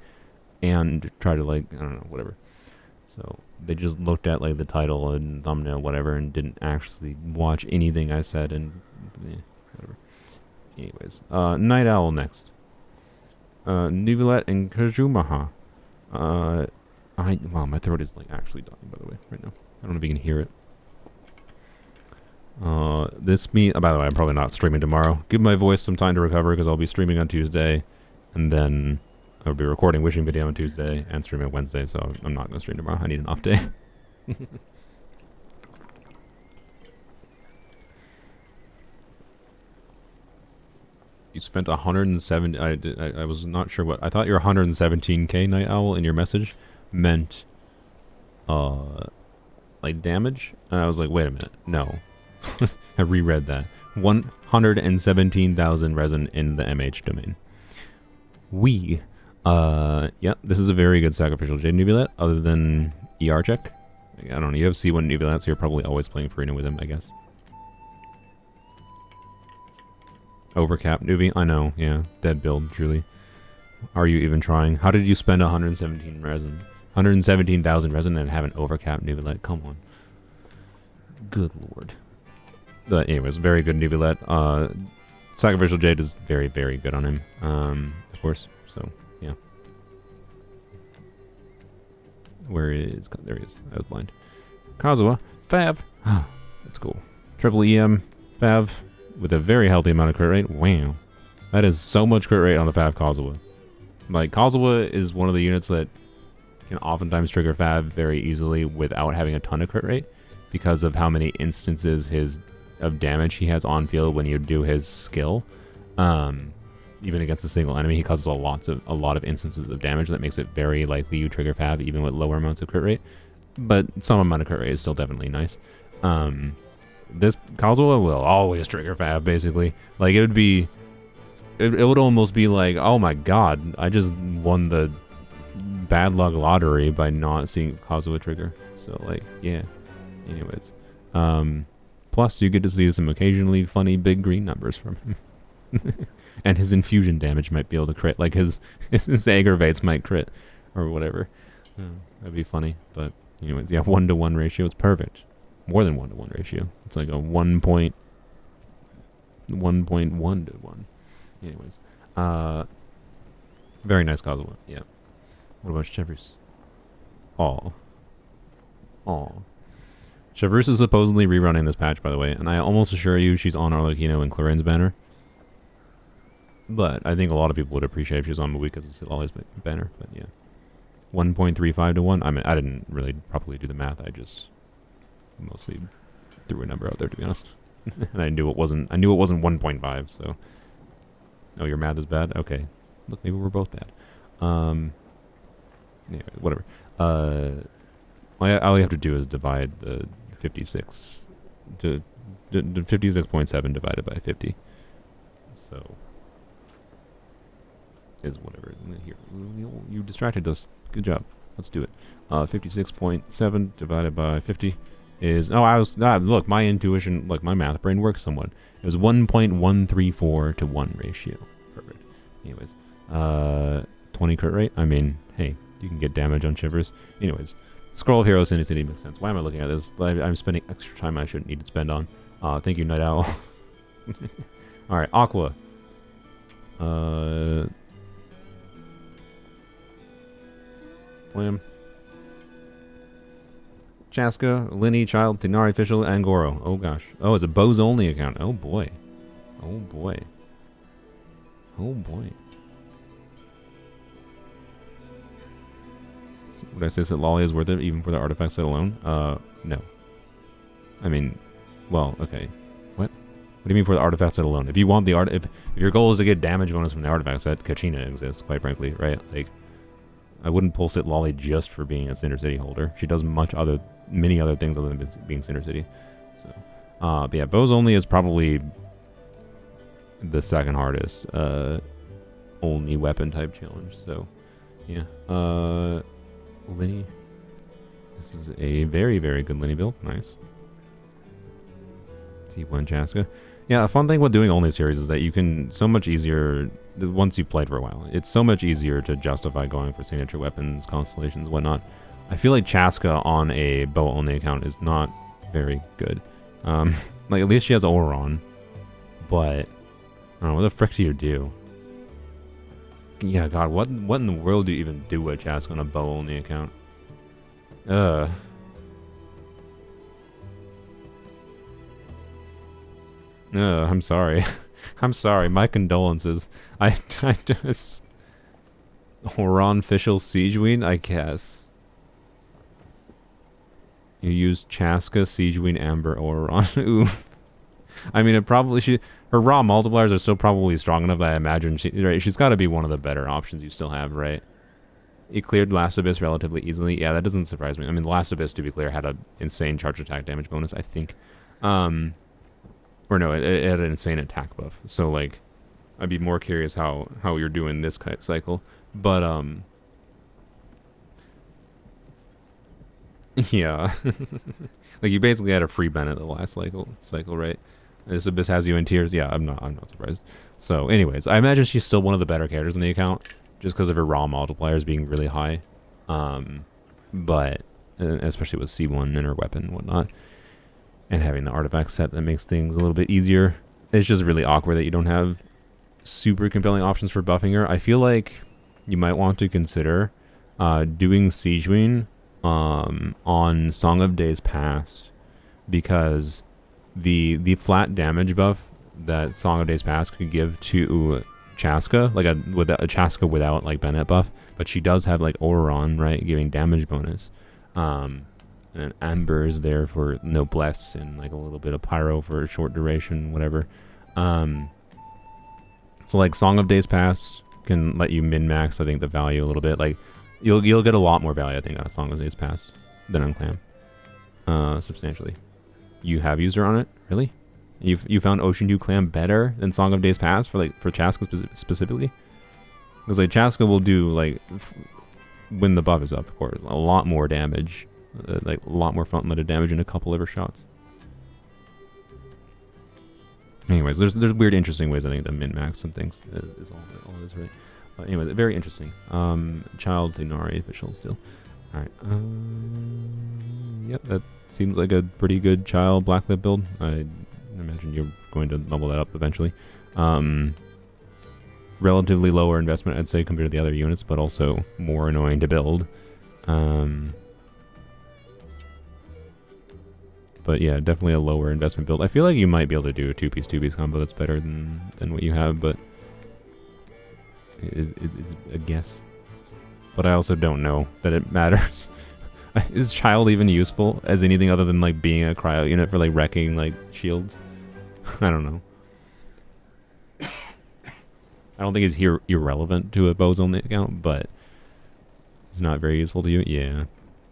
and try to like I don't know, whatever. So they just looked at like the title and thumbnail, whatever, and didn't actually watch anything I said, and whatever. Anyways, Night Owl next. Nivelet and Kajumaha. Wow, my throat is like actually dying, by the way, right now. I don't know if you can hear it. By the way, I'm probably not streaming tomorrow. Give my voice some time to recover because I'll be streaming on Tuesday, and then I'll be recording wishing video on Tuesday and streaming Wednesday, so I'm not going to stream tomorrow. I need an off day. You spent 170. I was not sure what. I thought your 117k Night Owl in your message meant, like damage, and I was like, wait a minute, no. I reread that. 117,000 resin in the MH domain. Yeah, this is a very good sacrificial Jade Nubulet, other than ER check. I don't know. You have C1 Nubulet, so you're probably always playing Furina with him, I guess. Overcap Nubi, I know, yeah. Dead build, truly. Are you even trying? How did you spend 117 resin? 117,000 resin and have an overcap Nubulet? Come on. Good lord. But anyways, very good Nubulet. Sacrificial Jade is very, very good on him. Of course, so, yeah. Where is... There he is. I was blind. Kazuha. Fav. That's cool. Triple EM. Fav. With a very healthy amount of crit rate. Wow. That is so much crit rate on the Fav Kazuha. Like, Kazuha is one of the units that can oftentimes trigger Fav very easily without having a ton of crit rate because of how many instances of damage he has on field when you do his skill. Even against a single enemy, he causes a lot of instances of damage that makes it very likely you trigger Fav even with lower amounts of crit rate. But some amount of crit rate is still definitely nice. This Kazuha will always trigger Fav, basically. Like, it would almost be like, oh my god, I just won the bad luck lottery by not seeing Kazuha trigger. So, like, yeah. Anyways. Plus, you get to see some occasionally funny big green numbers from him. And his infusion damage might be able to crit. Like, his aggravates might crit. Or whatever. That'd be funny. But, anyways, yeah, 1-to-1 ratio is perfect. More than 1-to-1 ratio. It's like a 1.1 to 1. Anyways. Very nice Kazuha. Yeah. What about Chevreuse? Aw. Chevreuse is supposedly rerunning this patch, by the way, and I almost assure you she's on Arlecchino and Claren's banner. But I think a lot of people would appreciate if she was on Mui because it's always banner, but yeah. 1.35 to 1? I mean, I didn't really properly do the math, I just mostly threw a number out there, to be honest. And I knew it wasn't 1.5, so... Oh, your math is bad? Okay. Look, maybe we're both bad. Anyway, whatever. All you have to do is divide the 56 to 56.7 divided by 50. So is whatever. Here, you distracted us. Good job. Let's do it. 56.7 divided by 50 is... look, my intuition... Look, my math brain works somewhat. It was 1.134 to 1 ratio. Perfect. Anyways. 20 crit rate? I mean, hey, you can get damage on Shivers. Anyways. Scroll of Heroes City makes sense. Why am I looking at this? I'm spending extra time I shouldn't need to spend on. Thank you, Night Owl. Alright, Aqua. Blam. Chasca, Lyney, Child, Tighnari, Official, and Goro. Oh gosh. Oh, it's a bows only account. Oh boy. Oh boy. Oh boy. Would I say that Lolly is worth it even for the artifact set alone? No. I mean, well, okay. What? What do you mean for the artifact set alone? If you want the if your goal is to get damage bonus from the artifact set, Kachina exists, quite frankly, right? Like, I wouldn't pull sit Lolly just for being a Cinder City holder. She does many other things other than being Cinder City. So, but yeah, bows only is probably the second hardest only weapon type challenge. So, yeah. Lyney. This is a very, very good Lyney build. Nice. T1 Chasca. Yeah, a fun thing with doing only series is that you can so much easier, once you've played for a while, it's so much easier to justify going for signature weapons, constellations, whatnot. I feel like Chasca on a bow only account is not very good. Like, at least she has Oron, but I don't know, what the frick do you do? Yeah, God, what in the world do you even do with Chasca on a bow only account? I'm sorry. I'm sorry. My condolences. I just... Oron Official Siegeween, I guess. You use Chasca, Siegeween, Amber, Oron. Oof. I mean, it probably... Her raw multipliers are still probably strong enough that I imagine she's got to be one of the better options you still have, right? It cleared Last Abyss relatively easily. Yeah, that doesn't surprise me. I mean, Last Abyss, to be clear, had an insane charge attack damage bonus, I think. Or no, it had an insane attack buff. So, like, I'd be more curious how you're doing this cycle. But, yeah. Like, you basically had a free Bennett the last cycle, right? This Abyss has you in tears. Yeah, I'm not surprised. So, anyways, I imagine she's still one of the better characters in the account, just because of her raw multipliers being really high. But, especially with C1 and her weapon and whatnot. And having the artifact set that makes things a little bit easier. It's just really awkward that you don't have super compelling options for buffing her. I feel like you might want to consider doing Siegeween on Song of Days Past, because the flat damage buff that Song of Days Past could give to Chasca, like a Chasca without like Bennett buff, but she does have like Oron, right, giving damage bonus. And Amber is there for Noblesse and like a little bit of Pyro for a short duration, whatever. So like Song of Days Past can let you min-max, I think, the value a little bit. Like you'll get a lot more value, I think, out of Song of Days Past than on Clam. Substantially. You have used her on it? Really? You found Ocean Dew Clam better than Song of Days Past for Chasca specifically? Because like Chasca will do like when the buff is up, of course, a lot more damage. Like a lot more front-loaded damage in a couple of her shots. Anyways, there's weird, interesting ways I think to min-max some things. Is all it is, right? But anyways, very interesting. Child Tighnari Official still. All right. Yep, that seems like a pretty good Child Blacklit build. I imagine you're going to level that up eventually. Relatively lower investment, I'd say, compared to the other units, but also more annoying to build. But yeah, definitely a lower investment build. I feel like you might be able to do a two-piece combo that's better than what you have, but it's a guess. But I also don't know that it matters. Is Child even useful as anything other than like being a cryo unit for like wrecking like shields? I don't know. I don't think he's irrelevant to a bows only account, but it's not very useful to you. Yeah.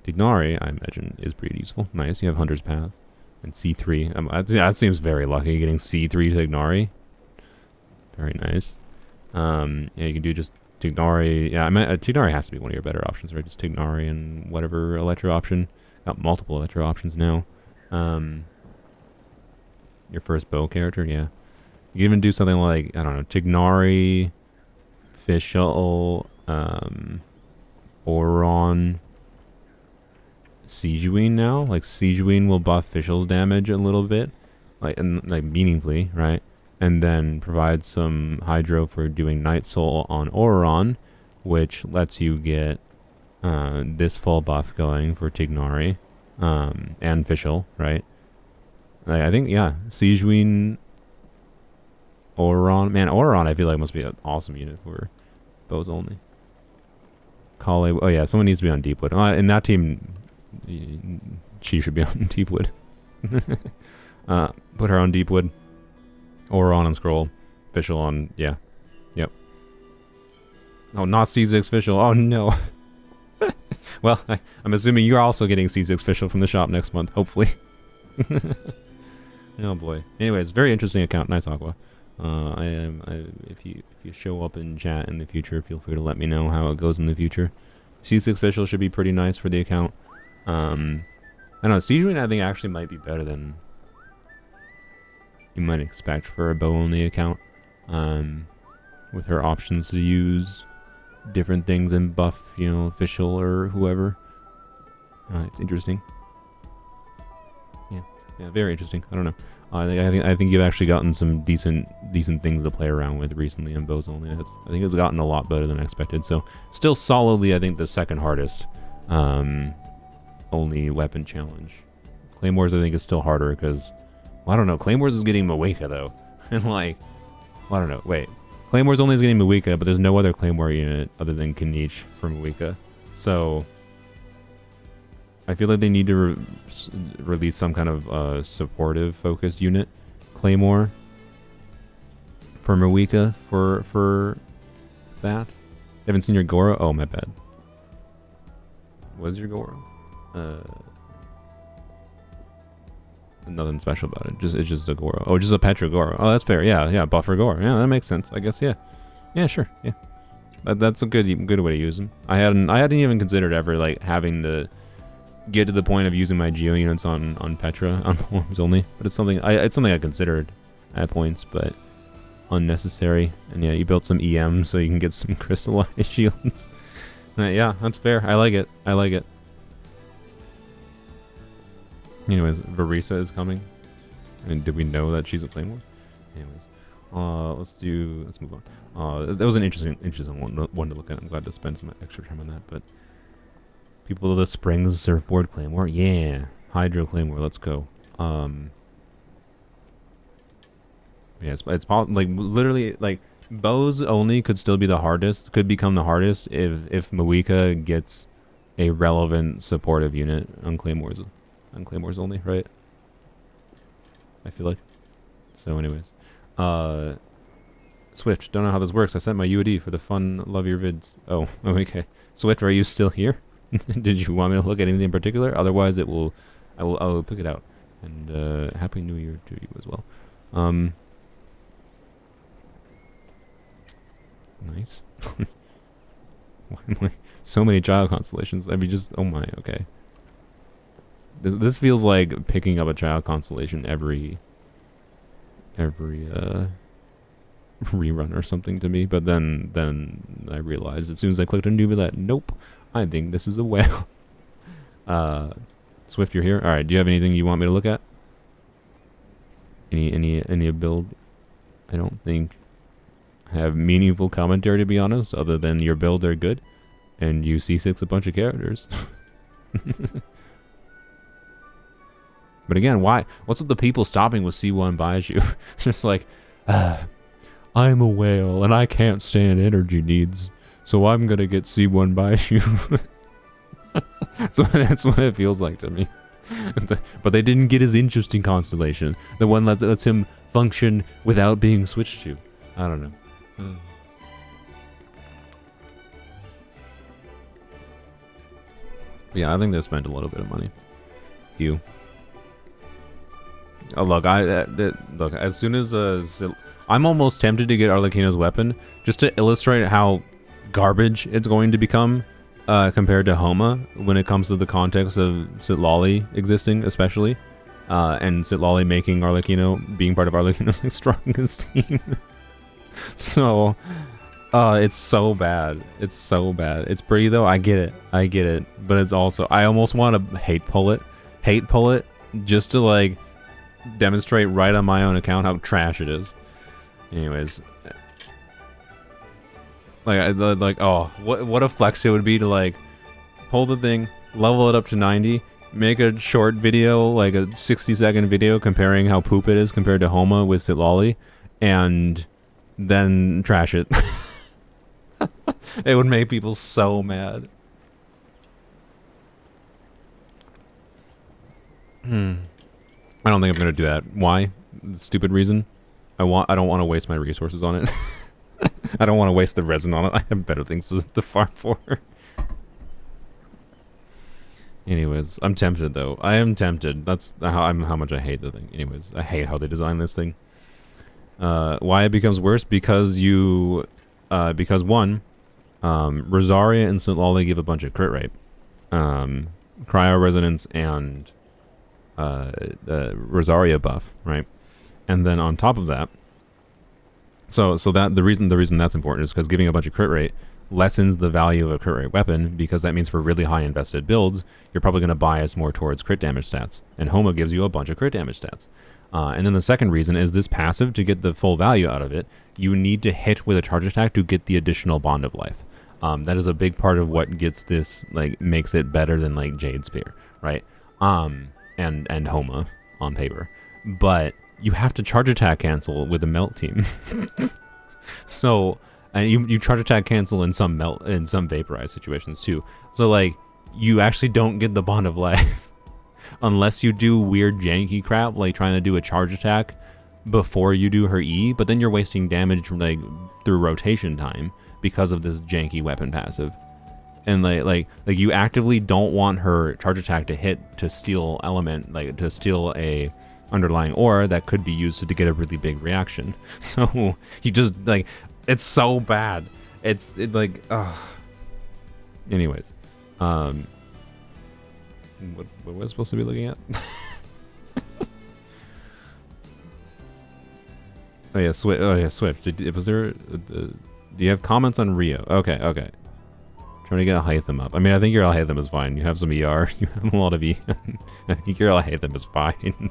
Tighnari, I imagine, is pretty useful. Nice, you have Hunter's Path. And C3. That seems very lucky, getting C3 Tighnari. Very nice. Yeah, you can do just Tighnari. Yeah, I mean, Tighnari has to be one of your better options, right? Just Tighnari and whatever Electro option. Got multiple Electro options now. Your first bow character, yeah. You can even do something like, I don't know, Tighnari, Fischl, Oron, Siegeween now. Like, Siegeween will buff Fischl's damage a little bit, like meaningfully, right? And then provide some Hydro for doing Night Soul on Oron, which lets you get this full buff going for Tighnari. and Fischl, right? Like, I think, yeah, Siegeween, Oron. Man, Oron I feel like must be an awesome unit for bows only. Kale, oh yeah, someone needs to be on Deepwood. In that team, she should be on Deepwood. Put her on Deepwood. Oron on Scroll. Fischl on, yeah. Yep. Oh, not C6 Fischl. Oh no. Well, I'm assuming you're also getting C6 Fischl from the shop next month, hopefully. Oh boy. Anyways, very interesting account. Nice Aqua. If you show up in chat in the future, feel free to let me know how it goes in the future. C6 Fischl should be pretty nice for the account. I don't know, Siegeween I think actually might be better than you might expect for a bow-only account. With her options to use different things and buff, you know, Fischl or whoever. It's interesting. Yeah, very interesting. I don't know. I think you've actually gotten some decent things to play around with recently in bows only. I think it's gotten a lot better than I expected. So still solidly, I think the second hardest only weapon challenge. Claymores I think is still harder because, well, I don't know. Claymores is getting Maweka though, and like, well, I don't know. Wait, Claymores only is getting Maweka, but there's no other Claymore unit other than Kaniche for Maweka. So I feel like they need to release some kind of supportive focused unit Claymore for Maweka for that. Haven't seen your Goro? Oh, my bad. What is your Goro? Nothing special about it. It's just a Goro. Oh, just a Petra Goro. Oh, that's fair. Yeah, buffer Goro. Yeah, that makes sense. I guess. Yeah, sure. Yeah, that's a good way to use them. I hadn't even considered ever like having to get to the point of using my Geo units on Petra on forms only, but it's something I considered at points, but unnecessary. And yeah, you built some EM so you can get some crystallized shields. Yeah, that's fair. I like it. Anyways, Varisa is coming. And did we know that she's a Claymore? Anyways, let's move on. That was an interesting one to look at. I'm glad to spend some extra time on that, but People of the Springs Surfboard Claymore. Yeah. Hydro Claymore. Let's go. Yeah, it's like literally like bows only could still be the hardest. Could become the hardest if Maweka gets a relevant supportive unit on Claymores only, right? I feel like. So anyways. Swift, don't know how this works. I sent my UAD for the fun love your vids. Oh, okay. Swift, are you still here? Did you want me to look at anything in particular? Otherwise, I will pick it out. And Happy New Year to you as well. Nice. So many child constellations. I mean, just oh my. Okay. This feels like picking up a child constellation every rerun or something to me. But then I realized as soon as I clicked on Nubi that nope. I think this is a whale. Swift, you're here. All right. Do you have anything you want me to look at? Any build? I don't think I have meaningful commentary to be honest, other than your builds are good, and you C6 a bunch of characters. But again, why? What's with the people stopping with C1 Baiju? Just like, I'm a whale and I can't stand energy needs. So I'm gonna get C1 Baiju. That's what it feels like to me. But they didn't get his interesting constellation. The one that lets him function without being switched to. I don't know. Yeah, I think they spent a little bit of money. You. Oh, look, look. As soon as I'm almost tempted to get Arlecchino's weapon just to illustrate how garbage it's going to become compared to Homa when it comes to the context of Sitlali existing, especially, and Sitlali making Arlecchino being part of Arlecchino's like, strongest team. So, it's so bad. It's so bad. It's pretty though. I get it. But it's also I almost want to hate pull it, just to like demonstrate right on my own account how trash it is. Anyways. Like oh, what a flex it would be to like pull the thing, level it up to 90, make a short video, like a 60-second video comparing how poop it is compared to Homa with Sitlolly, and then trash it. It would make people so mad. I don't think I'm gonna do that. Why? Stupid reason. I don't want to waste my resources on it. I don't want to waste the resin on it. I have better things to farm for. Anyways, I'm tempted though. I am tempted. That's how much I hate the thing. Anyways, I hate how they design this thing. Why it becomes worse? Because one, Rosaria and Sitlolly give a bunch of crit rate, Cryo Resonance and Rosaria buff, right? And then on top of that, so that the reason that's important is because giving a bunch of crit rate lessens the value of a crit rate weapon, because that means for really high invested builds, you're probably going to bias more towards crit damage stats, and Homa gives you a bunch of crit damage stats. And then the second reason is this passive, to get the full value out of it, you need to hit with a charge attack to get the additional Bond of Life. That is a big part of what gets this, like, makes it better than, like, Jade Spear, right? And Homa on paper. But you have to charge attack cancel with a melt team. So, and you charge attack cancel in some vaporize situations too. So, like, you actually don't get the Bond of Life unless you do weird janky crap, like trying to do a charge attack before you do her E, but then you're wasting damage from, like, through rotation time because of this janky weapon passive. And like you actively don't want her charge attack to hit to steal element, like to steal a underlying aura that could be used to get a really big reaction. So you just, like, it's so bad. It's like, anyways, what was I supposed to be looking at? Oh yeah, Swift. Oh yeah, Swift. Was there? Do you have comments on Rio? Okay. Trying to get a Hytham up. I mean, I think your Hytham is fine. You have some ER. You have a lot of E. I think your Hytham is fine.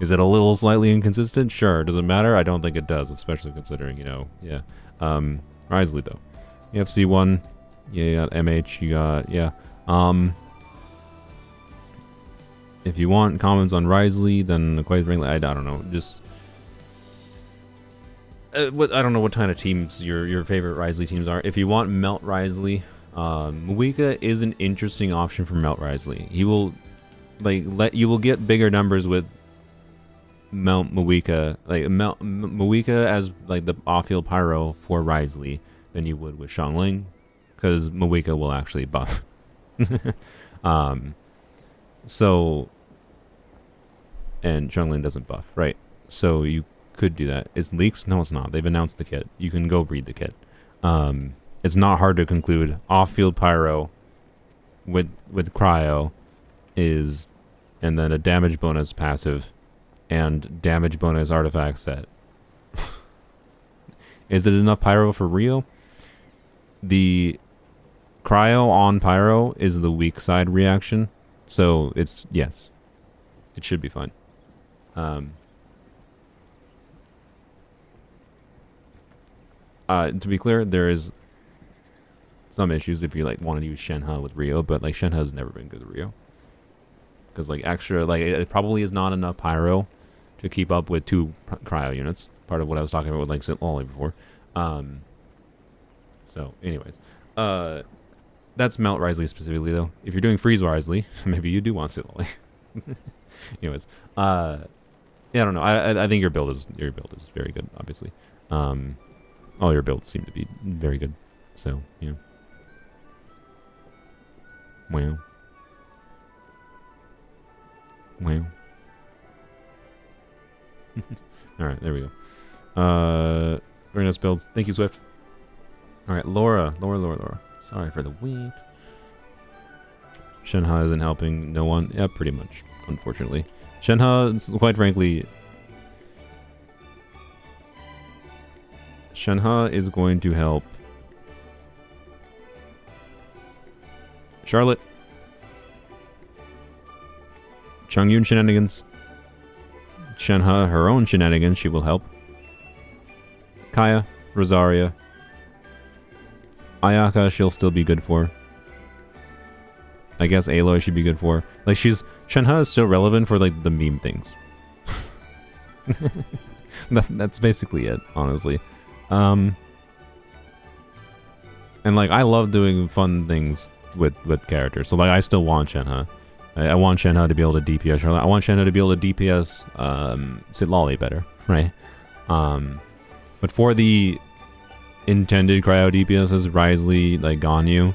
Is it a little slightly inconsistent? Sure. Does it matter? I don't think it does, especially considering, you know, yeah. Risley, though. You have C1. Yeah, you got MH. You got, yeah. If you want comments on Risley, then quite frankly, I don't know. Just... I don't know what kind of teams your favorite Risley teams are. If you want Melt Risley... Mawika is an interesting option for Melt Risley. He will, like, you will get bigger numbers with Melt Mawika, like Mawika as, like, the off-field pyro for Risley than you would with Xiangling, because Mawika will actually buff. So, and Xiangling doesn't buff, right? So you could do that. It's leaks? No, it's not. They've announced the kit. You can go read the kit. It's not hard to conclude off-field pyro with cryo is, and then a damage bonus passive and damage bonus artifact set. Is it enough pyro for Rio? The cryo on pyro is the weak side reaction, so it's, yes, it should be fine. To be clear, there is some issues if you, like, want to use Shenhe with Rio, but, like, Shenhe has never been good with Rio. Because, like, extra, like, it probably is not enough pyro to keep up with 2 cryo units. Part of what I was talking about with, like, Sitlolly before. So, anyways. That's Melt Risley specifically, though. If you're doing Freeze Risley, maybe you do want Sitlolly. Anyways. Yeah, I don't know. I think your build is very good, obviously. All your builds seem to be very good. So, you know. Wow. Alright, there we go. Very nice builds. Thank you, Swift. Alright, Laura. Sorry for the wait. Shenhe isn't helping no one. Yeah, pretty much, unfortunately. Shenhe, quite frankly... Shenhe is going to help Charlotte, Chongyun shenanigans, Shenhe her own shenanigans she will help, Kaya, Rosaria, Ayaka she'll still be good for, I guess Aloy should be good for. Like, Shenhe is still relevant for, like, the meme things. That's basically it, honestly. And, like, I love doing fun things with characters. So, like, I still want Shenhe. I want Shenhe to be able to DPS Charlotte. I want Shenhe to be able to DPS Citlali better, right? But for the intended cryo DPSs, Wriothesley, like Ganyu,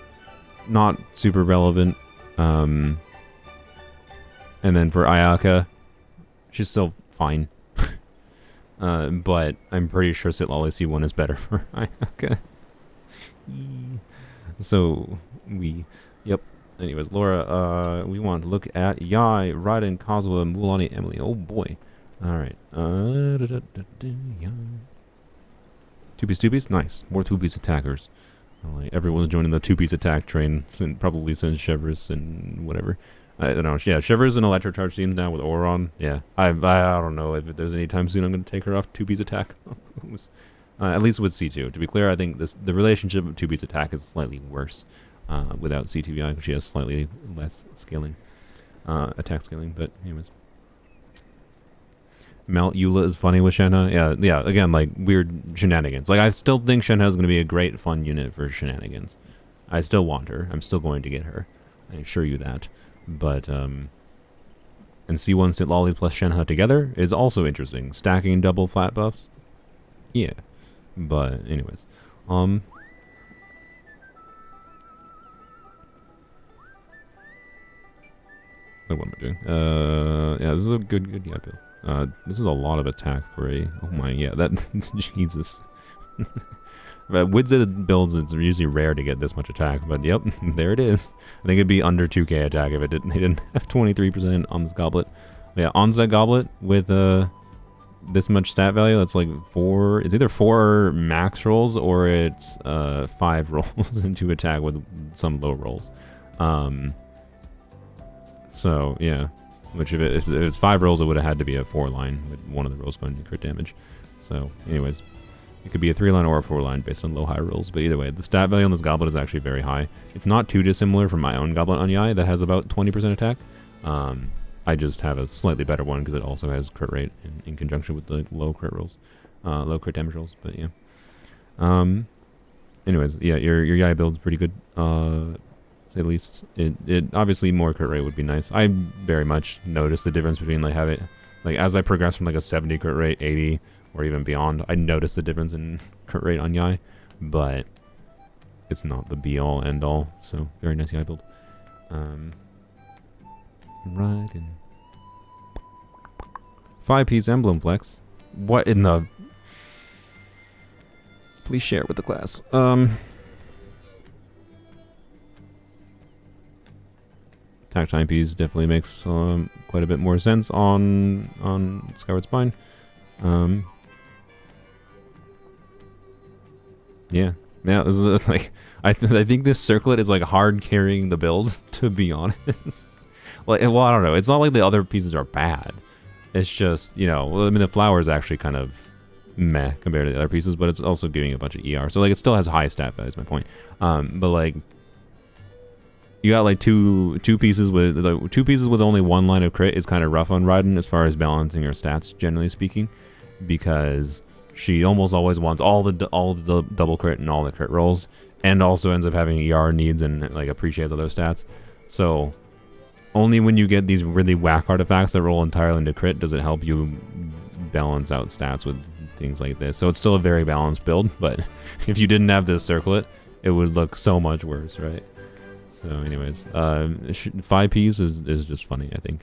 not super relevant. And then for Ayaka, she's still fine. But I'm pretty sure Citlali C1 is better for Ayaka. So, yep. Anyways, Laura, we want to look at Yai, Raiden, Kazuha, Mulani, Emilie. Oh boy. Alright. 2-piece? Nice. More 2-piece attackers. Like, everyone's joining the 2-piece attack train, probably since Chevreuse and whatever. I don't know. Yeah, Chevreuse and Electro Charge teams now with Auron. Yeah. I don't know if there's any time soon I'm going to take her off 2-piece attack. At least with C2. To be clear, I think the relationship of 2-piece attack is slightly worse without C2VI, because she has slightly less scaling, attack scaling. But anyways. Melt Eula is funny with Shenhe. Yeah, again, like, weird shenanigans. Like, I still think Shenhe is going to be a great, fun unit for shenanigans. I still want her. I'm still going to get her. I assure you that. But, and C1 Citlali plus Shenhe together is also interesting. Stacking double flat buffs? Yeah. But, anyways. Like, what am I doing? Yeah, this is a good yeah, build. This is a lot of attack for a... Oh my, yeah, that... Jesus. But with the builds, it's usually rare to get this much attack, but yep, there it is. I think it'd be under 2k attack if they didn't have 23% on this goblet. But yeah, onset goblet with this much stat value, that's like 4... It's either 4 max rolls or it's 5 rolls into attack with some low rolls. So, yeah. Which if it's 5 rolls, it would have had to be a 4-line with one of the rolls going to crit damage. So, anyways, it could be a 3-line or a 4-line based on low-high rolls. But either way, the stat value on this goblet is actually very high. It's not too dissimilar from my own goblet on Yai that has about 20% attack. I just have a slightly better one because it also has crit rate in conjunction with the low crit rolls, low crit damage rolls. But yeah. Anyways, yeah, your Yai build is pretty good. Say the least. It obviously more crit rate would be nice. I very much noticed the difference between like having, like, as I progress from like a 70 crit rate, 80, or even beyond, I noticed the difference in crit rate on Yai, but it's not the be all end all. So very nice Yai build. Right in 5-piece emblem flex. What in the? Please share with the class. Attack timepiece definitely makes quite a bit more sense on Skyward Spine. Yeah, this is like I think this circlet is like hard carrying the build, to be honest. Like, well, I don't know. It's not like the other pieces are bad. It's just, you know, well, I mean, the flower is actually kind of meh compared to the other pieces, but it's also giving a bunch of ER. So like, it still has high stat value, is my point. But like, you got like two pieces with only 1 line of crit is kind of rough on Raiden as far as balancing her stats, generally speaking, because she almost always wants all the double crit and all the crit rolls, and also ends up having ER needs and like appreciates other stats. So only when you get these really whack artifacts that roll entirely into crit does it help you balance out stats with things like this. So it's still a very balanced build, but if you didn't have this circlet, it would look so much worse, right? So anyways, 5-piece is just funny, I think.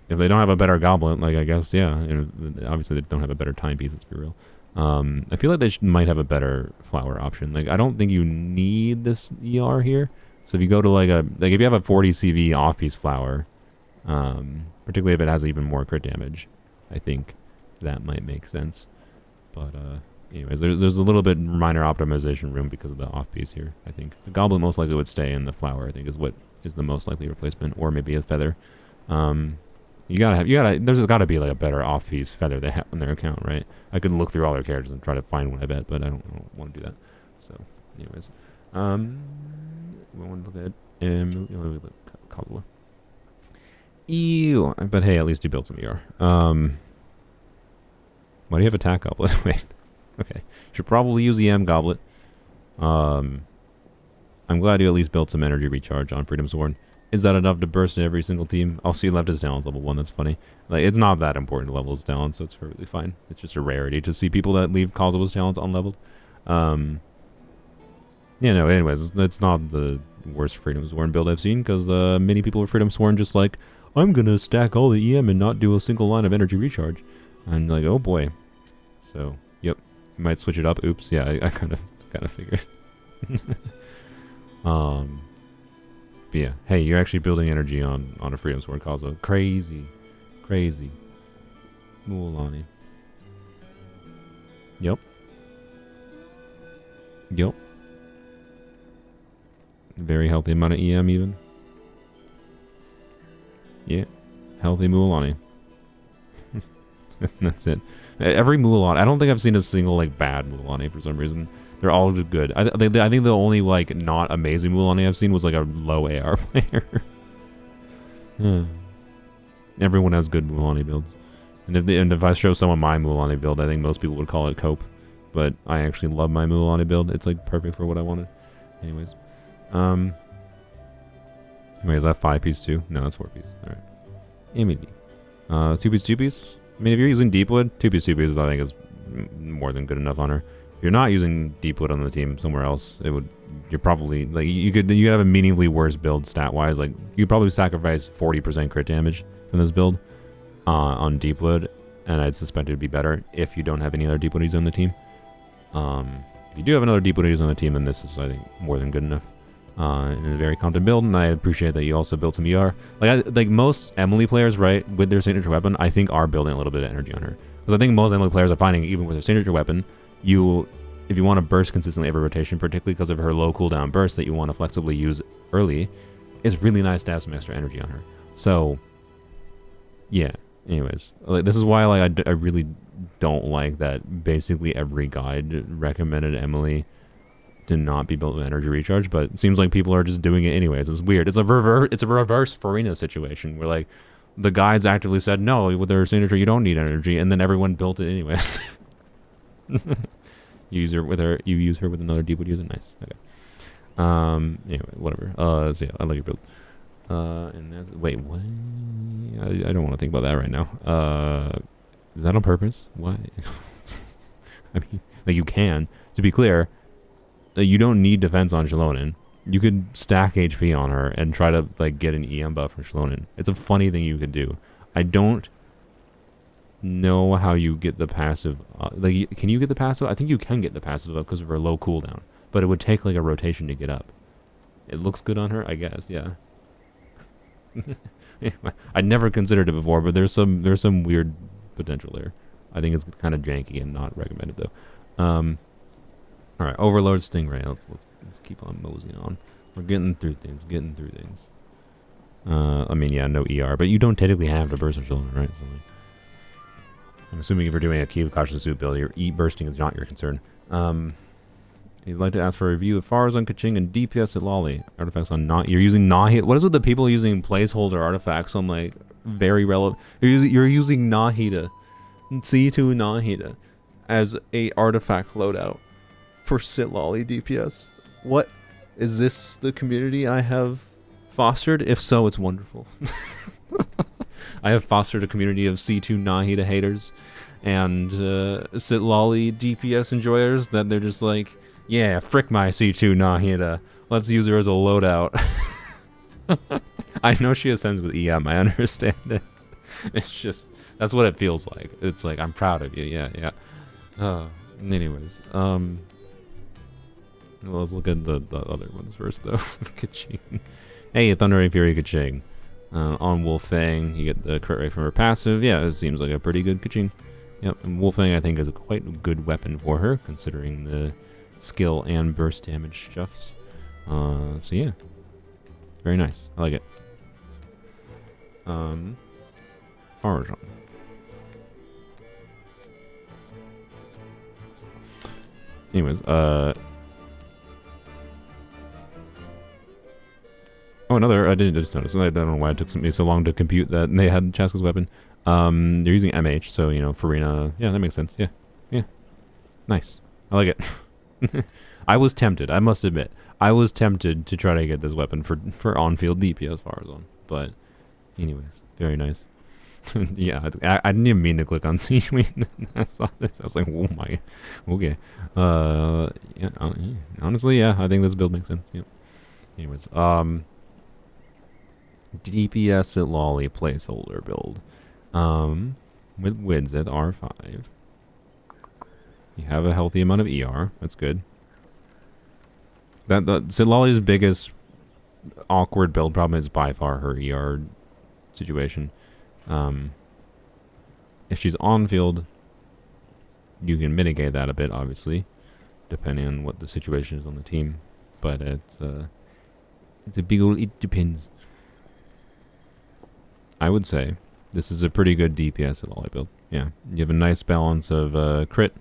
If they don't have a better goblet, like, I guess, yeah, you know, obviously they don't have a better timepiece, let's be real. I feel like they might have a better flower option. Like, I don't think you need this ER here. So if you go to like if you have a 40 CV off-piece flower, particularly if it has even more crit damage, I think that might make sense. But anyways, there's a little bit minor optimization room because of the off-piece here, I think. The goblet most likely would stay, in the flower, I think, is what is the most likely replacement, or maybe a feather. There's gotta be like a better off-piece feather they have on their account, right? I could look through all their characters and try to find one, I bet, but I don't want to do that. So, anyways. We want to look at Caldwell. Ew. But hey, at least you built some ER. Why do you have attack goblet? Wait. Okay. Should probably use the M goblet. I'm glad you at least built some energy recharge on Freedom's Horn. Is that enough to burst in every single team? Also, you left his talents level 1. That's funny. Like, it's not that important to level his talents, so it's perfectly fine. It's just a rarity to see people that leave Kazuha's talents unleveled. Yeah, no, anyways, that's not the worst Freedom's Horn build I've seen, because many people with Freedom's Horn just like, I'm gonna stack all the EM and not do a single line of energy recharge. And like, oh boy. So, yep. Might switch it up. Oops, yeah, I kind of figured. But yeah, hey, you're actually building energy on a Freedom Sword Kazuha. Crazy. Crazy. Mualani. Yep. Yep. Very healthy amount of EM even. Yeah. Healthy Mualani. That's it. Every Mualani, I don't think I've seen a single like bad Mualani for some reason. They're all just good. I think the only like not amazing Mualani I've seen was like a low AR player. Everyone has good Mualani builds. And if I show someone my Mualani build, I think most people would call it cope. But I actually love my Mualani build. It's like perfect for what I wanted. Anyways. Wait, is that 5-piece too? No, that's 4-piece. Alright. Emilie. 2-piece, 2-piece? I mean, if you're using Deepwood, 2-piece, 2-piece, I think is more than good enough on her. If you're not using Deepwood on the team somewhere else, you're probably, like, you could have a meaningfully worse build stat-wise. Like, you probably sacrifice 40% crit damage from this build on Deepwood, and I'd suspect it'd be better if you don't have any other Deepwoodies on the team. If you do have another Deepwoodies on the team, then this is, I think, more than good enough. In a very competent build, and I appreciate that you also built some ER. Like most Emilie players, right, with their signature weapon, I think are building a little bit of energy on her. Because I think most Emilie players are finding, even with their signature weapon, if you want to burst consistently every rotation, particularly because of her low cooldown burst that you want to flexibly use early, it's really nice to have some extra energy on her. So, yeah. Anyways, like this is why like I really don't like that basically every guide recommended Emilie to not be built with energy recharge, but it seems like people are just doing it anyways. It's weird. It's a reverse Furina situation where like the guides actively said no, with their signature you don't need energy, and then everyone built it anyways. You use her with another Deepwood user. Nice. Okay. Anyway, whatever. So yeah, I like your build. And that's, wait, what? I don't want to think about that right now. Is that on purpose? Why? I mean, like you can. To be clear, you don't need defense on Shalonen. You could stack HP on her and try to like get an EM buff for Shalonen. It's a funny thing you could do. I don't know how you get the passive. Can you get the passive? I think you can get the passive up because of her low cooldown, but it would take like a rotation to get up. It looks good on her, I guess. Yeah. I'd never considered it before, but there's some weird potential there. I think it's kind of janky and not recommended though. All right, Overlord Stingray. Let's keep on moseying on. We're getting through things. I mean, yeah, no ER, but you don't technically have to burst of children, right? So, like, I'm assuming if you're doing a Key of Caution Suit build, your bursting is not your concern. You'd like to ask for a review of Fars on Kaching and DPS at Lolly. Artifacts on not. You're using Nahida. What is with the people using placeholder artifacts on like very relevant? You're using Nahida, C2 Nahida, as a artifact loadout for Sitlolly DPS. What is this? The community I have fostered? If so, it's wonderful. I have fostered a community of C2 Nahida haters and Sitlolly DPS enjoyers that they're just like, yeah, frick my C2 Nahida. Let's use her as a loadout. I know she ascends with EM. I understand it. It's just, that's what it feels like. It's like, I'm proud of you. Yeah. Anyways, well, let's look at the other ones first, though. Kaching. Hey, Thundering Fury Kaching. On Wolfang, you get the crit rate from her passive. Yeah, it seems like a pretty good Kaching. Yep, and Wolfang, I think, is a quite good weapon for her, considering the skill and burst damage stuffs. So yeah. Very nice. I like it. Farjan. Anyways, another, I didn't just notice, I don't know why it took me so long to compute that they had Chasca's weapon. They're using MH, so, you know, Furina, yeah, that makes sense, yeah. Yeah. Nice. I like it. I was tempted, I must admit. I was tempted to try to get this weapon for on-field DPS Farazon, but anyways, very nice. Yeah, I didn't even mean to click on Siege Queen. I saw this, I was like, oh my, okay. Yeah, honestly, yeah, I think this build makes sense, yep. Anyways, DPS at Lolly placeholder build. With Wids at R5. You have a healthy amount of ER, that's good. So Lolly's biggest awkward build problem is by far her ER situation. If she's on field, you can mitigate that a bit, obviously, depending on what the situation is on the team. But it's a big old it depends. I would say this is a pretty good DPS at Lolly build. Yeah, you have a nice balance of crit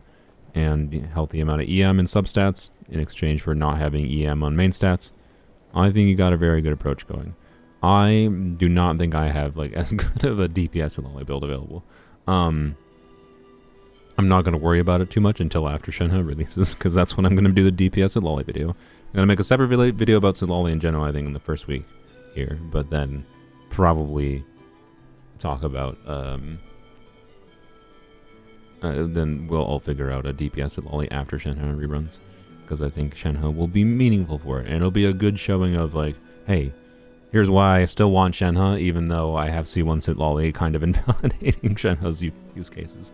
and healthy amount of EM and substats in exchange for not having EM on main stats. I think you got a very good approach going. I do not think I have like as good of a DPS at Lolly build available. I'm not going to worry about it too much until after Shenhe releases, because that's when I'm going to do the DPS at Lolly video. I'm going to make a separate video about Lolly in general, I think, in the first week here, but then probably talk about then we'll all figure out a DPS at Lolly after Shenhe reruns, because I think Shenhe will be meaningful for it, and it'll be a good showing of like, hey, here's why I still want Shenhe, even though I have C1 Sit Lolly kind of invalidating Shenhe's use cases.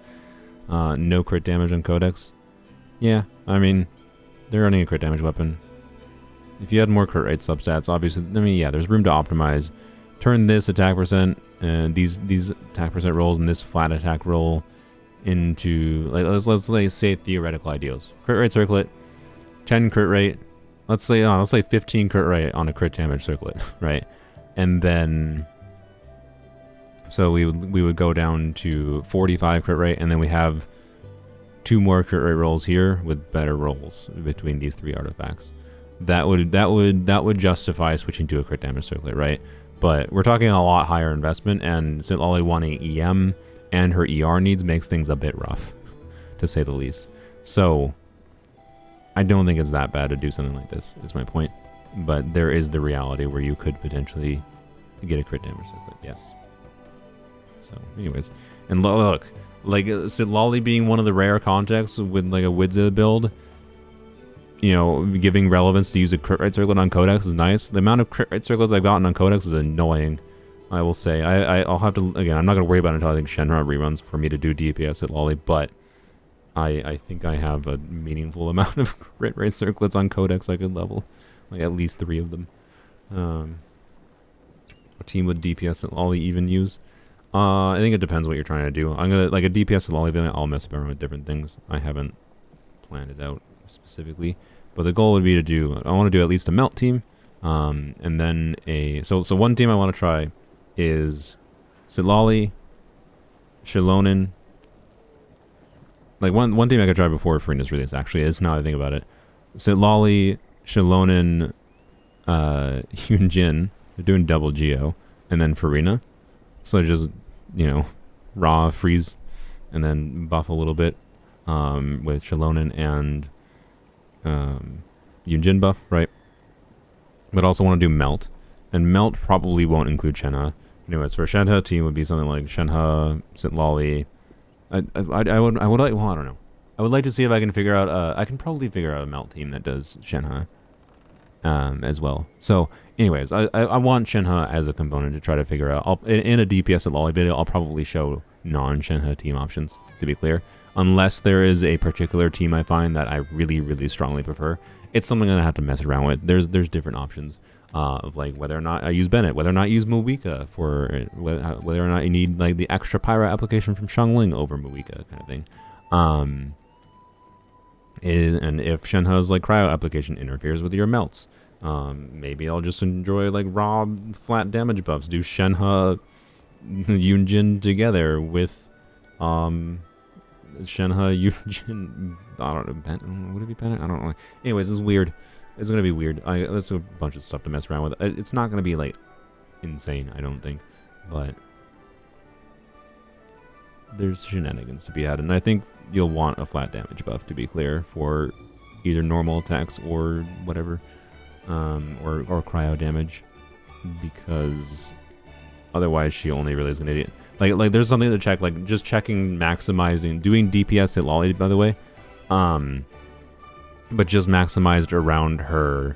No crit damage on Codex. Yeah, I mean, they're running a crit damage weapon. If you had more crit rate substats, obviously, I mean, yeah, there's room to optimize. Turn this attack percent and these attack percent rolls and this flat attack roll into, like, let's say theoretical ideals. Crit rate circlet, 10 crit rate. Let's say 15 crit rate on a crit damage circlet, right? And then, so we would go down to 45 crit rate, and then we have 2 more crit rate rolls here with better rolls between these 3 artifacts. That would justify switching to a crit damage circlet, right? But we're talking a lot higher investment, and St. Lolly wanting EM and her ER needs makes things a bit rough, to say the least. So I don't think it's that bad to do something like this, is my point. But there is the reality where you could potentially get a crit damage circlet, yes. So, anyways. And look, like, St. Lolly being one of the rare contexts with, like, a Widza build, you know, giving relevance to use a crit rate circlet on Codex is nice. The amount of crit rate circlets I've gotten on Codex is annoying, I will say. I'll have to, again, I'm not going to worry about it until I think Shenhe reruns for me to do DPS at Lolly, but I think I have a meaningful amount of crit rate circlets on Codex I could level. Like, at least 3 of them. A team with DPS at Lolly even use. I think it depends what you're trying to do. I'm gonna, like, a DPS at Lolly video, I'll mess around with different things. I haven't planned it out specifically, but the goal would be to do, I want to do at least a melt team, and then so one team I want to try is St. Lolly, Shilonen. Like, one team I could try before Furina's release, actually, is, now I think about it. St. Lolly, Shilonen, Hyunjin, they're doing double Geo, and then Furina. So just, you know, raw, freeze, and then buff a little bit with Shilonen and Hyunjin buff, right? But also want to do Melt. And Melt probably won't include Shenhe. Anyways, for a Shenhe team would be something like Shenhe, St. Lolly. I would like, well, I don't know. I would like to see if I can figure out, I can probably figure out a Melt team that does Shenhe as well. So, anyways, I want Shenhe as a component to try to figure out. In a DPS at Lolly video, I'll probably show non-Shenhe team options, to be clear. Unless there is a particular team I find that I really, really strongly prefer. It's something that I have to mess around with. There's different options of, like, whether or not I use Bennett, whether or not I use Muwika, for whether or not you need, like, the extra Pyra application from Xiangling over Muwika kind of thing. And if Shenhe's, like, cryo application interferes with your melts, maybe I'll just enjoy, like, raw flat damage buffs. Do Shenhe Yunjin together with Shenhe Yunjin, I don't know, would it be Bennett? I don't know. Anyways, it's weird. It's going to be weird. There's a bunch of stuff to mess around with. It's not going to be, like, insane, I don't think. But there's shenanigans to be had. And I think you'll want a flat damage buff, to be clear, for either normal attacks or whatever. Or cryo damage. Because otherwise she only really is going to... Like, there's something to check. Like, just checking, maximizing... Doing DPS at Lolly, by the way. But just maximized around her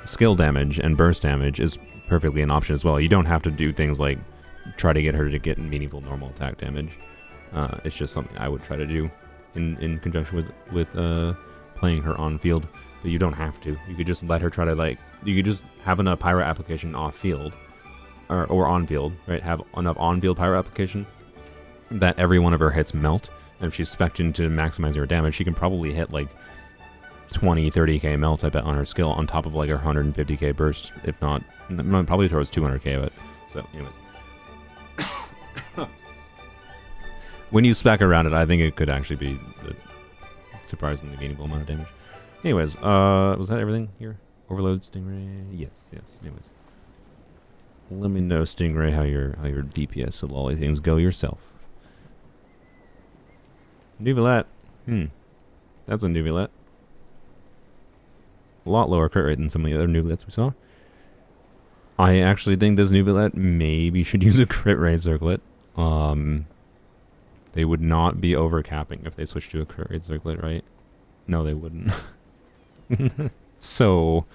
skill damage and burst damage is perfectly an option as well. You don't have to do things like try to get her to get meaningful normal attack damage. It's just something I would try to do in conjunction with playing her on field. But you don't have to. You could just let her try to, like... You could just have enough pyro application off field. Or on field, right? Have enough on field pyro application that every one of her hits melt. And if she's spec'd into maximizing her damage, she can probably hit like 20, 30k melts, I bet, on her skill, on top of like her 150k burst, if not, probably towards 200k of it. So, anyways. When you spec around it, I think it could actually be a surprisingly meaningful amount of damage. Anyways, was that everything here? Overload, Stingray? Yes. Anyways. Let me know, Stingray, how your DPS and lolly things go yourself. Nuvilette. That's a Nuvilette. A lot lower crit rate than some of the other Nuvilettes we saw. I actually think this Nuvilette maybe should use a crit rate circlet. They would not be overcapping if they switched to a crit rate circlet, right? No, they wouldn't. So,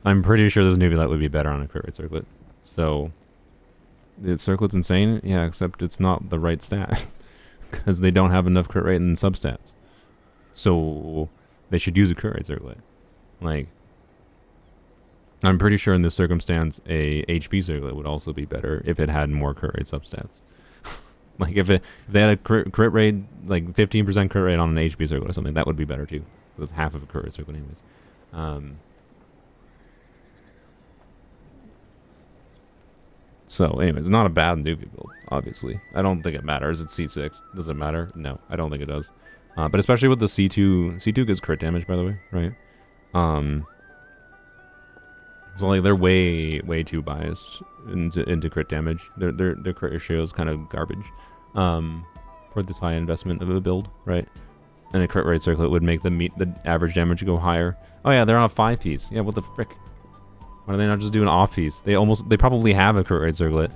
I'm pretty sure this Nuvilette would be better on a crit rate circlet. So, the circlet's insane? Yeah, except it's not the right stat. Because they don't have enough crit rate and substats. So, they should use a crit rate circlet. Like, I'm pretty sure in this circumstance, a HP circlet would also be better if it had more crit rate substats. Like, if they had a crit rate, like 15% crit rate on an HP circlet or something, that would be better too. That's half of a crit rate circlet anyways. So, anyways, it's not a bad Nuvi build, obviously. I don't think it matters. It's C6. Does it matter? No, I don't think it does. But especially with the C2... C2 gives crit damage, by the way, right? So, like, they're way too biased into crit damage. Their crit ratio is kind of garbage for this high investment of a build, right? And a crit rate circlet would make the average damage go higher. Oh, yeah, they're on a 5-piece. Yeah, what the frick? Why do they not just do an off-piece? They probably have a crit rate circlet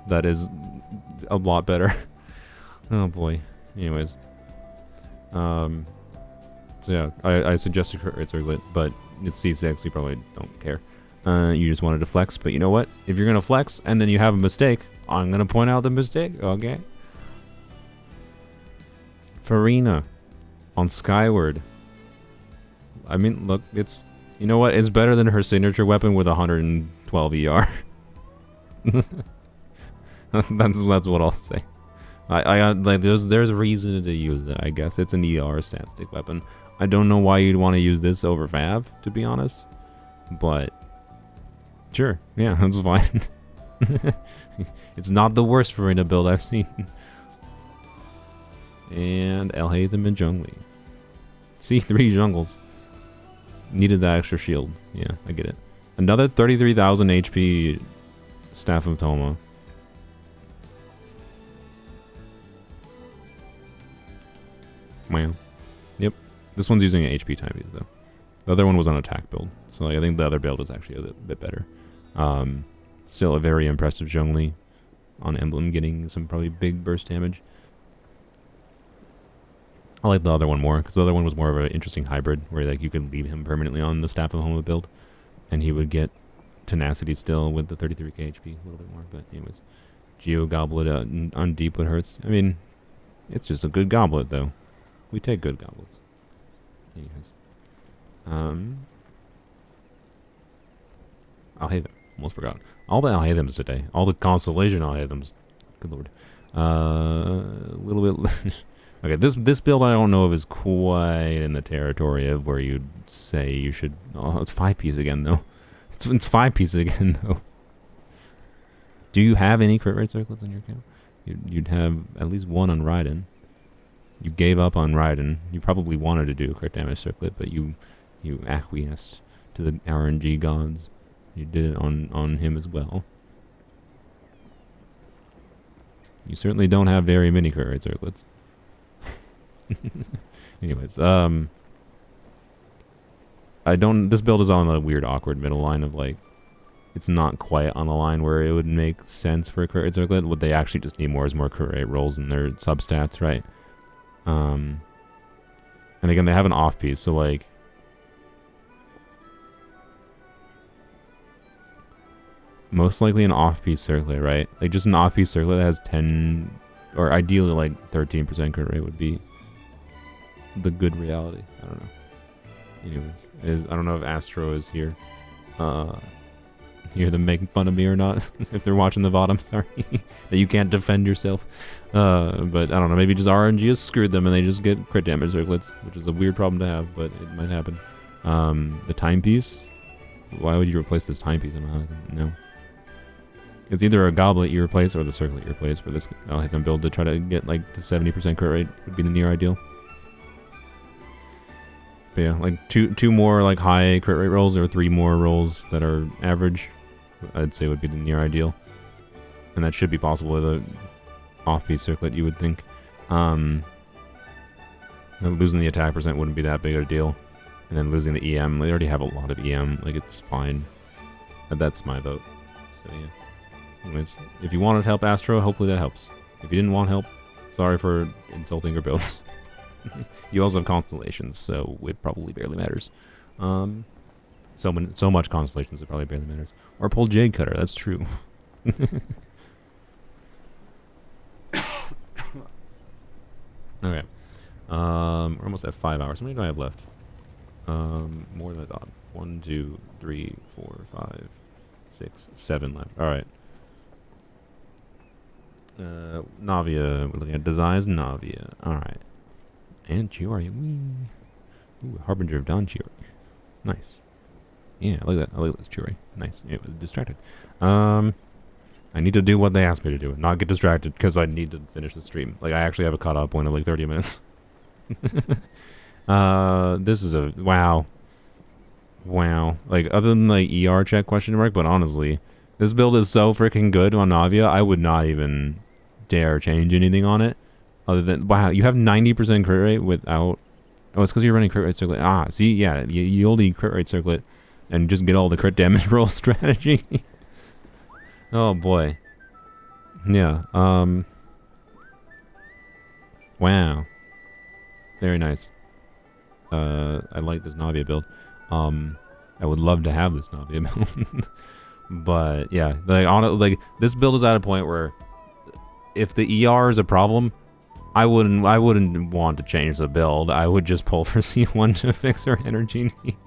that is a lot better. Oh, boy. Anyways. So, yeah, I suggest a crit rate circlet, but it's C6, you probably don't care. You just wanted to flex, but you know what? If you're going to flex and then you have a mistake, I'm going to point out the mistake, okay? Furina on Skyward. I mean, look, it's... You know what? It's better than her signature weapon with 112 ER. that's what I'll say. I like there's a reason to use it, I guess. It's an ER stat stick weapon. I don't know why you'd want to use this over Fav, to be honest. But sure, yeah, that's fine. It's not the worst Furina build I've seen. And Alhaitham and Zhongli. C3 jungles. Needed that extra shield. Yeah, I get it. Another 33,000 HP Staff of Toma. Wow. Yep. This one's using an HP timepiece though. The other one was on attack build. So like, I think the other build is actually a bit better. Still a very impressive Zhongli on Emblem getting some probably big burst damage. I like the other one more, because the other one was more of an interesting hybrid, where like you could leave him permanently on the Staff of Homa build, and he would get tenacity still with the 33k HP, a little bit more, but anyways. Geo Goblet on Deepwood hurts. I mean, it's just a good goblet, though. We take good goblets. Anyways. Alhaitham. Almost forgot. All the Alhaithams today. All the Constellation Alhaithams. Good lord. A little bit... Okay, this build I don't know if is quite in the territory of where you'd say you should... Oh, it's 5-piece again, though. It's 5-piece again, though. Do you have any crit rate circlets in your account? You'd have at least one on Raiden. You gave up on Raiden. You probably wanted to do a crit damage circlet, but you You acquiesced to the RNG gods. You did it on him as well. You certainly don't have very many crit rate circlets. Anyways, this build is on a weird, awkward middle line of, like, it's not quite on a line where it would make sense for a crit rate circlet. What they actually just need more is more crit rate rolls in their substats, right? And again, they have an off piece, so, like, most likely an off-piece circlet, right? Like, just an off-piece circlet that has 10, or ideally, like, 13% crit rate would be the good reality. I don't know. Anyways, I don't know if Astro is here. Hear them making fun of me or not. If they're watching the VOD, I'm sorry. That you can't defend yourself. But, I don't know, maybe just RNG has screwed them and they just get crit damage circlets, which is a weird problem to have, but it might happen. The timepiece? Why would you replace this timepiece? I don't know. It's either a goblet you replace or the circlet you replace for this. I'll have them build to try to get like the 70% crit rate would be the near ideal. But yeah, like two more like high crit rate rolls or 3 more rolls that are average, I'd say would be the near ideal. And that should be possible with a off-piece circlet, you would think. Losing the attack percent wouldn't be that big of a deal. And then losing the EM, they already have a lot of EM, like it's fine. But that's my vote. So yeah. Anyways, if you wanted to help Astro, hopefully that helps. If you didn't want help, sorry for insulting your builds. You also have constellations, so it probably barely matters. So much constellations, it probably barely matters. Or pull Jade Cutter, that's true. Okay. We're almost at 5 hours. How many do I have left? More than I thought. 1, 2, 3, 4, 5, 6, 7 left. Alright. Navia, we're looking at designs. Navia. Alright. And Chiori. Ooh, Harbinger of Dawn Chiori. Nice. Yeah, look at that. I like this Chiori. Nice. It was distracted. I need to do what they asked me to do and not get distracted because I need to finish the stream. Like, I actually have a cutoff point of like 30 minutes. This is a... Wow. Wow. Like, other than like ER check question mark, but honestly, this build is so freaking good on Navia, I would not even dare change anything on it. Other than, wow, you have 90% crit rate without... Oh, it's because you're running crit rate circlet. Ah, see, yeah, you only crit rate circlet and just get all the crit damage roll strategy. Oh, boy. Yeah, wow. Very nice. I like this Navia build. I would love to have this Navia build. But, yeah, like, this build is at a point where if the ER is a problem, I wouldn't want to change the build. I would just pull for C1 to fix her energy needs.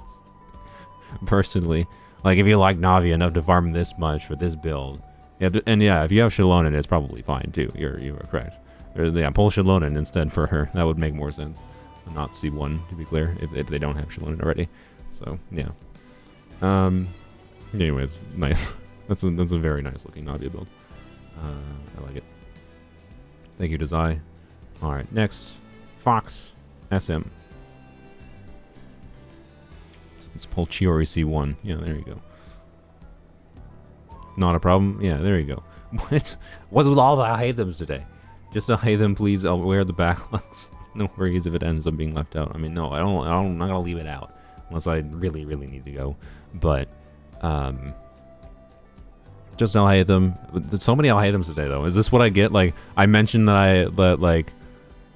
Personally. Like, if you like Navia enough to farm this much for this build. And yeah, if you have Shalonen, it's probably fine, too. You are correct. Or, yeah, pull Shalonen instead for her. That would make more sense. Not C1, to be clear, if they don't have Shalonen already. So, yeah. Anyways, nice. That's a very nice looking Navia build. I like it. Thank you, Desai. Alright, next. Fox SM. Let's pull Chiori C1. Yeah, there you go. Not a problem? Yeah, there you go. What's with all the I hate thems today? Just I hate them, please. I'll wear the backlogs. No worries if it ends up being left out. I mean, no, I'm not gonna leave it out. Unless I really, really need to go. But, just I'll hate them. There's so many I'll hate thems today, though. Is this what I get? Like, I mentioned that like,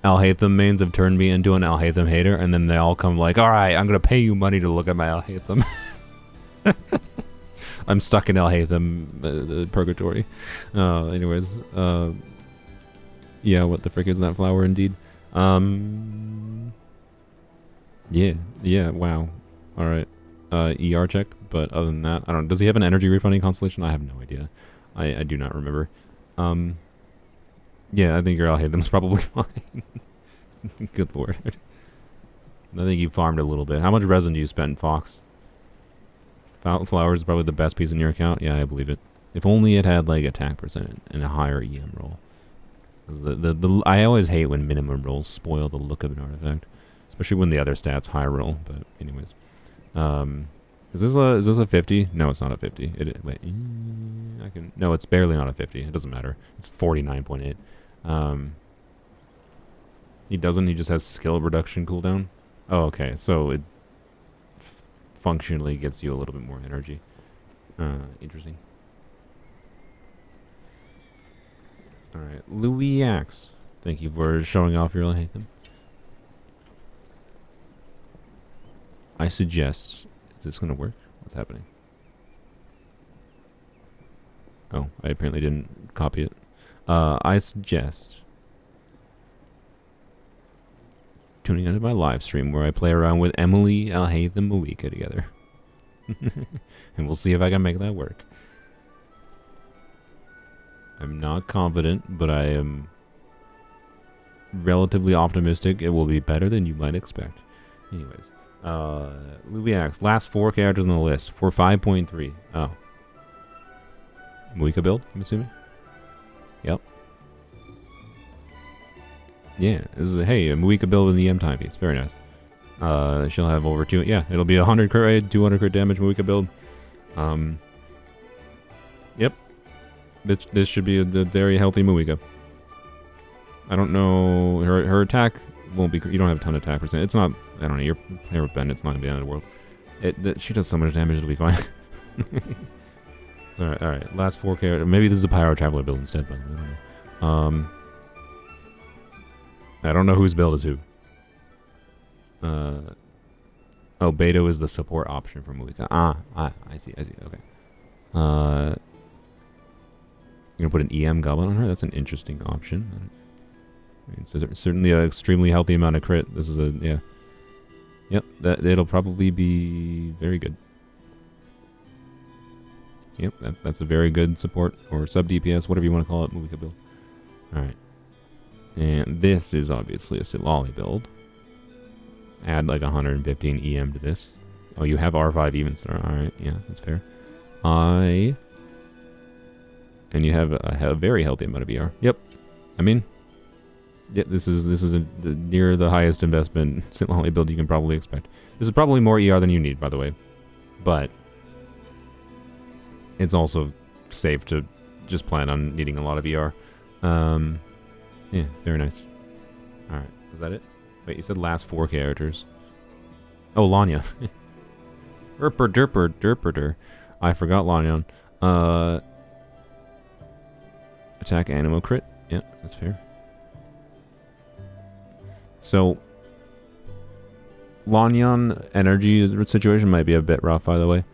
I'll hate them mains have turned me into an I'll hate them hater, and then they all come like, alright, I'm gonna pay you money to look at my I'll hate them. I'm stuck in I'll hate them purgatory. Anyways, yeah, what the frick is that flower indeed? Yeah, wow. Alright. ER check, but other than that, I don't know. Does he have an energy refunding constellation? I have no idea. I do not remember. Yeah, I think your I'll hate them's probably fine. Good lord. I think you farmed a little bit. How much resin do you spend, Fox? Flowers is probably the best piece in your account? Yeah, I believe it. If only it had, like, attack percent and a higher EM roll. I always hate when minimum rolls spoil the look of an artifact. Especially when the other stats high roll, but anyways. Is this a 50? No, it's not a 50. Wait, I can. No, it's barely not a 50. It doesn't matter. It's 49.8. He doesn't. He just has skill reduction cooldown. Oh, okay. So it functionally gets you a little bit more energy. Interesting. All right, Louis Axe. Thank you for showing off your Hathem. I suggest. Is this gonna work? What's happening? Oh, I apparently didn't copy it. I suggest tuning into my live stream where I play around with Emilie, Alhaith, and Mawika together. And we'll see if I can make that work. I'm not confident, but I am relatively optimistic it will be better than you might expect. Anyways, Louis Axe, last 4 characters on the list for 5.3. Oh. Mawika build, I'm assuming? Yep. Yeah, this is a Mawika build in the M timepiece. Very nice. She'll have over 2. Yeah, it'll be 100 crit rate, 200 crit damage Mawika build. Yep. This should be a very healthy Mawika. I don't know. Her attack won't be. You don't have a ton of attack percent. It's not. I don't know. Your player with Bend, it's not gonna be the end of the world. She does so much damage. It'll be fine. All right. Last 4 characters. Maybe this is a Pyro Traveler build instead. But I don't know. I don't know whose build is who. Oh, Beto is the support option for Mawika. I see. Okay. You're gonna put an EM Goblin on her? That's an interesting option. I mean, so certainly an extremely healthy amount of crit. This is a, yeah. Yep, it'll probably be very good. Yep, that's a very good support, or sub-DPS, whatever you want to call it, Mawika build. Alright. And this is obviously a Sitlali build. Add like 115 EM to this. Oh, you have R5 even star. Alright, yeah, that's fair. And you have a very healthy amount of ER. Yep. I mean, yeah, this is near the highest investment Sitlali build you can probably expect. This is probably more ER than you need, by the way. But it's also safe to just plan on needing a lot of ER. Yeah, very nice. Alright, was that it? Wait, you said last 4 characters. Oh, Lanya. Derper. I forgot Lanyan. Attack Animo crit. Yeah, that's fair. So, Lanyan energy situation might be a bit rough, by the way.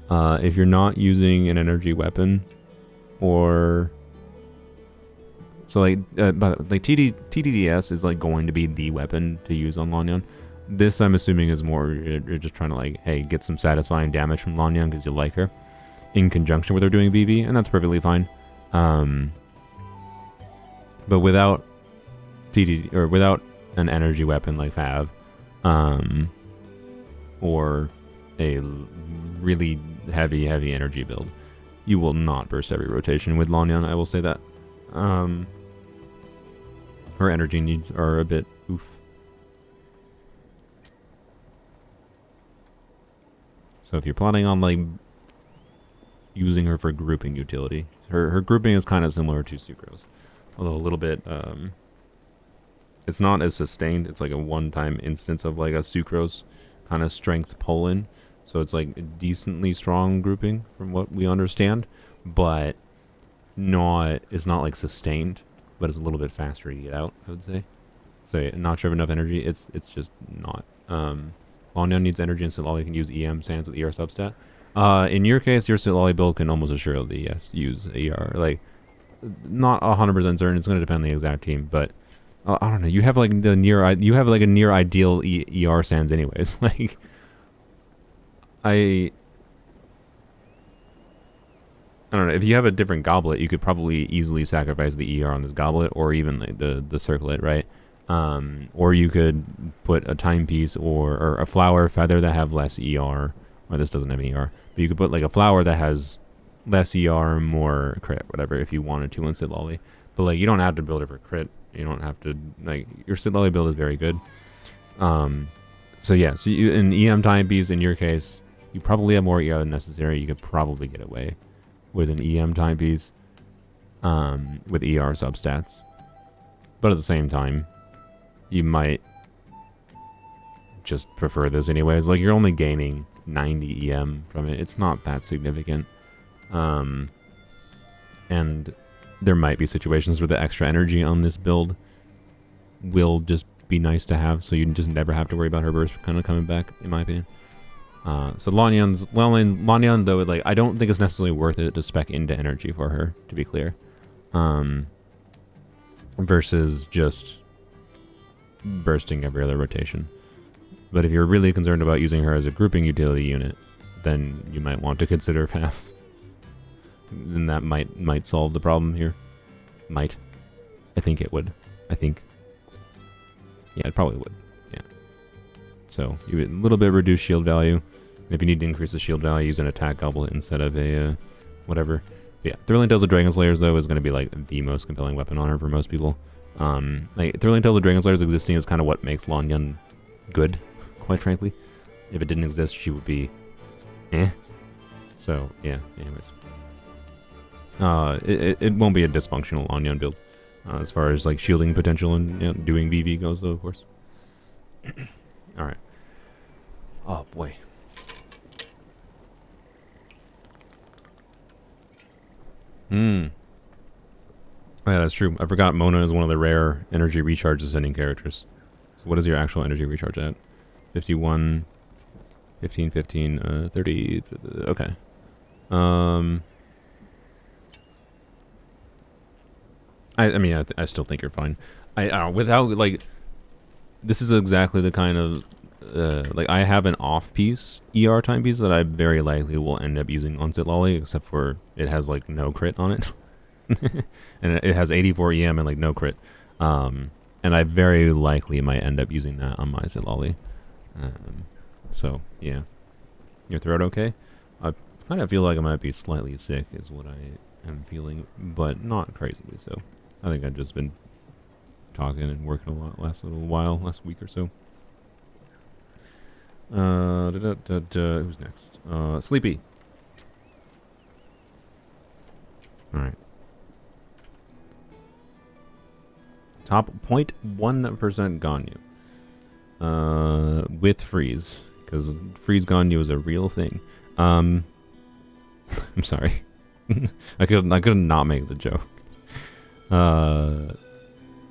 If you're not using an energy weapon, or so TDDS is like going to be the weapon to use on Lanyan. This I'm assuming is more you're just trying to like, hey, get some satisfying damage from Lanyan because you like her, in conjunction with her doing VV, and that's perfectly fine. But without without an energy weapon like Fav, or a really heavy energy build, you will not burst every rotation with Lanyan, I will say that. Her energy needs are a bit oof. So if you're planning on like using her for grouping utility, her grouping is kind of similar to Sucrose. Although a little bit, it's not as sustained. It's like a one-time instance of like a Sucrose kind of strength pull-in. So it's like a decently strong grouping from what we understand, but it's not like sustained, but it's a little bit faster to get out, I would say. So yeah, not sure of enough energy. It's just not. Lanyan needs energy, and Sitlali can use EM Sands with ER substat. In your case, your Sitlali build can almost assuredly, yes, use ER. Like, not 100% certain. It's going to depend on the exact team, but I don't know. You have like a near ideal ER Sands, anyways. Like, I don't know. If you have a different goblet, you could probably easily sacrifice the ER on this goblet, or even like the circlet, right? Or you could put a timepiece or a flower feather that have less ER. Or this doesn't have any ER, but you could put like a flower that has less ER, more crit, whatever, if you wanted to on Sitlali. But like, you don't have to build it for crit. You don't have to, like, your Sitlali build is very good. So yeah, so you, in EM timepieces, in your case, you probably have more ER than necessary. You could probably get away with an EM timepiece with ER substats. But at the same time, you might just prefer this anyways. Like, you're only gaining 90 EM from it. It's not that significant. And there might be situations where the extra energy on this build will just be nice to have, so you just never have to worry about her burst kind of coming back, in my opinion. So Lanyan, though, like, I don't think it's necessarily worth it to spec into energy for her, to be clear. Versus just bursting every other rotation. But if you're really concerned about using her as a grouping utility unit, then you might want to consider FAF. Then that might solve the problem here. Might. I think it would. I think. Yeah, it probably would. Yeah. So, you get a little bit reduced shield value. If you need to increase the shield value, use an attack goblet instead of a whatever. But yeah, Thrilling Tales of Dragon Slayers, though, is going to be like the most compelling weapon on her for most people. Like, Thrilling Tales of Dragon Slayers existing is kind of what makes Lanyan good, quite frankly. If it didn't exist, she would be eh. So, yeah, anyways. It won't be a dysfunctional Lanyan build. As far as like shielding potential and doing VV goes, though, of course. All right. Oh boy. Oh, yeah, that's true. I forgot Mona is one of the rare energy recharge ascending characters. So what is your actual energy recharge at? 51, 15, 15, 30. Okay. I mean, I still think you're fine. Without, like, this is exactly the kind of, like, I have an off-piece ER timepiece that I very likely will end up using on Zitlali, except for it has, like, no crit on it. And it has 84 EM and, like, no crit. And I very likely might end up using that on my Zitlali. So, yeah. Your throat okay? I kind of feel like I might be slightly sick is what I am feeling, but not crazily so. I think I've just been talking and working a lot last week or so. Who's next? Sleepy. Alright. Top 0.1% Ganyu. With freeze. Because freeze Ganyu is a real thing. I'm sorry. I could not make the joke.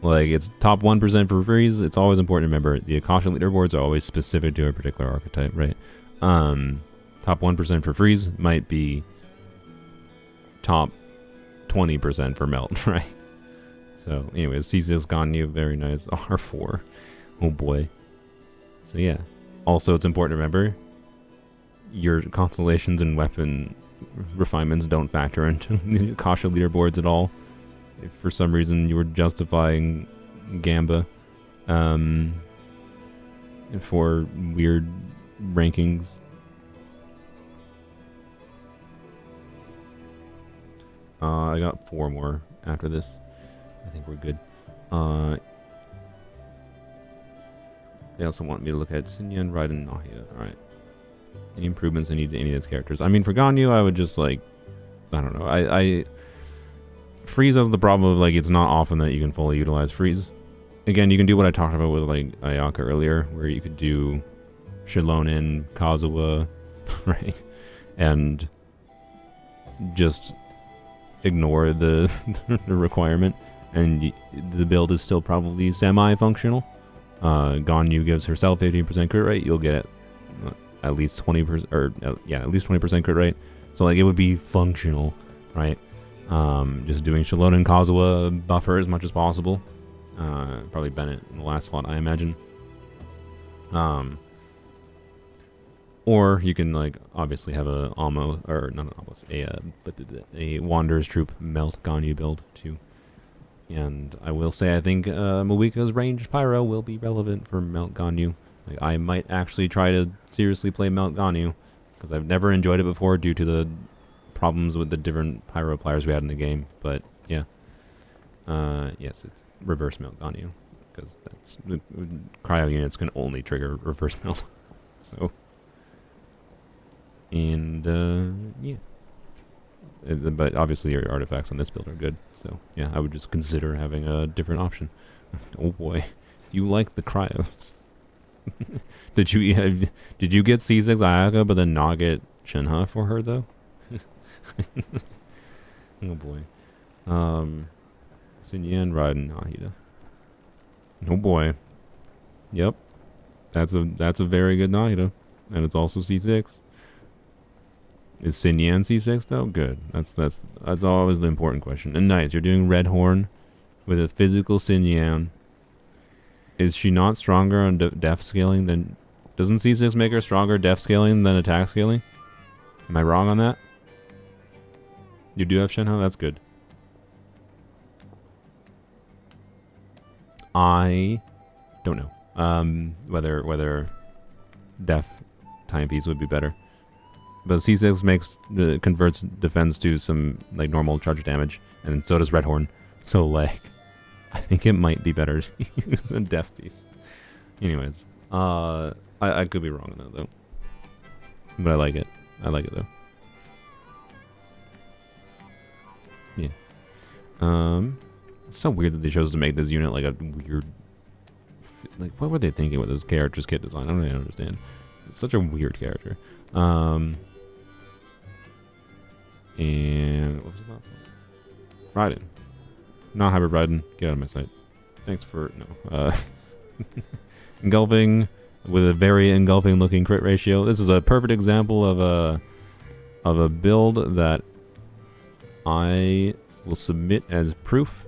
Like, it's top 1% for freeze. It's always important to remember the Akasha leaderboards are always specific to a particular archetype, right? Top 1% for freeze might be top 20% for melt, right? So, anyways, Cecil's Ganyu, very nice. R4. Oh boy. So, yeah. Also, it's important to remember your constellations and weapon refinements don't factor into the Akasha leaderboards at all. If for some reason you were justifying Gamba for weird rankings. I got 4 more after this. I think we're good. They also want me to look at Sinyan, Raiden, and Nahia. Alright. Any improvements I need to any of those characters? I mean, for Ganyu, I would just, like, I don't know. I Freeze has the problem of, like, it's not often that you can fully utilize Freeze. Again, you can do what I talked about with, like, Ayaka earlier, where you could do Shilonen, Kazuha, right? And just ignore the, the requirement, and the build is still probably semi-functional. Ganyu gives herself 15% crit rate, you'll get at least 20%, or yeah, at least 20% crit rate. So, like, it would be functional, right? Just doing Shilonen Kazuha buffer as much as possible. Probably Bennett in the last slot, I imagine. Or you can, like, obviously have a almost, or not almost, a Wanderer's Troop melt Ganyu build too. And I will say, I think Mawika's ranged Pyro will be relevant for melt Ganyu. Like, I might actually try to seriously play melt Ganyu, because I've never enjoyed it before due to the problems with the different Pyro pliers we had in the game. But yeah, yes, it's reverse melt Ganyu. because that's cryo units can only trigger reverse melt. So, and yeah. But obviously your artifacts on this build are good, so yeah, I would just consider having a different option. Oh boy, you like the cryos. Did you get C6 Ayaka but then not get Shenhe for her though? Oh boy. Sinyan Raiden Nahida. Oh boy. Yep. That's a very good Nahida. And it's also C6. Is Sinyan C6 though? Good. That's always the important question. And nice, you're doing Red Horn with a physical Sinyan. Is she not stronger on def scaling than... Doesn't C6 make her stronger def scaling than attack scaling? Am I wrong on that? You do have Shenhe? That's good. I don't know whether def timepiece would be better. But C6 converts defense to some like normal charge damage, and so does Red Horn. So like, I think it might be better to use a def piece. Anyways, I could be wrong on that though. But I like it. I like it though. Yeah. It's so weird that they chose to make this unit like a weird... Like, what were they thinking with this character's kit design? I don't really understand. It's such a weird character. And... what was it about? Raiden. Not hybrid Raiden. Get out of my sight. Thanks for... no. Engulfing with a very engulfing looking crit ratio. This is a perfect example of a build that I will submit as proof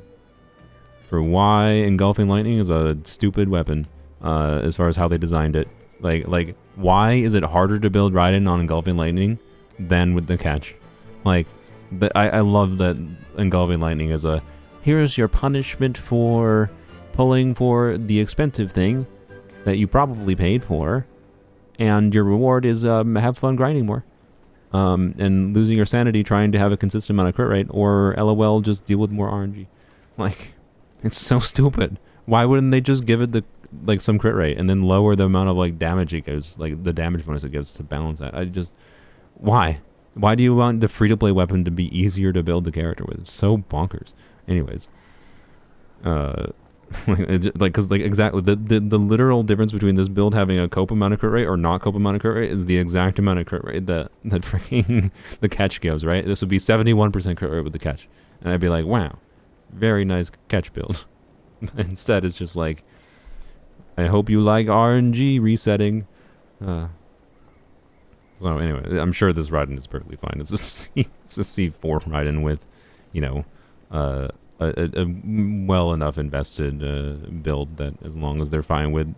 for why engulfing lightning is a stupid weapon, as far as how they designed it. Like why is it harder to build Raiden on engulfing lightning than with the catch? Like, I love that engulfing lightning is a, here's your punishment for pulling for the expensive thing that you probably paid for, and your reward is have fun grinding more. And losing your sanity trying to have a consistent amount of crit rate, or LOL, just deal with more RNG. Like, it's so stupid. Why wouldn't they just give it the like some crit rate and then lower the amount of like damage it gives, like the damage bonus it gives to balance that? Why? Why do you want the free-to-play weapon to be easier to build the character with? It's so bonkers. Anyways, because exactly the literal difference between this build having a cope amount of crit rate or not cope amount of crit rate is the exact amount of crit rate that freaking the catch gives, right? This would be 71% crit rate with the catch, and I'd be like, wow, very nice catch build. Instead, it's just like, I hope you like RNG resetting. So anyway, I'm sure this Raiden is perfectly fine. It's a C4 Raiden with, you know, a well enough invested build that as long as they're fine with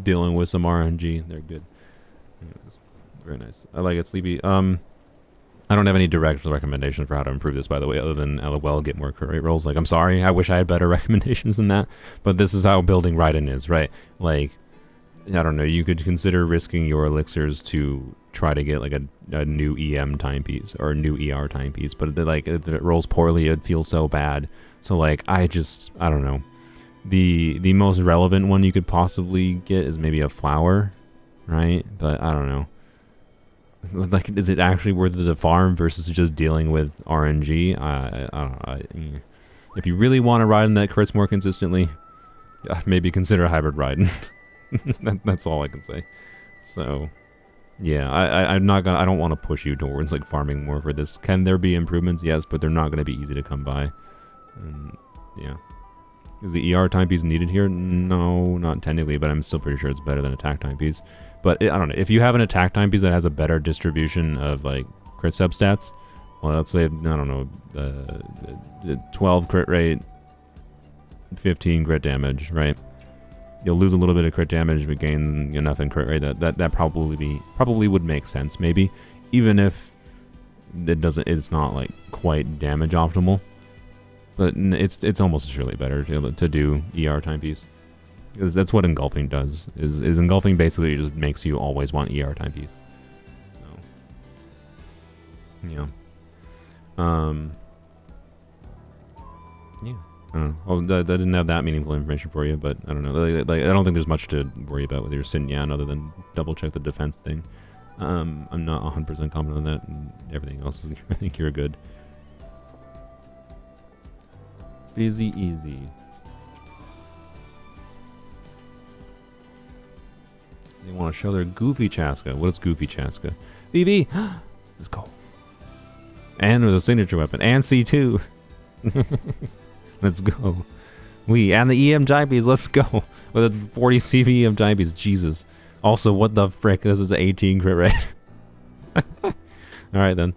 dealing with some RNG, they're good. Anyways, very nice. I like it, Sleepy. I don't have any direct recommendation for how to improve this, by the way, other than LOL, get more crit rate rolls. Like, I'm sorry, I wish I had better recommendations than that, but this is how building Raiden is, right? Like, I don't know, you could consider risking your elixirs to try to get like a new EM timepiece or a new ER timepiece, but like if it rolls poorly, it feels so bad. So like, I don't know. The most relevant one you could possibly get is maybe a flower, right? But I don't know. Like, is it actually worth it to farm versus just dealing with RNG? I don't know. If you really want to ride in that crits more consistently, maybe consider a hybrid Raiden. That's all I can say. So, yeah, I'm not gonna. I don't want to push you towards like farming more for this. Can there be improvements? Yes, but they're not gonna be easy to come by. And, yeah. Is the ER timepiece needed here? No, not technically, but I'm still pretty sure it's better than attack timepiece. But I don't know. If you have an attack timepiece that has a better distribution of like crit substats, well, let's say, I don't know, 12 crit rate, 15 crit damage, right? You'll lose a little bit of crit damage, but gain enough in crit rate that probably would make sense, maybe, even if it's not like quite damage optimal. But it's almost surely better to do ER timepiece, because that's what engulfing does. Is engulfing basically just makes you always want ER timepiece. So yeah, yeah. I don't know. Well, I didn't have that meaningful information for you, but I don't know. Like I don't think there's much to worry about with your Sin Yan other than double check the defense thing. I'm not 100% confident on that, and everything else, I think you're good. Easy, easy. They want to show their goofy Chasca. What is goofy Chasca? VV! Let's go. And with a signature weapon. And C2. Let's go. And the EM Jaibees. Let's go. With a 40 CV EM Jaibees. Jesus. Also, what the frick? This is an 18 crit rate. Alright then.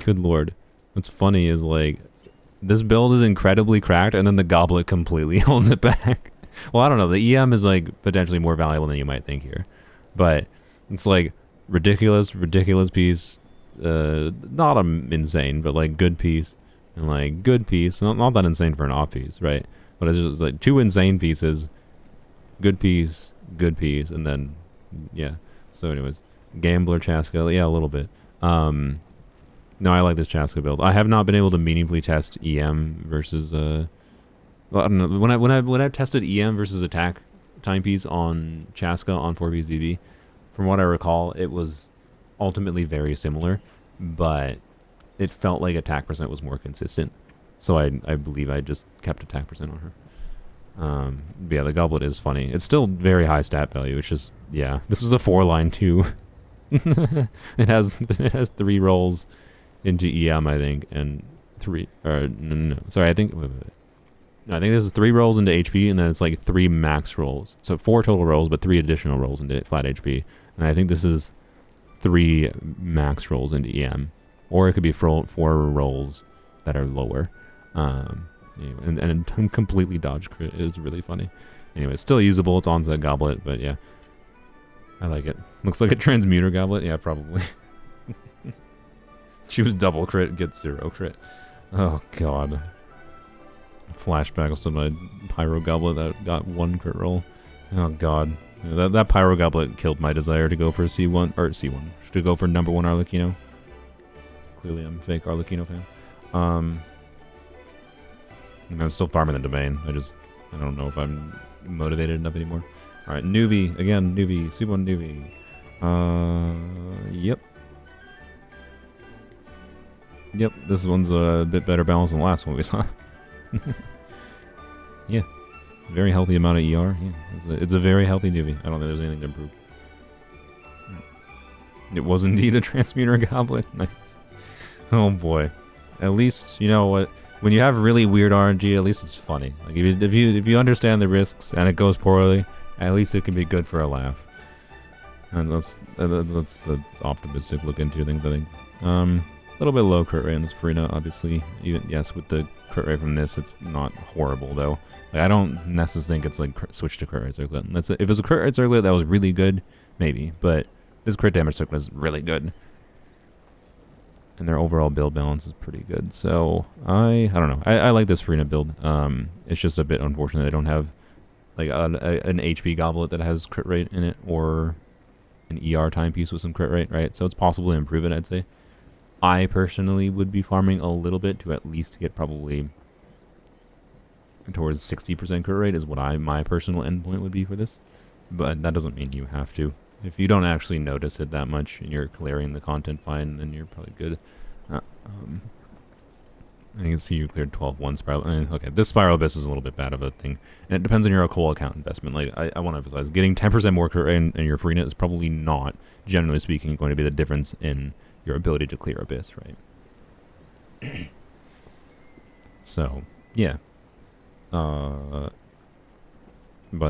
Good lord. What's funny is, like, this build is incredibly cracked, and then the goblet completely holds it back. Well, I don't know. The EM is, like, potentially more valuable than you might think here. But it's, like, ridiculous piece. Not insane, but, like, good piece. And, like, good piece. Not that insane for an off piece, right? But it's just, like, 2 insane pieces. Good piece, and then, yeah. So, anyways. Gambler Chasca. Yeah, a little bit. No, I like this Chasca build. I have not been able to meaningfully test EM versus, well, I don't know. When I tested EM versus attack timepiece on Chasca on 4B's VV, from what I recall, it was ultimately very similar, but it felt like attack percent was more consistent. So I believe I just kept attack percent on her. Yeah, the goblet is funny. It's still very high stat value. It's just, yeah, this was a 4-line too. it has 3 rolls into EM, I think, and 3, or no, sorry, I think, wait. No, I think this is 3 rolls into HP, and then it's like 3 max rolls. So 4 total rolls, but 3 additional rolls into flat HP. And I think this is 3 max rolls into EM. Or it could be 4 rolls that are lower. Anyway, and completely dodge crit. It was really funny. Anyway, it's still usable. It's onset goblet, but yeah. I like it. Looks like a transmuter goblet. Yeah, probably. She was double crit, gets 0 crit. Oh, God. Flashbacks to my pyro goblet that got 1 crit roll. Oh, God. Yeah, that pyro goblet killed my desire to go for C1, or C1, to go for number 1 Arlecchino. Clearly I'm a fake Arlecchino fan. I'm still farming the domain. I don't know if I'm motivated enough anymore. Alright, Newbie. Again, Newbie. C1 Newbie. Yep. Yep, this one's a bit better balanced than the last one we saw. Yeah. Very healthy amount of ER. Yeah, it's a very healthy Newbie. I don't think there's anything to improve. It was indeed a transmuter goblet. Nice. Oh boy. At least, you know what? When you have really weird RNG, at least it's funny. Like if you understand the risks and it goes poorly, at least it can be good for a laugh. And that's the optimistic look into things, I think. A little bit low crit rate in this Furina, obviously. Even yes, with the crit rate from this, it's not horrible though. Like, I don't necessarily think it's like switch to crit rate circlet. If it was a crit rate circlet that was really good, maybe. But this crit damage circlet is really good. And their overall build balance is pretty good. So, I don't know. I like this Furina build. It's just a bit unfortunate they don't have like an HP goblet that has crit rate in it, or an ER timepiece with some crit rate, right? So it's possible to improve it, I'd say. I personally would be farming a little bit to at least get probably towards 60% crit rate is what my personal endpoint would be for this. But that doesn't mean you have to. If you don't actually notice it that much and you're clearing the content fine, then you're probably good. I can see you cleared 12-1 spiral. Okay, this spiral abyss is a little bit bad of a thing. And it depends on your coal account investment. Like, I want to emphasize, getting 10% more crit rate in your Furina is probably not, generally speaking, going to be the difference in your ability to clear abyss, right? So, yeah. But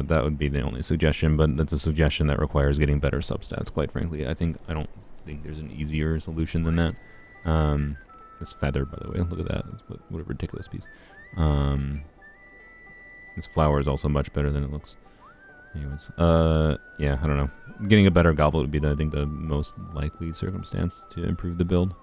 that would be the only suggestion, but that's a suggestion that requires getting better substats, quite frankly. I don't think there's an easier solution than that. This feather, by the way, look at that. What a ridiculous piece. This flower is also much better than it looks. Anyways, yeah, I don't know. Getting a better goblet would be, I think, the most likely circumstance to improve the build.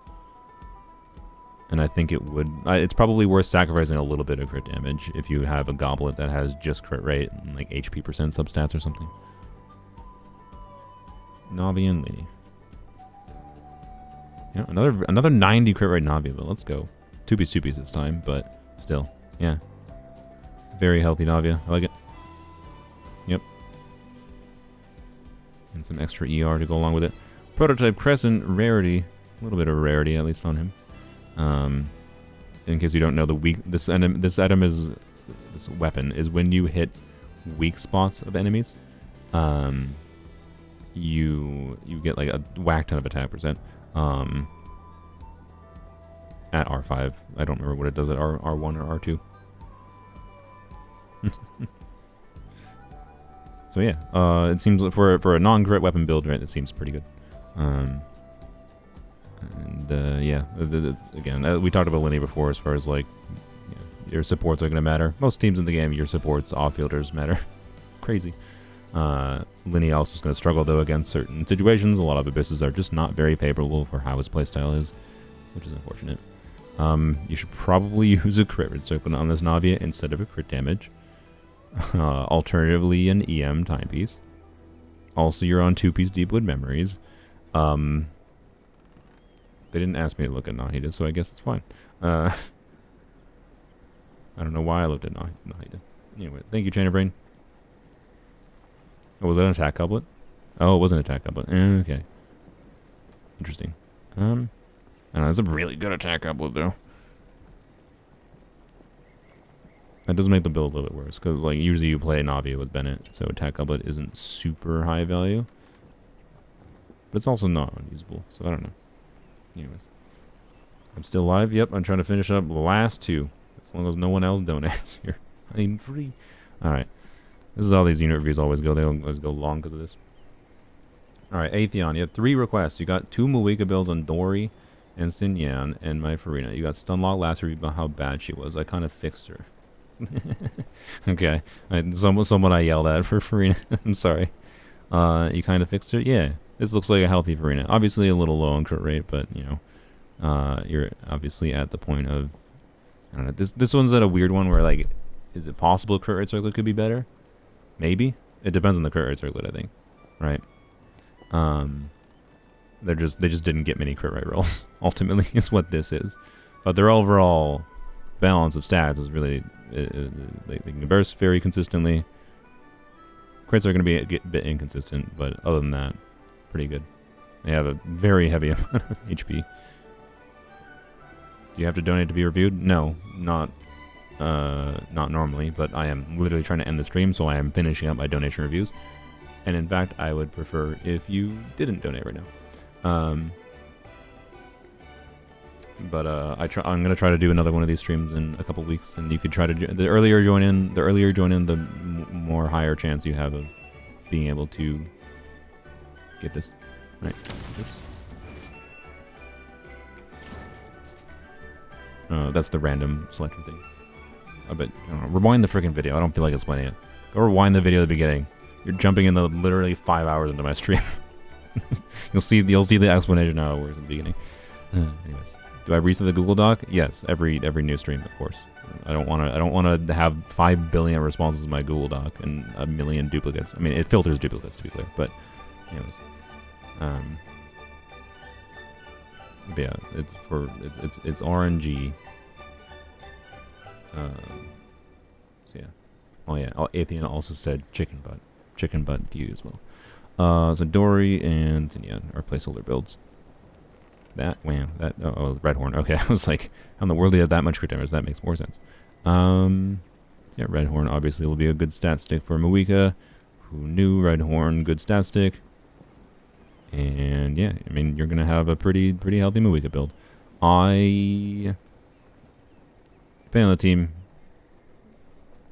And I think it would... it's probably worth sacrificing a little bit of crit damage if you have a goblet that has just crit rate and like HP percent substats or something. Navi and Lyney. Yeah, another 90 crit rate Navi, but let's go. 2-piece this time, but still, yeah. Very healthy Navia. I like it. Yep. And some extra ER to go along with it. Prototype Crescent, rarity. A little bit of rarity, at least on him. In case you don't know, this weapon is when you hit weak spots of enemies, you get like a whack ton of attack percent. At R5. I don't remember what it does at R1 or R2. So yeah, it seems like for a non-crit weapon build, right, it seems pretty good. Yeah, again, we talked about Lyney before as far as like, you know, your supports are going to matter. Most teams in the game, your supports, off-fielders matter. Crazy. Lyney also is going to struggle though against certain situations. A lot of abysses are just not very favorable for how his playstyle is, which is unfortunate. You should probably use a crit rate circlet on this Navia instead of a crit damage. Alternatively, an EM timepiece. Also, you're on 2-piece Deepwood Memories. They didn't ask me to look at Nahida, so I guess it's fine. I don't know why I looked at Nahida. Anyway, thank you, Chain of Brain. Oh, was that an attack couplet? Oh, it was an attack couplet. Okay. Interesting. I don't know, that's a really good attack couplet, though. That does make the build a little bit worse, because like usually you play Navia with Bennett, so attack couplet isn't super high value. But it's also not unusable, so I don't know. Anyways. I'm still live. Yep, I'm trying to finish up the last 2. As long as no one else donates here. I'm free. Alright. This is how these unit reviews always go. They always go long because of this. Alright, Atheon. You had 3 requests. You got 2 Muika builds on Dory and Xinyan and my Furina. You got Stunlock last review about how bad she was. I kind of fixed her. Okay. Someone I yelled at for Furina. I'm sorry. You kind of fixed her? Yeah. This looks like a healthy Furina. Obviously a little low on crit rate, but, you know, you're obviously at the point of... I don't know. This one's at a weird one where, like, is it possible crit rate circlet could be better? Maybe. It depends on the crit rate circlet, I think. Right? They just didn't get many crit rate rolls, ultimately, is what this is. But their overall balance of stats is really... they can burst very consistently. Crits are going to be a bit inconsistent, but other than that, pretty good. They have a very heavy amount of HP. Do you have to donate to be reviewed? No, not normally, but I am literally trying to end the stream, so I am finishing up my donation reviews. And in fact, I would prefer if you didn't donate right now. But I'm gonna try to do another one of these streams in a couple weeks, and you could try to the earlier you join in, the more higher chance you have of being able to get this. Right. Oops. That's the random selection thing. But rewind the freaking video. I don't feel like explaining it. Go rewind the video at the beginning. You're jumping in the literally 5 hours into my stream. You'll see the explanation how it works in the beginning. Anyways. Do I reset the Google Doc? Yes, every new stream, of course. I don't want to have 5 billion responses in my Google Doc and a million duplicates. I mean, it filters duplicates to be clear, but anyways. But yeah, it's RNG. So yeah. Oh yeah. Atheon also said chicken butt to you as well. So Dory and Xinyan are placeholder builds. Red Horn. Okay, I was like, how in the world do you have that much crit damage? That makes more sense. Yeah, Red Horn obviously will be a good stat stick for Muika. Who knew? Red Horn, good stat stick. And yeah, I mean, you're gonna have a pretty healthy Muika build. Depending on the team,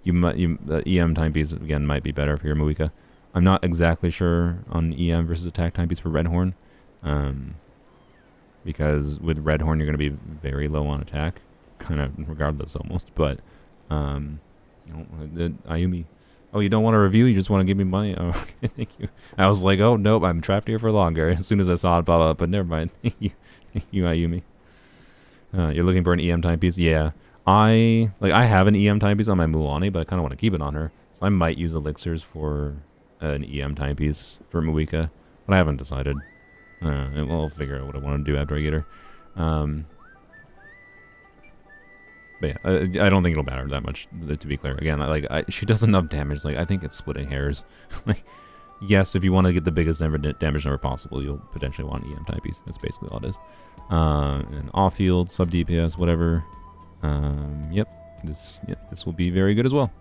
the EM timepiece again might be better for your Muika. I'm not exactly sure on EM versus attack timepiece for Red Horn. Because with Red Horn, you're going to be very low on attack, kind of regardless almost. But, Ayumi, oh, you don't want to review? You just want to give me money? Oh, okay, thank you. I was like, oh, nope, I'm trapped here for longer. As soon as I saw it pop up, but never mind. Thank you, Ayumi. You're looking for an EM timepiece? Yeah. I have an EM timepiece on my Mualani, but I kind of want to keep it on her. So I might use elixirs for an EM timepiece for Muika, but I haven't decided. I'll figure out what I want to do after I get her. But yeah, I don't think it'll matter that much, to be clear. Again, she does enough damage. Like, I think it's splitting hairs. Like, yes, if you want to get the biggest damage number possible, you'll potentially want EM types. That's basically all it is. And off-field, sub-DPS, whatever. Yep, this will be very good as well.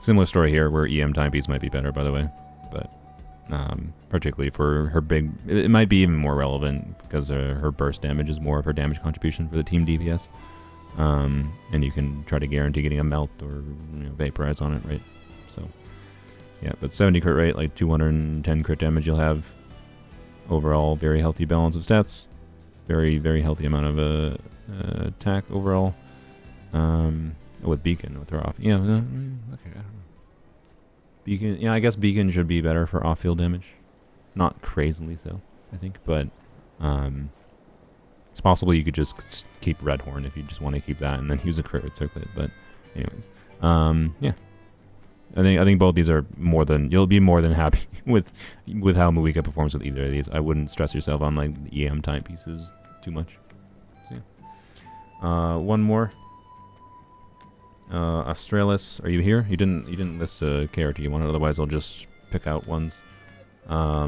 Similar story here, where EM timepieces might be better, by the way. But particularly for her big... It might be even more relevant, because her burst damage is more of her damage contribution for the team DPS. And you can try to guarantee getting a melt or vaporize on it, right? So, yeah, but 70 crit rate, like 210 crit damage you'll have. Overall, very healthy balance of stats. Very, very healthy amount of attack overall. With Beacon, with her off. Yeah, okay, I don't know. Beacon, yeah, I guess Beacon should be better for off-field damage. Not crazily so, I think, but it's possible you could just keep Red Horn if you just want to keep that and then use a crit with Circlet, but anyways. Yeah. I think both these are you'll be more than happy with how Muika performs with either of these. I wouldn't stress yourself on like the EM timepieces too much. So, yeah. One more. Australis, are you here? You didn't list a character you wanted, otherwise I'll just pick out ones. Dehya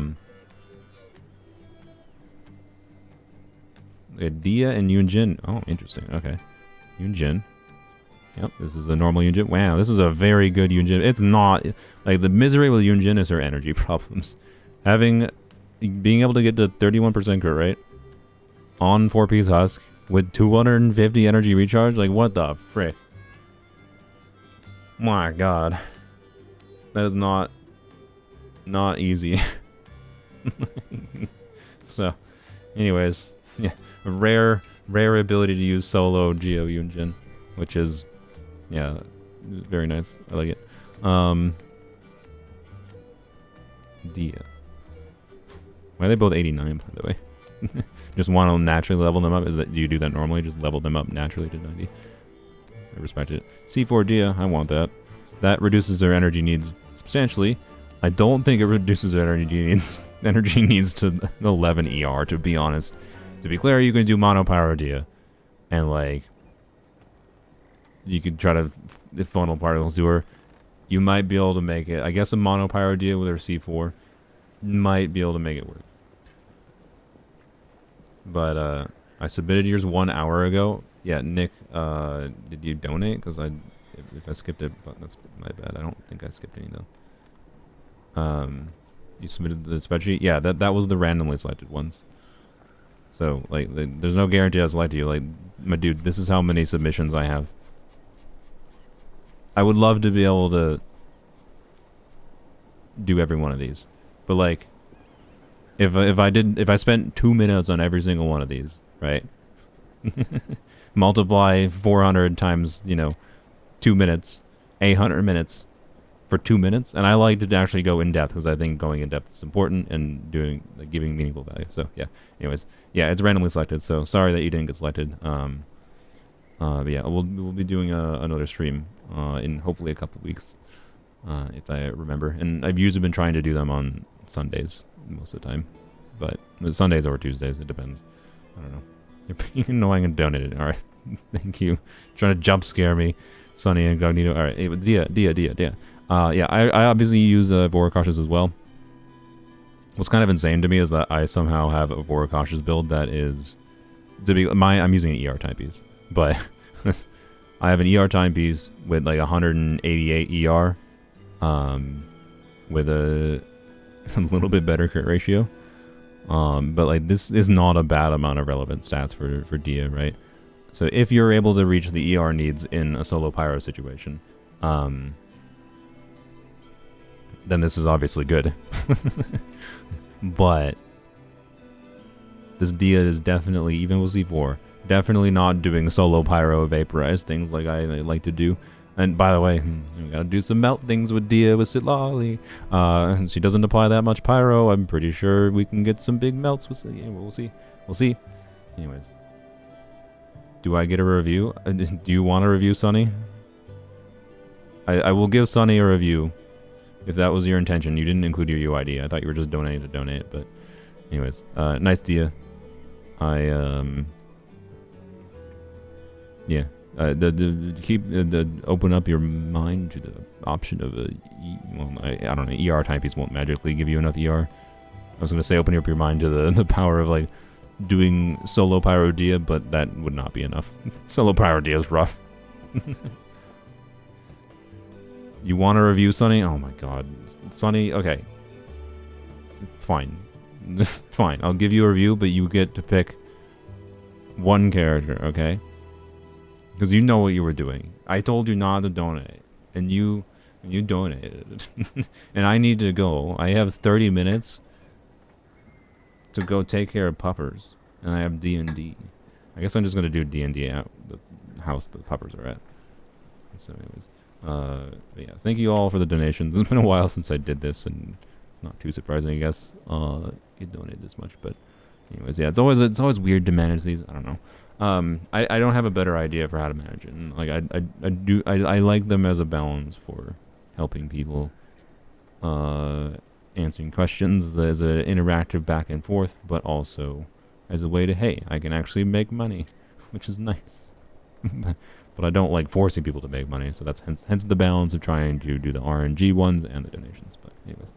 and Yunjin. Oh, interesting. Okay. Yunjin. Yep, this is a normal Yunjin. Wow, this is a very good Yunjin. It's not... Like, the misery with Yunjin is her energy problems. Being able to get to 31% crit rate on 4-piece husk with 250 energy recharge, like, what the frick? My god. That is not easy. So, anyways, yeah, a rare ability to use solo Geo Yunjin, which is, yeah, very nice. I like it. Dehya. Why are they both 89, by the way? Just want to naturally level them up? Do you do that normally? Just level them up naturally to 90? I respect it. C4 Dehya, I want that. That reduces their energy needs substantially. I don't think it reduces their energy needs to 11 ER, to be honest. To be clear, you can do mono pyro Dehya, and like you could try to funnel particles to her. You might be able to make it. I guess a mono pyro Dehya with her C4 might be able to make it work. But I submitted yours 1 hour ago. Yeah, Nick, did you donate? Because if I skipped it, but that's my bad. I don't think I skipped any though. You submitted the spreadsheet? Yeah, that was the randomly selected ones. So, like, there's no guarantee I selected you. Like, my dude, this is how many submissions I have. I would love to be able to do every one of these. But, like, if I spent 2 minutes on every single one of these, right? Multiply 400 times, 2 minutes, 800 minutes for 2 minutes, and I like to actually go in depth because I think going in depth is important and giving meaningful value. So yeah, anyways, yeah, it's randomly selected. So sorry that you didn't get selected. But yeah, we'll be doing another stream in hopefully a couple weeks, if I remember. And I've usually been trying to do them on Sundays most of the time, but Sundays or Tuesdays, it depends. I don't know. You're annoying and donated. All right, thank you. Trying to jump scare me, Sunny Incognito. All right, Dehya. Yeah, I obviously use Voracautions as well. What's kind of insane to me is that I somehow have a Voracautions build that is I'm using an ER timepiece, but I have an ER timepiece with like 188 ER, with a little bit better crit ratio. But like this is not a bad amount of relevant stats for Dehya, right? So if you're able to reach the ER needs in a solo pyro situation, then this is obviously good. But this Dehya is definitely, even with C4, definitely not doing solo pyro vaporize things like I like to do. And by the way, we gotta do some melt things with Dehya with Sitlali. She doesn't apply that much pyro. I'm pretty sure we can get some big melts with yeah, we'll see. We'll see. Anyways. Do I get a review? Do you want a review, Sonny? I will give Sonny a review if that was your intention. You didn't include your UID. I thought you were just donating to donate, but anyways. Nice Dehya. Yeah. Open up your mind to the option of well, I don't know, ER type piece won't magically give you enough ER. I was gonna say open up your mind to the power of like doing solo Pyrodia, but that would not be enough. Solo Pyrodia is rough. You want to review Sunny? Oh my god. Sunny, okay. Fine. Fine, I'll give you a review, but you get to pick one character, okay? Because you know what you were doing. I told you not to donate, and you donated. And I need to go. I have 30 minutes to go take care of puppers, and I have D&D. I guess I'm just gonna do D&D at the house the puppers are at. So anyways, but yeah, thank you all for the donations. It's been a while since I did this, and it's not too surprising, I guess. You donate this much, but anyways, yeah, it's always weird to manage these. I don't know. I don't have a better idea for how to manage it. And like I like them as a balance for helping people, answering questions as an interactive back and forth, but also as a way to, hey, I can actually make money, which is nice. But I don't like forcing people to make money, so that's hence the balance of trying to do the RNG ones and the donations. But anyways,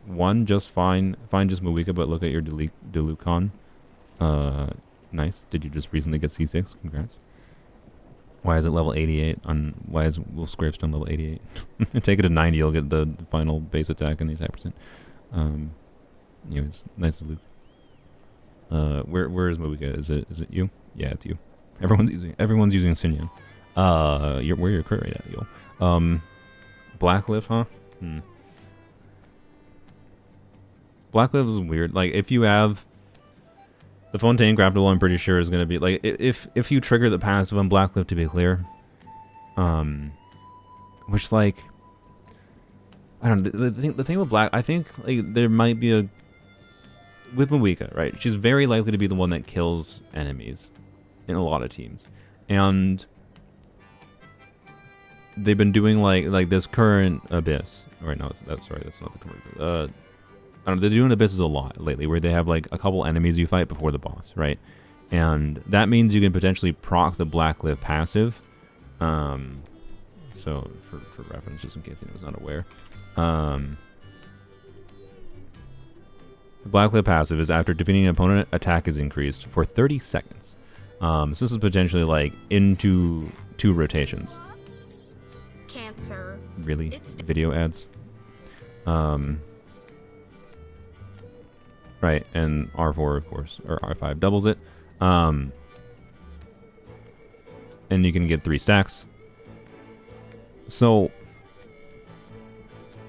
one just fine just Mawika, but look at your Delucon. Nice. Did you just recently get C6? Congrats. Why is it level 88? Why is Wolf's Gravestone level 88? Take it to 90, you'll get the final base attack and the attack percent. Anyways, nice to loot. Where is Mawika? Is it you? Yeah, it's you. Everyone's using Sinyan. Where your crit rate at, yo? Blacklift, huh? Blacklift is weird. Like, if you have the Fontaine Grapple, I'm pretty sure is going to be like, if you trigger the passive on Blacklift, to be clear, which, like, I don't know, the thing with Black, I think like there might be a, with Mawika, right? She's very likely to be the one that kills enemies in a lot of teams, and they've been doing like this current Abyss. Right now, that's not the commercial. I don't know, they're doing Abysses a lot lately, where they have like a couple enemies you fight before the boss, right? And that means you can potentially proc the Blacklift passive. So for reference, just in case anyone's not aware, the Blacklift passive is after defeating an opponent, attack is increased for 30 seconds. So this is potentially like into 2 rotations. Cancer. Really? Video ads. Right, and R4, of course, or R5 doubles it. And you can get 3 stacks. So,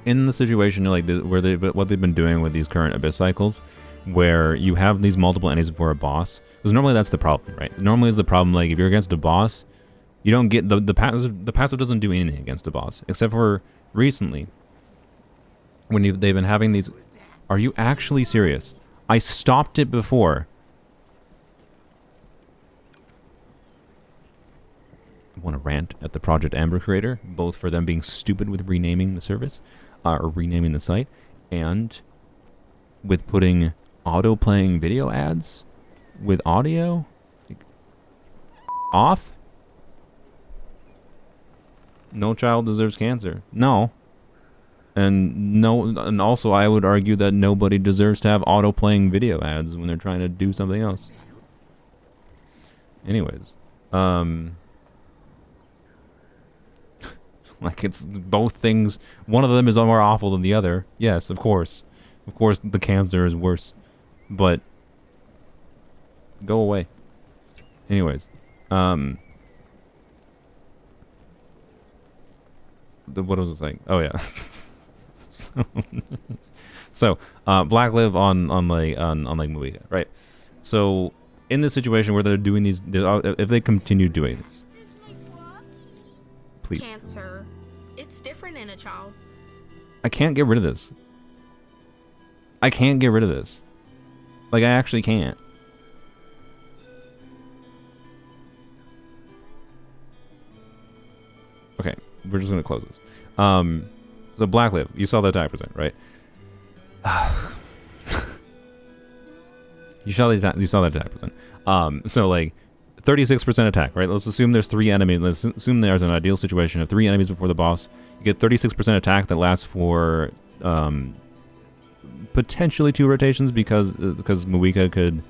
in the situation like what they've been doing with these current Abyss cycles, where you have these multiple enemies before a boss, because normally that's the problem, right? Normally is the problem, like, if you're against a boss, you don't get, the passive doesn't do anything against a boss, except for recently, when they've been having these. Are you actually serious? I stopped it before. I want to rant at the Project Amber creator, both for them being stupid with renaming the service, or renaming the site, and with putting auto-playing video ads with audio off. No child deserves cancer. No. And also I would argue that nobody deserves to have auto-playing video ads when they're trying to do something else. Anyways, like, it's both things. One of them is more awful than the other. Yes, of course. Of course the cancer is worse. But go away. Anyways, what was I saying? Oh yeah. So Blacklift on Mawika, right? So in this situation where they're doing these, if they continue doing this, please. Cancer. It's different in a child. I can't get rid of this. I can't get rid of this. Like, I actually can't. Okay, we're just gonna close this. So Blacklift, you saw that attack percent, right? you saw that attack percent. So like 36% attack, right? Let's assume there's 3 enemies. Let's assume there's an ideal situation of 3 enemies before the boss. You get 36% attack that lasts for potentially 2 rotations because Mawika could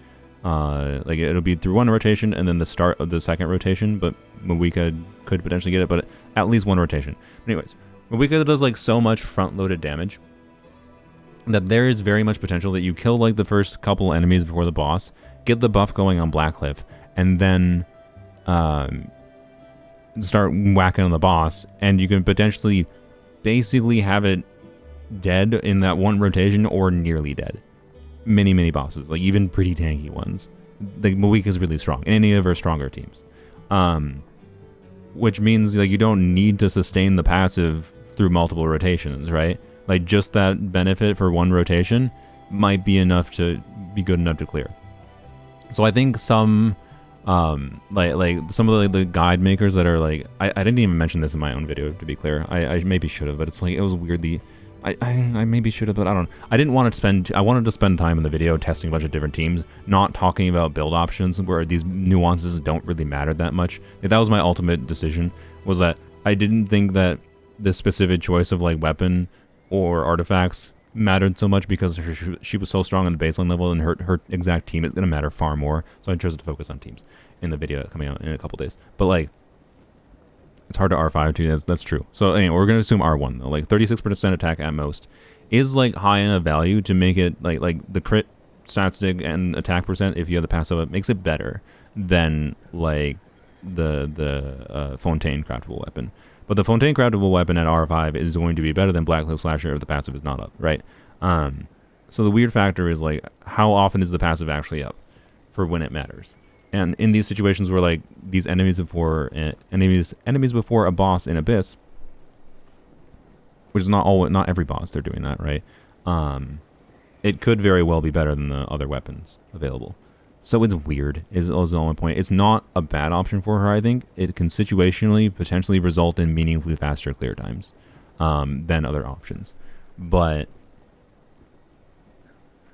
like it'll be through 1 rotation and then the start of the 2nd rotation, but Mawika could potentially get it, but at least 1 rotation. But anyways, Mawika does like so much front-loaded damage that there is very much potential that you kill like the first couple enemies before the boss, get the buff going on Blackcliff, and then start whacking on the boss, and you can potentially basically have it dead in that 1 rotation or nearly dead. Many bosses, like even pretty tanky ones. Like Mawika is really strong in any of her stronger teams, which means like you don't need to sustain the passive through multiple rotations, right? Like just that benefit for 1 rotation might be enough to be good enough to clear. So I think some like some of the guide makers that are like I didn't even mention this in my own video, to be clear. I maybe should have, but it's like it was weirdly I maybe should have, but I don't know. I didn't want to spend I wanted to spend time in the video testing a bunch of different teams, not talking about build options where these nuances don't really matter that much. That was my ultimate decision, was that I didn't think that the specific choice of like weapon or artifacts mattered so much because she was so strong on the baseline level, and her exact team is going to matter far more. So I chose to focus on teams in the video coming out in a couple days. But like, it's hard to R5 too. That's true. So anyway, we're going to assume R1 though. Like 36% attack at most is like high enough value to make it like the crit stat stick and attack percent, if you have the passive, it makes it better than like the Fontaine craftable weapon. But the Fontaine craftable weapon at R5 is going to be better than Blackcliff Slasher if the passive is not up, right? So the weird factor is like, how often is the passive actually up for when it matters? And in these situations where like these enemies before a boss in Abyss, which is not every boss they're doing that, right? It could very well be better than the other weapons available. So it's weird, is the only point. It's not a bad option for her, I think. It can situationally potentially result in meaningfully faster clear times than other options. But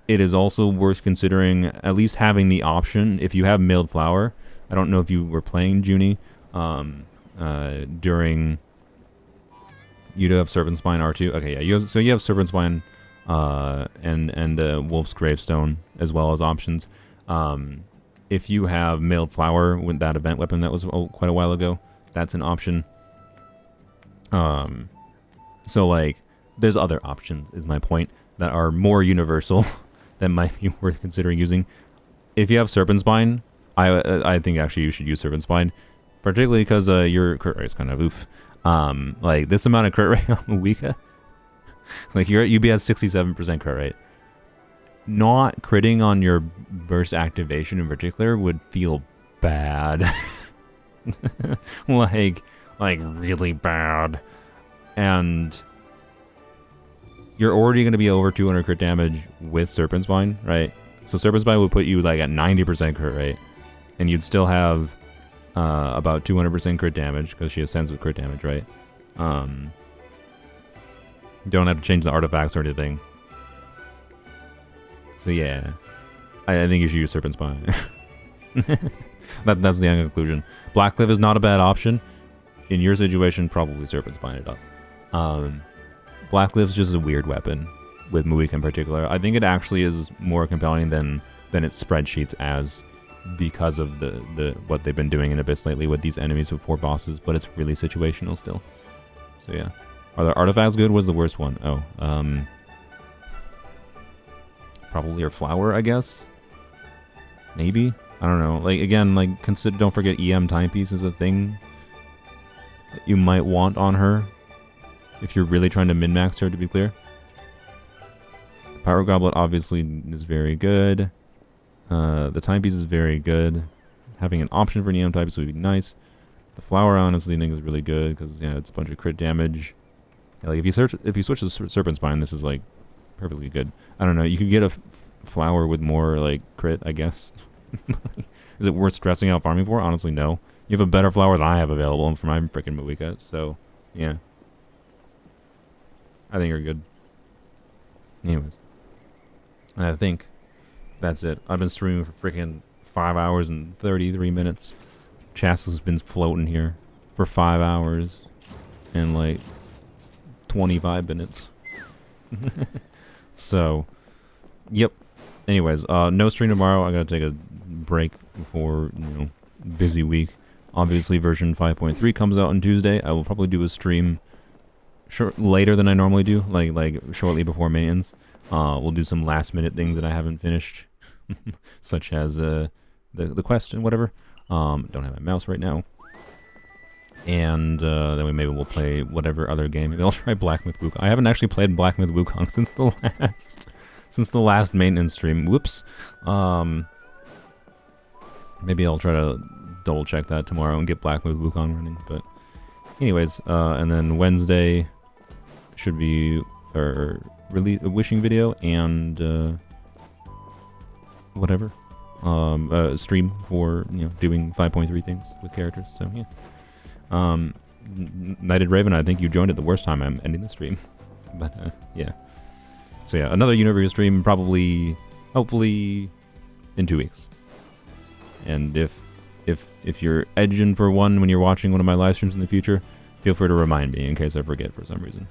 it is also worth considering at least having the option, if you have Milled Flower. I don't know if you were playing Junie during... You do have Serpent Spine R2. Okay, yeah, you have Serpent Spine and Wolf's Gravestone as well as options. If you have Mailed Flower with that event weapon that was quite a while ago, that's an option. So like, there's other options, is my point, that are more universal that might be worth considering using. If you have Serpent Spine, I think actually you should use Serpent Spine, particularly because your crit rate is kind of oof. Like this amount of crit rate on Mawika, like you'd be at 67% crit rate. Not critting on your burst activation in particular would feel bad. like really bad. And you're already going to be over 200 crit damage with Serpent Spine, right? So Serpent Spine would put you like at 90% crit rate, and you'd still have about 200% crit damage because she ascends with crit damage, right? You don't have to change the artifacts or anything. So yeah, I think you should use Serpent Spine. That's the end conclusion. Blackcliff is not a bad option. In your situation, probably Serpent Spine it up. Blackcliff's just a weird weapon, with Mawika in particular. I think it actually is more compelling than its spreadsheets as, because of the what they've been doing in Abyss lately with these enemies before bosses, but it's really situational still. So yeah. Are the artifacts good? Was the worst one? Oh, probably your flower, I guess. Maybe? I don't know. Like, again, like, don't forget EM timepiece is a thing that you might want on her if you're really trying to min-max her, to be clear. The Pyro Goblet obviously is very good. The timepiece is very good. Having an option for an EM timepiece would be nice. The flower, honestly, I think is really good because, yeah, it's a bunch of crit damage. Yeah, like, if you switch to Serpent Spine, this is, like, perfectly good. I don't know. You could get a flower with more, like, crit, I guess. Is it worth stressing out farming for? Honestly, no. You have a better flower than I have available for my freaking Mawika, so, yeah. I think you're good. Anyways. And I think that's it. I've been streaming for freaking 5 hours and 33 minutes. Chasca's been floating here for 5 hours and like 25 minutes. So, yep. Anyways, no stream tomorrow. I gotta take a break for, busy week. Obviously, version 5.3 comes out on Tuesday. I will probably do a stream later than I normally do, like shortly before maintenance. We'll do some last minute things that I haven't finished, such as the quest and whatever. Don't have my mouse right now. And then maybe we'll play whatever other game. Maybe I'll try Black Myth Wukong. I haven't actually played Black Myth Wukong since the last maintenance stream. Whoops. Maybe I'll try to double check that tomorrow and get Black Myth Wukong running. But anyways, and then Wednesday should be release a wishing video and whatever. Stream for doing 5.3 things with characters. So yeah. Knighted Raven, I think you joined at the worst time I'm ending the stream. But yeah. So yeah, another Universe stream probably, hopefully, in 2 weeks. And if you're edging for one when you're watching one of my live streams in the future, feel free to remind me in case I forget for some reason.